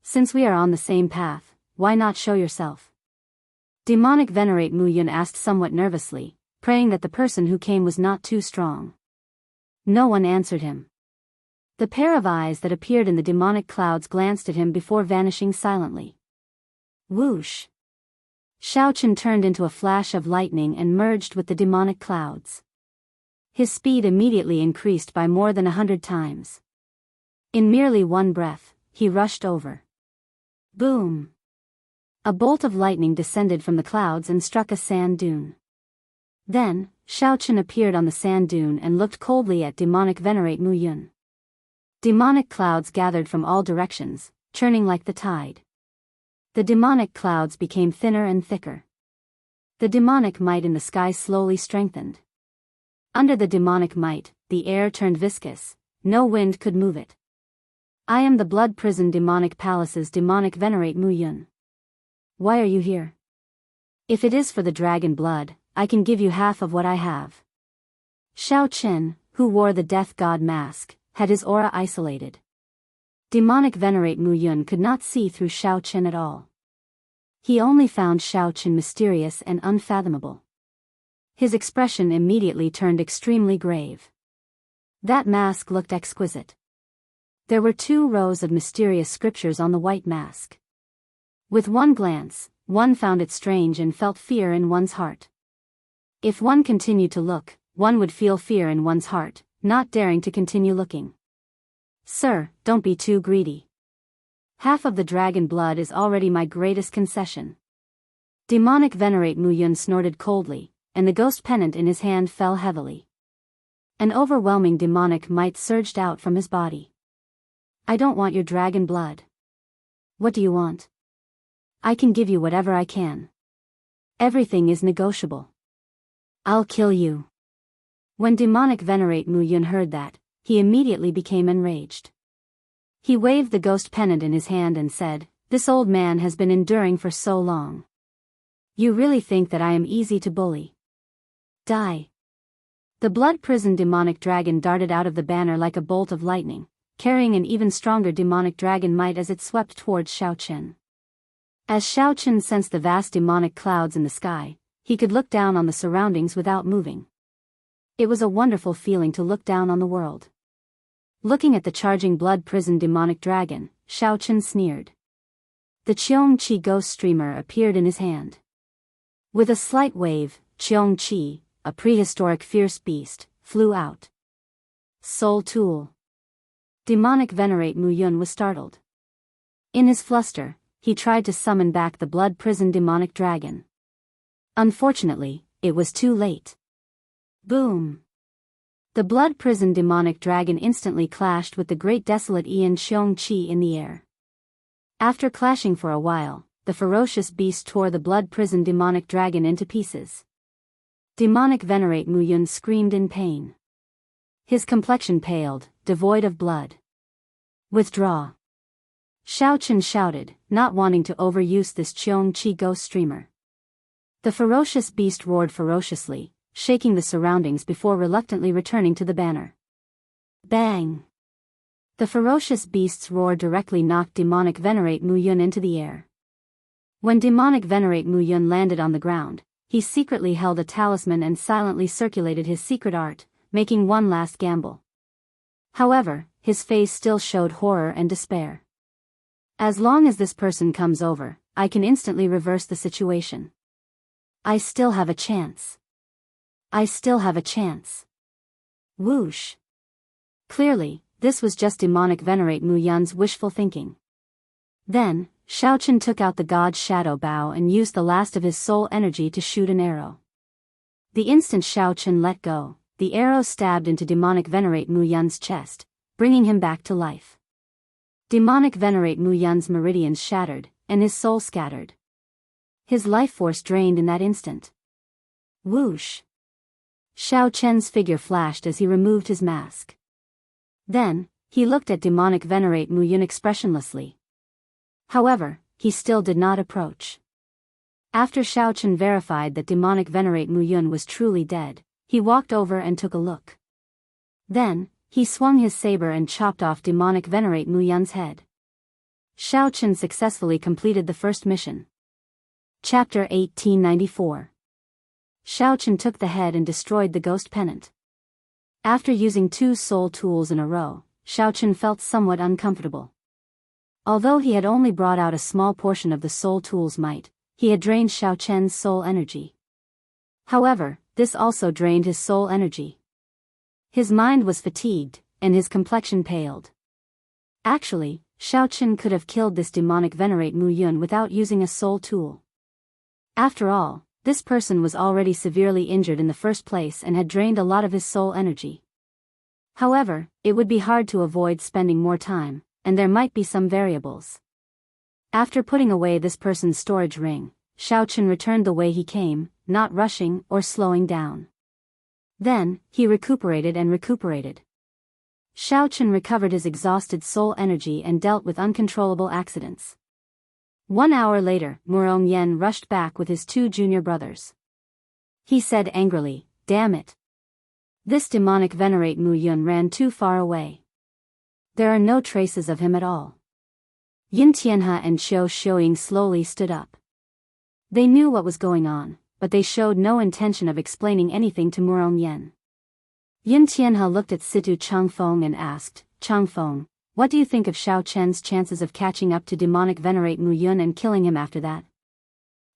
Since we are on the same path, why not show yourself? Demonic venerate Mu Yun asked somewhat nervously, praying that the person who came was not too strong. No one answered him. The pair of eyes that appeared in the demonic clouds glanced at him before vanishing silently. Whoosh! Xiao Chen turned into a flash of lightning and merged with the demonic clouds. His speed immediately increased by more than 100 times. In merely one breath, he rushed over. Boom! A bolt of lightning descended from the clouds and struck a sand dune. Then, Xiaochen appeared on the sand dune and looked coldly at demonic Venerate Mu Yun. Demonic clouds gathered from all directions, churning like the tide. The demonic clouds became thinner and thicker. The demonic might in the sky slowly strengthened. Under the demonic might, the air turned viscous, no wind could move it. I am the blood prison demonic palace's demonic Venerate Mu Yun. Why are you here? If it is for the dragon blood, I can give you half of what I have. Xiao Chen, who wore the death god mask, had his aura isolated. Demonic Venerate Mu Yun could not see through Xiao Chen at all. He only found Xiao Chen mysterious and unfathomable. His expression immediately turned extremely grave. That mask looked exquisite. There were 2 rows of mysterious scriptures on the white mask. With one glance, one found it strange and felt fear in one's heart. If one continued to look, one would feel fear in one's heart, not daring to continue looking. Sir, don't be too greedy. Half of the dragon blood is already my greatest concession. Demonic Venerate Mu Yun snorted coldly, and the ghost pennant in his hand fell heavily. An overwhelming demonic might surged out from his body. I don't want your dragon blood. What do you want? I can give you whatever I can. Everything is negotiable. I'll kill you. When demonic Venerate Mu Yun heard that, he immediately became enraged. He waved the ghost pennant in his hand and said, "This old man has been enduring for so long. You really think that I am easy to bully? Die." The blood prison demonic dragon darted out of the banner like a bolt of lightning, carrying an even stronger demonic dragon might as it swept towards Xiao Chen. As Xiao Chen sensed the vast demonic clouds in the sky, he could look down on the surroundings without moving. It was a wonderful feeling to look down on the world. Looking at the charging blood prison demonic dragon, Xiao Chen sneered. The Qiong Qi ghost streamer appeared in his hand. With a slight wave, Qiong Qi, a prehistoric fierce beast, flew out. Soul Tool. Demonic Venerate Mu Yun was startled. In his fluster, he tried to summon back the blood prison demonic dragon. Unfortunately, it was too late. Boom! The blood prison demonic dragon instantly clashed with the great desolate Ian Qiong Qi in the air. After clashing for a while, the ferocious beast tore the blood prison demonic dragon into pieces. Demonic Venerate Mu Yun screamed in pain. His complexion paled, devoid of blood. Withdraw. Xiao Chen shouted, not wanting to overuse this Qiong Qi ghost streamer. The ferocious beast roared ferociously, shaking the surroundings before reluctantly returning to the banner. Bang! The ferocious beast's roar directly knocked demonic Venerate Mu Yun into the air. When demonic Venerate Mu Yun landed on the ground, he secretly held a talisman and silently circulated his secret art, making one last gamble. However, his face still showed horror and despair. As long as this person comes over, I can instantly reverse the situation. I still have a chance. I still have a chance. Whoosh. Clearly, this was just demonic Venerate Mu Yun's wishful thinking. Then, Xiao Chen took out the god's shadow bow and used the last of his soul energy to shoot an arrow. The instant Xiao Chen let go, the arrow stabbed into demonic Venerate Mu Yun's chest, bringing him back to life. Demonic Venerate Mu Yun's meridians shattered, and his soul scattered. His life force drained in that instant. Whoosh! Xiao Chen's figure flashed as he removed his mask. Then, he looked at demonic Venerate Mu Yun expressionlessly. However, he still did not approach. After Xiao Chen verified that demonic Venerate Mu Yun was truly dead, he walked over and took a look. Then, he swung his saber and chopped off demonic Venerate Mu Yun's head. Xiao Chen successfully completed the first mission. Chapter 1894. Xiao Chen took the head and destroyed the ghost pennant. After using 2 soul tools in a row, Xiao Chen felt somewhat uncomfortable. Although he had only brought out a small portion of the soul tool's might, he had drained Xiao Chen's soul energy. However, this also drained his soul energy. His mind was fatigued, and his complexion paled. Actually, Xiao Chen could have killed this demonic venerate Mu Yun without using a soul tool. After all, this person was already severely injured in the first place and had drained a lot of his soul energy. However, it would be hard to avoid spending more time, and there might be some variables. After putting away this person's storage ring, Xiao Chen returned the way he came, not rushing or slowing down. Then, he recuperated and recuperated. Xiao Chen recovered his exhausted soul energy and dealt with uncontrollable accidents. 1 hour later, Murong Yen rushed back with his 2 junior brothers. He said angrily, "Damn it! This demonic venerate Mu Yun ran too far away. There are no traces of him at all." Yin Tianhe and Xiao Xiuying slowly stood up. They knew what was going on, but they showed no intention of explaining anything to Murong Yen. Yin Tianhe looked at Situ Changfeng and asked, "Changfeng, what do you think of Xiao Chen's chances of catching up to demonic venerate Mu Yun and killing him after that?"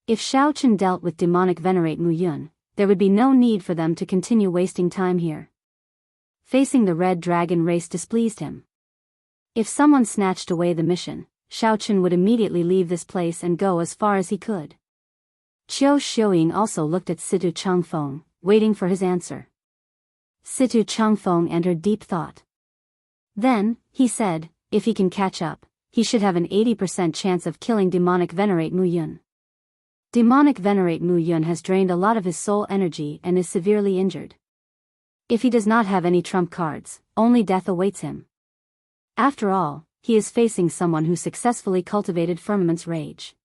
If Xiao Chen dealt with demonic venerate Mu Yun, there would be no need for them to continue wasting time here. Facing the red dragon race displeased him. If someone snatched away the mission, Xiao Chen would immediately leave this place and go as far as he could. Qiu Xiuying also looked at Situ Changfeng, waiting for his answer. Situ Changfeng entered deep thought. Then, he said, if he can catch up, he should have an 80% chance of killing demonic venerate Mu Yun. Demonic venerate Mu Yun has drained a lot of his soul energy and is severely injured. If he does not have any trump cards, only death awaits him. After all, he is facing someone who successfully cultivated Firmament's rage.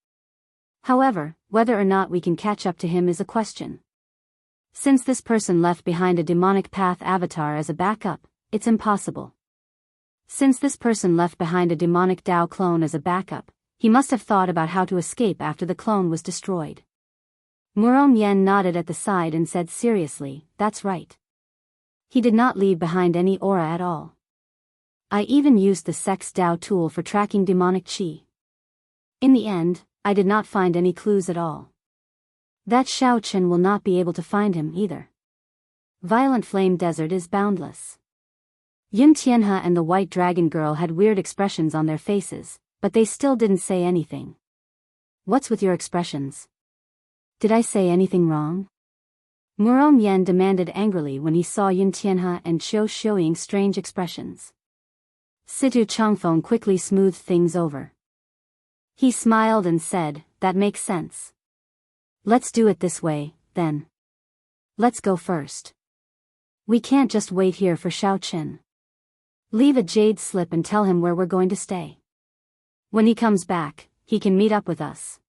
However, whether or not we can catch up to him is a question. Since this person left behind a demonic path avatar as a backup, it's impossible. Since this person left behind a demonic Dao clone as a backup, he must have thought about how to escape after the clone was destroyed. Murong Yen nodded at the side and said seriously, "That's right. He did not leave behind any aura at all. I even used the Sex Dao tool for tracking demonic chi. In the end, I did not find any clues at all. That Xiao Chen will not be able to find him either. Violent Flame Desert is boundless." Yin Tianhe and the White Dragon Girl had weird expressions on their faces, but they still didn't say anything. "What's with your expressions? Did I say anything wrong?" Murong Yen demanded angrily when he saw Yin Tianhe and Qiu Xiuying's strange expressions. Situ Changfeng quickly smoothed things over. He smiled and said, "That makes sense. Let's do it this way, then. Let's go first. We can't just wait here for Xiao Chen. Leave a jade slip and tell him where we're going to stay. When he comes back, he can meet up with us."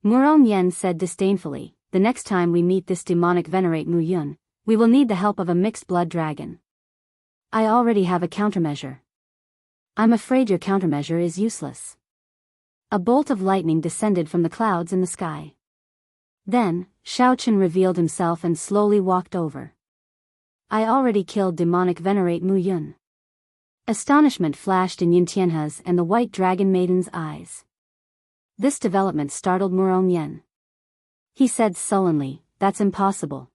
Murong Yen said disdainfully, "The next time we meet this demonic venerate Mu Yun, we will need the help of a mixed blood dragon. I already have a countermeasure." "I'm afraid your countermeasure is useless." A bolt of lightning descended from the clouds in the sky. Then, Xiao Chen revealed himself and slowly walked over. "I already killed demonic venerate Mu Yun." Astonishment flashed in Yin Tianhe's and the White Dragon Maiden's eyes. This development startled Murong Yen. He said sullenly, "That's impossible.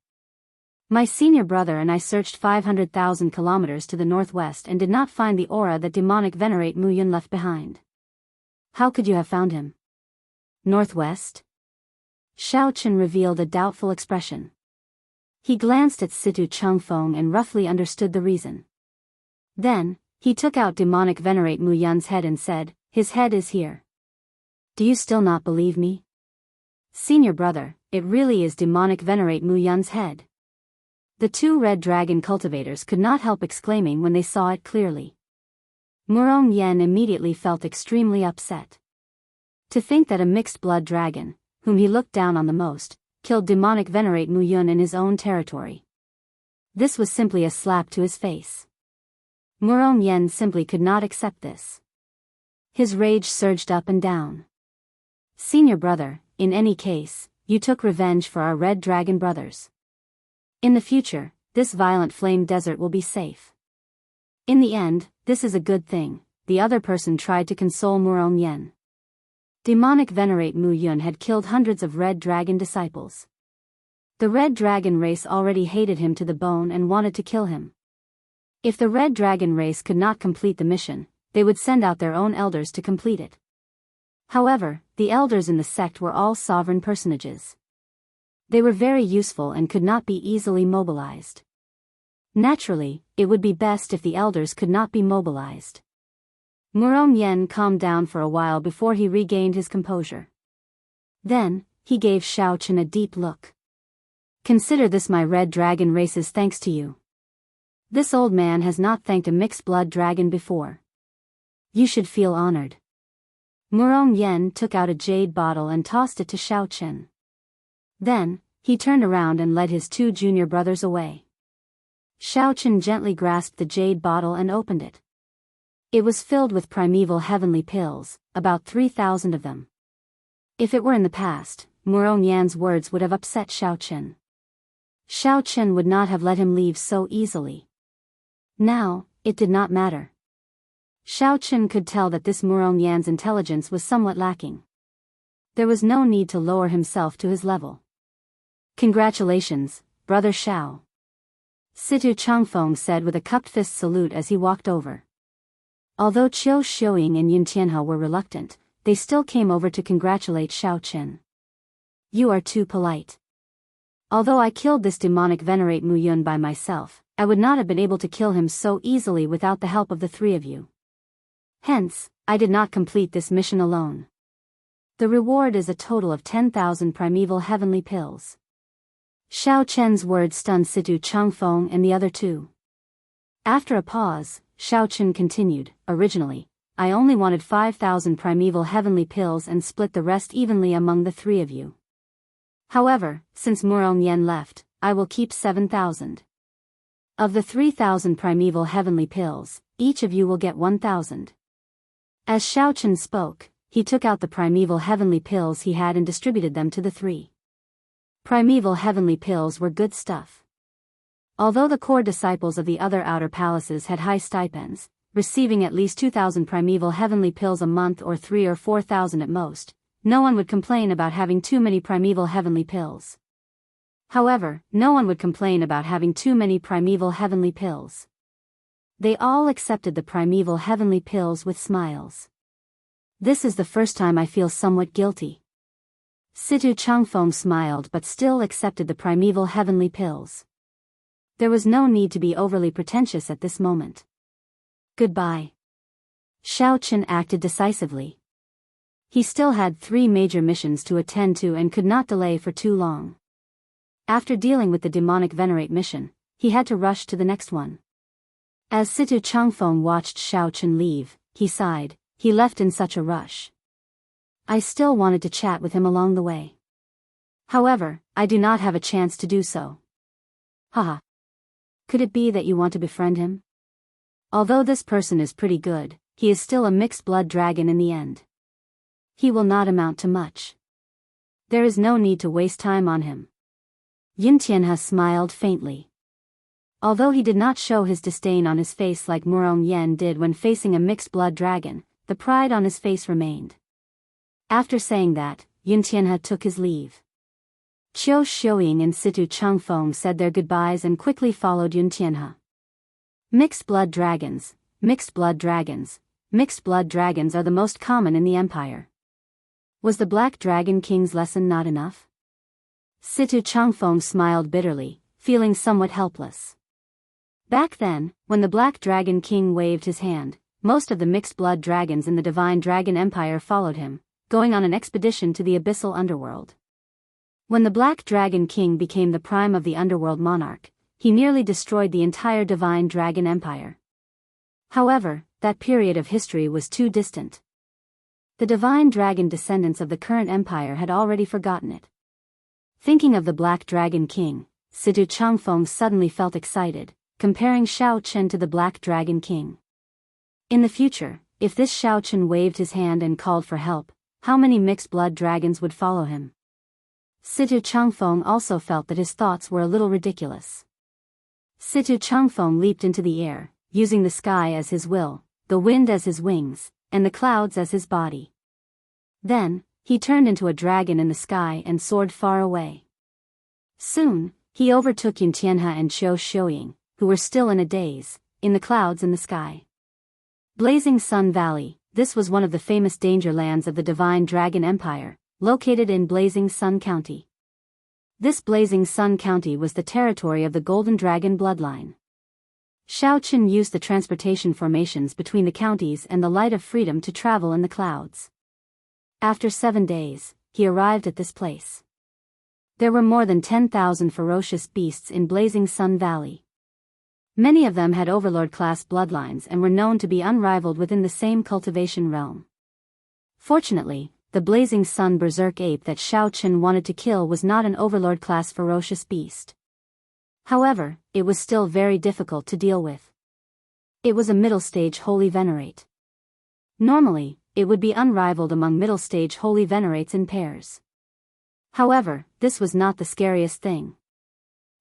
My senior brother and I searched 500,000 kilometers to the northwest and did not find the aura that demonic venerate Mu Yun left behind. How could you have found him?" "Northwest?" Xiao Chen revealed a doubtful expression. He glanced at Situ Changfeng and roughly understood the reason. Then, he took out demonic venerate Mu Yun's head and said, "His head is here. Do you still not believe me?" "Senior brother, it really is demonic venerate Mu Yun's head." The 2 red dragon cultivators could not help exclaiming when they saw it clearly. Murong Yen immediately felt extremely upset. To think that a mixed blood dragon, whom he looked down on the most, killed demonic venerate Mu Yun in his own territory. This was simply a slap to his face. Murong Yen simply could not accept this. His rage surged up and down. "Senior brother, in any case, you took revenge for our red dragon brothers. In the future, this violent flame desert will be safe. In the end, this is a good thing," the other person tried to console Murong Yen. Demonic venerate Mu Yun had killed hundreds of red dragon disciples. The red dragon race already hated him to the bone and wanted to kill him. If the Red Dragon race could not complete the mission, they would send out their own elders to complete it. However, the elders in the sect were all sovereign personages. They were very useful and could not be easily mobilized. Naturally, it would be best if the elders could not be mobilized. Murong Yen calmed down for a while before he regained his composure. Then, he gave Xiao Chen a deep look. Consider this my Red Dragon race's thanks to you. This old man has not thanked a mixed-blood dragon before. You should feel honored. Murong Yen took out a jade bottle and tossed it to Xiao Chen. Then, he turned around and led his 2 junior brothers away. Xiao Chen gently grasped the jade bottle and opened it. It was filled with primeval heavenly pills, about 3,000 of them. If it were in the past, Murong Yan's words would have upset Xiao Chen. Xiao Chen would not have let him leave so easily. Now, it did not matter. Xiao Chen could tell that this Murong Yan's intelligence was somewhat lacking. There was no need to lower himself to his level. Congratulations, Brother Xiao. Situ Changfeng said with a cupped fist salute as he walked over. Although Qiu Xiuying and Yun Tianhe were reluctant, they still came over to congratulate Xiao Chen. You are too polite. Although I killed this demonic venerate Mu Yun by myself, I would not have been able to kill him so easily without the help of the 3 of you. Hence, I did not complete this mission alone. The reward is a total of 10,000 primeval heavenly pills. Xiao Chen's words stunned Situ Changfeng and the other 2. After a pause, Xiao Chen continued, originally, I only wanted 5,000 primeval heavenly pills and split the rest evenly among the 3 of you. However, since Murong Yen left, I will keep 7,000. Of the 3,000 primeval heavenly pills, each of you will get 1,000. As Xiao Chen spoke, he took out the primeval heavenly pills he had and distributed them to the 3. Primeval heavenly pills were good stuff. Although the core disciples of the other outer palaces had high stipends, receiving at least 2,000 primeval heavenly pills a month or 3 or 4,000 at most, no one would complain about having too many primeval heavenly pills. However, no one would complain about having too many primeval heavenly pills. They all accepted the primeval heavenly pills with smiles. This is the first time I feel somewhat guilty. Situ Changfeng smiled but still accepted the primeval heavenly pills. There was no need to be overly pretentious at this moment. Goodbye. Xiao Chen acted decisively. He still had 3 major missions to attend to and could not delay for too long. After dealing with the demonic venerate mission, he had to rush to the next one. As Situ Changfeng watched Xiao Chen leave, he sighed, he left in such a rush. I still wanted to chat with him along the way. However, I do not have a chance to do so. Haha. Could it be that you want to befriend him? Although this person is pretty good, he is still a mixed-blood dragon in the end. He will not amount to much. There is no need to waste time on him. Yun Tianhe smiled faintly. Although he did not show his disdain on his face like Murong Yen did when facing a mixed-blood dragon, the pride on his face remained. After saying that, Yun Tianhe took his leave. Qiu Xiuying and Situ Changfeng said their goodbyes and quickly followed Yun Tianhe. Mixed-blood dragons, mixed-blood dragons, mixed-blood dragons are the most common in the empire. Was the Black Dragon King's lesson not enough? Situ Changfeng smiled bitterly, feeling somewhat helpless. Back then, when the Black Dragon King waved his hand, most of the mixed-blood dragons in the Divine Dragon Empire followed him, going on an expedition to the abyssal underworld. When the Black Dragon King became the prime of the underworld monarch, he nearly destroyed the entire Divine Dragon Empire. However, that period of history was too distant. The Divine Dragon descendants of the current empire had already forgotten it. Thinking of the Black Dragon King, Situ Changfeng suddenly felt excited, comparing Xiao Chen to the Black Dragon King. In the future, if this Xiao Chen waved his hand and called for help, how many mixed-blood dragons would follow him? Situ Changfeng also felt that his thoughts were a little ridiculous. Situ Changfeng leaped into the air, using the sky as his will, the wind as his wings, and the clouds as his body. Then, he turned into a dragon in the sky and soared far away. Soon, he overtook Yun Tianhe and Qiu Xiuying, who were still in a daze, in the clouds in the sky. Blazing Sun Valley, this was one of the famous danger lands of the Divine Dragon Empire, located in Blazing Sun County. This Blazing Sun County was the territory of the Golden Dragon bloodline. Shao Qin used the transportation formations between the counties and the light of freedom to travel in the clouds. After 7 days, he arrived at this place. There were more than 10,000 ferocious beasts in Blazing Sun Valley. Many of them had overlord-class bloodlines and were known to be unrivaled within the same cultivation realm. Fortunately, the Blazing Sun berserk ape that Shao Qin wanted to kill was not an overlord-class ferocious beast. However, it was still very difficult to deal with. It was a middle-stage holy venerate. Normally, it would be unrivaled among middle-stage holy venerates in pairs. However, this was not the scariest thing.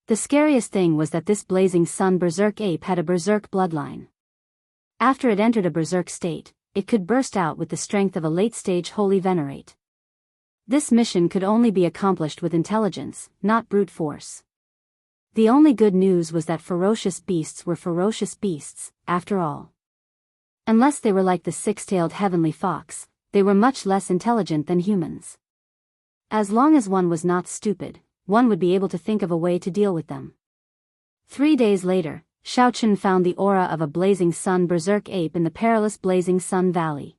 The scariest thing was that this Blazing Sun berserk ape had a berserk bloodline. After it entered a berserk state, it could burst out with the strength of a late-stage holy venerate. This mission could only be accomplished with intelligence, not brute force. The only good news was that ferocious beasts were ferocious beasts, after all. Unless they were like the six-tailed heavenly fox, they were much less intelligent than humans. As long as one was not stupid, one would be able to think of a way to deal with them. 3 days later, Shao Qin found the aura of a Blazing Sun berserk ape in the perilous Blazing Sun Valley.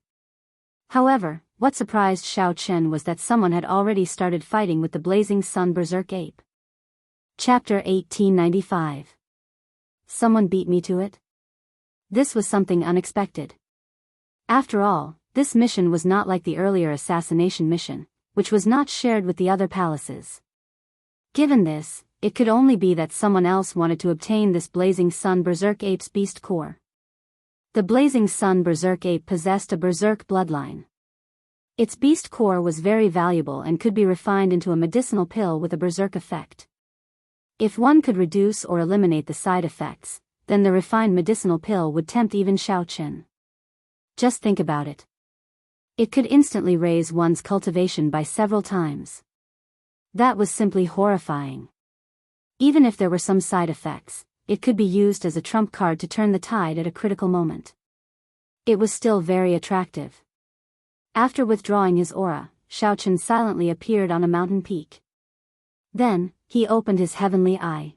However, what surprised Shao Qin was that someone had already started fighting with the Blazing Sun berserk ape. Chapter 1895. Someone beat me to it? This was something unexpected. After all, this mission was not like the earlier assassination mission, which was not shared with the other palaces. Given this, it could only be that someone else wanted to obtain this Blazing Sun berserk ape's beast core. The Blazing Sun berserk ape possessed a berserk bloodline. Its beast core was very valuable and could be refined into a medicinal pill with a berserk effect. If one could reduce or eliminate the side effects, then the refined medicinal pill would tempt even Shao Qin. Just think about it. It could instantly raise one's cultivation by several times. That was simply horrifying. Even if there were some side effects, it could be used as a trump card to turn the tide at a critical moment. It was still very attractive. After withdrawing his aura, Shao Qin silently appeared on a mountain peak. Then, he opened his heavenly eye.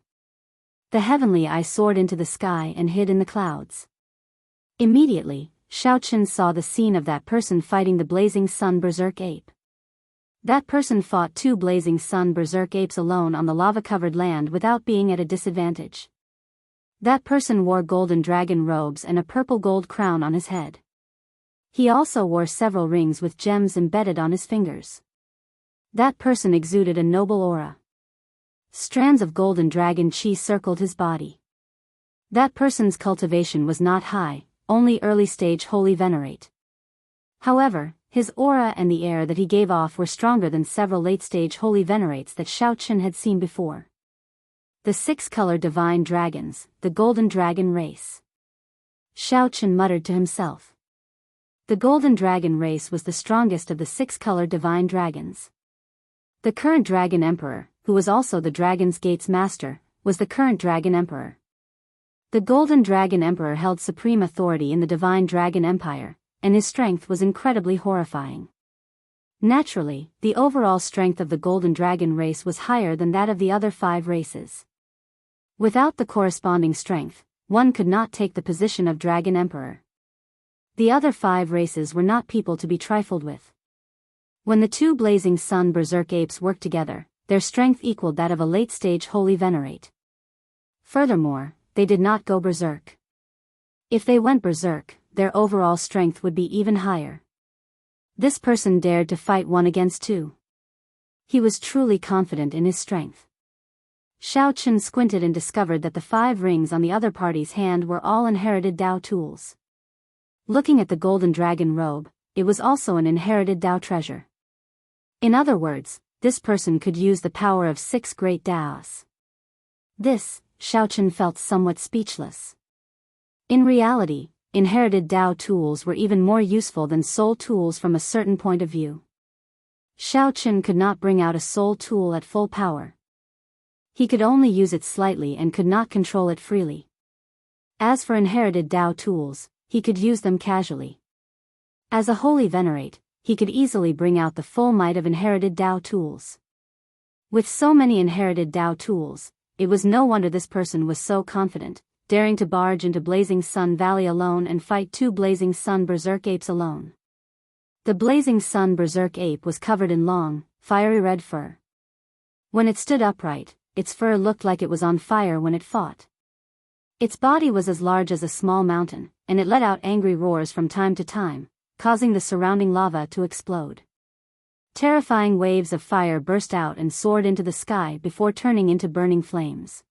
The heavenly eye soared into the sky and hid in the clouds. Immediately, Shao Qin saw the scene of that person fighting the Blazing Sun berserk ape. That person fought 2 Blazing Sun berserk apes alone on the lava-covered land without being at a disadvantage. That person wore golden dragon robes and a purple gold crown on his head. He also wore several rings with gems embedded on his fingers. That person exuded a noble aura. Strands of golden dragon chi circled his body. That person's cultivation was not high, only early-stage holy venerate. However, his aura and the air that he gave off were stronger than several late-stage holy venerates that Shao Qin had seen before. The 6-color divine dragons, the golden dragon race. Shao Qin muttered to himself. The golden dragon race was the strongest of the 6-color divine dragons. The current dragon emperor, who was also the Dragon's Gate's master, was the current dragon emperor. The golden dragon emperor held supreme authority in the divine dragon empire, and his strength was incredibly horrifying. Naturally, the overall strength of the golden dragon race was higher than that of the other 5 races. Without the corresponding strength, one could not take the position of dragon emperor. The other 5 races were not people to be trifled with. When the 2 Blazing Sun berserk apes worked together, their strength equaled that of a late-stage holy venerate. Furthermore, they did not go berserk. If they went berserk, their overall strength would be even higher. This person dared to fight 1 against 2. He was truly confident in his strength. Shao Qin squinted and discovered that the 5 rings on the other party's hand were all inherited Dao tools. Looking at the golden dragon robe, it was also an inherited Dao treasure. In other words, this person could use the power of 6 great Daos. This, Shao Qin felt somewhat speechless. In reality, inherited Dao tools were even more useful than soul tools from a certain point of view. Shao Qin could not bring out a soul tool at full power. He could only use it slightly and could not control it freely. As for inherited Tao tools, he could use them casually. As a holy venerate, he could easily bring out the full might of inherited Tao tools. With so many inherited Tao tools, it was no wonder this person was so confident, daring to barge into Blazing Sun Valley alone and fight 2 Blazing Sun Berserk apes alone. The Blazing Sun Berserk ape was covered in long, fiery red fur. When it stood upright, its fur looked like it was on fire when it fought. Its body was as large as a small mountain, and it let out angry roars from time to time, causing the surrounding lava to explode. Terrifying waves of fire burst out and soared into the sky before turning into burning flames.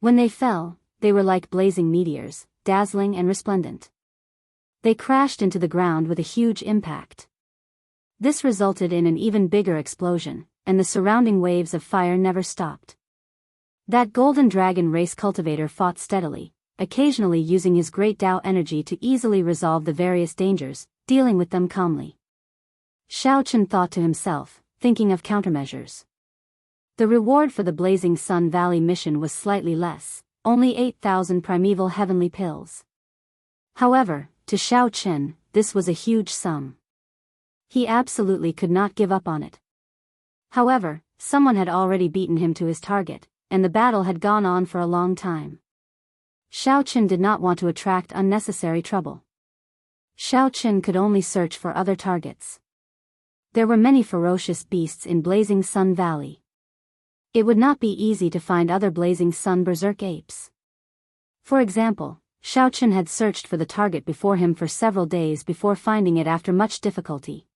When they fell, they were like blazing meteors, dazzling and resplendent. They crashed into the ground with a huge impact. This resulted in an even bigger explosion, and the surrounding waves of fire never stopped. That golden dragon race cultivator fought steadily, occasionally using his great Tao energy to easily resolve the various dangers, dealing with them calmly. Xiaochen thought to himself, thinking of countermeasures. The reward for the Blazing Sun Valley mission was slightly less, only 8,000 primeval heavenly pills. However, to Xiaochen, this was a huge sum. He absolutely could not give up on it. However, someone had already beaten him to his target, and the battle had gone on for a long time. Xiaochen did not want to attract unnecessary trouble. Xiaochen could only search for other targets. There were many ferocious beasts in Blazing Sun Valley. It would not be easy to find other Blazing Sun Berserk apes. For example, Xiaochen had searched for the target before him for several days before finding it after much difficulty.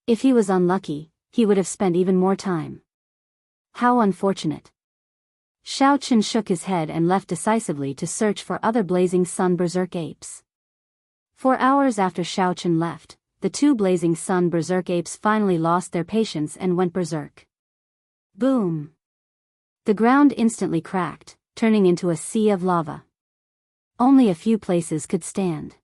If he was unlucky, he would have spent even more time. How unfortunate. Xiaochen shook his head and left decisively to search for other Blazing Sun Berserk apes. 4 hours after Xiaochen left, the 2 Blazing Sun Berserk apes finally lost their patience and went berserk. Boom! The ground instantly cracked, turning into a sea of lava. Only a few places could stand.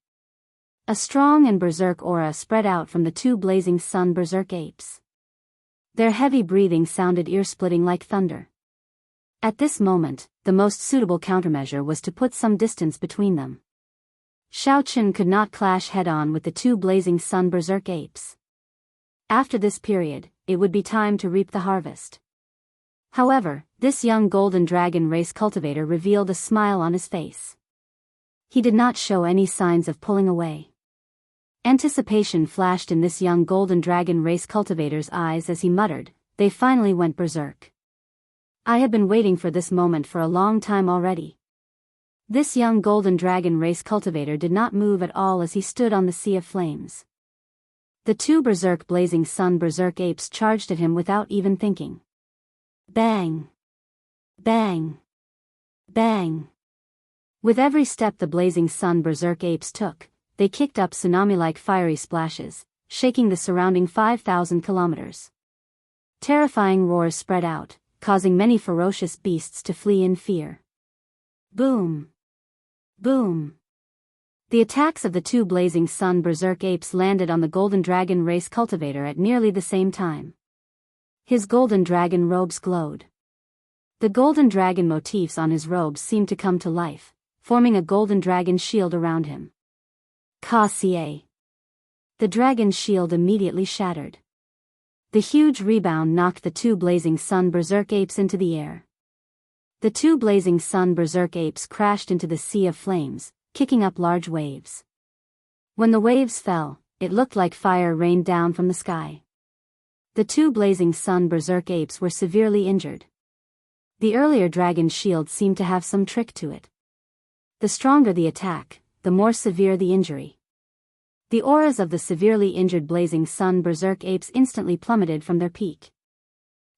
A strong and berserk aura spread out from the 2 Blazing Sun Berserk apes. Their heavy breathing sounded ear-splitting like thunder. At this moment, the most suitable countermeasure was to put some distance between them. Xiaochen could not clash head-on with the 2 Blazing Sun Berserk apes. After this period, it would be time to reap the harvest. However, this young golden dragon race cultivator revealed a smile on his face. He did not show any signs of pulling away. Anticipation flashed in this young golden dragon race cultivator's eyes as he muttered, "They finally went berserk. I have been waiting for this moment for a long time already." This young golden dragon race cultivator did not move at all as he stood on the sea of flames. The 2 berserk Blazing Sun Berserk apes charged at him without even thinking. Bang! Bang! Bang! With every step the Blazing Sun Berserk apes took, they kicked up tsunami-like fiery splashes, shaking the surrounding 5,000 kilometers. Terrifying roars spread out, causing many ferocious beasts to flee in fear. Boom! Boom! The attacks of the 2 Blazing Sun Berserk apes landed on the golden dragon race cultivator at nearly the same time. His golden dragon robes glowed. The golden dragon motifs on his robes seemed to come to life, forming a golden dragon shield around him. Ka-ca. The dragon's shield immediately shattered. The huge rebound knocked the 2 Blazing Sun Berserk apes into the air. The 2 Blazing Sun Berserk apes crashed into the sea of flames, kicking up large waves. When the waves fell, it looked like fire rained down from the sky. The 2 Blazing Sun Berserk apes were severely injured. The earlier dragon's shield seemed to have some trick to it. The stronger the attack, the more severe the injury. The auras of the severely injured Blazing Sun Berserk apes instantly plummeted from their peak.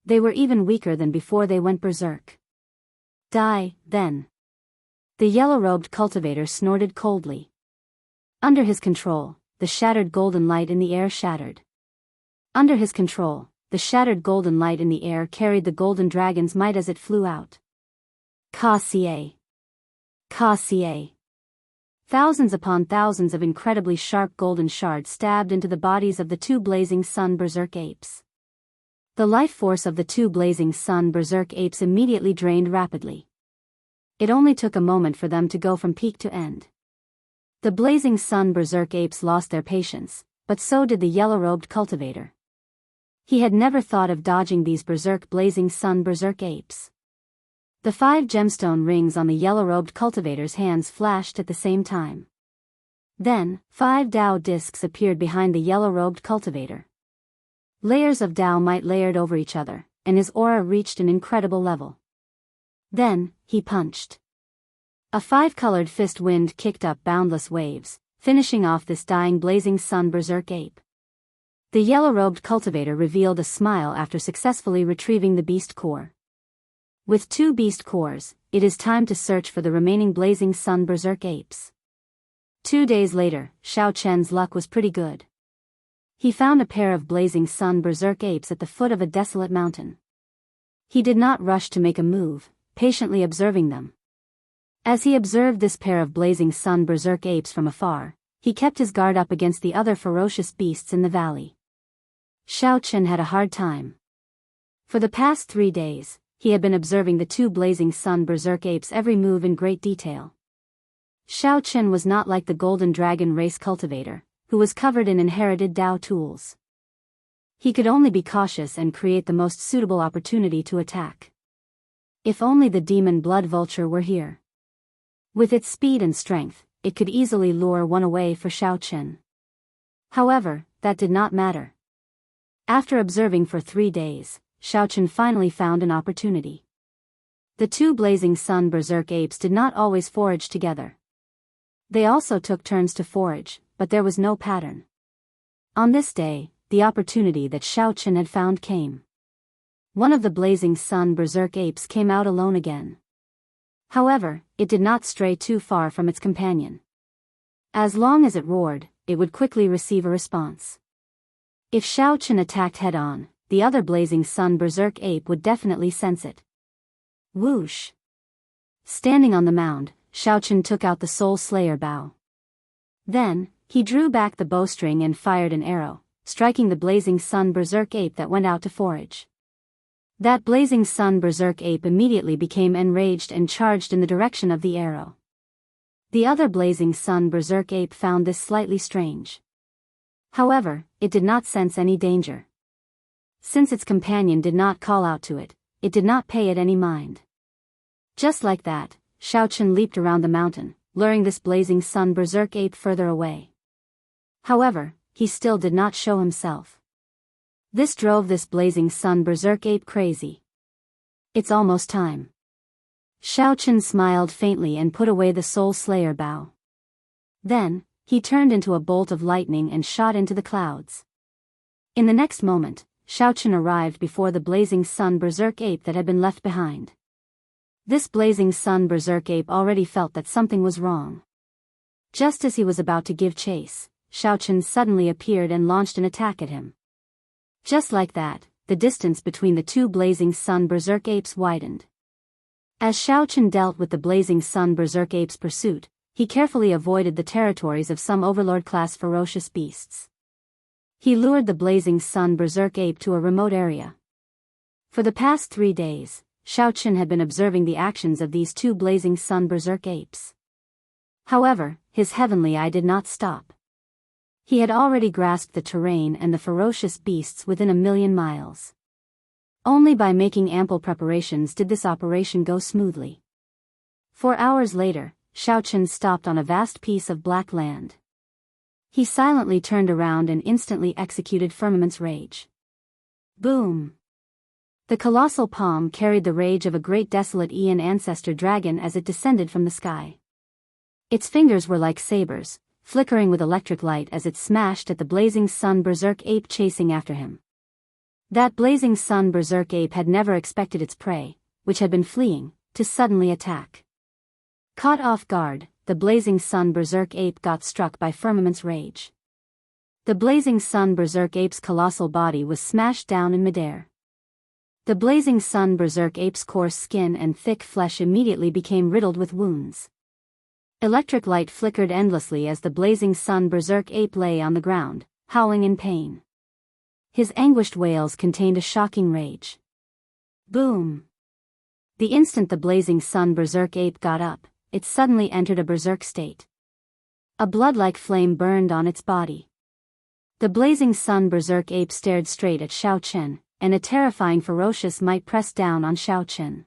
They were even weaker than before they went berserk. Die, then. The yellow-robed cultivator snorted coldly. Under his control, the shattered golden light in the air shattered. Under his control, the shattered golden light in the air carried the golden dragon's might as it flew out. Ka-ca. Ka-ca. Thousands upon thousands of incredibly sharp golden shards stabbed into the bodies of the 2 Blazing Sun Berserk apes. The life force of the 2 Blazing Sun Berserk apes immediately drained rapidly. It only took a moment for them to go from peak to end. The blazing sun berserk apes lost their patience, but so did the yellow-robed cultivator. He had never thought of dodging these blazing sun berserk apes. The 5 gemstone rings on the yellow-robed cultivator's hands flashed at the same time. Then, 5 Tao discs appeared behind the yellow-robed cultivator. Layers of Tao might layered over each other, and his aura reached an incredible level. Then, he punched. A 5-colored fist wind kicked up boundless waves, finishing off this dying blazing sun berserk ape. The yellow-robed cultivator revealed a smile after successfully retrieving the beast core. With 2 beast cores, it is time to search for the remaining blazing sun berserk apes. 2 days later, Xiao Chen's luck was pretty good. He found a pair of blazing sun berserk apes at the foot of a desolate mountain. He did not rush to make a move, patiently observing them. As he observed this pair of blazing sun berserk apes from afar, he kept his guard up against the other ferocious beasts in the valley. Xiao Chen had a hard time. For the past 3 days, he had been observing the 2 blazing sun berserk apes' every move in great detail. Xiao Chen was not like the golden dragon race cultivator, who was covered in inherited Tao tools. He could only be cautious and create the most suitable opportunity to attack. If only the demon blood vulture were here. With its speed and strength, it could easily lure one away for Xiao Chen. However, that did not matter. After observing for 3 days, Xiao Chen finally found an opportunity. The 2 blazing sun berserk apes did not always forage together. They also took turns to forage, but there was no pattern. On this day, the opportunity that Xiao Chen had found came. One of the blazing sun berserk apes came out alone again. However, it did not stray too far from its companion. As long as it roared, it would quickly receive a response. If Xiao Chen attacked head-on, the other blazing sun berserk ape would definitely sense it. Whoosh! Standing on the mound, Xiao Chen took out the Soul Slayer bow. Then, he drew back the bowstring and fired an arrow, striking the blazing sun berserk ape that went out to forage. That blazing sun berserk ape immediately became enraged and charged in the direction of the arrow. The other blazing sun berserk ape found this slightly strange. However, it did not sense any danger. Since its companion did not call out to it, it did not pay it any mind. Just like that, Xiao Chen leaped around the mountain, luring this blazing sun berserk ape further away. However, he still did not show himself. This drove this blazing sun berserk ape crazy. It's almost time. Xiao Chen smiled faintly and put away the Soul Slayer bow. Then, he turned into a bolt of lightning and shot into the clouds. In the next moment, Xiao Chen arrived before the blazing sun berserk ape that had been left behind. This blazing sun berserk ape already felt that something was wrong. Just as he was about to give chase, Xiao Chen suddenly appeared and launched an attack at him. Just like that, the distance between the 2 blazing sun berserk apes widened. As Xiao Chen dealt with the blazing sun berserk ape's pursuit, he carefully avoided the territories of some overlord-class ferocious beasts. He lured the blazing sun berserk ape to a remote area. For the past 3 days, Xiao Chen had been observing the actions of these 2 blazing sun berserk apes. However, his heavenly eye did not stop. He had already grasped the terrain and the ferocious beasts within 1,000,000 miles. Only by making ample preparations did this operation go smoothly. 4 hours later, Xiao Chen stopped on a vast piece of black land. He silently turned around and instantly executed Firmament's Rage. Boom! The colossal palm carried the rage of a great desolate Aeon ancestor dragon as it descended from the sky. Its fingers were like sabers, flickering with electric light as it smashed at the blazing sun berserk ape chasing after him. That blazing sun berserk ape had never expected its prey, which had been fleeing, to suddenly attack. Caught off guard, the blazing sun berserk ape got struck by Firmament's Rage. The blazing sun berserk ape's colossal body was smashed down in midair. The blazing sun berserk ape's coarse skin and thick flesh immediately became riddled with wounds. Electric light flickered endlessly as the blazing sun berserk ape lay on the ground, howling in pain. His anguished wails contained a shocking rage. Boom! The instant the blazing sun berserk ape got up, it suddenly entered a berserk state. A blood-like flame burned on its body. The blazing sun berserk ape stared straight at Xiao Chen, and a terrifying ferocious might pressed down on Xiao Chen.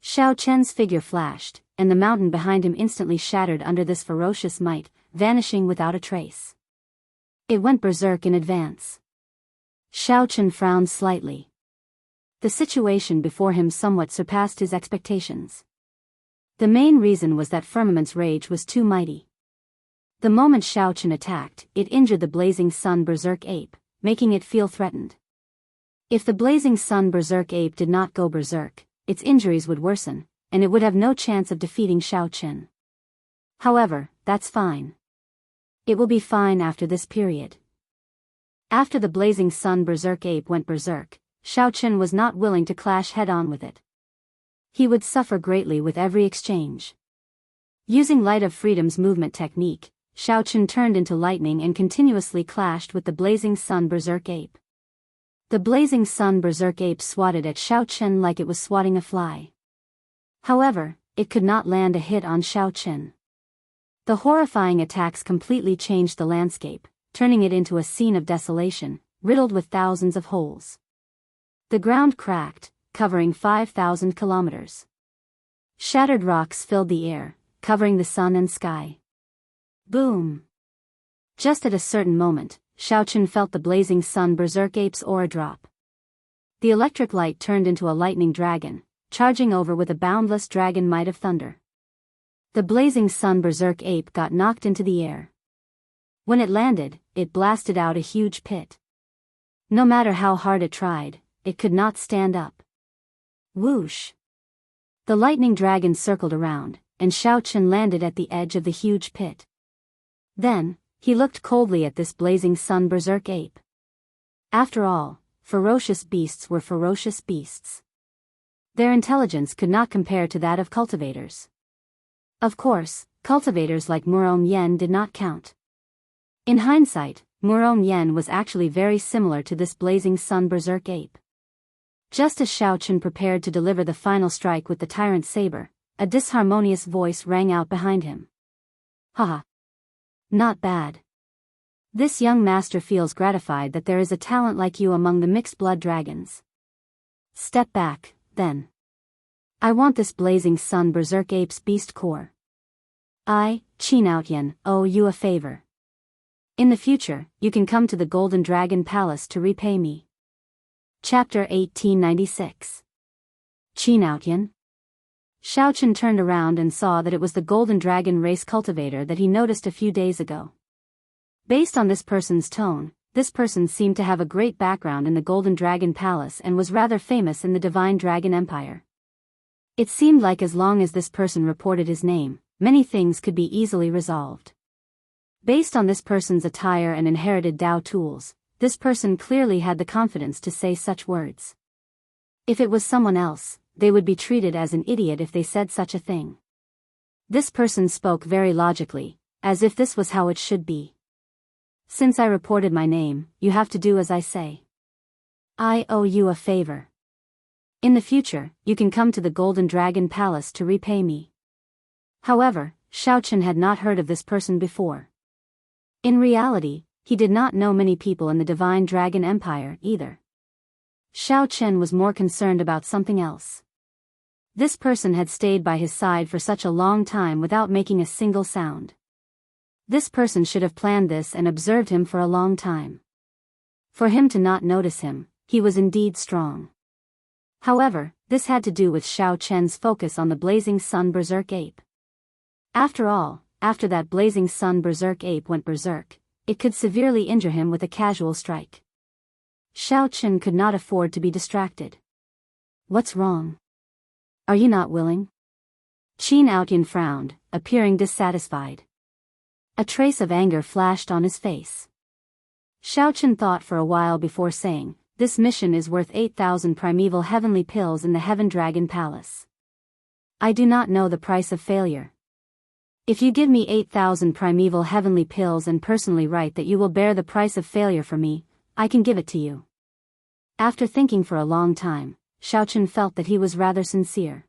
Xiao Chen's figure flashed, and the mountain behind him instantly shattered under this ferocious might, vanishing without a trace. It went berserk in advance. Xiao Chen frowned slightly. The situation before him somewhat surpassed his expectations. The main reason was that Firmament's rage was too mighty. The moment Xiao Chen attacked, it injured the blazing sun berserk ape, making it feel threatened. If the blazing sun berserk ape did not go berserk, its injuries would worsen, and it would have no chance of defeating Xiao Chen. However, that's fine. It will be fine after this period. After the blazing sun berserk ape went berserk, Xiao Chen was not willing to clash head-on with it. He would suffer greatly with every exchange. Using Light of Freedom's movement technique, Xiao Chen turned into lightning and continuously clashed with the blazing sun berserk ape. The blazing sun berserk ape swatted at Xiao Chen like it was swatting a fly. However, it could not land a hit on Xiao Chen. The horrifying attacks completely changed the landscape, turning it into a scene of desolation, riddled with thousands of holes. The ground cracked, covering 5,000 kilometers. Shattered rocks filled the air, covering the sun and sky. Boom! Just at a certain moment, Xiao Chen felt the blazing sun berserk ape's aura drop. The electric light turned into a lightning dragon, charging over with a boundless dragon might of thunder. The blazing sun berserk ape got knocked into the air. When it landed, it blasted out a huge pit. No matter how hard it tried, it could not stand up. Whoosh! The lightning dragon circled around, and Xiao Chen landed at the edge of the huge pit. Then, he looked coldly at this blazing sun berserk ape. After all, ferocious beasts were ferocious beasts. Their intelligence could not compare to that of cultivators. Of course, cultivators like Muron Yen did not count. In hindsight, Muron Yen was actually very similar to this blazing sun berserk ape. Just as Xiao Chen prepared to deliver the final strike with the tyrant saber, a disharmonious voice rang out behind him. Haha. Not bad. This young master feels gratified that there is a talent like you among the mixed-blood dragons. Step back, then. I want this blazing sun berserk ape's beast core. I, Qin Outyan, owe you a favor. In the future, you can come to the Golden Dragon Palace to repay me. Chapter 1896. Qin Outyan? Xiao Chen turned around and saw that it was the Golden Dragon race cultivator that he noticed a few days ago. Based on this person's tone, this person seemed to have a great background in the Golden Dragon Palace and was rather famous in the Divine Dragon Empire. It seemed like as long as this person reported his name, many things could be easily resolved. Based on this person's attire and inherited Dao tools, this person clearly had the confidence to say such words. If it was someone else, they would be treated as an idiot if they said such a thing. This person spoke very logically, as if this was how it should be. Since I reported my name, you have to do as I say. I owe you a favor. In the future, you can come to the Golden Dragon Palace to repay me. However, Xiao Chen had not heard of this person before. In reality, he did not know many people in the Divine Dragon Empire either. Xiao Chen was more concerned about something else. This person had stayed by his side for such a long time without making a single sound. This person should have planned this and observed him for a long time. For him to not notice him, he was indeed strong. However, this had to do with Xiao Chen's focus on the blazing sun berserk ape. After all, after that blazing sun berserk ape went berserk, it could severely injure him with a casual strike. Xiao Chen could not afford to be distracted. What's wrong? Are you not willing? Qin Outyan frowned, appearing dissatisfied. A trace of anger flashed on his face. Xiao Chen thought for a while before saying, this mission is worth 8,000 primeval heavenly pills in the Heaven Dragon Palace. I do not know the price of failure. If you give me 8,000 primeval heavenly pills and personally write that you will bear the price of failure for me, I can give it to you. After thinking for a long time, Xiaochen felt that he was rather sincere.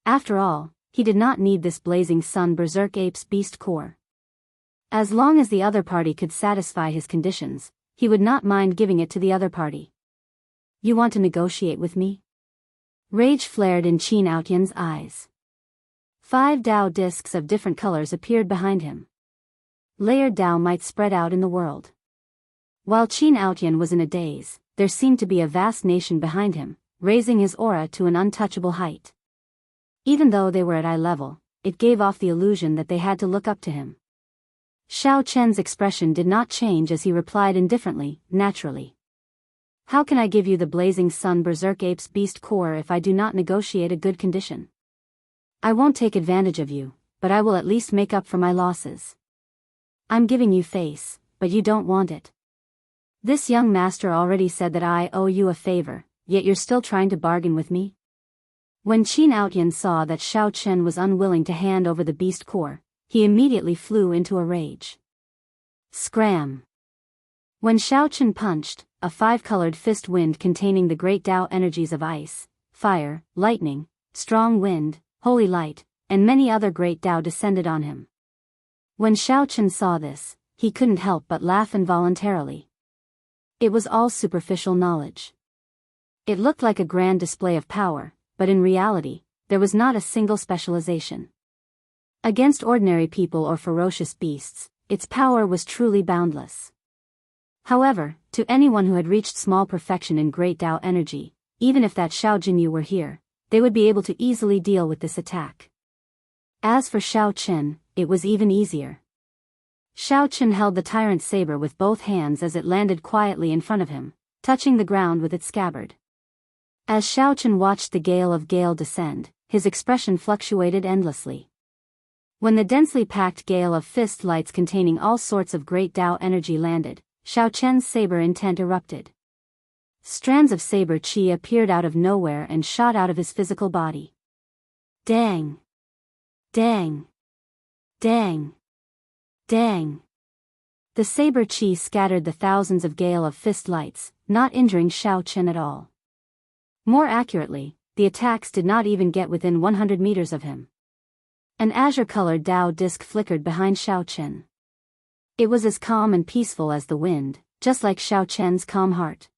After all, he did not need this blazing sun berserk ape's beast core. As long as the other party could satisfy his conditions, he would not mind giving it to the other party. You want to negotiate with me? Rage flared in Qin Outyan's eyes. 5 Dao discs of different colors appeared behind him. Layered Dao might spread out in the world. While Qin Outyan was in a daze, there seemed to be a vast nation behind him, raising his aura to an untouchable height. Even though they were at eye level, it gave off the illusion that they had to look up to him. Xiaochen's expression did not change as he replied indifferently, naturally. How can I give you the blazing sun berserk ape's beast core if I do not negotiate a good condition? I won't take advantage of you, but I will at least make up for my losses. I'm giving you face, but you don't want it. This young master already said that I owe you a favor, yet you're still trying to bargain with me? When Qin Outyan saw that Xiaochen was unwilling to hand over the beast core, he immediately flew into a rage. Scram! When Xiaochen punched, a 5-colored fist wind containing the great Tao energies of ice, fire, lightning, strong wind, holy light, and many other great Tao descended on him. When Xiaochen saw this, he couldn't help but laugh involuntarily. It was all superficial knowledge. It looked like a grand display of power, but in reality, there was not a single specialization. Against ordinary people or ferocious beasts, its power was truly boundless. However, to anyone who had reached small perfection in great Tao energy, even if that Xiao Jinyu were here, they would be able to easily deal with this attack. As for Xiaochen, it was even easier. Xiaochen held the tyrant saber with both hands as it landed quietly in front of him, touching the ground with its scabbard. As Xiaochen watched the gale of gale descend, his expression fluctuated endlessly. When the densely packed gale of fist lights containing all sorts of great Tao energy landed, Xiaochen's saber intent erupted. Strands of saber qi appeared out of nowhere and shot out of his physical body. Dang! Dang! Dang! Dang! The saber qi scattered the thousands of gale of fist lights, not injuring Xiaochen at all. More accurately, the attacks did not even get within 100 meters of him. An azure-colored Tao disc flickered behind Xiaochen. It was as calm and peaceful as the wind, just like Xiaochen's calm heart.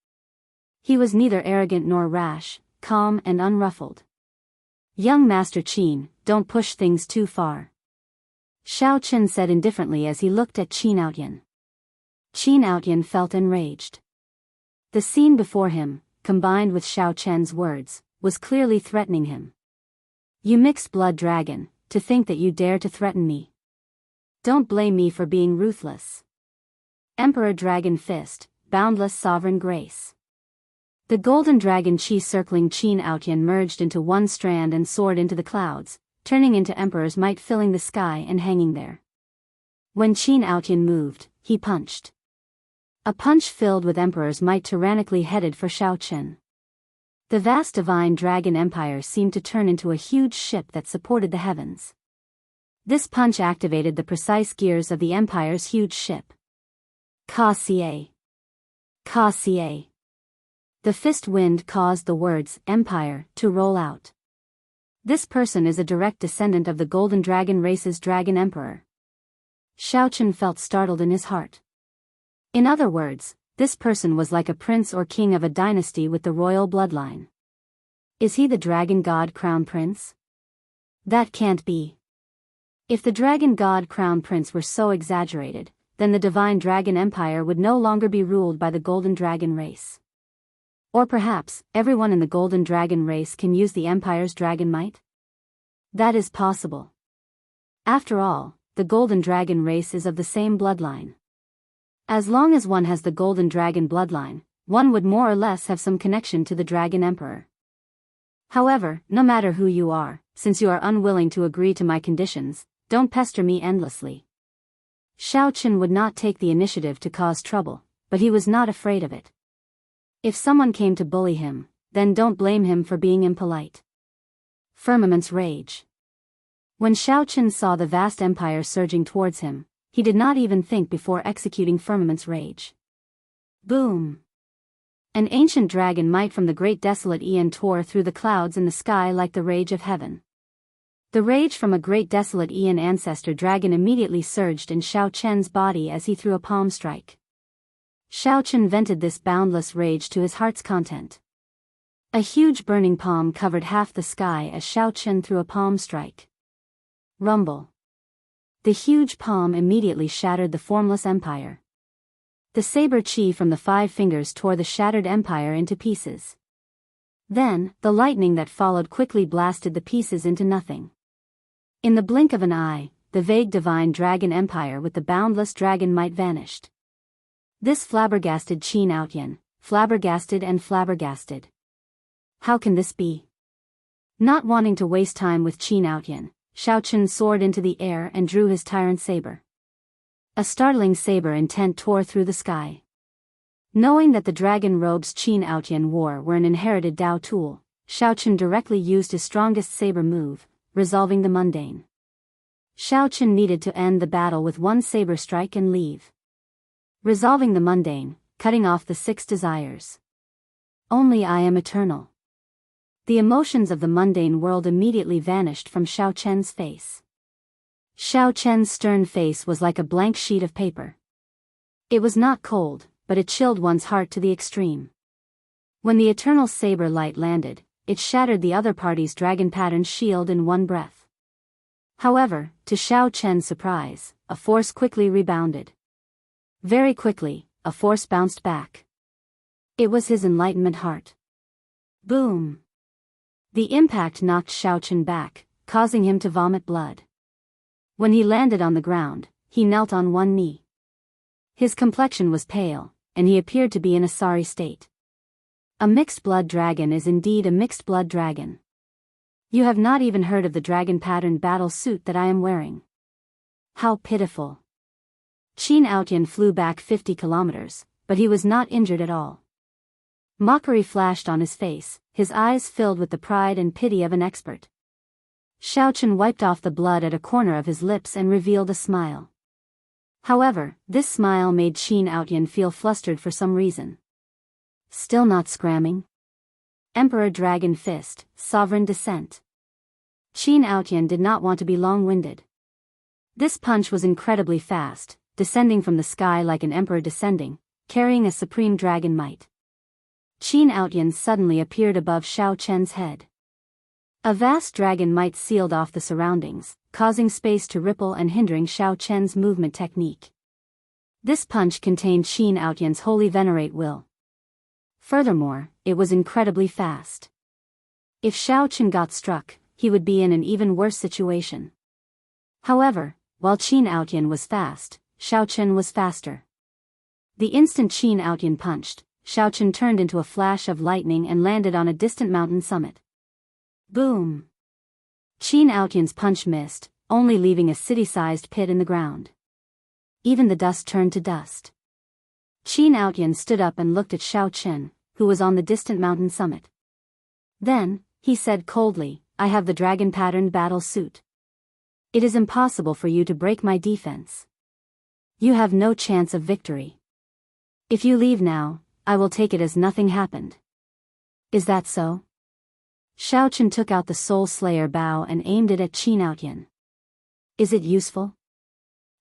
He was neither arrogant nor rash, calm and unruffled. Young Master Qin, don't push things too far. Xiaochen said indifferently as he looked at Qin Outyan. Qin Outyan felt enraged. The scene before him, combined with Xiaochen's words, was clearly threatening him. You mixed-blood dragon, to think that you dare to threaten me. Don't blame me for being ruthless. Emperor Dragon Fist, boundless sovereign grace. The golden dragon chi circling Qin Outyan merged into one strand and soared into the clouds, turning into Emperor's might filling the sky and hanging there. When Qin Outyan moved, he punched. A punch filled with Emperor's might tyrannically headed for Xiaochen. The vast divine dragon empire seemed to turn into a huge ship that supported the heavens. This punch activated the precise gears of the empire's huge ship. Ka-Xie. Ka-Xie. The fist wind caused the words empire to roll out. This person is a direct descendant of the golden dragon race's dragon emperor. Xiaochen felt startled in his heart. In other words, this person was like a prince or king of a dynasty with the royal bloodline. Is he the dragon god crown prince? That can't be. If the dragon god crown prince were so exaggerated, then the divine dragon empire would no longer be ruled by the golden dragon race. Or perhaps, everyone in the golden dragon race can use the empire's dragon might? That is possible. After all, the golden dragon race is of the same bloodline. As long as one has the golden dragon bloodline, one would more or less have some connection to the dragon emperor. However, no matter who you are, since you are unwilling to agree to my conditions, don't pester me endlessly. Xiaochen would not take the initiative to cause trouble, but he was not afraid of it. If someone came to bully him, then don't blame him for being impolite. Firmament's rage. When Xiaochen saw the vast empire surging towards him, he did not even think before executing Firmament's rage. Boom! An ancient dragon might from the great desolate Aeon tore through the clouds in the sky like the rage of heaven. The rage from a great desolate Aeon ancestor dragon immediately surged in Xiao Chen's body as he threw a palm strike. Xiao Chen vented this boundless rage to his heart's content. A huge burning palm covered half the sky as Xiao Chen threw a palm strike. Rumble. The huge palm immediately shattered the formless empire. The saber chi from the 5 fingers tore the shattered empire into pieces. Then, the lightning that followed quickly blasted the pieces into nothing. In the blink of an eye, the vague divine dragon empire with the boundless dragon might vanished. This flabbergasted Qin Outyan, flabbergasted and flabbergasted. How can this be? Not wanting to waste time with Qin Outyan, Xiao Chen soared into the air and drew his tyrant saber. A startling saber intent tore through the sky. Knowing that the dragon robes Qin Outyan wore were an inherited Dao tool, Xiao Chen directly used his strongest saber move, resolving the mundane. Xiao Chen needed to end the battle with one saber strike and leave. Resolving the mundane, cutting off the 6 desires. Only I am eternal. The emotions of the mundane world immediately vanished from Xiao Chen's face. Xiao Chen's stern face was like a blank sheet of paper. It was not cold, but it chilled one's heart to the extreme. When the eternal saber light landed, it shattered the other party's dragon-patterned shield in one breath. However, to Xiao Chen's surprise, a force quickly rebounded. Very quickly, a force bounced back. It was his enlightenment heart. Boom! The impact knocked Xiao Chen back, causing him to vomit blood. When he landed on the ground, he knelt on one knee. His complexion was pale, and he appeared to be in a sorry state. A mixed-blood dragon is indeed a mixed-blood dragon. You have not even heard of the dragon-patterned battle suit that I am wearing. How pitiful. Qin Outyan flew back 50 kilometers, but he was not injured at all. Mockery flashed on his face, his eyes filled with the pride and pity of an expert. Xiao Chen wiped off the blood at a corner of his lips and revealed a smile. However, this smile made Qin Outyan feel flustered for some reason. Still not scramming? Emperor Dragon Fist, Sovereign Descent. Qin Outyan did not want to be long-winded. This punch was incredibly fast, descending from the sky like an emperor descending, carrying a supreme dragon might. Qin Outyan suddenly appeared above Xiao Chen's head. A vast dragon might sealed off the surroundings, causing space to ripple and hindering Xiao Chen's movement technique. This punch contained Qin Outyan's holy venerate will. Furthermore, it was incredibly fast. If Xiao Chen got struck, he would be in an even worse situation. However, while Qin Outyan was fast, Xiao Chen was faster. The instant Qin Outyan punched, Xiao Chen turned into a flash of lightning and landed on a distant mountain summit. Boom! Qin Outyan's punch missed, only leaving a city-sized pit in the ground. Even the dust turned to dust. Qin Outyan stood up and looked at Xiao Chen, who was on the distant mountain summit. Then, he said coldly, I have the dragon-patterned battle suit. It is impossible for you to break my defense. You have no chance of victory. If you leave now, I will take it as nothing happened. Is that so? Xiao Chen took out the Soul Slayer bow and aimed it at Qin Outyan. Is it useful?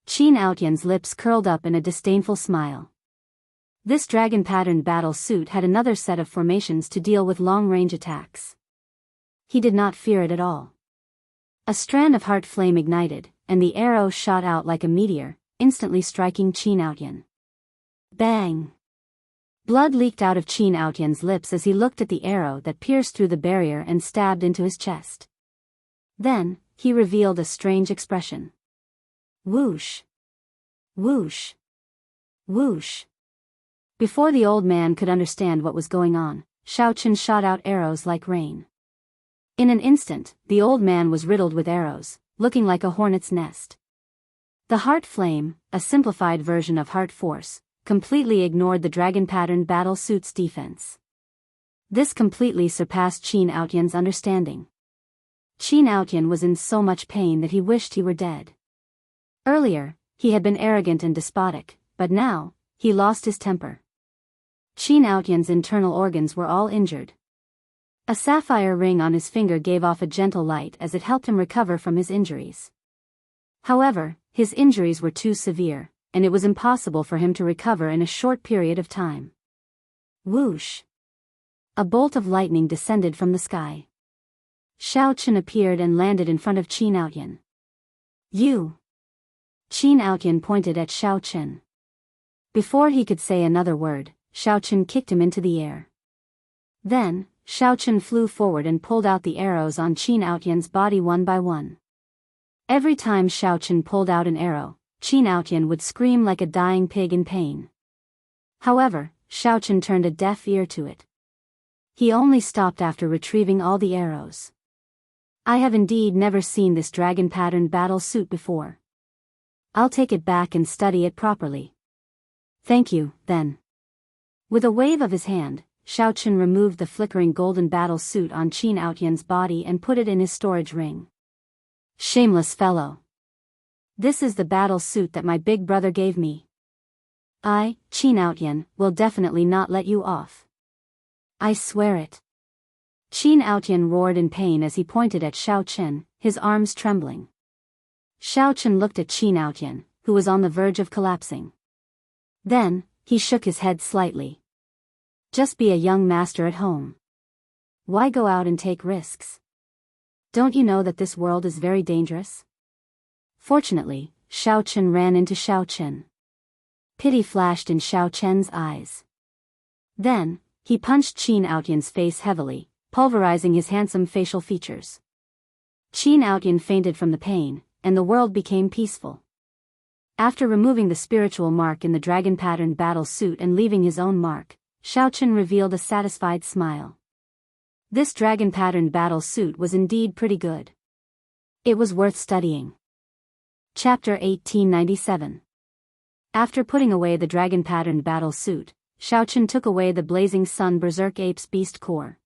Qin Outyan's lips curled up in a disdainful smile. This dragon-patterned battle suit had another set of formations to deal with long-range attacks. He did not fear it at all. A strand of heart flame ignited, and the arrow shot out like a meteor, instantly striking Qin Outyan. Bang! Blood leaked out of Qin Outyan's lips as he looked at the arrow that pierced through the barrier and stabbed into his chest. Then, he revealed a strange expression. Whoosh! Whoosh! Whoosh! Before the old man could understand what was going on, Xiao Chen shot out arrows like rain. In an instant, the old man was riddled with arrows, looking like a hornet's nest. The heart flame, a simplified version of heart force, completely ignored the dragon-patterned battle suit's defense. This completely surpassed Qin Outyan's understanding. Qin Outyan was in so much pain that he wished he were dead. Earlier, he had been arrogant and despotic, but now, he lost his temper. Qin Outyan's internal organs were all injured. A sapphire ring on his finger gave off a gentle light as it helped him recover from his injuries. However, his injuries were too severe, and it was impossible for him to recover in a short period of time. Whoosh! A bolt of lightning descended from the sky. Xiao Chen appeared and landed in front of Qin Outyan. You! Qin Outyan pointed at Xiao Chen. Before he could say another word, Xiao Chen kicked him into the air. Then, Xiao Chen flew forward and pulled out the arrows on Qin Outyan's body one by one. Every time Xiao Chen pulled out an arrow, Qin Outyan would scream like a dying pig in pain. However, Xiao Chen turned a deaf ear to it. He only stopped after retrieving all the arrows. I have indeed never seen this dragon-patterned battle suit before. I'll take it back and study it properly. Thank you, then. With a wave of his hand, Xiao Chen removed the flickering golden battle suit on Qin Outyan's body and put it in his storage ring. Shameless fellow. This is the battle suit that my big brother gave me. I, Qin Outyan, will definitely not let you off. I swear it. Qin Outyan roared in pain as he pointed at Xiao Chen, his arms trembling. Xiao Chen looked at Qin Outyan, who was on the verge of collapsing. Then, he shook his head slightly. Just be a young master at home. Why go out and take risks? Don't you know that this world is very dangerous? Fortunately, Xiao Chen ran into Xiao Chen. Pity flashed in Xiao Chen's eyes. Then, he punched Qin Outyan's face heavily, pulverizing his handsome facial features. Qin Outyan fainted from the pain, and the world became peaceful. After removing the spiritual mark in the dragon-patterned battle suit and leaving his own mark, Xiao Chen revealed a satisfied smile. This dragon-patterned battle suit was indeed pretty good. It was worth studying. Chapter 1897. After putting away the dragon-patterned battle suit, Xiao Chen took away the blazing sun berserk ape's beast core.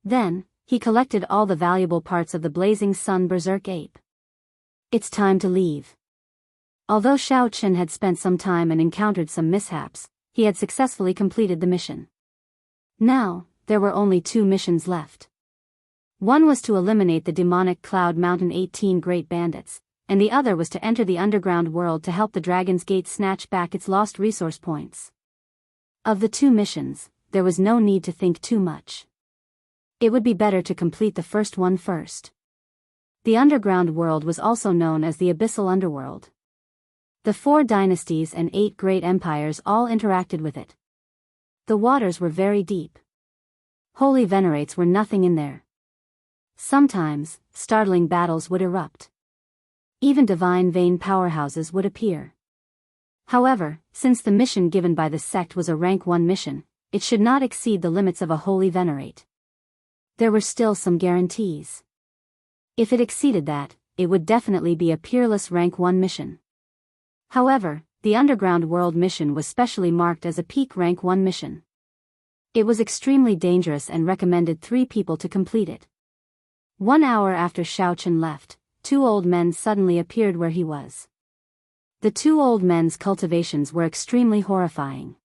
Then, he collected all the valuable parts of the blazing sun berserk ape. It's time to leave. Although Xiao Chen had spent some time and encountered some mishaps, he had successfully completed the mission. Now, there were only 2 missions left. One was to eliminate the demonic Cloud Mountain 18 Great Bandits, and the other was to enter the underground world to help the Dragon's Gate snatch back its lost resource points. Of the 2 missions, there was no need to think too much. It would be better to complete the first one first. The underground world was also known as the Abyssal Underworld. The 4 dynasties and 8 great empires all interacted with it. The waters were very deep. Holy venerates were nothing in there. Sometimes, startling battles would erupt. Even divine vein powerhouses would appear. However, since the mission given by the sect was a rank 1 mission, it should not exceed the limits of a holy venerate. There were still some guarantees. If it exceeded that, it would definitely be a peerless rank 1 mission. However, the Underground World mission was specially marked as a peak rank 1 mission. It was extremely dangerous and recommended 3 people to complete it. 1 hour after Xiao Chen left, 2 old men suddenly appeared where he was. The 2 old men's cultivations were extremely horrifying.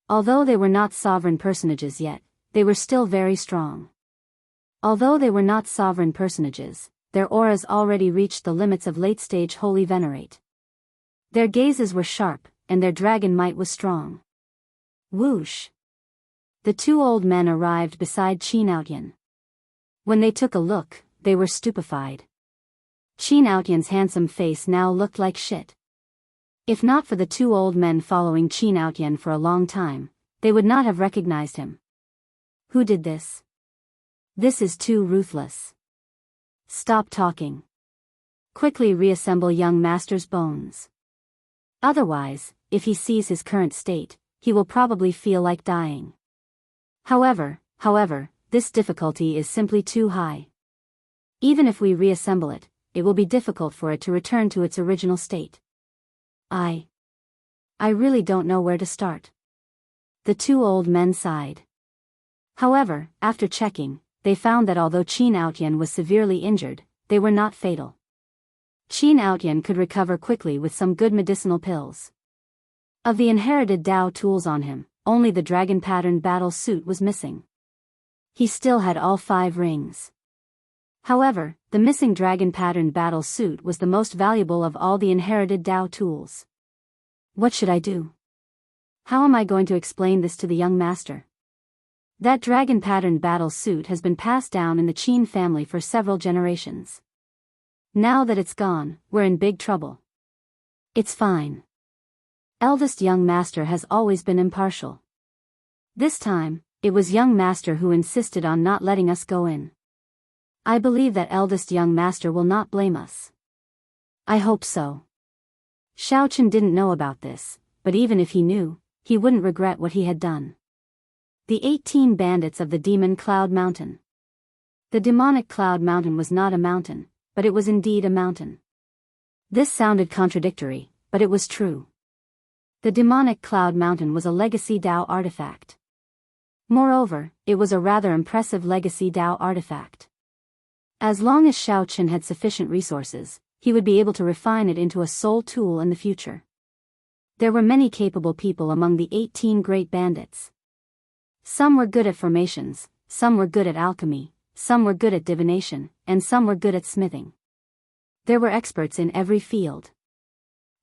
Although they were not sovereign personages yet, they were still very strong. Although they were not sovereign personages, their auras already reached the limits of late-stage holy venerate. Their gazes were sharp, and their dragon might was strong. Whoosh! The 2 old men arrived beside Qin Outyan. When they took a look, they were stupefied. Qin Outyan's handsome face now looked like shit. If not for the 2 old men following Qin Outyan for a long time, they would not have recognized him. Who did this? This is too ruthless. Stop talking. Quickly reassemble young master's bones. Otherwise, if he sees his current state, he will probably feel like dying. However, this difficulty is simply too high. Even if we reassemble it, it will be difficult for it to return to its original state. I really don't know where to start. The 2 old men sighed. However, after checking, they found that although Qin Outyan was severely injured, they were not fatal. Qin Outyan could recover quickly with some good medicinal pills. Of the inherited Dao tools on him, only the dragon-patterned battle suit was missing. He still had all 5 rings. However, the missing dragon-patterned battle suit was the most valuable of all the inherited Dao tools. What should I do? How am I going to explain this to the young master? That dragon-patterned battle suit has been passed down in the Qin family for several generations. Now that it's gone, we're in big trouble. It's fine. Eldest young master has always been impartial. This time, it was young master who insisted on not letting us go in. I believe that eldest young master will not blame us. I hope so. Xiaochen didn't know about this, but even if he knew, he wouldn't regret what he had done. The 18 bandits of the demon Cloud Mountain. The demonic Cloud Mountain was not a mountain, but it was indeed a mountain. This sounded contradictory, but it was true. The demonic Cloud Mountain was a legacy Dao artifact. Moreover, it was a rather impressive legacy Dao artifact. As long as Xiaochen had sufficient resources, he would be able to refine it into a soul tool in the future. There were many capable people among the 18 great bandits. Some were good at formations, some were good at alchemy, some were good at divination, and some were good at smithing. There were experts in every field.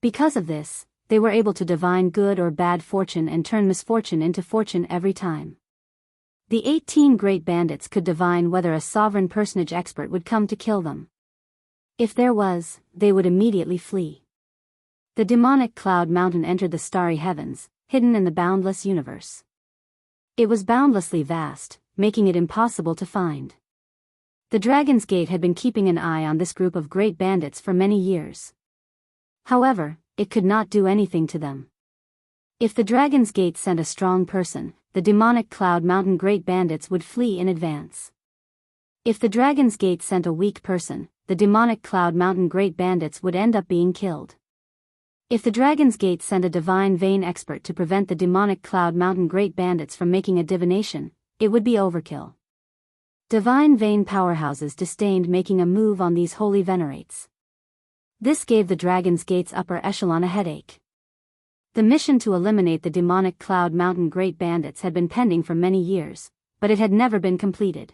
Because of this, they were able to divine good or bad fortune and turn misfortune into fortune every time. The 18 great bandits could divine whether a sovereign personage expert would come to kill them. If there was, they would immediately flee. The demonic Cloud Mountain entered the starry heavens, hidden in the boundless universe. It was boundlessly vast, making it impossible to find. The Dragon's Gate had been keeping an eye on this group of great bandits for many years. However, it could not do anything to them. If the Dragon's Gate sent a strong person, the demonic Cloud Mountain great bandits would flee in advance. If the Dragon's Gate sent a weak person, the demonic Cloud Mountain great bandits would end up being killed. If the Dragon's Gate sent a divine vein expert to prevent the demonic Cloud Mountain great bandits from making a divination, it would be overkill. Divine vein powerhouses disdained making a move on these holy venerates. This gave the Dragon's Gate's upper echelon a headache. The mission to eliminate the demonic Cloud Mountain great bandits had been pending for many years, but it had never been completed.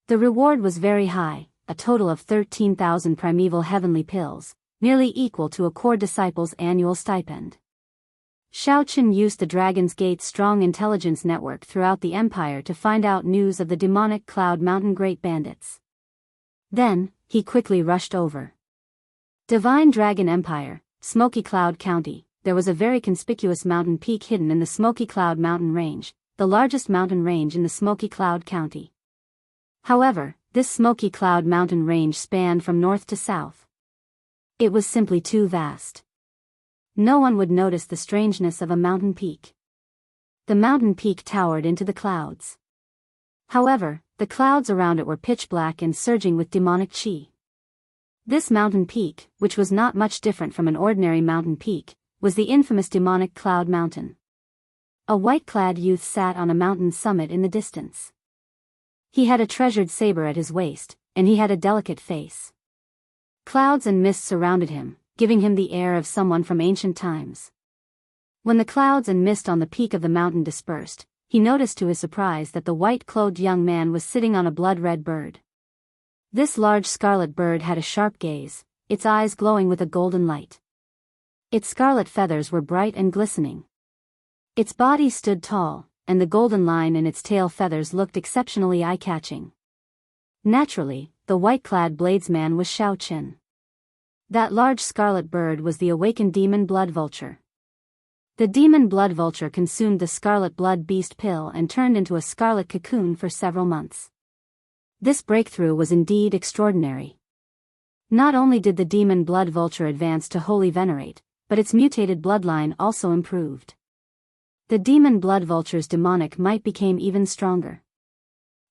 The reward was very high, a total of 13,000 primeval heavenly pills, nearly equal to a core disciple's annual stipend. Xiaochen used the Dragon's Gate's strong intelligence network throughout the empire to find out news of the demonic Cloud Mountain great bandits. Then, he quickly rushed over. Divine Dragon Empire, Smoky Cloud County. There was a very conspicuous mountain peak hidden in the Smoky Cloud Mountain Range, the largest mountain range in the Smoky Cloud County. However, this Smoky Cloud Mountain Range spanned from north to south. It was simply too vast. No one would notice the strangeness of a mountain peak. The mountain peak towered into the clouds. However, the clouds around it were pitch black and surging with demonic qi. This mountain peak, which was not much different from an ordinary mountain peak, was the infamous demonic Cloud Mountain. A white-clad youth sat on a mountain summit in the distance. He had a treasured saber at his waist, and he had a delicate face. Clouds and mist surrounded him, giving him the air of someone from ancient times. When the clouds and mist on the peak of the mountain dispersed, he noticed to his surprise that the white-clothed young man was sitting on a blood-red bird. This large scarlet bird had a sharp gaze, its eyes glowing with a golden light. Its scarlet feathers were bright and glistening. Its body stood tall, and the golden line in its tail feathers looked exceptionally eye-catching. Naturally, the white-clad bladesman was Xiaochen. That large scarlet bird was the awakened demon blood vulture. The demon blood vulture consumed the scarlet blood beast pill and turned into a scarlet cocoon for several months. This breakthrough was indeed extraordinary. Not only did the demon blood vulture advance to holy venerate, but its mutated bloodline also improved. The demon blood vulture's demonic might became even stronger.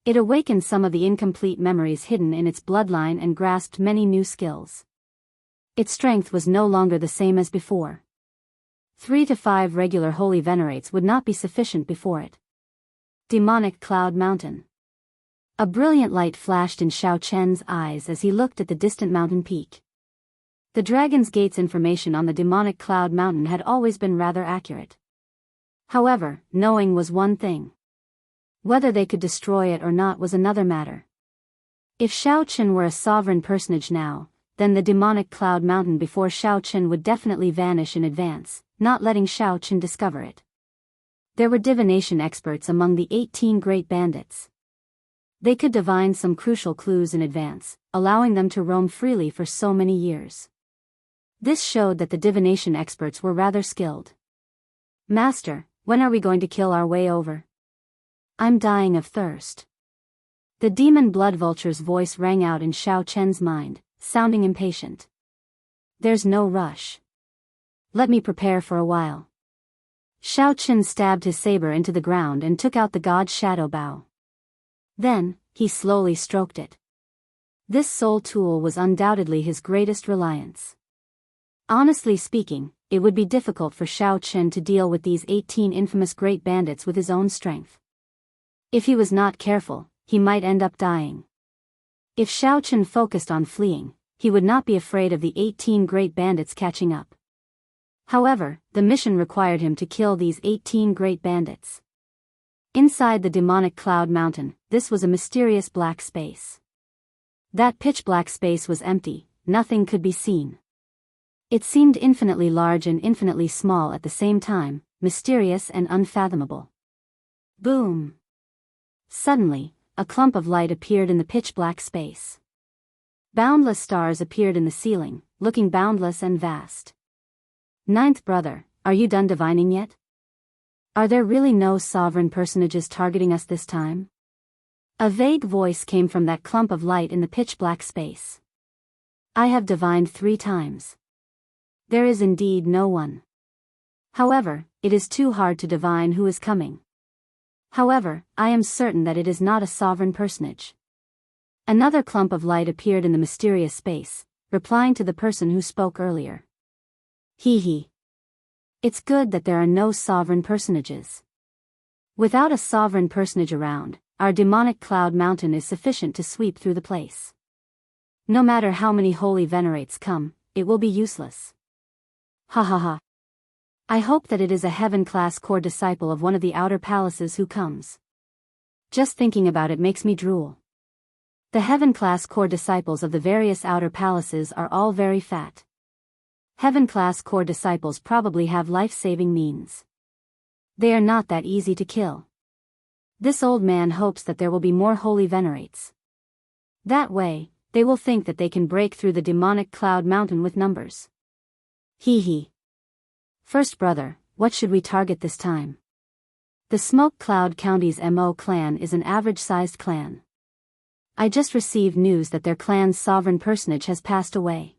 It awakened some of the incomplete memories hidden in its bloodline and grasped many new skills. Its strength was no longer the same as before. 3 to 5 regular holy venerates would not be sufficient before it. Demonic Cloud Mountain. A brilliant light flashed in Xiaochen's eyes as he looked at the distant mountain peak. The Dragon's Gate's information on the demonic Cloud Mountain had always been rather accurate. However, knowing was one thing. Whether they could destroy it or not was another matter. If Shao Chen were a sovereign personage now, then the demonic cloud mountain before Shao Chen would definitely vanish in advance, not letting Shao Chen discover it. There were divination experts among the 18 great bandits. They could divine some crucial clues in advance, allowing them to roam freely for so many years. This showed that the divination experts were rather skilled. Master, when are we going to kill our way over? I'm dying of thirst. The demon blood vulture's voice rang out in Shao Chen's mind, sounding impatient. There's no rush. Let me prepare for a while. Shao Chen stabbed his saber into the ground and took out the god's shadow bow. Then, he slowly stroked it. This soul tool was undoubtedly his greatest reliance. Honestly speaking, it would be difficult for Shao Chen to deal with these 18 infamous great bandits with his own strength. If he was not careful, he might end up dying. If Shao Chen focused on fleeing, he would not be afraid of the 18 great bandits catching up. However, the mission required him to kill these 18 great bandits. Inside the demonic cloud mountain, this was a mysterious black space. That pitch-black space was empty, nothing could be seen. It seemed infinitely large and infinitely small at the same time, mysterious and unfathomable. Boom! Suddenly, a clump of light appeared in the pitch-black space. Boundless stars appeared in the ceiling, looking boundless and vast. Ninth brother, are you done divining yet? Are there really no sovereign personages targeting us this time? A vague voice came from that clump of light in the pitch-black space. I have divined 3 times. There is indeed no one. However, it is too hard to divine who is coming. However, I am certain that it is not a sovereign personage. Another clump of light appeared in the mysterious space, replying to the person who spoke earlier. Hee. It's good that there are no sovereign personages. Without a sovereign personage around, our demonic cloud mountain is sufficient to sweep through the place. No matter how many holy venerates come, it will be useless. Ha ha ha. I hope that it is a heaven-class core disciple of one of the outer palaces who comes. Just thinking about it makes me drool. The heaven-class core disciples of the various outer palaces are all very fat. Heaven-class core disciples probably have life-saving means. They are not that easy to kill. This old man hopes that there will be more holy venerates. That way, they will think that they can break through the demonic cloud mountain with numbers. Hee. First brother, what should we target this time? The Smoke Cloud County's Mo clan is an average-sized clan. I just received news that their clan's sovereign personage has passed away.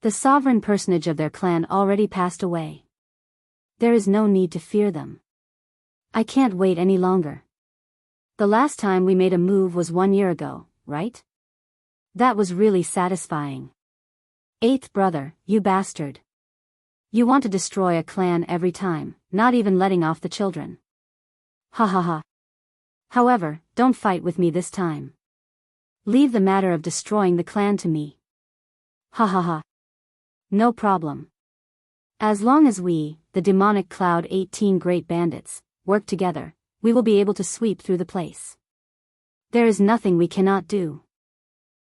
The sovereign personage of their clan already passed away. There is no need to fear them. I can't wait any longer. The last time we made a move was 1 year ago, right? That was really satisfying. Eighth brother, you bastard. You want to destroy a clan every time, not even letting off the children. Ha ha ha. However, don't fight with me this time. Leave the matter of destroying the clan to me. Ha ha ha. No problem. As long as we, the demonic cloud 18 great bandits, work together, we will be able to sweep through the place. There is nothing we cannot do.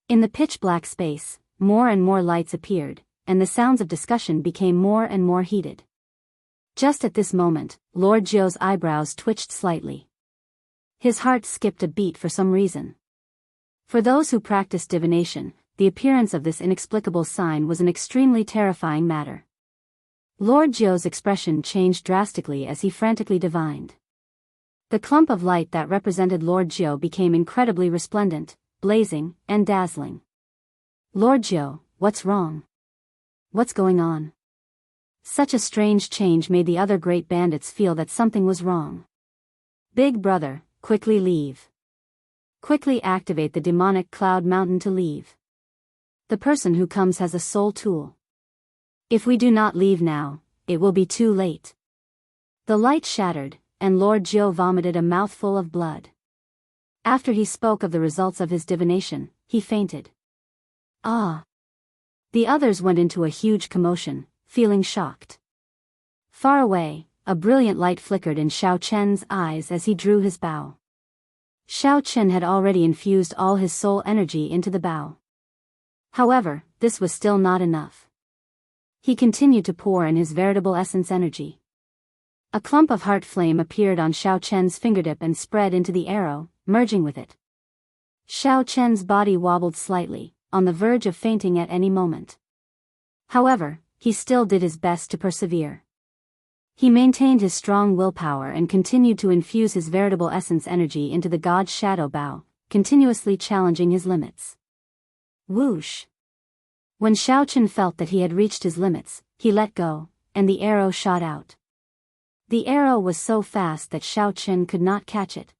In the pitch-black space, more and more lights appeared, and the sounds of discussion became more and more heated. Just at this moment, Lord Zhou's eyebrows twitched slightly. His heart skipped a beat for some reason. For those who practiced divination, the appearance of this inexplicable sign was an extremely terrifying matter. Lord Zhou's expression changed drastically as he frantically divined. The clump of light that represented Lord Zhou became incredibly resplendent, blazing, and dazzling. Lord Zhou, what's wrong? What's going on? Such a strange change made the other great bandits feel that something was wrong. Big brother, quickly leave. Quickly activate the demonic cloud mountain to leave. The person who comes has a soul tool. If we do not leave now, it will be too late. The light shattered, and Lord Zhou vomited a mouthful of blood. After he spoke of the results of his divination, he fainted. Ah! The others went into a huge commotion, feeling shocked. Far away, a brilliant light flickered in Xiao Chen's eyes as he drew his bow. Xiao Chen had already infused all his soul energy into the bow. However, this was still not enough. He continued to pour in his veritable essence energy. A clump of heart flame appeared on Xiao Chen's fingertip and spread into the arrow, merging with it. Xiao Chen's body wobbled slightly, on the verge of fainting at any moment. However, he still did his best to persevere. He maintained his strong willpower and continued to infuse his veritable essence energy into the god's shadow bow, continuously challenging his limits. Whoosh! When Xiao Chen felt that he had reached his limits, he let go, and the arrow shot out. The arrow was so fast that Xiao Chen could not catch it.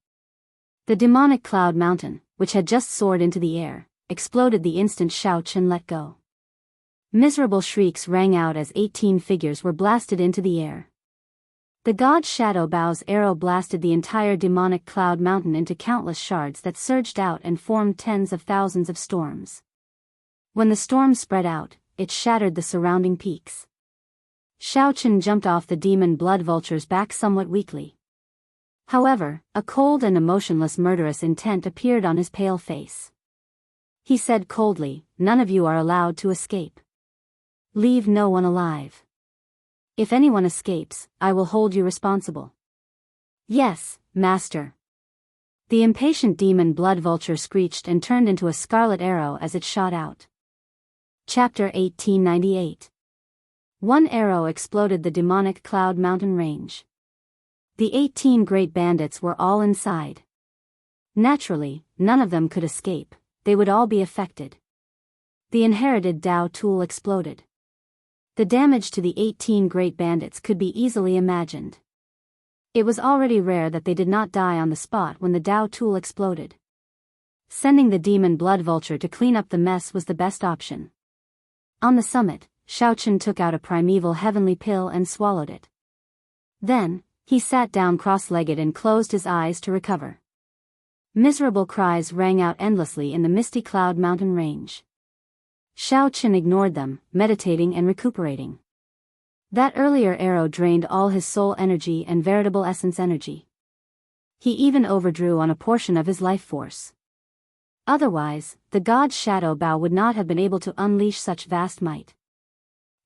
The demonic cloud mountain, which had just soared into the air, exploded the instant Xiao Chen let go. Miserable shrieks rang out as 18 figures were blasted into the air. The god's shadow bow's arrow blasted the entire demonic cloud mountain into countless shards that surged out and formed tens of thousands of storms. When the storm spread out, it shattered the surrounding peaks. Xiao Chen jumped off the demon blood vulture's back somewhat weakly. However, a cold and emotionless murderous intent appeared on his pale face. He said coldly, "None of you are allowed to escape. Leave no one alive. If anyone escapes, I will hold you responsible." "Yes, master." The impatient demon blood vulture screeched and turned into a scarlet arrow as it shot out. Chapter 1898. One arrow exploded the demonic cloud mountain range. The 18 great bandits were all inside. Naturally, none of them could escape, they would all be affected. The inherited Dao tool exploded. The damage to the 18 great bandits could be easily imagined. It was already rare that they did not die on the spot when the Dao tool exploded. Sending the demon blood vulture to clean up the mess was the best option. On the summit, Xiao Chen took out a primeval heavenly pill and swallowed it. Then, he sat down cross-legged and closed his eyes to recover. Miserable cries rang out endlessly in the misty cloud mountain range. Xiao Chen ignored them, meditating and recuperating. That earlier arrow drained all his soul energy and veritable essence energy. He even overdrew on a portion of his life force. Otherwise, the god's shadow bow would not have been able to unleash such vast might.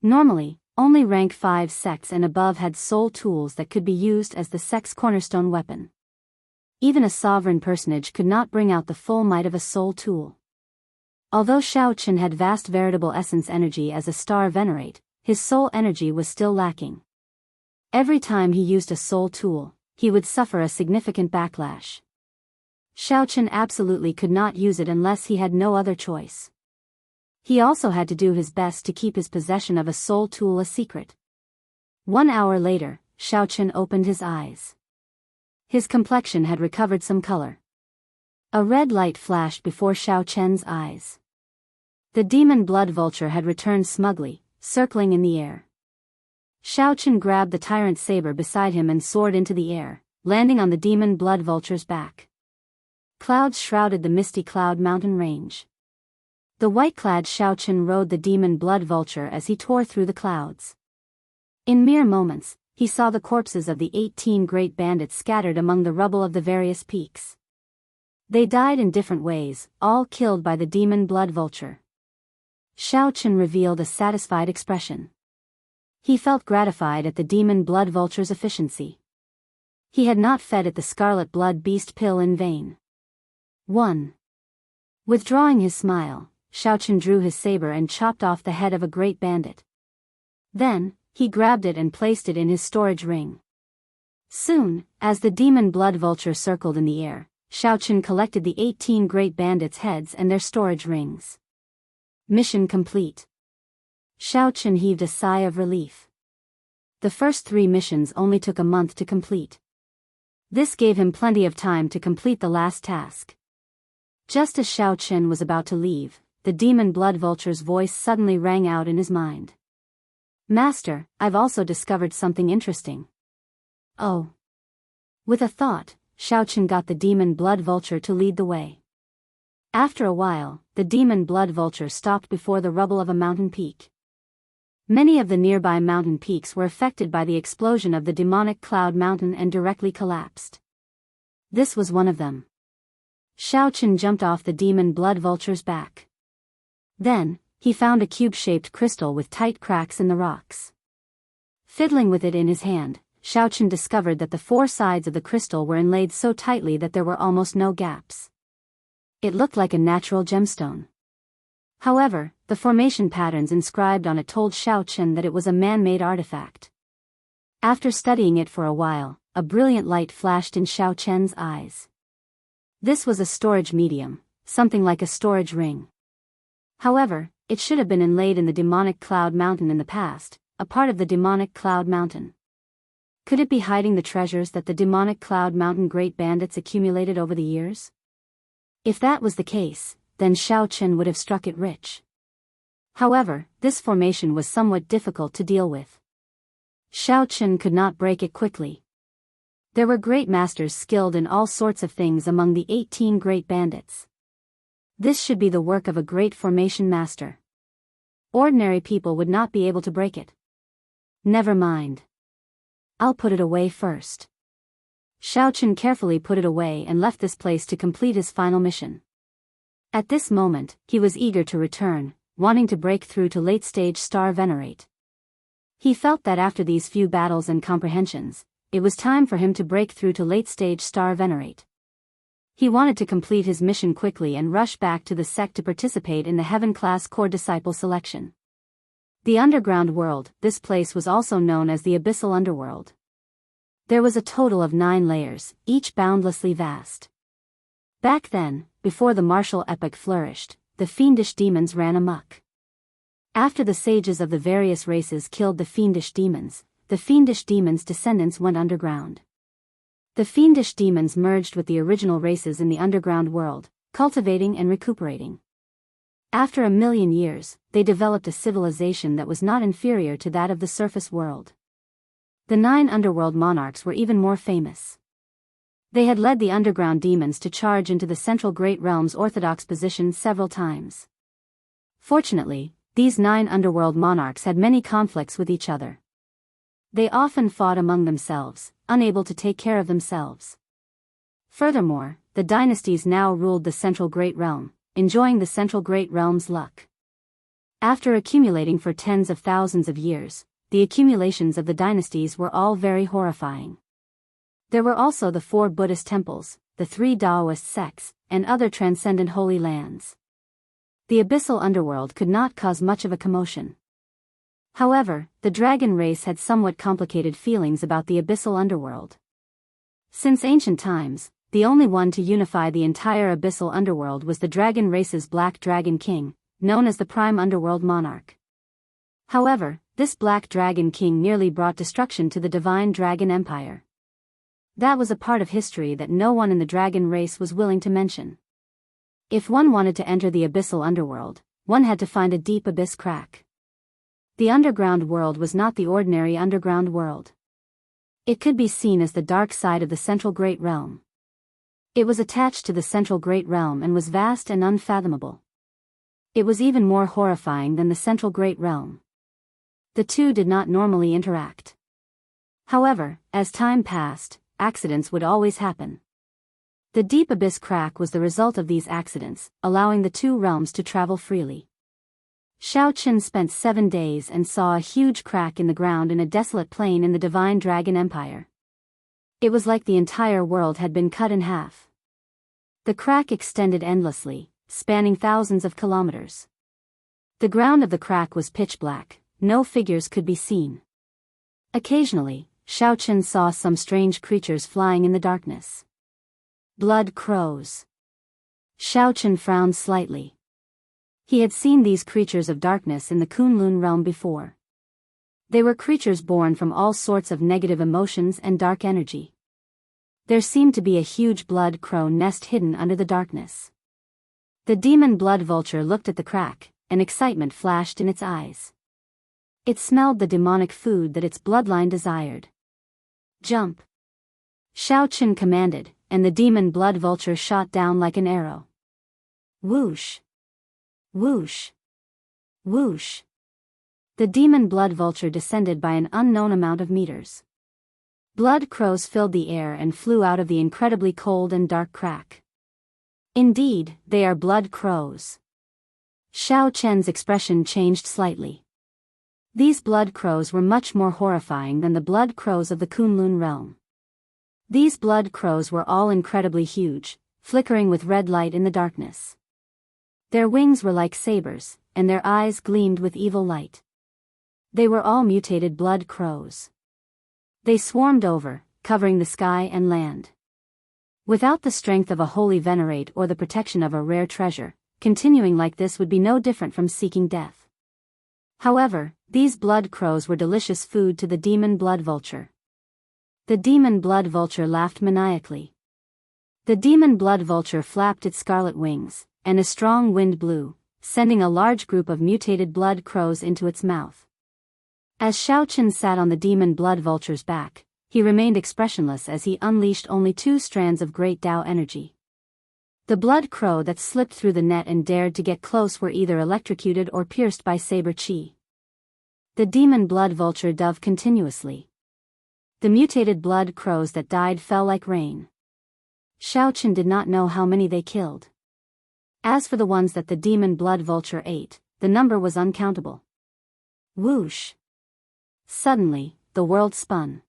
Normally, only rank 5 sects and above had soul tools that could be used as the sect's cornerstone weapon. Even a sovereign personage could not bring out the full might of a soul tool. Although Xiao Chen had vast veritable essence energy as a star venerate, his soul energy was still lacking. Every time he used a soul tool, he would suffer a significant backlash. Xiao Chen absolutely could not use it unless he had no other choice. He also had to do his best to keep his possession of a soul tool a secret. 1 hour later, Xiao Chen opened his eyes. His complexion had recovered some color. A red light flashed before Xiao Chen's eyes. The demon blood vulture had returned smugly, circling in the air. Xiao Chen grabbed the tyrant saber beside him and soared into the air, landing on the demon blood vulture's back. Clouds shrouded the misty cloud mountain range. The white-clad Xiao Chen rode the demon blood vulture as he tore through the clouds. In mere moments, he saw the corpses of the 18 great bandits scattered among the rubble of the various peaks. They died in different ways, all killed by the demon blood vulture. Xiao Chen revealed a satisfied expression. He felt gratified at the demon blood vulture's efficiency. He had not fed it the scarlet blood beast pill in vain. 1. Withdrawing his smile, Xiao Chen drew his saber and chopped off the head of a great bandit. Then, he grabbed it and placed it in his storage ring. Soon, as the demon blood vulture circled in the air, Xiao Chen collected the 18 great bandits' heads and their storage rings. Mission complete. Xiao Chen heaved a sigh of relief. The first 3 missions only took a month to complete. This gave him plenty of time to complete the last task. Just as Xiao Chen was about to leave, the demon blood vulture's voice suddenly rang out in his mind. "Master, I've also discovered something interesting." "Oh." With a thought, Xiao Chen got the demon blood vulture to lead the way. After a while, the demon blood vulture stopped before the rubble of a mountain peak. Many of the nearby mountain peaks were affected by the explosion of the demonic cloud mountain and directly collapsed. This was one of them. Xiaochen jumped off the demon blood vulture's back. Then, he found a cube-shaped crystal with tight cracks in the rocks. Fiddling with it in his hand, Xiaochen discovered that the four sides of the crystal were inlaid so tightly that there were almost no gaps. It looked like a natural gemstone. However, the formation patterns inscribed on it told Xiaochen that it was a man-made artifact. After studying it for a while, a brilliant light flashed in Xiaochen's eyes. This was a storage medium, something like a storage ring. However, it should have been inlaid in the demonic cloud mountain in the past, a part of the demonic cloud mountain. Could it be hiding the treasures that the demonic cloud mountain great bandits accumulated over the years? If that was the case, then Xiaochen would have struck it rich. However, this formation was somewhat difficult to deal with. Xiaochen could not break it quickly. There were great masters skilled in all sorts of things among the 18 great bandits. This should be the work of a great formation master. Ordinary people would not be able to break it. Never mind. I'll put it away first. Xiaochen carefully put it away and left this place to complete his final mission. At this moment, he was eager to return, wanting to break through to late-stage star venerate. He felt that after these few battles and comprehensions, it was time for him to break through to late-stage star venerate. He wanted to complete his mission quickly and rush back to the sect to participate in the heaven-class core disciple selection. The underground world, this place was also known as the abyssal underworld. There was a total of 9 layers, each boundlessly vast. Back then, before the martial epoch flourished, the fiendish demons ran amok. After the sages of the various races killed the fiendish demons' descendants went underground. The fiendish demons merged with the original races in the underground world, cultivating and recuperating. After 1,000,000 years, they developed a civilization that was not inferior to that of the surface world. The 9 underworld monarchs were even more famous. They had led the underground demons to charge into the central Great Realm's orthodox position several times. Fortunately, these 9 underworld monarchs had many conflicts with each other. They often fought among themselves, unable to take care of themselves. Furthermore, the dynasties now ruled the central Great Realm, enjoying the central Great Realm's luck. After accumulating for tens of thousands of years, the accumulations of the dynasties were all very horrifying. There were also the 4 Buddhist temples, the 3 Taoist sects, and other transcendent holy lands. The abyssal underworld could not cause much of a commotion. However, the dragon race had somewhat complicated feelings about the abyssal underworld. Since ancient times, the only one to unify the entire abyssal underworld was the dragon race's Black Dragon King, known as the Prime Underworld Monarch. However, this Black Dragon King nearly brought destruction to the Divine Dragon Empire. That was a part of history that no one in the dragon race was willing to mention. If one wanted to enter the abyssal underworld, one had to find a deep abyss crack. The underground world was not the ordinary underground world. It could be seen as the dark side of the central Great Realm. It was attached to the central Great Realm and was vast and unfathomable. It was even more horrifying than the central Great Realm. The two did not normally interact. However, as time passed, accidents would always happen. The deep abyss crack was the result of these accidents, allowing the two realms to travel freely. Xiaochen spent 7 days and saw a huge crack in the ground in a desolate plain in the Divine Dragon Empire. It was like the entire world had been cut in half. The crack extended endlessly, spanning thousands of kilometers. The ground of the crack was pitch black, no figures could be seen. Occasionally, Xiaochen saw some strange creatures flying in the darkness. Blood crows. Xiaochen frowned slightly. He had seen these creatures of darkness in the Kunlun realm before. They were creatures born from all sorts of negative emotions and dark energy. There seemed to be a huge blood crow nest hidden under the darkness. The demon blood vulture looked at the crack, and excitement flashed in its eyes. It smelled the demonic food that its bloodline desired. Jump! Xiaochen commanded, and the demon blood vulture shot down like an arrow. Whoosh! Whoosh! Whoosh! The demon blood vulture descended by an unknown amount of meters. Blood crows filled the air and flew out of the incredibly cold and dark crack. Indeed, they are blood crows. Xiao Chen's expression changed slightly. These blood crows were much more horrifying than the blood crows of the Kunlun realm. These blood crows were all incredibly huge, flickering with red light in the darkness. Their wings were like sabers, and their eyes gleamed with evil light. They were all mutated blood crows. They swarmed over, covering the sky and land. Without the strength of a holy venerate or the protection of a rare treasure, continuing like this would be no different from seeking death. However, these blood crows were delicious food to the demon blood vulture. The demon blood vulture laughed maniacally. The demon blood vulture flapped its scarlet wings, and a strong wind blew, sending a large group of mutated blood crows into its mouth. As Xiao Chen sat on the demon blood vulture's back, he remained expressionless as he unleashed only 2 strands of great Tao energy. The blood crow that slipped through the net and dared to get close were either electrocuted or pierced by saber chi. The demon blood vulture dove continuously. The mutated blood crows that died fell like rain. Xiao Chen did not know how many they killed. As for the ones that the demon blood vulture ate, the number was uncountable. Whoosh! Suddenly, the world spun.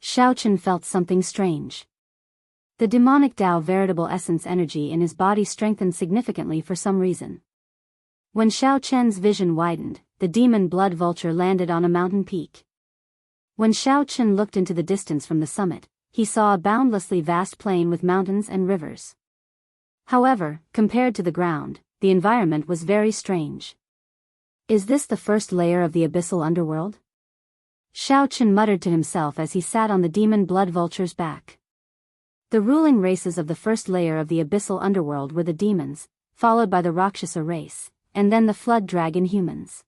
Xiao Chen felt something strange. The demonic Tao veritable essence energy in his body strengthened significantly for some reason. When Xiao Chen's vision widened, the demon blood vulture landed on a mountain peak. When Xiao Chen looked into the distance from the summit, he saw a boundlessly vast plain with mountains and rivers. However, compared to the ground, the environment was very strange. Is this the first layer of the abyssal underworld? Xiao Chen muttered to himself as he sat on the demon blood vulture's back. The ruling races of the first layer of the abyssal underworld were the demons, followed by the Rakshasa race, and then the flood dragon humans.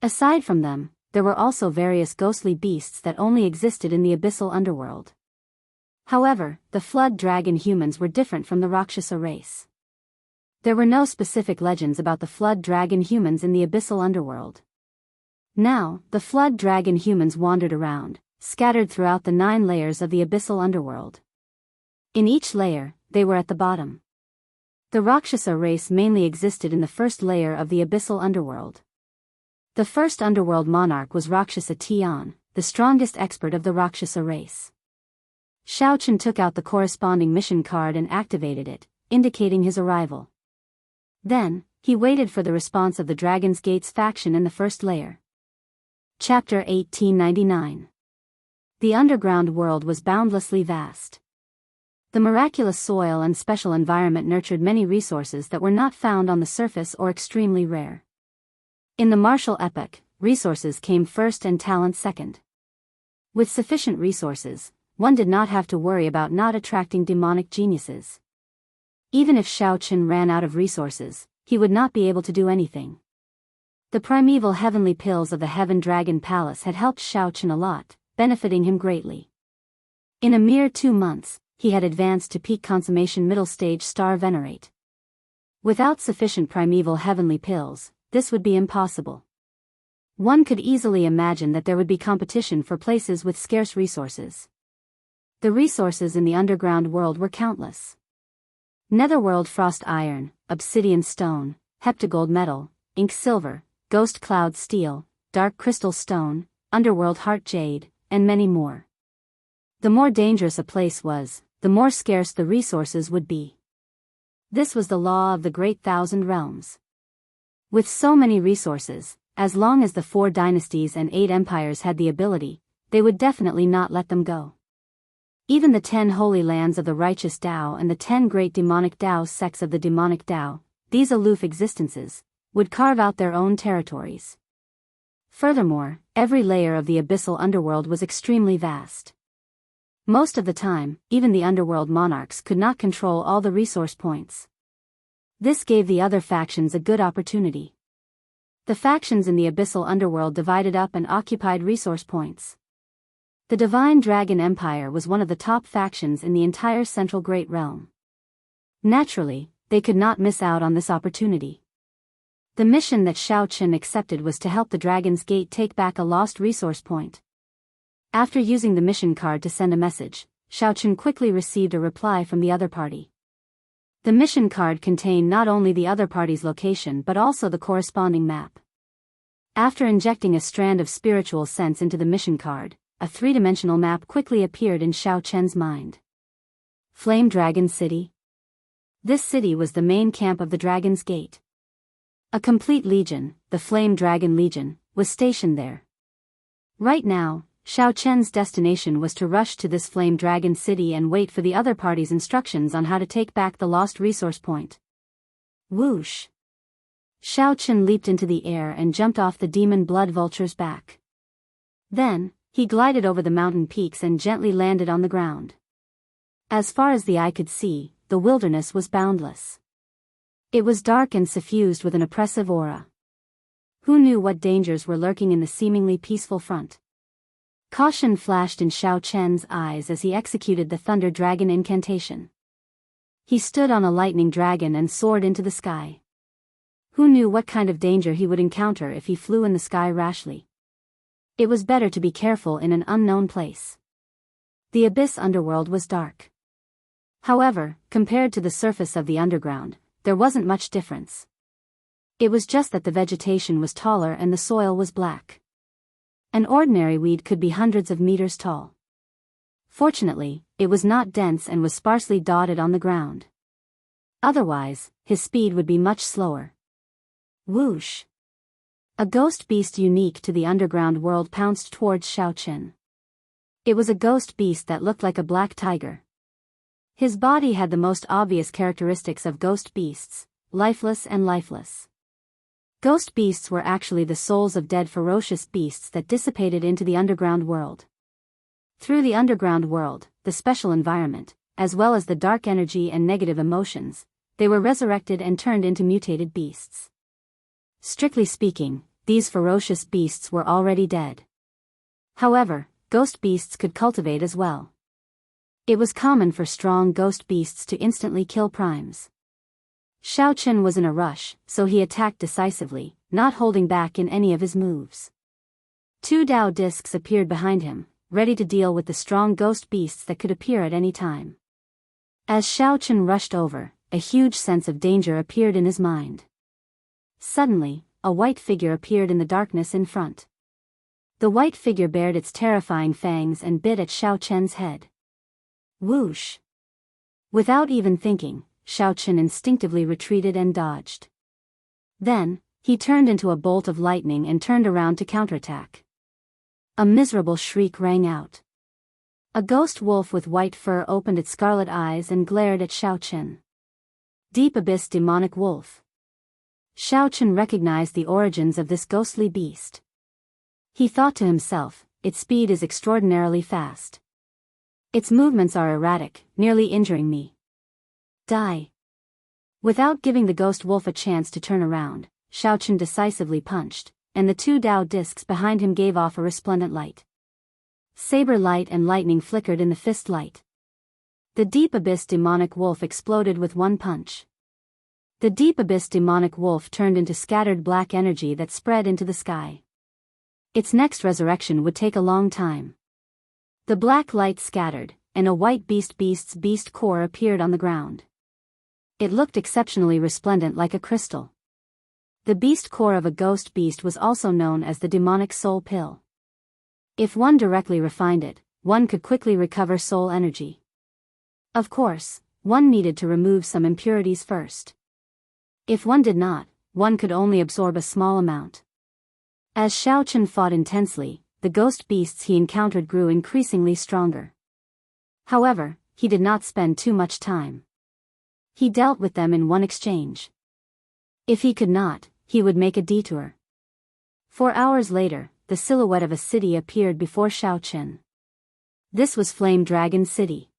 Aside from them, there were also various ghostly beasts that only existed in the abyssal underworld. However, the flood dragon humans were different from the Rakshasa race. There were no specific legends about the flood dragon humans in the abyssal underworld. Now, the flood dragon humans wandered around, scattered throughout the 9 layers of the abyssal underworld. In each layer, they were at the bottom. The Rakshasa race mainly existed in the first layer of the abyssal underworld. The first underworld monarch was Rakshasa Tian, the strongest expert of the Rakshasa race. Xiao Chen took out the corresponding mission card and activated it, indicating his arrival. Then, he waited for the response of the Dragon's Gates faction in the first layer. Chapter 1899. The underground world was boundlessly vast. The miraculous soil and special environment nurtured many resources that were not found on the surface or extremely rare. In the martial epoch, resources came first and talent second. With sufficient resources, one did not have to worry about not attracting demonic geniuses. Even if Xiao Chen ran out of resources, he would not be able to do anything. The primeval heavenly pills of the Heaven Dragon Palace had helped Xiao Chen a lot, benefiting him greatly. In a mere 2 months, he had advanced to peak consummation middle stage star venerate. Without sufficient primeval heavenly pills, this would be impossible. One could easily imagine that there would be competition for places with scarce resources. The resources in the underground world were countless. Netherworld frost iron, obsidian stone, heptagold metal, ink silver, ghost cloud steel, dark crystal stone, underworld heart jade, and many more. The more dangerous a place was, the more scarce the resources would be. This was the law of the Great Thousand Realms. With so many resources, as long as the 4 dynasties and 8 empires had the ability, they would definitely not let them go. Even the 10 holy lands of the righteous Tao and the 10 great demonic Tao sects of the demonic Tao, these aloof existences, would carve out their own territories. Furthermore, every layer of the abyssal underworld was extremely vast. Most of the time, even the underworld monarchs could not control all the resource points. This gave the other factions a good opportunity. The factions in the abyssal underworld divided up and occupied resource points. The Divine Dragon Empire was one of the top factions in the entire Central Great Realm. Naturally, they could not miss out on this opportunity. The mission that Xiao Chen accepted was to help the Dragon's Gate take back a lost resource point. After using the mission card to send a message, Xiao Chen quickly received a reply from the other party. The mission card contained not only the other party's location but also the corresponding map. After injecting a strand of spiritual sense into the mission card, a three-dimensional map quickly appeared in Xiao Chen's mind. Flame Dragon City. This city was the main camp of the Dragon's Gate. A complete legion, the Flame Dragon Legion, was stationed there. Right now, Xiao Chen's destination was to rush to this Flame Dragon City and wait for the other party's instructions on how to take back the lost resource point. Whoosh! Xiao Chen leaped into the air and jumped off the demon blood vulture's back. Then, he glided over the mountain peaks and gently landed on the ground. As far as the eye could see, the wilderness was boundless. It was dark and suffused with an oppressive aura. Who knew what dangers were lurking in the seemingly peaceful front? Caution flashed in Xiao Chen's eyes as he executed the Thunder Dragon incantation. He stood on a lightning dragon and soared into the sky. Who knew what kind of danger he would encounter if he flew in the sky rashly? It was better to be careful in an unknown place. The abyss underworld was dark. However, compared to the surface of the underground, there wasn't much difference. It was just that the vegetation was taller and the soil was black. An ordinary weed could be hundreds of meters tall. Fortunately, it was not dense and was sparsely dotted on the ground. Otherwise, his speed would be much slower. Whoosh! A ghost beast unique to the underground world pounced towards Xiao Chen. It was a ghost beast that looked like a black tiger. His body had the most obvious characteristics of ghost beasts, lifeless and lifeless. Ghost beasts were actually the souls of dead ferocious beasts that dissipated into the underground world. Through the underground world, the special environment, as well as the dark energy and negative emotions, they were resurrected and turned into mutated beasts. Strictly speaking, these ferocious beasts were already dead. However, ghost beasts could cultivate as well. It was common for strong ghost beasts to instantly kill primes. Xiao Chen was in a rush, so he attacked decisively, not holding back in any of his moves. Two Dao discs appeared behind him, ready to deal with the strong ghost beasts that could appear at any time. As Xiao Chen rushed over, a huge sense of danger appeared in his mind. Suddenly, a white figure appeared in the darkness in front. The white figure bared its terrifying fangs and bit at Xiao Chen's head. Whoosh! Without even thinking, Xiao Chen instinctively retreated and dodged. Then, he turned into a bolt of lightning and turned around to counterattack. A miserable shriek rang out. A ghost wolf with white fur opened its scarlet eyes and glared at Xiao Chen. Deep Abyss Demonic Wolf. Xiao Chen recognized the origins of this ghostly beast. He thought to himself, its speed is extraordinarily fast. Its movements are erratic, nearly injuring me. Die. Without giving the ghost wolf a chance to turn around, Xiao Chen decisively punched, and the two Dao discs behind him gave off a resplendent light. Saber light and lightning flickered in the fist light. The Deep Abyss Demonic Wolf exploded with one punch. The Deep Abyss Demonic Wolf turned into scattered black energy that spread into the sky. Its next resurrection would take a long time. The black light scattered, and a white beast core appeared on the ground. It looked exceptionally resplendent like a crystal. The beast core of a ghost beast was also known as the demonic soul pill. If one directly refined it, one could quickly recover soul energy. Of course, one needed to remove some impurities first. If one did not, one could only absorb a small amount. As Xiao Chen fought intensely, the ghost beasts he encountered grew increasingly stronger. However, he did not spend too much time. He dealt with them in one exchange. If he could not, he would make a detour. 4 hours later, the silhouette of a city appeared before Xiao Chen. This was Flame Dragon City.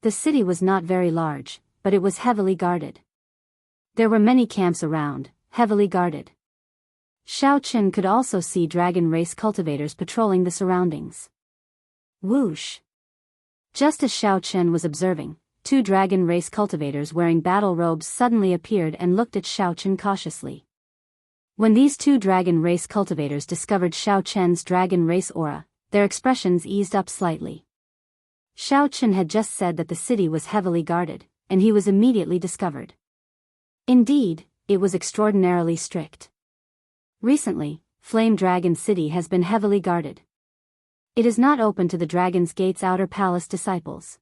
The city was not very large, but it was heavily guarded. There were many camps around, heavily guarded. Xiao Chen could also see dragon race cultivators patrolling the surroundings. Whoosh! Just as Xiao Chen was observing, 2 dragon race cultivators wearing battle robes suddenly appeared and looked at Xiao Chen cautiously. When these two dragon race cultivators discovered Xiao Chen's dragon race aura, their expressions eased up slightly. Xiao Chen had just said that the city was heavily guarded, and he was immediately discovered. Indeed, it was extraordinarily strict. Recently, Flame Dragon City has been heavily guarded. It is not open to the Dragon's Gate's outer palace disciples.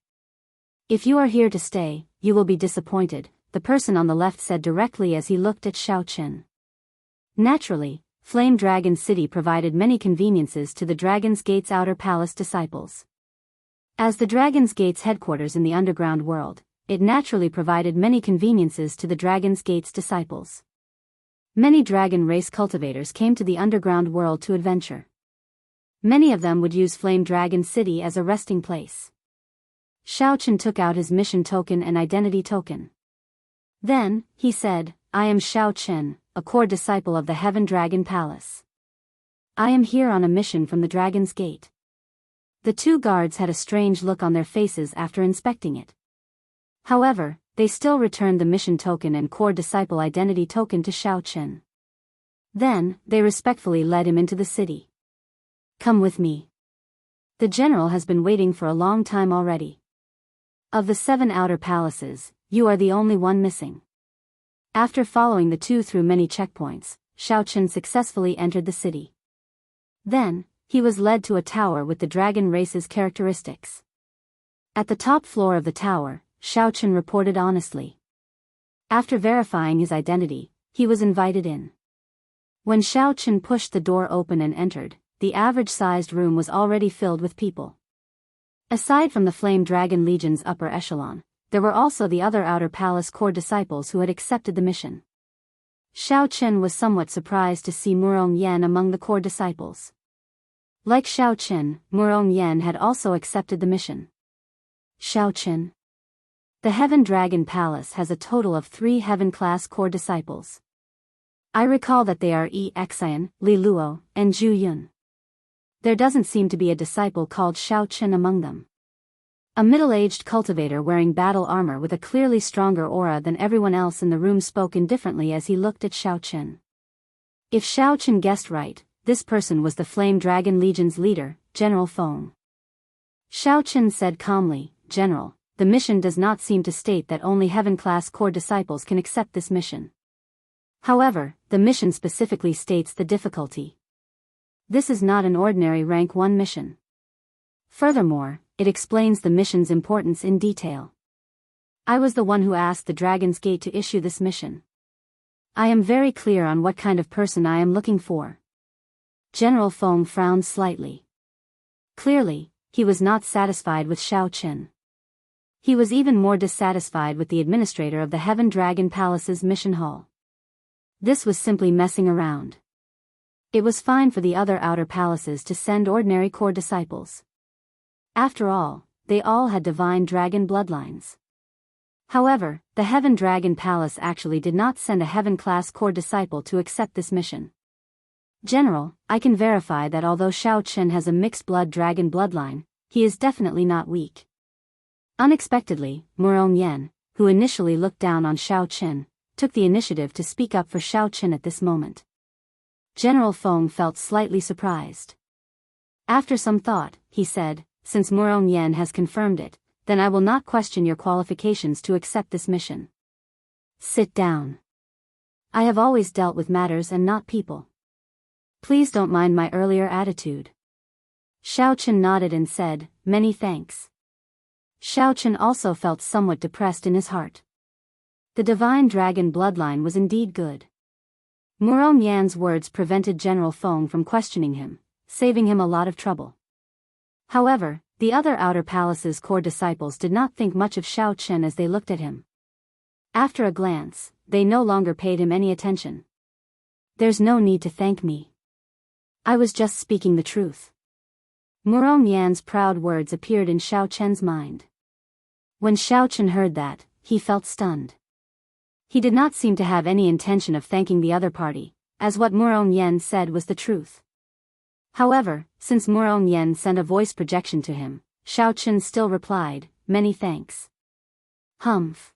If you are here to stay, you will be disappointed, the person on the left said directly as he looked at Xiao Chen. Naturally, Flame Dragon City provided many conveniences to the Dragon's Gate's outer palace disciples. As the Dragon's Gate's headquarters in the underground world, it naturally provided many conveniences to the Dragon's Gate's disciples. Many dragon race cultivators came to the underground world to adventure. Many of them would use Flame Dragon City as a resting place. Xiao Chen took out his mission token and identity token. Then, he said, "I am Xiao Chen, a core disciple of the Heaven Dragon Palace. I am here on a mission from the Dragon's Gate." The two guards had a strange look on their faces after inspecting it. However, they still returned the mission token and core disciple identity token to Xiao Chen. Then, they respectfully led him into the city. "Come with me. The general has been waiting for a long time already. Of the 7 outer palaces, you are the only one missing." After following the two through many checkpoints, Xiao Chen successfully entered the city. Then, he was led to a tower with the dragon race's characteristics. At the top floor of the tower, Xiao Chen reported honestly. After verifying his identity, he was invited in. When Xiao Chen pushed the door open and entered, the average-sized room was already filled with people. Aside from the Flame Dragon Legion's upper echelon, there were also the other outer palace core disciples who had accepted the mission. Xiao Chen was somewhat surprised to see Murong Yan among the core disciples. Like Xiao Chen, Murong Yan had also accepted the mission. "Xiao Chen. The Heaven Dragon Palace has a total of 3 Heaven-class core disciples. I recall that they are Yi Xian, Li Luo, and Zhu Yun. There doesn't seem to be a disciple called Xiao Chen among them." A middle-aged cultivator wearing battle armor with a clearly stronger aura than everyone else in the room spoke indifferently as he looked at Xiao Chen. If Xiao Chen guessed right, this person was the Flame Dragon Legion's leader, General Feng. Xiao Chen said calmly, "General, the mission does not seem to state that only Heaven-class core disciples can accept this mission. However, the mission specifically states the difficulty. This is not an ordinary rank 1 mission. Furthermore, it explains the mission's importance in detail. I was the one who asked the Dragon's Gate to issue this mission. I am very clear on what kind of person I am looking for." General Feng frowned slightly. Clearly, he was not satisfied with Xiao Chen. He was even more dissatisfied with the administrator of the Heaven Dragon Palace's mission hall. This was simply messing around. It was fine for the other outer palaces to send ordinary core disciples. After all, they all had divine dragon bloodlines. However, the Heaven Dragon Palace actually did not send a Heaven-class core disciple to accept this mission. "General, I can verify that although Xiao Chen has a mixed-blood dragon bloodline, he is definitely not weak." Unexpectedly, Murong Yan, who initially looked down on Xiao Chen, took the initiative to speak up for Xiao Chen at this moment. General Feng felt slightly surprised. After some thought, he said, "Since Murong Yan has confirmed it, then I will not question your qualifications to accept this mission. Sit down. I have always dealt with matters and not people. Please don't mind my earlier attitude." Xiao Chen nodded and said, "Many thanks." Xiao Chen also felt somewhat depressed in his heart. The divine dragon bloodline was indeed good. Murong Yan's words prevented General Feng from questioning him, saving him a lot of trouble. However, the other outer palace's core disciples did not think much of Xiao Chen as they looked at him. After a glance, they no longer paid him any attention. "There's no need to thank me. I was just speaking the truth." Murong Yan's proud words appeared in Xiao Chen's mind. When Xiao Chen heard that, he felt stunned. He did not seem to have any intention of thanking the other party, as what Murong Yan said was the truth. However, since Murong Yan sent a voice projection to him, Xiao Chen still replied, "Many thanks." Humph.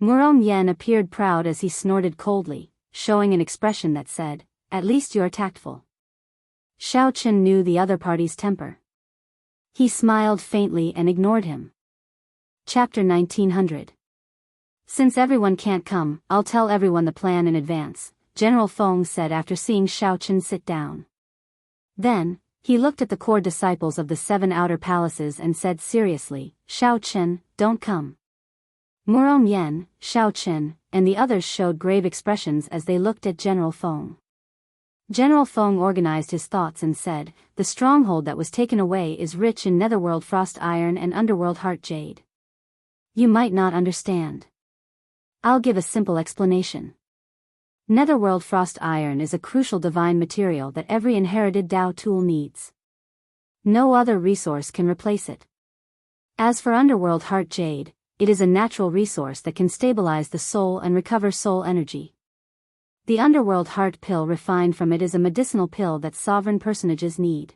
Murong Yan appeared proud as he snorted coldly. showing an expression that said, "At least you're tactful." Xiao Chen knew the other party's temper. He smiled faintly and ignored him. Chapter 1900. Since everyone can't come, I'll tell everyone the plan in advance, General Feng said after seeing Xiao Chen sit down. Then, he looked at the core disciples of the 7 outer palaces and said seriously, "Xiao Chen, don't come." Murong Yen, Xiao Chen, and the others showed grave expressions as they looked at General Feng. General Feng organized his thoughts and said, "The stronghold that was taken away is rich in netherworld frost iron and underworld heart jade. You might not understand. I'll give a simple explanation. Netherworld frost iron is a crucial divine material that every inherited Dao tool needs. No other resource can replace it. As for underworld heart jade, it is a natural resource that can stabilize the soul and recover soul energy. The underworld heart pill refined from it is a medicinal pill that sovereign personages need."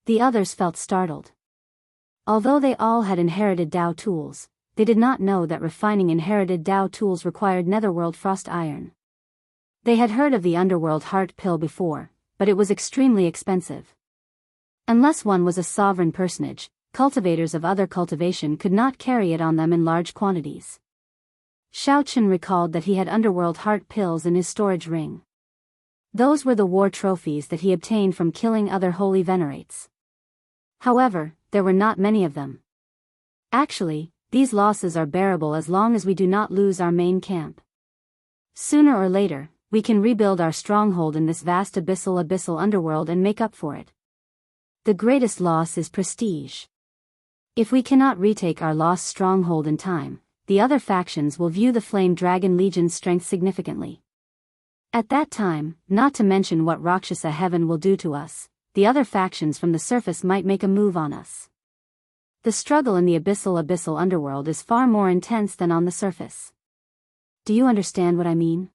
The others felt startled. Although they all had inherited Dao tools, they did not know that refining inherited Dao tools required netherworld frost iron. They had heard of the underworld heart pill before, but it was extremely expensive. Unless one was a sovereign personage, cultivators of other cultivation could not carry it on them in large quantities. Xiao Chen recalled that he had underworld heart pills in his storage ring. Those were the war trophies that he obtained from killing other holy venerates. However, there were not many of them. Actually, these losses are bearable as long as we do not lose our main camp. Sooner or later, we can rebuild our stronghold in this vast abyssal underworld and make up for it. The greatest loss is prestige. If we cannot retake our lost stronghold in time, the other factions will view the Flame Dragon Legion's strength significantly. At that time, not to mention what Rakshasa Heaven will do to us, the other factions from the surface might make a move on us. The struggle in the abyssal underworld is far more intense than on the surface. Do you understand what I mean?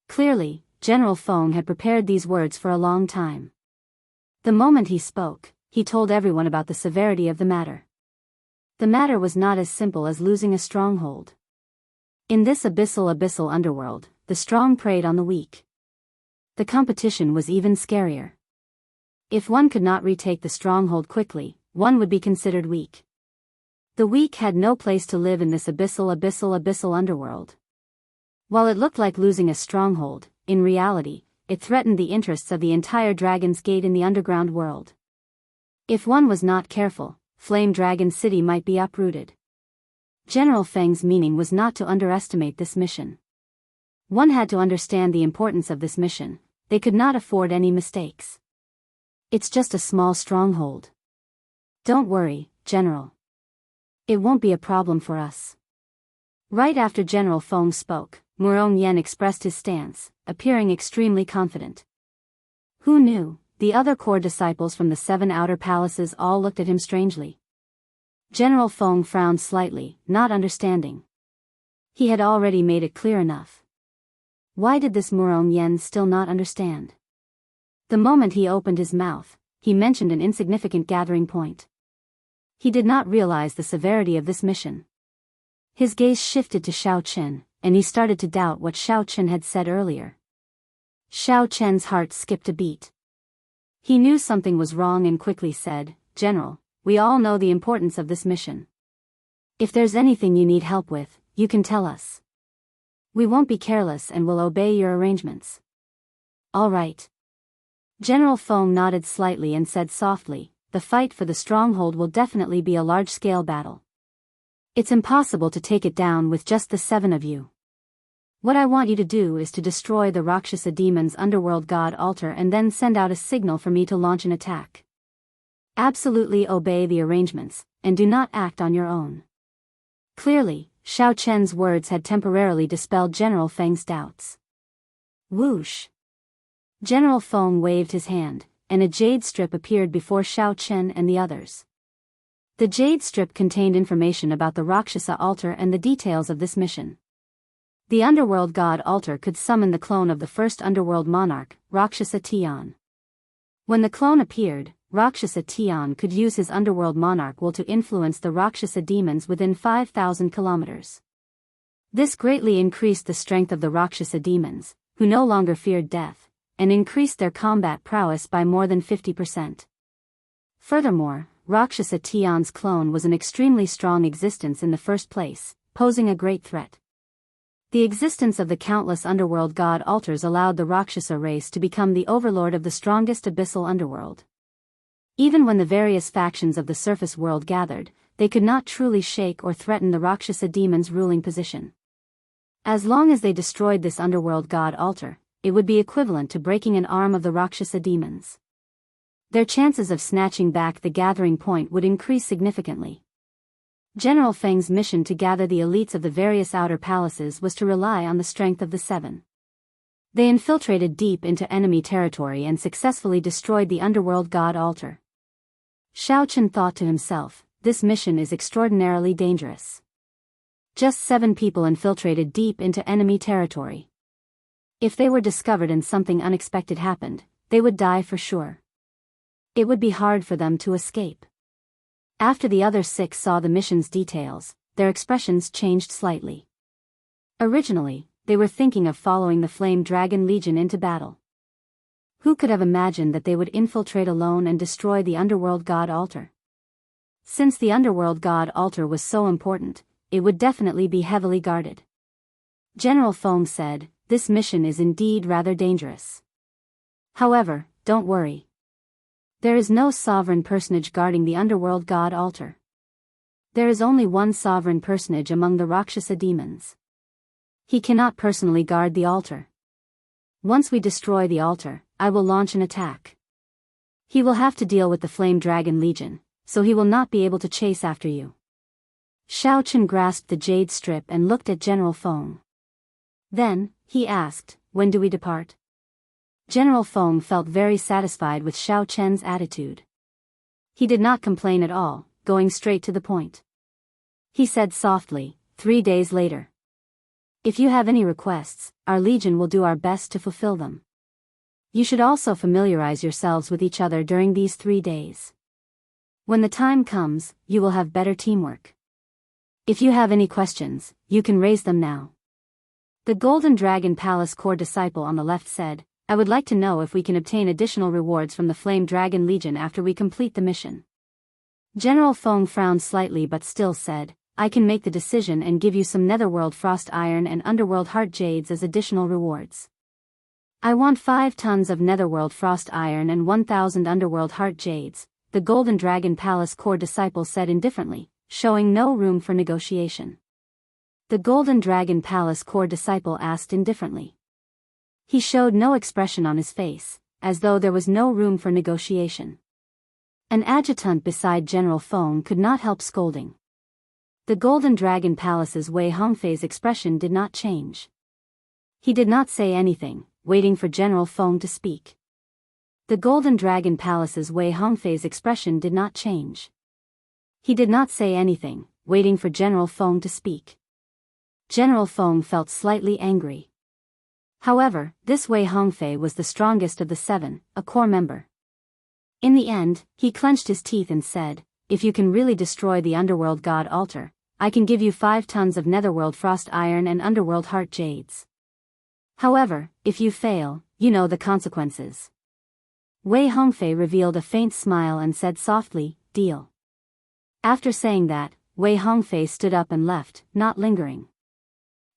Clearly, General Feng had prepared these words for a long time. The moment he spoke, he told everyone about the severity of the matter. The matter was not as simple as losing a stronghold. In this abyssal underworld, the strong preyed on the weak. The competition was even scarier. If one could not retake the stronghold quickly, one would be considered weak. The weak had no place to live in this abyssal underworld. While it looked like losing a stronghold, in reality, it threatened the interests of the entire Dragon's Gate in the underground world. If one was not careful, Flame Dragon City might be uprooted. General Feng's meaning was not to underestimate this mission. One had to understand the importance of this mission. They could not afford any mistakes. It's just a small stronghold. Don't worry, General. It won't be a problem for us. Right after General Feng spoke, Murong Yen expressed his stance, appearing extremely confident. Who knew? The other core disciples from the 7 outer palaces all looked at him strangely. General Feng frowned slightly, not understanding. He had already made it clear enough. Why did this Murong Yen still not understand? The moment he opened his mouth, he mentioned an insignificant gathering point. He did not realize the severity of this mission. His gaze shifted to Xiao Chen, and he started to doubt what Xiao Chen had said earlier. Xiao Chen's heart skipped a beat. He knew something was wrong and quickly said, "General, we all know the importance of this mission. If there's anything you need help with, you can tell us. We won't be careless and will obey your arrangements." "All right." General Feng nodded slightly and said softly, "The fight for the stronghold will definitely be a large-scale battle. It's impossible to take it down with just the 7 of you. What I want you to do is to destroy the Rakshasa demon's underworld god altar and then send out a signal for me to launch an attack. Absolutely obey the arrangements, and do not act on your own." Clearly, Xiao Chen's words had temporarily dispelled General Feng's doubts. Whoosh! General Feng waved his hand, and a jade strip appeared before Xiao Chen and the others. The jade strip contained information about the Rakshasa altar and the details of this mission. The underworld god altar could summon the clone of the first underworld monarch, Rakshasa Tian. When the clone appeared, Rakshasa Tian could use his underworld monarch will to influence the Rakshasa demons within 5,000 kilometers. This greatly increased the strength of the Rakshasa demons, who no longer feared death, and increased their combat prowess by more than 50%. Furthermore, Rakshasa Tian's clone was an extremely strong existence in the first place, posing a great threat. The existence of the countless underworld god altars allowed the Rakshasa race to become the overlord of the strongest abyssal underworld. Even when the various factions of the surface world gathered, they could not truly shake or threaten the Rakshasa demon's ruling position. As long as they destroyed this underworld god altar, it would be equivalent to breaking an arm of the Rakshasa demons. Their chances of snatching back the gathering point would increase significantly. General Feng's mission to gather the elites of the various outer palaces was to rely on the strength of the seven. They infiltrated deep into enemy territory and successfully destroyed the underworld god altar. Xiao Chen thought to himself, this mission is extraordinarily dangerous. Just 7 people infiltrated deep into enemy territory. If they were discovered and something unexpected happened, they would die for sure. It would be hard for them to escape. After the other 6 saw the mission's details, their expressions changed slightly. Originally, they were thinking of following the Flame Dragon Legion into battle. Who could have imagined that they would infiltrate alone and destroy the underworld god altar? Since the underworld god altar was so important, it would definitely be heavily guarded. General Feng said, this mission is indeed rather dangerous. However, don't worry. There is no sovereign personage guarding the underworld god altar. There is only one sovereign personage among the Rakshasa demons. He cannot personally guard the altar. Once we destroy the altar, I will launch an attack. He will have to deal with the Flame Dragon Legion, so he will not be able to chase after you. Xiao Chen grasped the jade strip and looked at General Feng. Then, he asked, when do we depart? General Feng felt very satisfied with Xiao Chen's attitude. He did not complain at all, going straight to the point. He said softly, 3 days later. If you have any requests, our legion will do our best to fulfill them. You should also familiarize yourselves with each other during these 3 days. When the time comes, you will have better teamwork. If you have any questions, you can raise them now. The Golden Dragon Palace core disciple on the left said, I would like to know if we can obtain additional rewards from the Flame Dragon Legion after we complete the mission. General Feng frowned slightly but still said, I can make the decision and give you some Netherworld Frost Iron and Underworld Heart Jades as additional rewards. I want 5 tons of Netherworld Frost Iron and 1,000 Underworld Heart Jades, the Golden Dragon Palace core disciple said indifferently, showing no room for negotiation. The Golden Dragon Palace core disciple asked indifferently. He showed no expression on his face, as though there was no room for negotiation. An adjutant beside General Feng could not help scolding. The Golden Dragon Palace's Wei Hongfei's expression did not change. He did not say anything, waiting for General Feng to speak. The Golden Dragon Palace's Wei Hongfei's expression did not change. He did not say anything, waiting for General Feng to speak. General Feng felt slightly angry. However, this Wei Hongfei was the strongest of the 7, a core member. In the end, he clenched his teeth and said, if you can really destroy the Underworld God Altar, I can give you 5 tons of Netherworld Frost Iron and Underworld Heart Jades. However, if you fail, you know the consequences. Wei Hongfei revealed a faint smile and said softly, deal. After saying that, Wei Hongfei stood up and left, not lingering.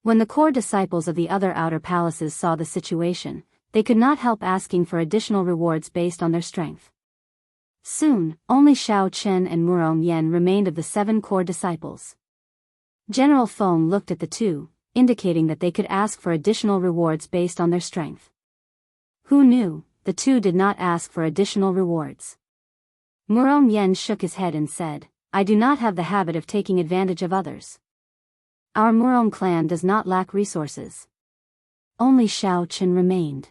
When the core disciples of the other outer palaces saw the situation, they could not help asking for additional rewards based on their strength. Soon, only Xiao Chen and Murong Yen remained of the 7 core disciples. General Feng looked at the 2, indicating that they could ask for additional rewards based on their strength. Who knew, the 2 did not ask for additional rewards. Murong Yen shook his head and said, I do not have the habit of taking advantage of others. Our Murong clan does not lack resources. Only Xiao Chen remained.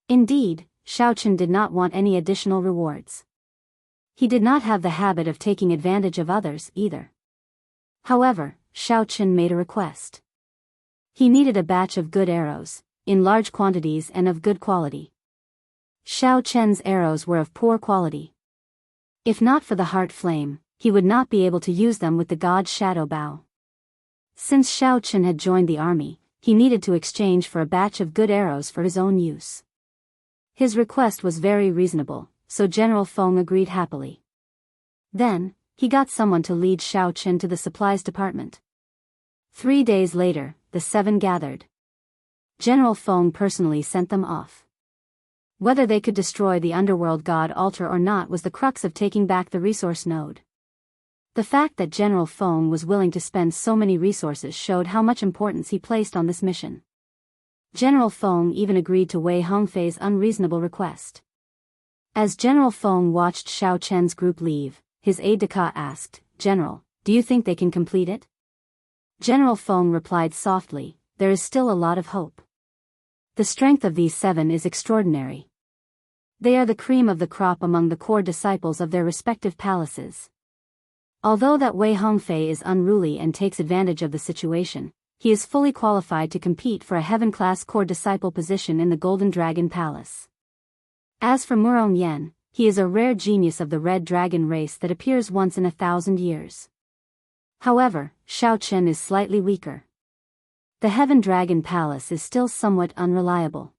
Indeed, Xiao Chen did not want any additional rewards. He did not have the habit of taking advantage of others either. However, Xiao Chen made a request. He needed a batch of good arrows, in large quantities and of good quality. Xiao Chen's arrows were of poor quality. If not for the heart flame, he would not be able to use them with the god's shadow bow. Since Xiao Chen had joined the army, he needed to exchange for a batch of good arrows for his own use. His request was very reasonable, so General Feng agreed happily. Then, he got someone to lead Xiao Chen to the supplies department. 3 days later, the 7 gathered. General Feng personally sent them off. Whether they could destroy the underworld god altar or not was the crux of taking back the resource node. The fact that General Feng was willing to spend so many resources showed how much importance he placed on this mission. General Feng even agreed to Wei Hongfei's unreasonable request. As General Feng watched Xiao Chen's group leave, his aide-de-camp asked, "General, do you think they can complete it?" General Feng replied softly, "There is still a lot of hope. The strength of these 7 is extraordinary. They are the cream of the crop among the core disciples of their respective palaces. Although that Wei Hongfei is unruly and takes advantage of the situation, he is fully qualified to compete for a heaven-class core disciple position in the Golden Dragon Palace. As for Murong Yen, he is a rare genius of the Red Dragon race that appears once in 1,000 years. However, Xiao Chen is slightly weaker. The Heaven Dragon Palace is still somewhat unreliable.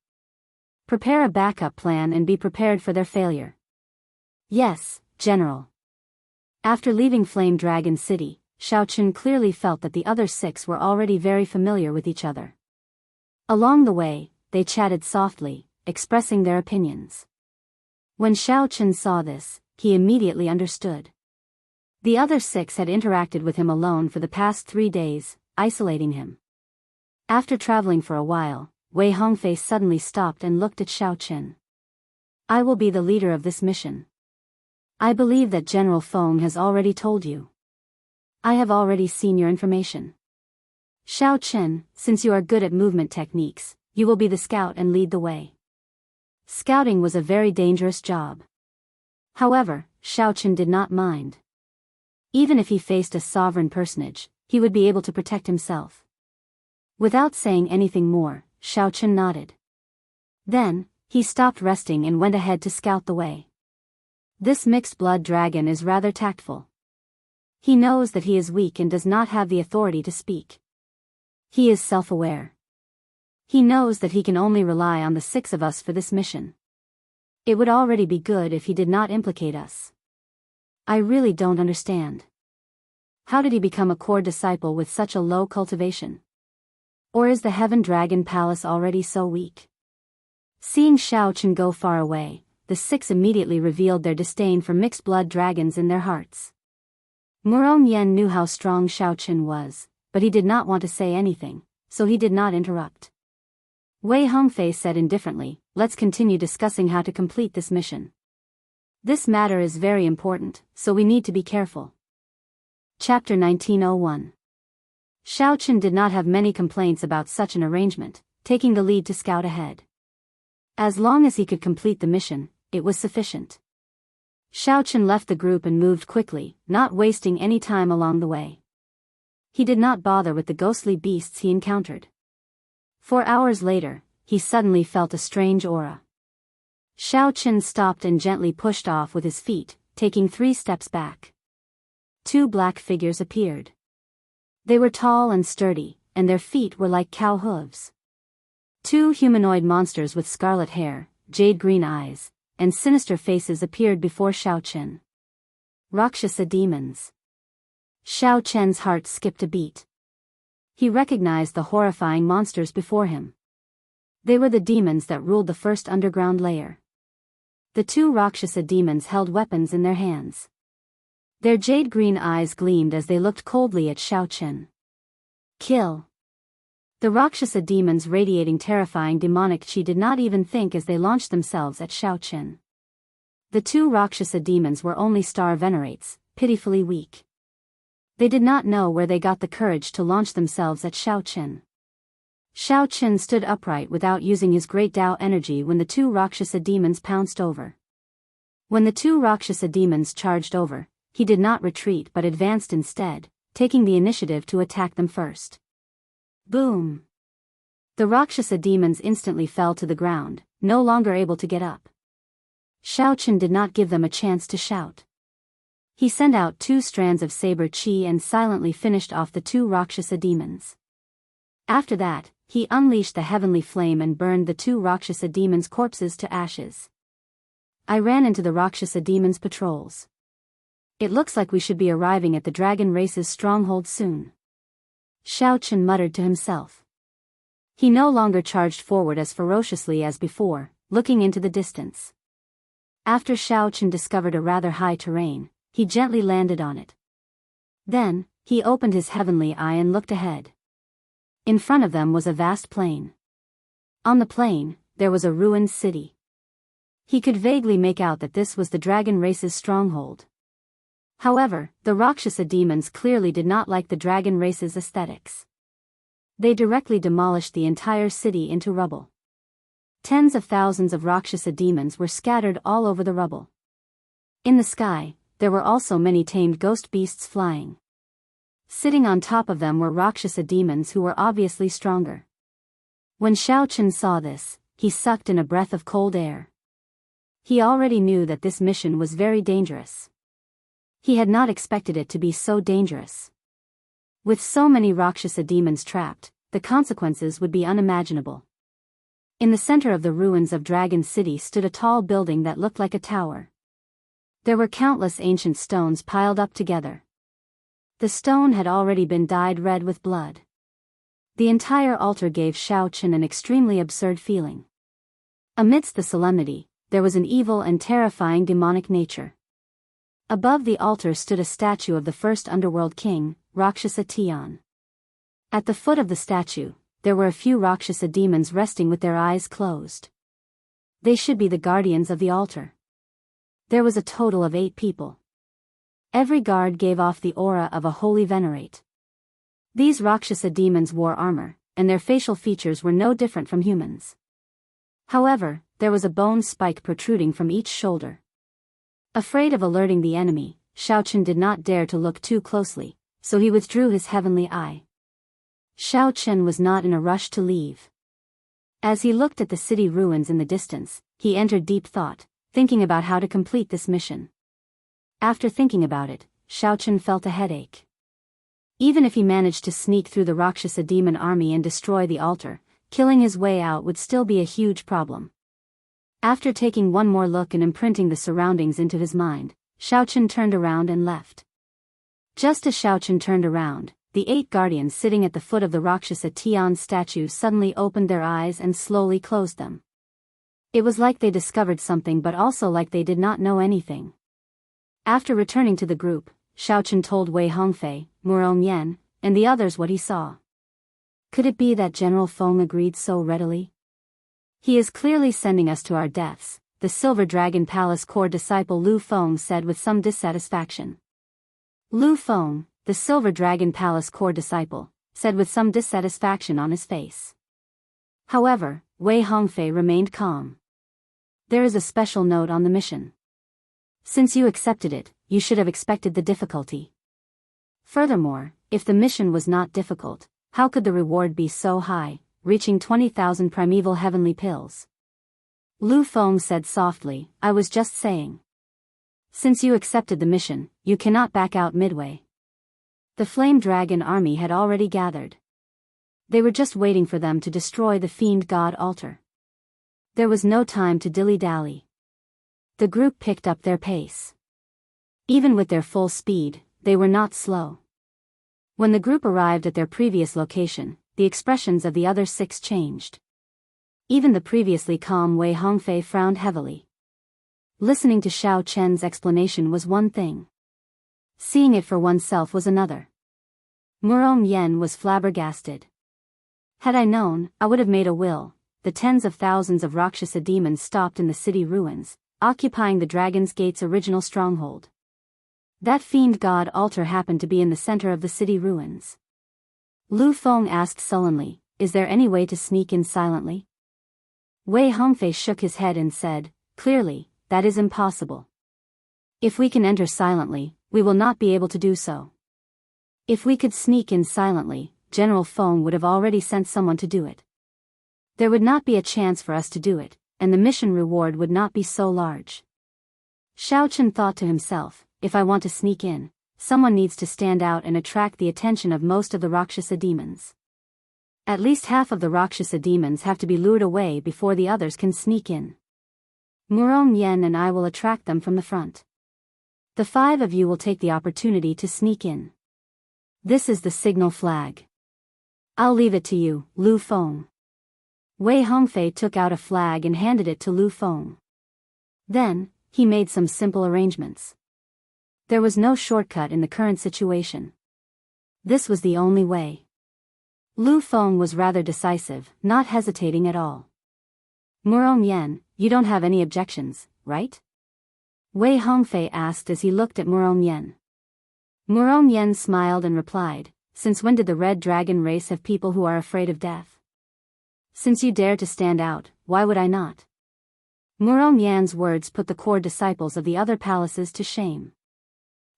Prepare a backup plan and be prepared for their failure." "Yes, General." After leaving Flame Dragon City, Xiao Chen clearly felt that the other 6 were already very familiar with each other. Along the way, they chatted softly, expressing their opinions. When Xiao Chen saw this, he immediately understood. The other 6 had interacted with him alone for the past 3 days, isolating him. After traveling for a while, Wei Hongfei suddenly stopped and looked at Xiao Chen. "I will be the leader of this mission. I believe that General Feng has already told you. I have already seen your information. Xiao Chen, since you are good at movement techniques, you will be the scout and lead the way." Scouting was a very dangerous job. However, Xiao Chen did not mind. Even if he faced a sovereign personage, he would be able to protect himself. Without saying anything more, Xiao Chen nodded. Then, he stopped resting and went ahead to scout the way. This mixed-blood dragon is rather tactful. He knows that he is weak and does not have the authority to speak. He is self-aware. He knows that he can only rely on the 6 of us for this mission. It would already be good if he did not implicate us. I really don't understand. How did he become a core disciple with such a low cultivation? Or is the Heaven Dragon Palace already so weak? Seeing Xiao Chen go far away, the 6 immediately revealed their disdain for mixed-blood dragons in their hearts. Murong Yen knew how strong Xiao Chen was, but he did not want to say anything, so he did not interrupt. Wei Hongfei said indifferently, "Let's continue discussing how to complete this mission. This matter is very important, so we need to be careful." Chapter 1901. Xiao Chen did not have many complaints about such an arrangement, taking the lead to scout ahead. As long as he could complete the mission, it was sufficient. Xiao Chen left the group and moved quickly, not wasting any time along the way. He did not bother with the ghostly beasts he encountered. 4 hours later, he suddenly felt a strange aura. Xiao Chen stopped and gently pushed off with his feet, taking 3 steps back. 2 black figures appeared. They were tall and sturdy, and their feet were like cow hooves. 2 humanoid monsters with scarlet hair, jade-green eyes, and sinister faces appeared before Xiao Chen. Rakshasa demons. Xiao Chen's heart skipped a beat. He recognized the horrifying monsters before him. They were the demons that ruled the first underground layer. The 2 Rakshasa demons held weapons in their hands. Their jade-green eyes gleamed as they looked coldly at Xiao Chen. "Kill." The Rakshasa demons radiating terrifying demonic chi did not even think as they launched themselves at Xiao Chen. The 2 Rakshasa demons were only star venerates, pitifully weak. They did not know where they got the courage to launch themselves at Xiao Chen. Xiao Chen stood upright without using his great Tao energy when the 2 Rakshasa demons pounced over. When the 2 Rakshasa demons charged over, he did not retreat but advanced instead, taking the initiative to attack them first. Boom! The Rakshasa demons instantly fell to the ground, no longer able to get up. Xiao Chen did not give them a chance to shout. He sent out 2 strands of saber chi and silently finished off the 2 Rakshasa demons. After that, he unleashed the heavenly flame and burned the 2 Rakshasa demons' corpses to ashes. I ran into the Rakshasa demons' patrols. It looks like we should be arriving at the dragon race's stronghold soon. Xiao Chen muttered to himself. He no longer charged forward as ferociously as before, looking into the distance. After Xiao Chen discovered a rather high terrain, he gently landed on it. Then, he opened his heavenly eye and looked ahead. In front of them was a vast plain. On the plain, there was a ruined city. He could vaguely make out that this was the dragon race's stronghold. However, the Rakshasa demons clearly did not like the dragon race's aesthetics. They directly demolished the entire city into rubble. Tens of thousands of Rakshasa demons were scattered all over the rubble. In the sky, there were also many tamed ghost beasts flying. Sitting on top of them were Rakshasa demons who were obviously stronger. When Xiao Chen saw this, he sucked in a breath of cold air. He already knew that this mission was very dangerous. He had not expected it to be so dangerous. With so many Rakshasa demons trapped, the consequences would be unimaginable. In the center of the ruins of Dragon City stood a tall building that looked like a tower. There were countless ancient stones piled up together. The stone had already been dyed red with blood. The entire altar gave Xiao Chen an extremely absurd feeling. Amidst the solemnity, there was an evil and terrifying demonic nature. Above the altar stood a statue of the first underworld king, Rakshasa Tian. At the foot of the statue, there were a few Rakshasa demons resting with their eyes closed. They should be the guardians of the altar. There was a total of 8 people. Every guard gave off the aura of a holy venerate. These Rakshasa demons wore armor, and their facial features were no different from humans. However, there was a bone spike protruding from each shoulder. Afraid of alerting the enemy, Xiao Chen did not dare to look too closely, so he withdrew his heavenly eye. Xiao Chen was not in a rush to leave. As he looked at the city ruins in the distance, he entered deep thought, thinking about how to complete this mission. After thinking about it, Xiao Chen felt a headache. Even if he managed to sneak through the Rakshasa demon army and destroy the altar, killing his way out would still be a huge problem. After taking one more look and imprinting the surroundings into his mind, Xiao Chen turned around and left. Just as Xiao Chen turned around, the 8 guardians sitting at the foot of the Rakshasa Tian statue suddenly opened their eyes and slowly closed them. It was like they discovered something, but also like they did not know anything. After returning to the group, Xiao Chen told Wei Hongfei, Murong Yan, and the others what he saw. Could it be that General Feng agreed so readily? He is clearly sending us to our deaths, the Silver Dragon Palace core disciple Lu Feng said with some dissatisfaction. Lu Feng, the Silver Dragon Palace core disciple, said with some dissatisfaction on his face. However, Wei Hongfei remained calm. There is a special note on the mission. Since you accepted it, you should have expected the difficulty. Furthermore, if the mission was not difficult, how could the reward be so high, reaching 20,000 primeval heavenly pills? Lu Feng said softly, I was just saying. Since you accepted the mission, you cannot back out midway. The Flame Dragon army had already gathered. They were just waiting for them to destroy the Fiend God altar. There was no time to dilly-dally. The group picked up their pace. Even with their full speed, they were not slow. When the group arrived at their previous location, the expressions of the other 6 changed. Even the previously calm Wei Hongfei frowned heavily. Listening to Xiao Chen's explanation was one thing. Seeing it for oneself was another. Murong Yan was flabbergasted. Had I known, I would have made a will. The tens of thousands of Rakshasa demons stopped in the city ruins, occupying the Dragon's Gate's original stronghold. That Fiend God altar happened to be in the center of the city ruins. Lu Feng asked sullenly, is there any way to sneak in silently? Wei Hongfei shook his head and said, clearly, that is impossible. If we can enter silently, we will not be able to do so. If we could sneak in silently, General Feng would have already sent someone to do it. There would not be a chance for us to do it, and the mission reward would not be so large. Xiao Chen thought to himself, if I want to sneak in, someone needs to stand out and attract the attention of most of the Rakshasa demons. At least half of the Rakshasa demons have to be lured away before the others can sneak in. Murong Yen and I will attract them from the front. The 5 of you will take the opportunity to sneak in. This is the signal flag. I'll leave it to you, Lu Feng. Wei Hongfei took out a flag and handed it to Lu Feng. Then, he made some simple arrangements. There was no shortcut in the current situation. This was the only way. Lu Feng was rather decisive, not hesitating at all. Murong Yen, you don't have any objections, right? Wei Hongfei asked as he looked at Murong Yen. Murong Yen smiled and replied, since when did the Red Dragon race have people who are afraid of death? Since you dare to stand out, why would I not? Murong Yan's words put the core disciples of the other palaces to shame.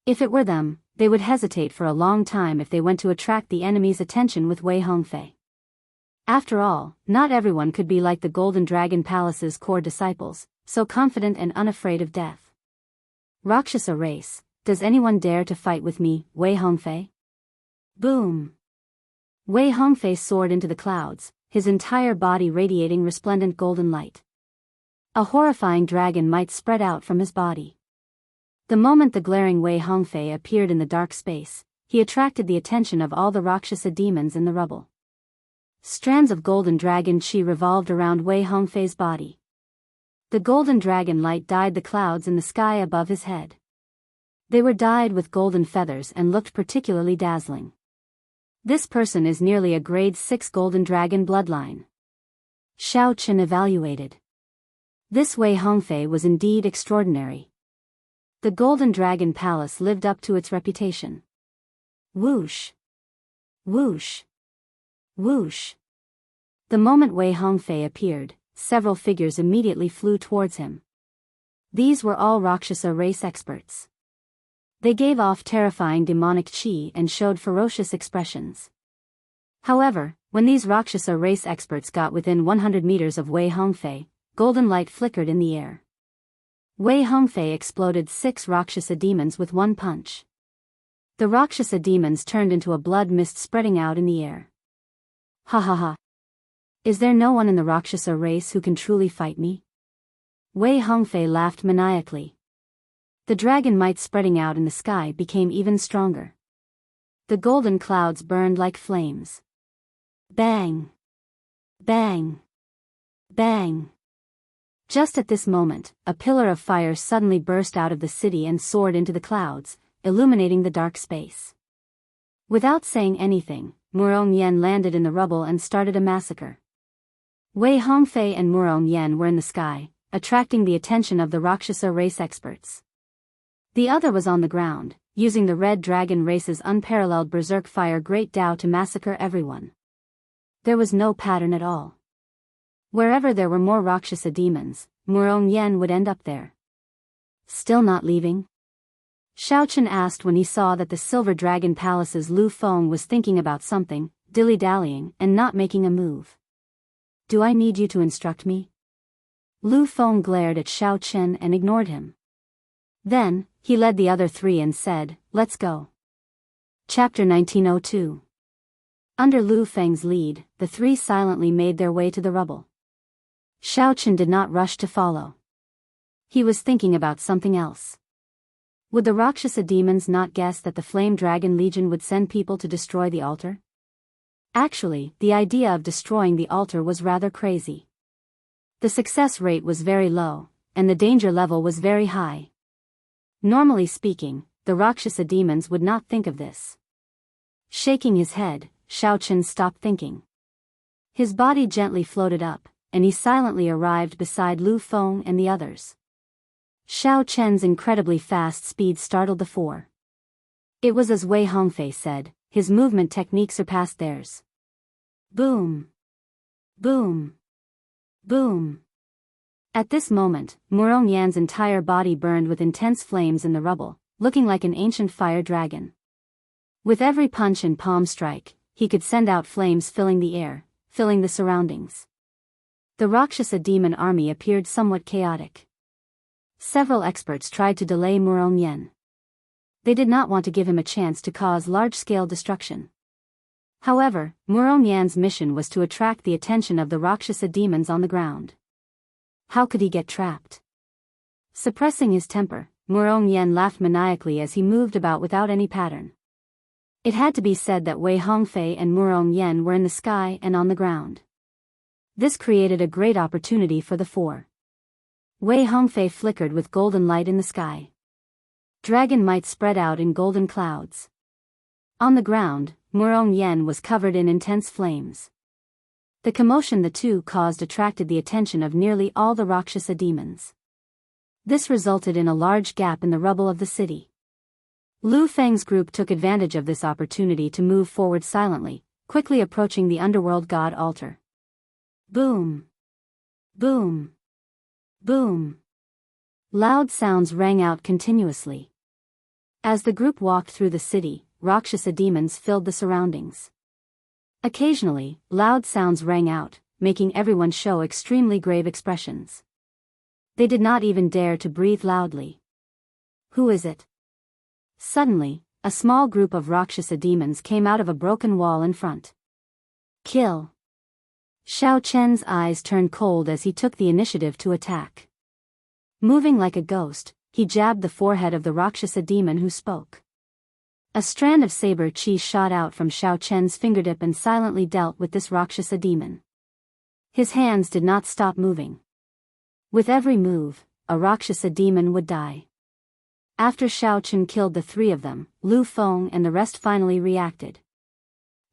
If it were them, they would hesitate for a long time if they went to attract the enemy's attention with Wei Hongfei. After all, not everyone could be like the Golden Dragon Palace's core disciples, so confident and unafraid of death. Rakshasa race, does anyone dare to fight with me, Wei Hongfei? Boom! Wei Hongfei soared into the clouds, his entire body radiating resplendent golden light. A horrifying dragon might spread out from his body. The moment the glaring Wei Hongfei appeared in the dark space, he attracted the attention of all the Rakshasa demons in the rubble. Strands of golden dragon chi revolved around Wei Hongfei's body. The golden dragon light dyed the clouds in the sky above his head. They were dyed with golden feathers and looked particularly dazzling. This person is nearly a grade 6 golden dragon bloodline. Xiao Chen evaluated. This Wei Hongfei was indeed extraordinary. The Golden Dragon Palace lived up to its reputation. Whoosh! Whoosh! Whoosh! The moment Wei Hongfei appeared, several figures immediately flew towards him. These were all Rakshasa race experts. They gave off terrifying demonic chi and showed ferocious expressions. However, when these Rakshasa race experts got within 100 meters of Wei Hongfei, golden light flickered in the air. Wei Hongfei exploded 6 Rakshasa demons with one punch. The Rakshasa demons turned into a blood mist spreading out in the air. Ha ha ha! Is there no one in the Rakshasa race who can truly fight me? Wei Hongfei laughed maniacally. The dragon might spreading out in the sky became even stronger. The golden clouds burned like flames. Bang! Bang! Bang! Just at this moment, a pillar of fire suddenly burst out of the city and soared into the clouds, illuminating the dark space. Without saying anything, Murong Yen landed in the rubble and started a massacre. Wei Hongfei and Murong Yen were in the sky, attracting the attention of the Rakshasa race experts. The other was on the ground, using the Red Dragon race's unparalleled berserk fire Great Dao to massacre everyone. There was no pattern at all. Wherever there were more Rakshasa demons, Murong Yen would end up there. Still not leaving? Xiao Chen asked when he saw that the Silver Dragon Palace's Lu Feng was thinking about something, dilly-dallying, and not making a move. Do I need you to instruct me? Lu Feng glared at Xiao Chen and ignored him. Then, he led the other 3 and said, let's go. Chapter 1902. Under Lu Feng's lead, the 3 silently made their way to the rubble. Xiao Chen did not rush to follow. He was thinking about something else. Would the Rakshasa demons not guess that the Flame Dragon Legion would send people to destroy the altar? Actually, the idea of destroying the altar was rather crazy. The success rate was very low, and the danger level was very high. Normally speaking, the Rakshasa demons would not think of this. Shaking his head, Xiao Chen stopped thinking. His body gently floated up, and he silently arrived beside Lu Feng and the others. Xiao Chen's incredibly fast speed startled the 4. It was as Wei Hongfei said, his movement technique surpassed theirs. Boom! Boom! Boom! At this moment, Murong Yan's entire body burned with intense flames in the rubble, looking like an ancient fire dragon. With every punch and palm strike, he could send out flames filling the air, filling the surroundings. The Rakshasa demon army appeared somewhat chaotic. Several experts tried to delay Murong Yen. They did not want to give him a chance to cause large-scale destruction. However, Murong Yan's mission was to attract the attention of the Rakshasa demons on the ground. How could he get trapped? Suppressing his temper, Murong Yan laughed maniacally as he moved about without any pattern. It had to be said that Wei Hongfei and Murong Yan were in the sky and on the ground. This created a great opportunity for the four. Wei Hongfei flickered with golden light in the sky. Dragon might spread out in golden clouds. On the ground, Murong Yan was covered in intense flames. The commotion the two caused attracted the attention of nearly all the Rakshasa demons. This resulted in a large gap in the rubble of the city. Lu Feng's group took advantage of this opportunity to move forward silently, quickly approaching the underworld god altar. Boom! Boom! Boom! Loud sounds rang out continuously. As the group walked through the city, Rakshasa demons filled the surroundings. Occasionally, loud sounds rang out, making everyone show extremely grave expressions. They did not even dare to breathe loudly. Who is it? Suddenly, a small group of Rakshasa demons came out of a broken wall in front. Kill! Xiao Chen's eyes turned cold as he took the initiative to attack. Moving like a ghost, he jabbed the forehead of the Rakshasa demon who spoke. A strand of saber chi shot out from Xiao Chen's fingertip and silently dealt with this Rakshasa demon. His hands did not stop moving. With every move, a Rakshasa demon would die. After Xiao Chen killed the three of them, Lu Feng and the rest finally reacted.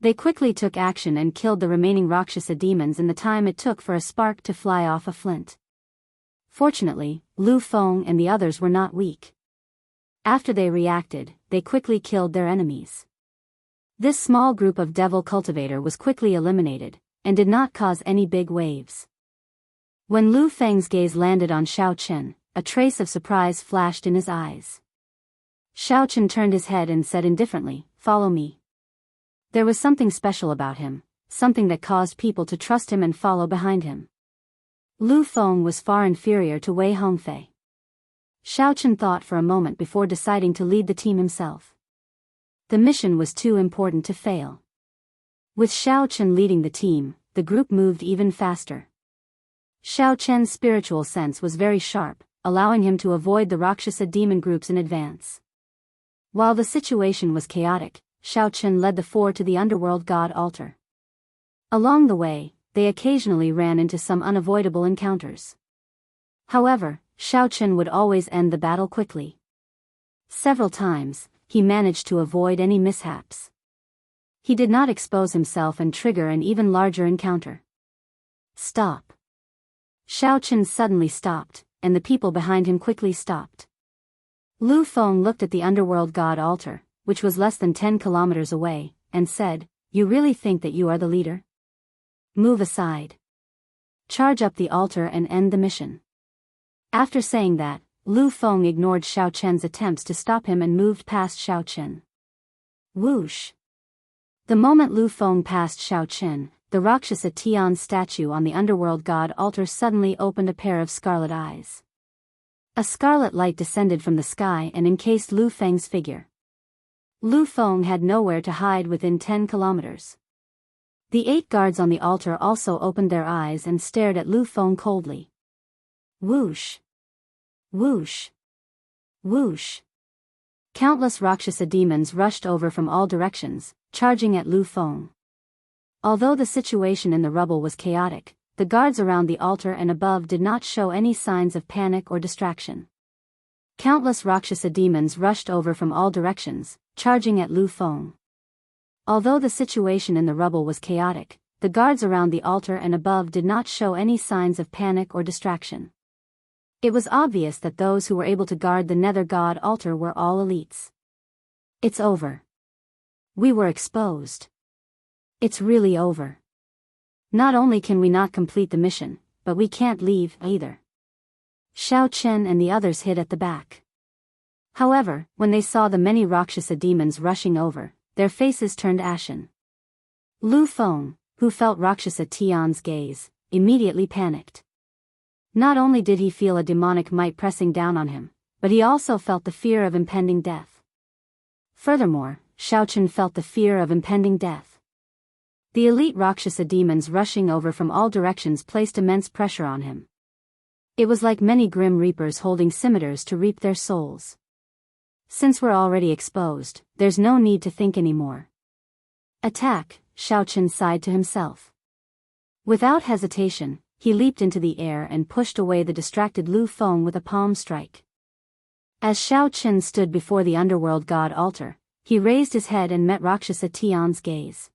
They quickly took action and killed the remaining Rakshasa demons in the time it took for a spark to fly off a flint. Fortunately, Lu Feng and the others were not weak. After they reacted, they quickly killed their enemies. This small group of devil cultivator was quickly eliminated, and did not cause any big waves. When Lu Feng's gaze landed on Xiao Chen, a trace of surprise flashed in his eyes. Xiao Chen turned his head and said indifferently, "Follow me." There was something special about him, something that caused people to trust him and follow behind him. Lu Feng was far inferior to Wei Hongfei. Xiao Chen thought for a moment before deciding to lead the team himself. The mission was too important to fail. With Xiao Chen leading the team, the group moved even faster. Xiao Chen's spiritual sense was very sharp, allowing him to avoid the Rakshasa demon groups in advance. While the situation was chaotic, Xiao Chen led the four to the underworld god altar. Along the way, they occasionally ran into some unavoidable encounters. However, Xiao Chen would always end the battle quickly. Several times, he managed to avoid any mishaps. He did not expose himself and trigger an even larger encounter. Stop! Xiao Chen suddenly stopped, and the people behind him quickly stopped. Lu Feng looked at the underworld god altar, which was less than 10 kilometers away, and said, "You really think that you are the leader? Move aside. Charge up the altar and end the mission." After saying that, Lu Feng ignored Xiao Chen's attempts to stop him and moved past Xiao Chen. Whoosh! The moment Lu Feng passed Xiao Chen, the Rakshasa Tian statue on the underworld god altar suddenly opened a pair of scarlet eyes. A scarlet light descended from the sky and encased Lu Feng's figure. Lu Feng had nowhere to hide within 10 kilometers. The 8 guards on the altar also opened their eyes and stared at Lu Feng coldly. Whoosh! Whoosh! Whoosh! Countless Rakshasa demons rushed over from all directions, charging at Lu Feng. Although the situation in the rubble was chaotic, the guards around the altar and above did not show any signs of panic or distraction. Countless Rakshasa demons rushed over from all directions, charging at Lu Feng. Although the situation in the rubble was chaotic, the guards around the altar and above did not show any signs of panic or distraction. It was obvious that those who were able to guard the Nether God altar were all elites. It's over. We were exposed. It's really over. Not only can we not complete the mission, but we can't leave either. Xiao Chen and the others hid at the back. However, when they saw the many Rakshasa demons rushing over, their faces turned ashen. Lu Feng, who felt Rakshasa Tian's gaze, immediately panicked. Not only did he feel a demonic might pressing down on him, but he also felt the fear of impending death. Furthermore, Xiao Chen felt the fear of impending death. The elite Rakshasa demons rushing over from all directions placed immense pressure on him. It was like many grim reapers holding scimitars to reap their souls. Since we're already exposed, there's no need to think anymore. Attack, Xiaochen sighed to himself. Without hesitation, he leaped into the air and pushed away the distracted Lu Feng with a palm strike. As Xiaochen stood before the underworld god altar, he raised his head and met Rakshasa Tian's gaze.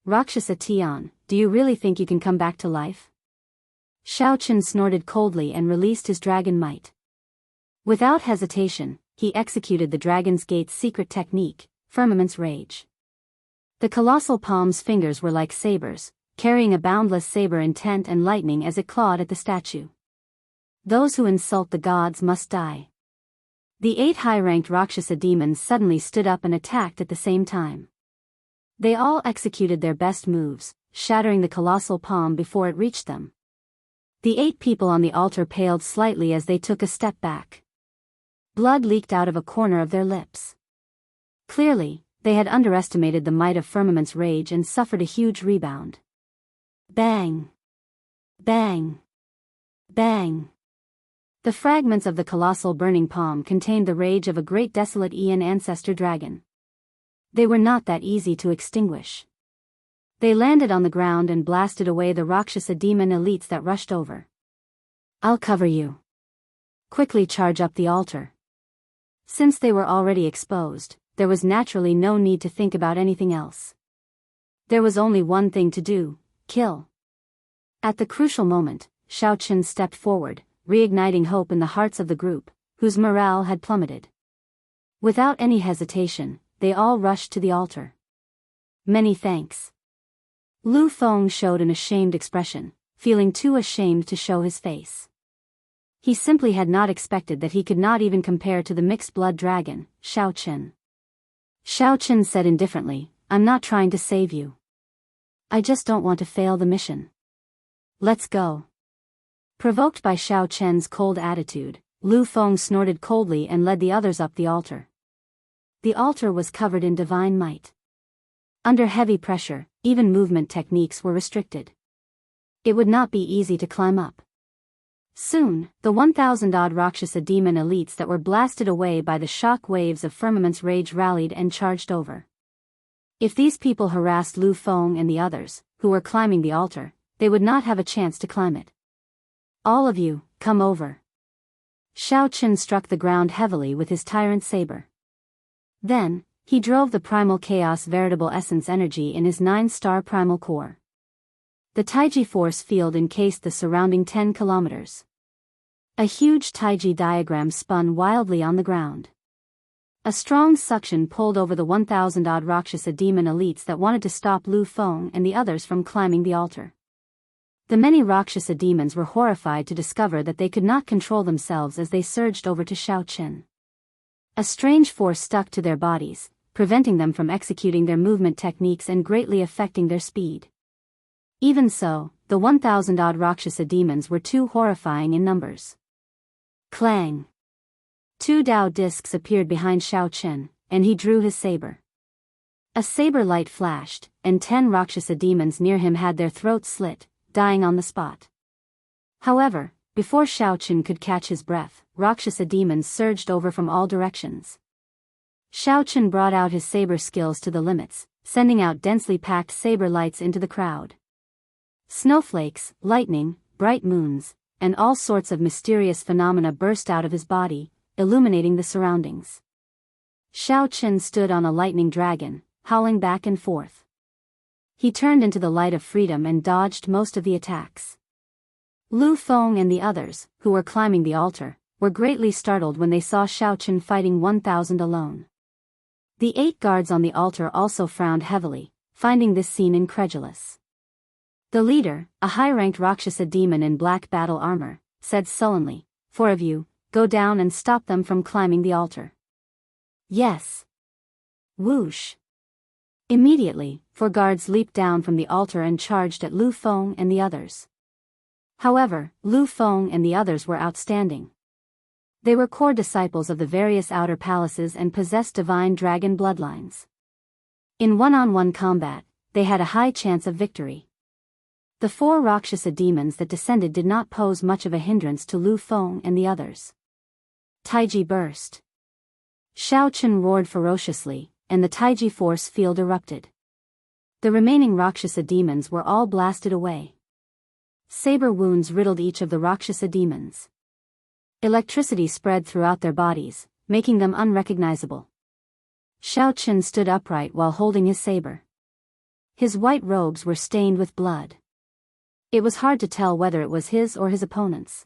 Rakshasa Tian, do you really think you can come back to life? Xiaochen snorted coldly and released his dragon might. Without hesitation, he executed the Dragon's Gate's secret technique, Firmament's Rage. The colossal palm's fingers were like sabers, carrying a boundless saber intent and lightning as it clawed at the statue. Those who insult the gods must die. The 8 high-ranked Rakshasa demons suddenly stood up and attacked at the same time. They all executed their best moves, shattering the colossal palm before it reached them. The 8 people on the altar paled slightly as they took a step back. Blood leaked out of a corner of their lips. Clearly, they had underestimated the might of Firmament's Rage and suffered a huge rebound. Bang! Bang! Bang! The fragments of the colossal burning palm contained the rage of a great desolate Aeon ancestor dragon. They were not that easy to extinguish. They landed on the ground and blasted away the Rakshasa demon elites that rushed over. I'll cover you. Quickly charge up the altar. Since they were already exposed, there was naturally no need to think about anything else. There was only one thing to do: kill. At the crucial moment, Xiaochen stepped forward, reigniting hope in the hearts of the group, whose morale had plummeted. Without any hesitation, they all rushed to the altar. Many thanks. Lu Feng showed an ashamed expression, feeling too ashamed to show his face. He simply had not expected that he could not even compare to the mixed-blood dragon, Xiaochen. Xiaochen said indifferently, I'm not trying to save you. I just don't want to fail the mission. Let's go. Provoked by Xiaochen's cold attitude, Lu Feng snorted coldly and led the others up the altar. The altar was covered in divine might. Under heavy pressure, even movement techniques were restricted. It would not be easy to climb up. Soon, the 1,000-odd Rakshasa demon elites that were blasted away by the shock waves of Firmament's Rage rallied and charged over. If these people harassed Lu Feng and the others, who were climbing the altar, they would not have a chance to climb it. All of you, come over. Xiaochen struck the ground heavily with his tyrant saber. Then, he drove the primal chaos veritable essence energy in his 9-star primal core. The Taiji force field encased the surrounding 10 kilometers. A huge Taiji diagram spun wildly on the ground. A strong suction pulled over the 1,000-odd Rakshasa demon elites that wanted to stop Lu Feng and the others from climbing the altar. The many Rakshasa demons were horrified to discover that they could not control themselves as they surged over to Xiaochen. A strange force stuck to their bodies, preventing them from executing their movement techniques and greatly affecting their speed. Even so, the 1,000-odd Rakshasa demons were too horrifying in numbers. Clang! 2 Dao discs appeared behind Xiaochen, and he drew his saber. A saber light flashed, and 10 Rakshasa demons near him had their throats slit, dying on the spot. However, before Xiaochen could catch his breath, Rakshasa demons surged over from all directions. Xiaochen brought out his saber skills to the limits, sending out densely packed saber lights into the crowd. Snowflakes, lightning, bright moons, and all sorts of mysterious phenomena burst out of his body, illuminating the surroundings. Xiaochen stood on a lightning dragon, howling back and forth. He turned into the light of freedom and dodged most of the attacks. Lu Feng and the others, who were climbing the altar, were greatly startled when they saw Xiaochen fighting 1,000 alone. The 8 guards on the altar also frowned heavily, finding this scene incredulous. The leader, a high-ranked Rakshasa demon in black battle armor, said sullenly, 4 of you, go down and stop them from climbing the altar. Yes. Whoosh. Immediately, 4 guards leaped down from the altar and charged at Lu Feng and the others. However, Lu Feng and the others were outstanding. They were core disciples of the various outer palaces and possessed divine dragon bloodlines. In one-on-one combat, they had a high chance of victory. The 4 Rakshasa demons that descended did not pose much of a hindrance to Lu Feng and the others. Taiji burst. Shao Chen roared ferociously, and the Taiji force field erupted. The remaining Rakshasa demons were all blasted away. Saber wounds riddled each of the Rakshasa demons. Electricity spread throughout their bodies, making them unrecognizable. Shao Chen stood upright while holding his saber. His white robes were stained with blood. It was hard to tell whether it was his or his opponent's.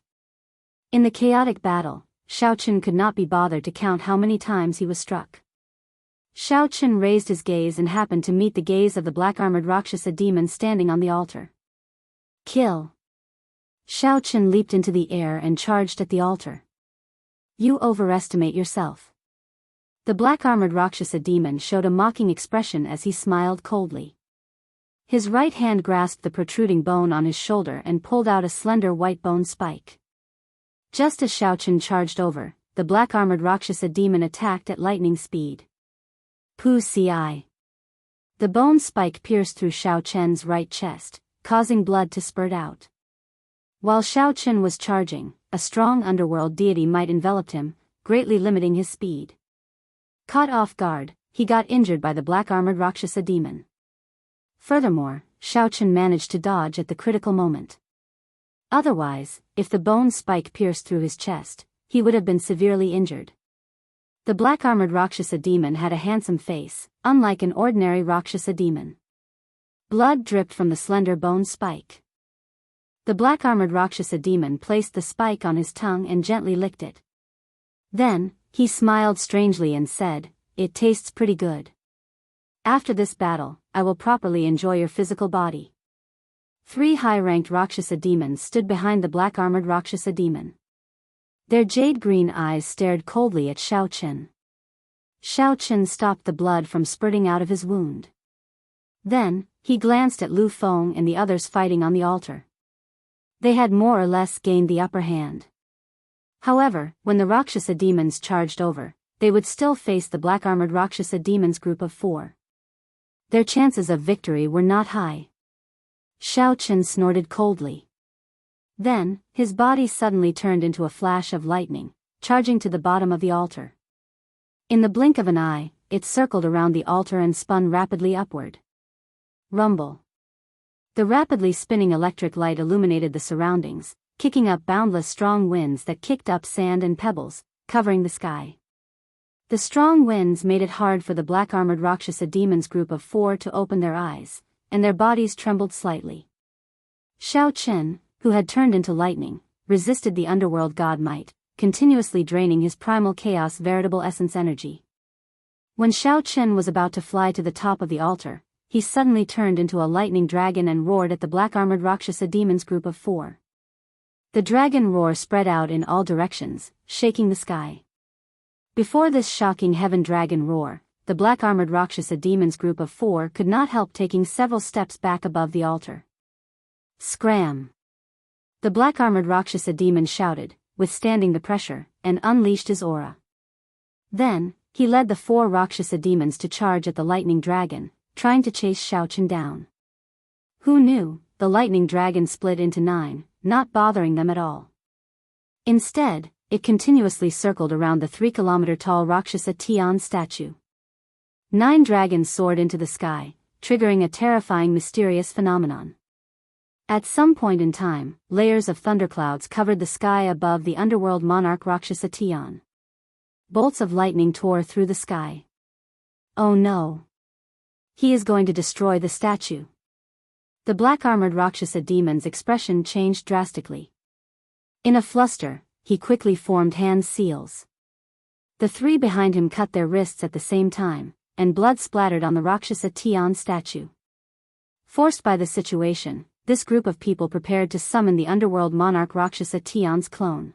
In the chaotic battle, Shao Chen could not be bothered to count how many times he was struck. Shao Chen raised his gaze and happened to meet the gaze of the black-armored Rakshasa demon standing on the altar. Kill! Shao Chen leaped into the air and charged at the altar. You overestimate yourself. The black-armored Rakshasa demon showed a mocking expression as he smiled coldly. His right hand grasped the protruding bone on his shoulder and pulled out a slender white bone spike. Just as Shao Chen charged over, the black-armored Rakshasa demon attacked at lightning speed. Pu Ci. The bone spike pierced through Shao Chen's right chest, causing blood to spurt out. While Shao Chen was charging, a strong underworld deity might envelop him, greatly limiting his speed. Caught off guard, he got injured by the black-armored Rakshasa demon. Furthermore, Shao Chen managed to dodge at the critical moment. Otherwise, if the bone spike pierced through his chest, he would have been severely injured. The black-armored Rakshasa demon had a handsome face, unlike an ordinary Rakshasa demon. Blood dripped from the slender bone spike. The black-armored Rakshasa demon placed the spike on his tongue and gently licked it. Then, he smiled strangely and said, "It tastes pretty good. After this battle, I will properly enjoy your physical body." 3 high-ranked Rakshasa demons stood behind the black-armored Rakshasa demon. Their jade-green eyes stared coldly at Shao Chen. Shao Chen stopped the blood from spurting out of his wound. Then, he glanced at Lu Feng and the others fighting on the altar. They had more or less gained the upper hand. However, when the Rakshasa demons charged over, they would still face the black-armored Rakshasa demons group of 4. Their chances of victory were not high. Shao Chen snorted coldly. Then, his body suddenly turned into a flash of lightning, charging to the bottom of the altar. In the blink of an eye, it circled around the altar and spun rapidly upward. Rumble. The rapidly spinning electric light illuminated the surroundings, kicking up boundless strong winds that kicked up sand and pebbles, covering the sky. The strong winds made it hard for the black-armored Rakshasa demons group of 4 to open their eyes, and their bodies trembled slightly. Shao Chen, who had turned into lightning, resisted the underworld god might, continuously draining his primal chaos veritable essence energy. When Shao Chen was about to fly to the top of the altar, he suddenly turned into a lightning dragon and roared at the black-armored Rakshasa demons group of 4. The dragon roar spread out in all directions, shaking the sky. Before this shocking heaven dragon roar, the black-armored Rakshasa demons group of 4 could not help taking several steps back above the altar. Scram! The black-armored Rakshasa demon shouted, withstanding the pressure, and unleashed his aura. Then, he led the 4 Rakshasa demons to charge at the lightning dragon, trying to chase Shao Chen down. Who knew, the lightning dragon split into 9, not bothering them at all. Instead, it continuously circled around the 3-kilometer-tall Rakshasa Tian statue. 9 dragons soared into the sky, triggering a terrifying mysterious phenomenon. At some point in time, layers of thunderclouds covered the sky above the underworld monarch Rakshasa Tian. Bolts of lightning tore through the sky. Oh no! He is going to destroy the statue. The black-armored Rakshasa demon's expression changed drastically. In a fluster, he quickly formed hand seals. The 3 behind him cut their wrists at the same time, and blood splattered on the Rakshasa Tian statue. Forced by the situation, this group of people prepared to summon the underworld monarch Rakshasa Tian's clone.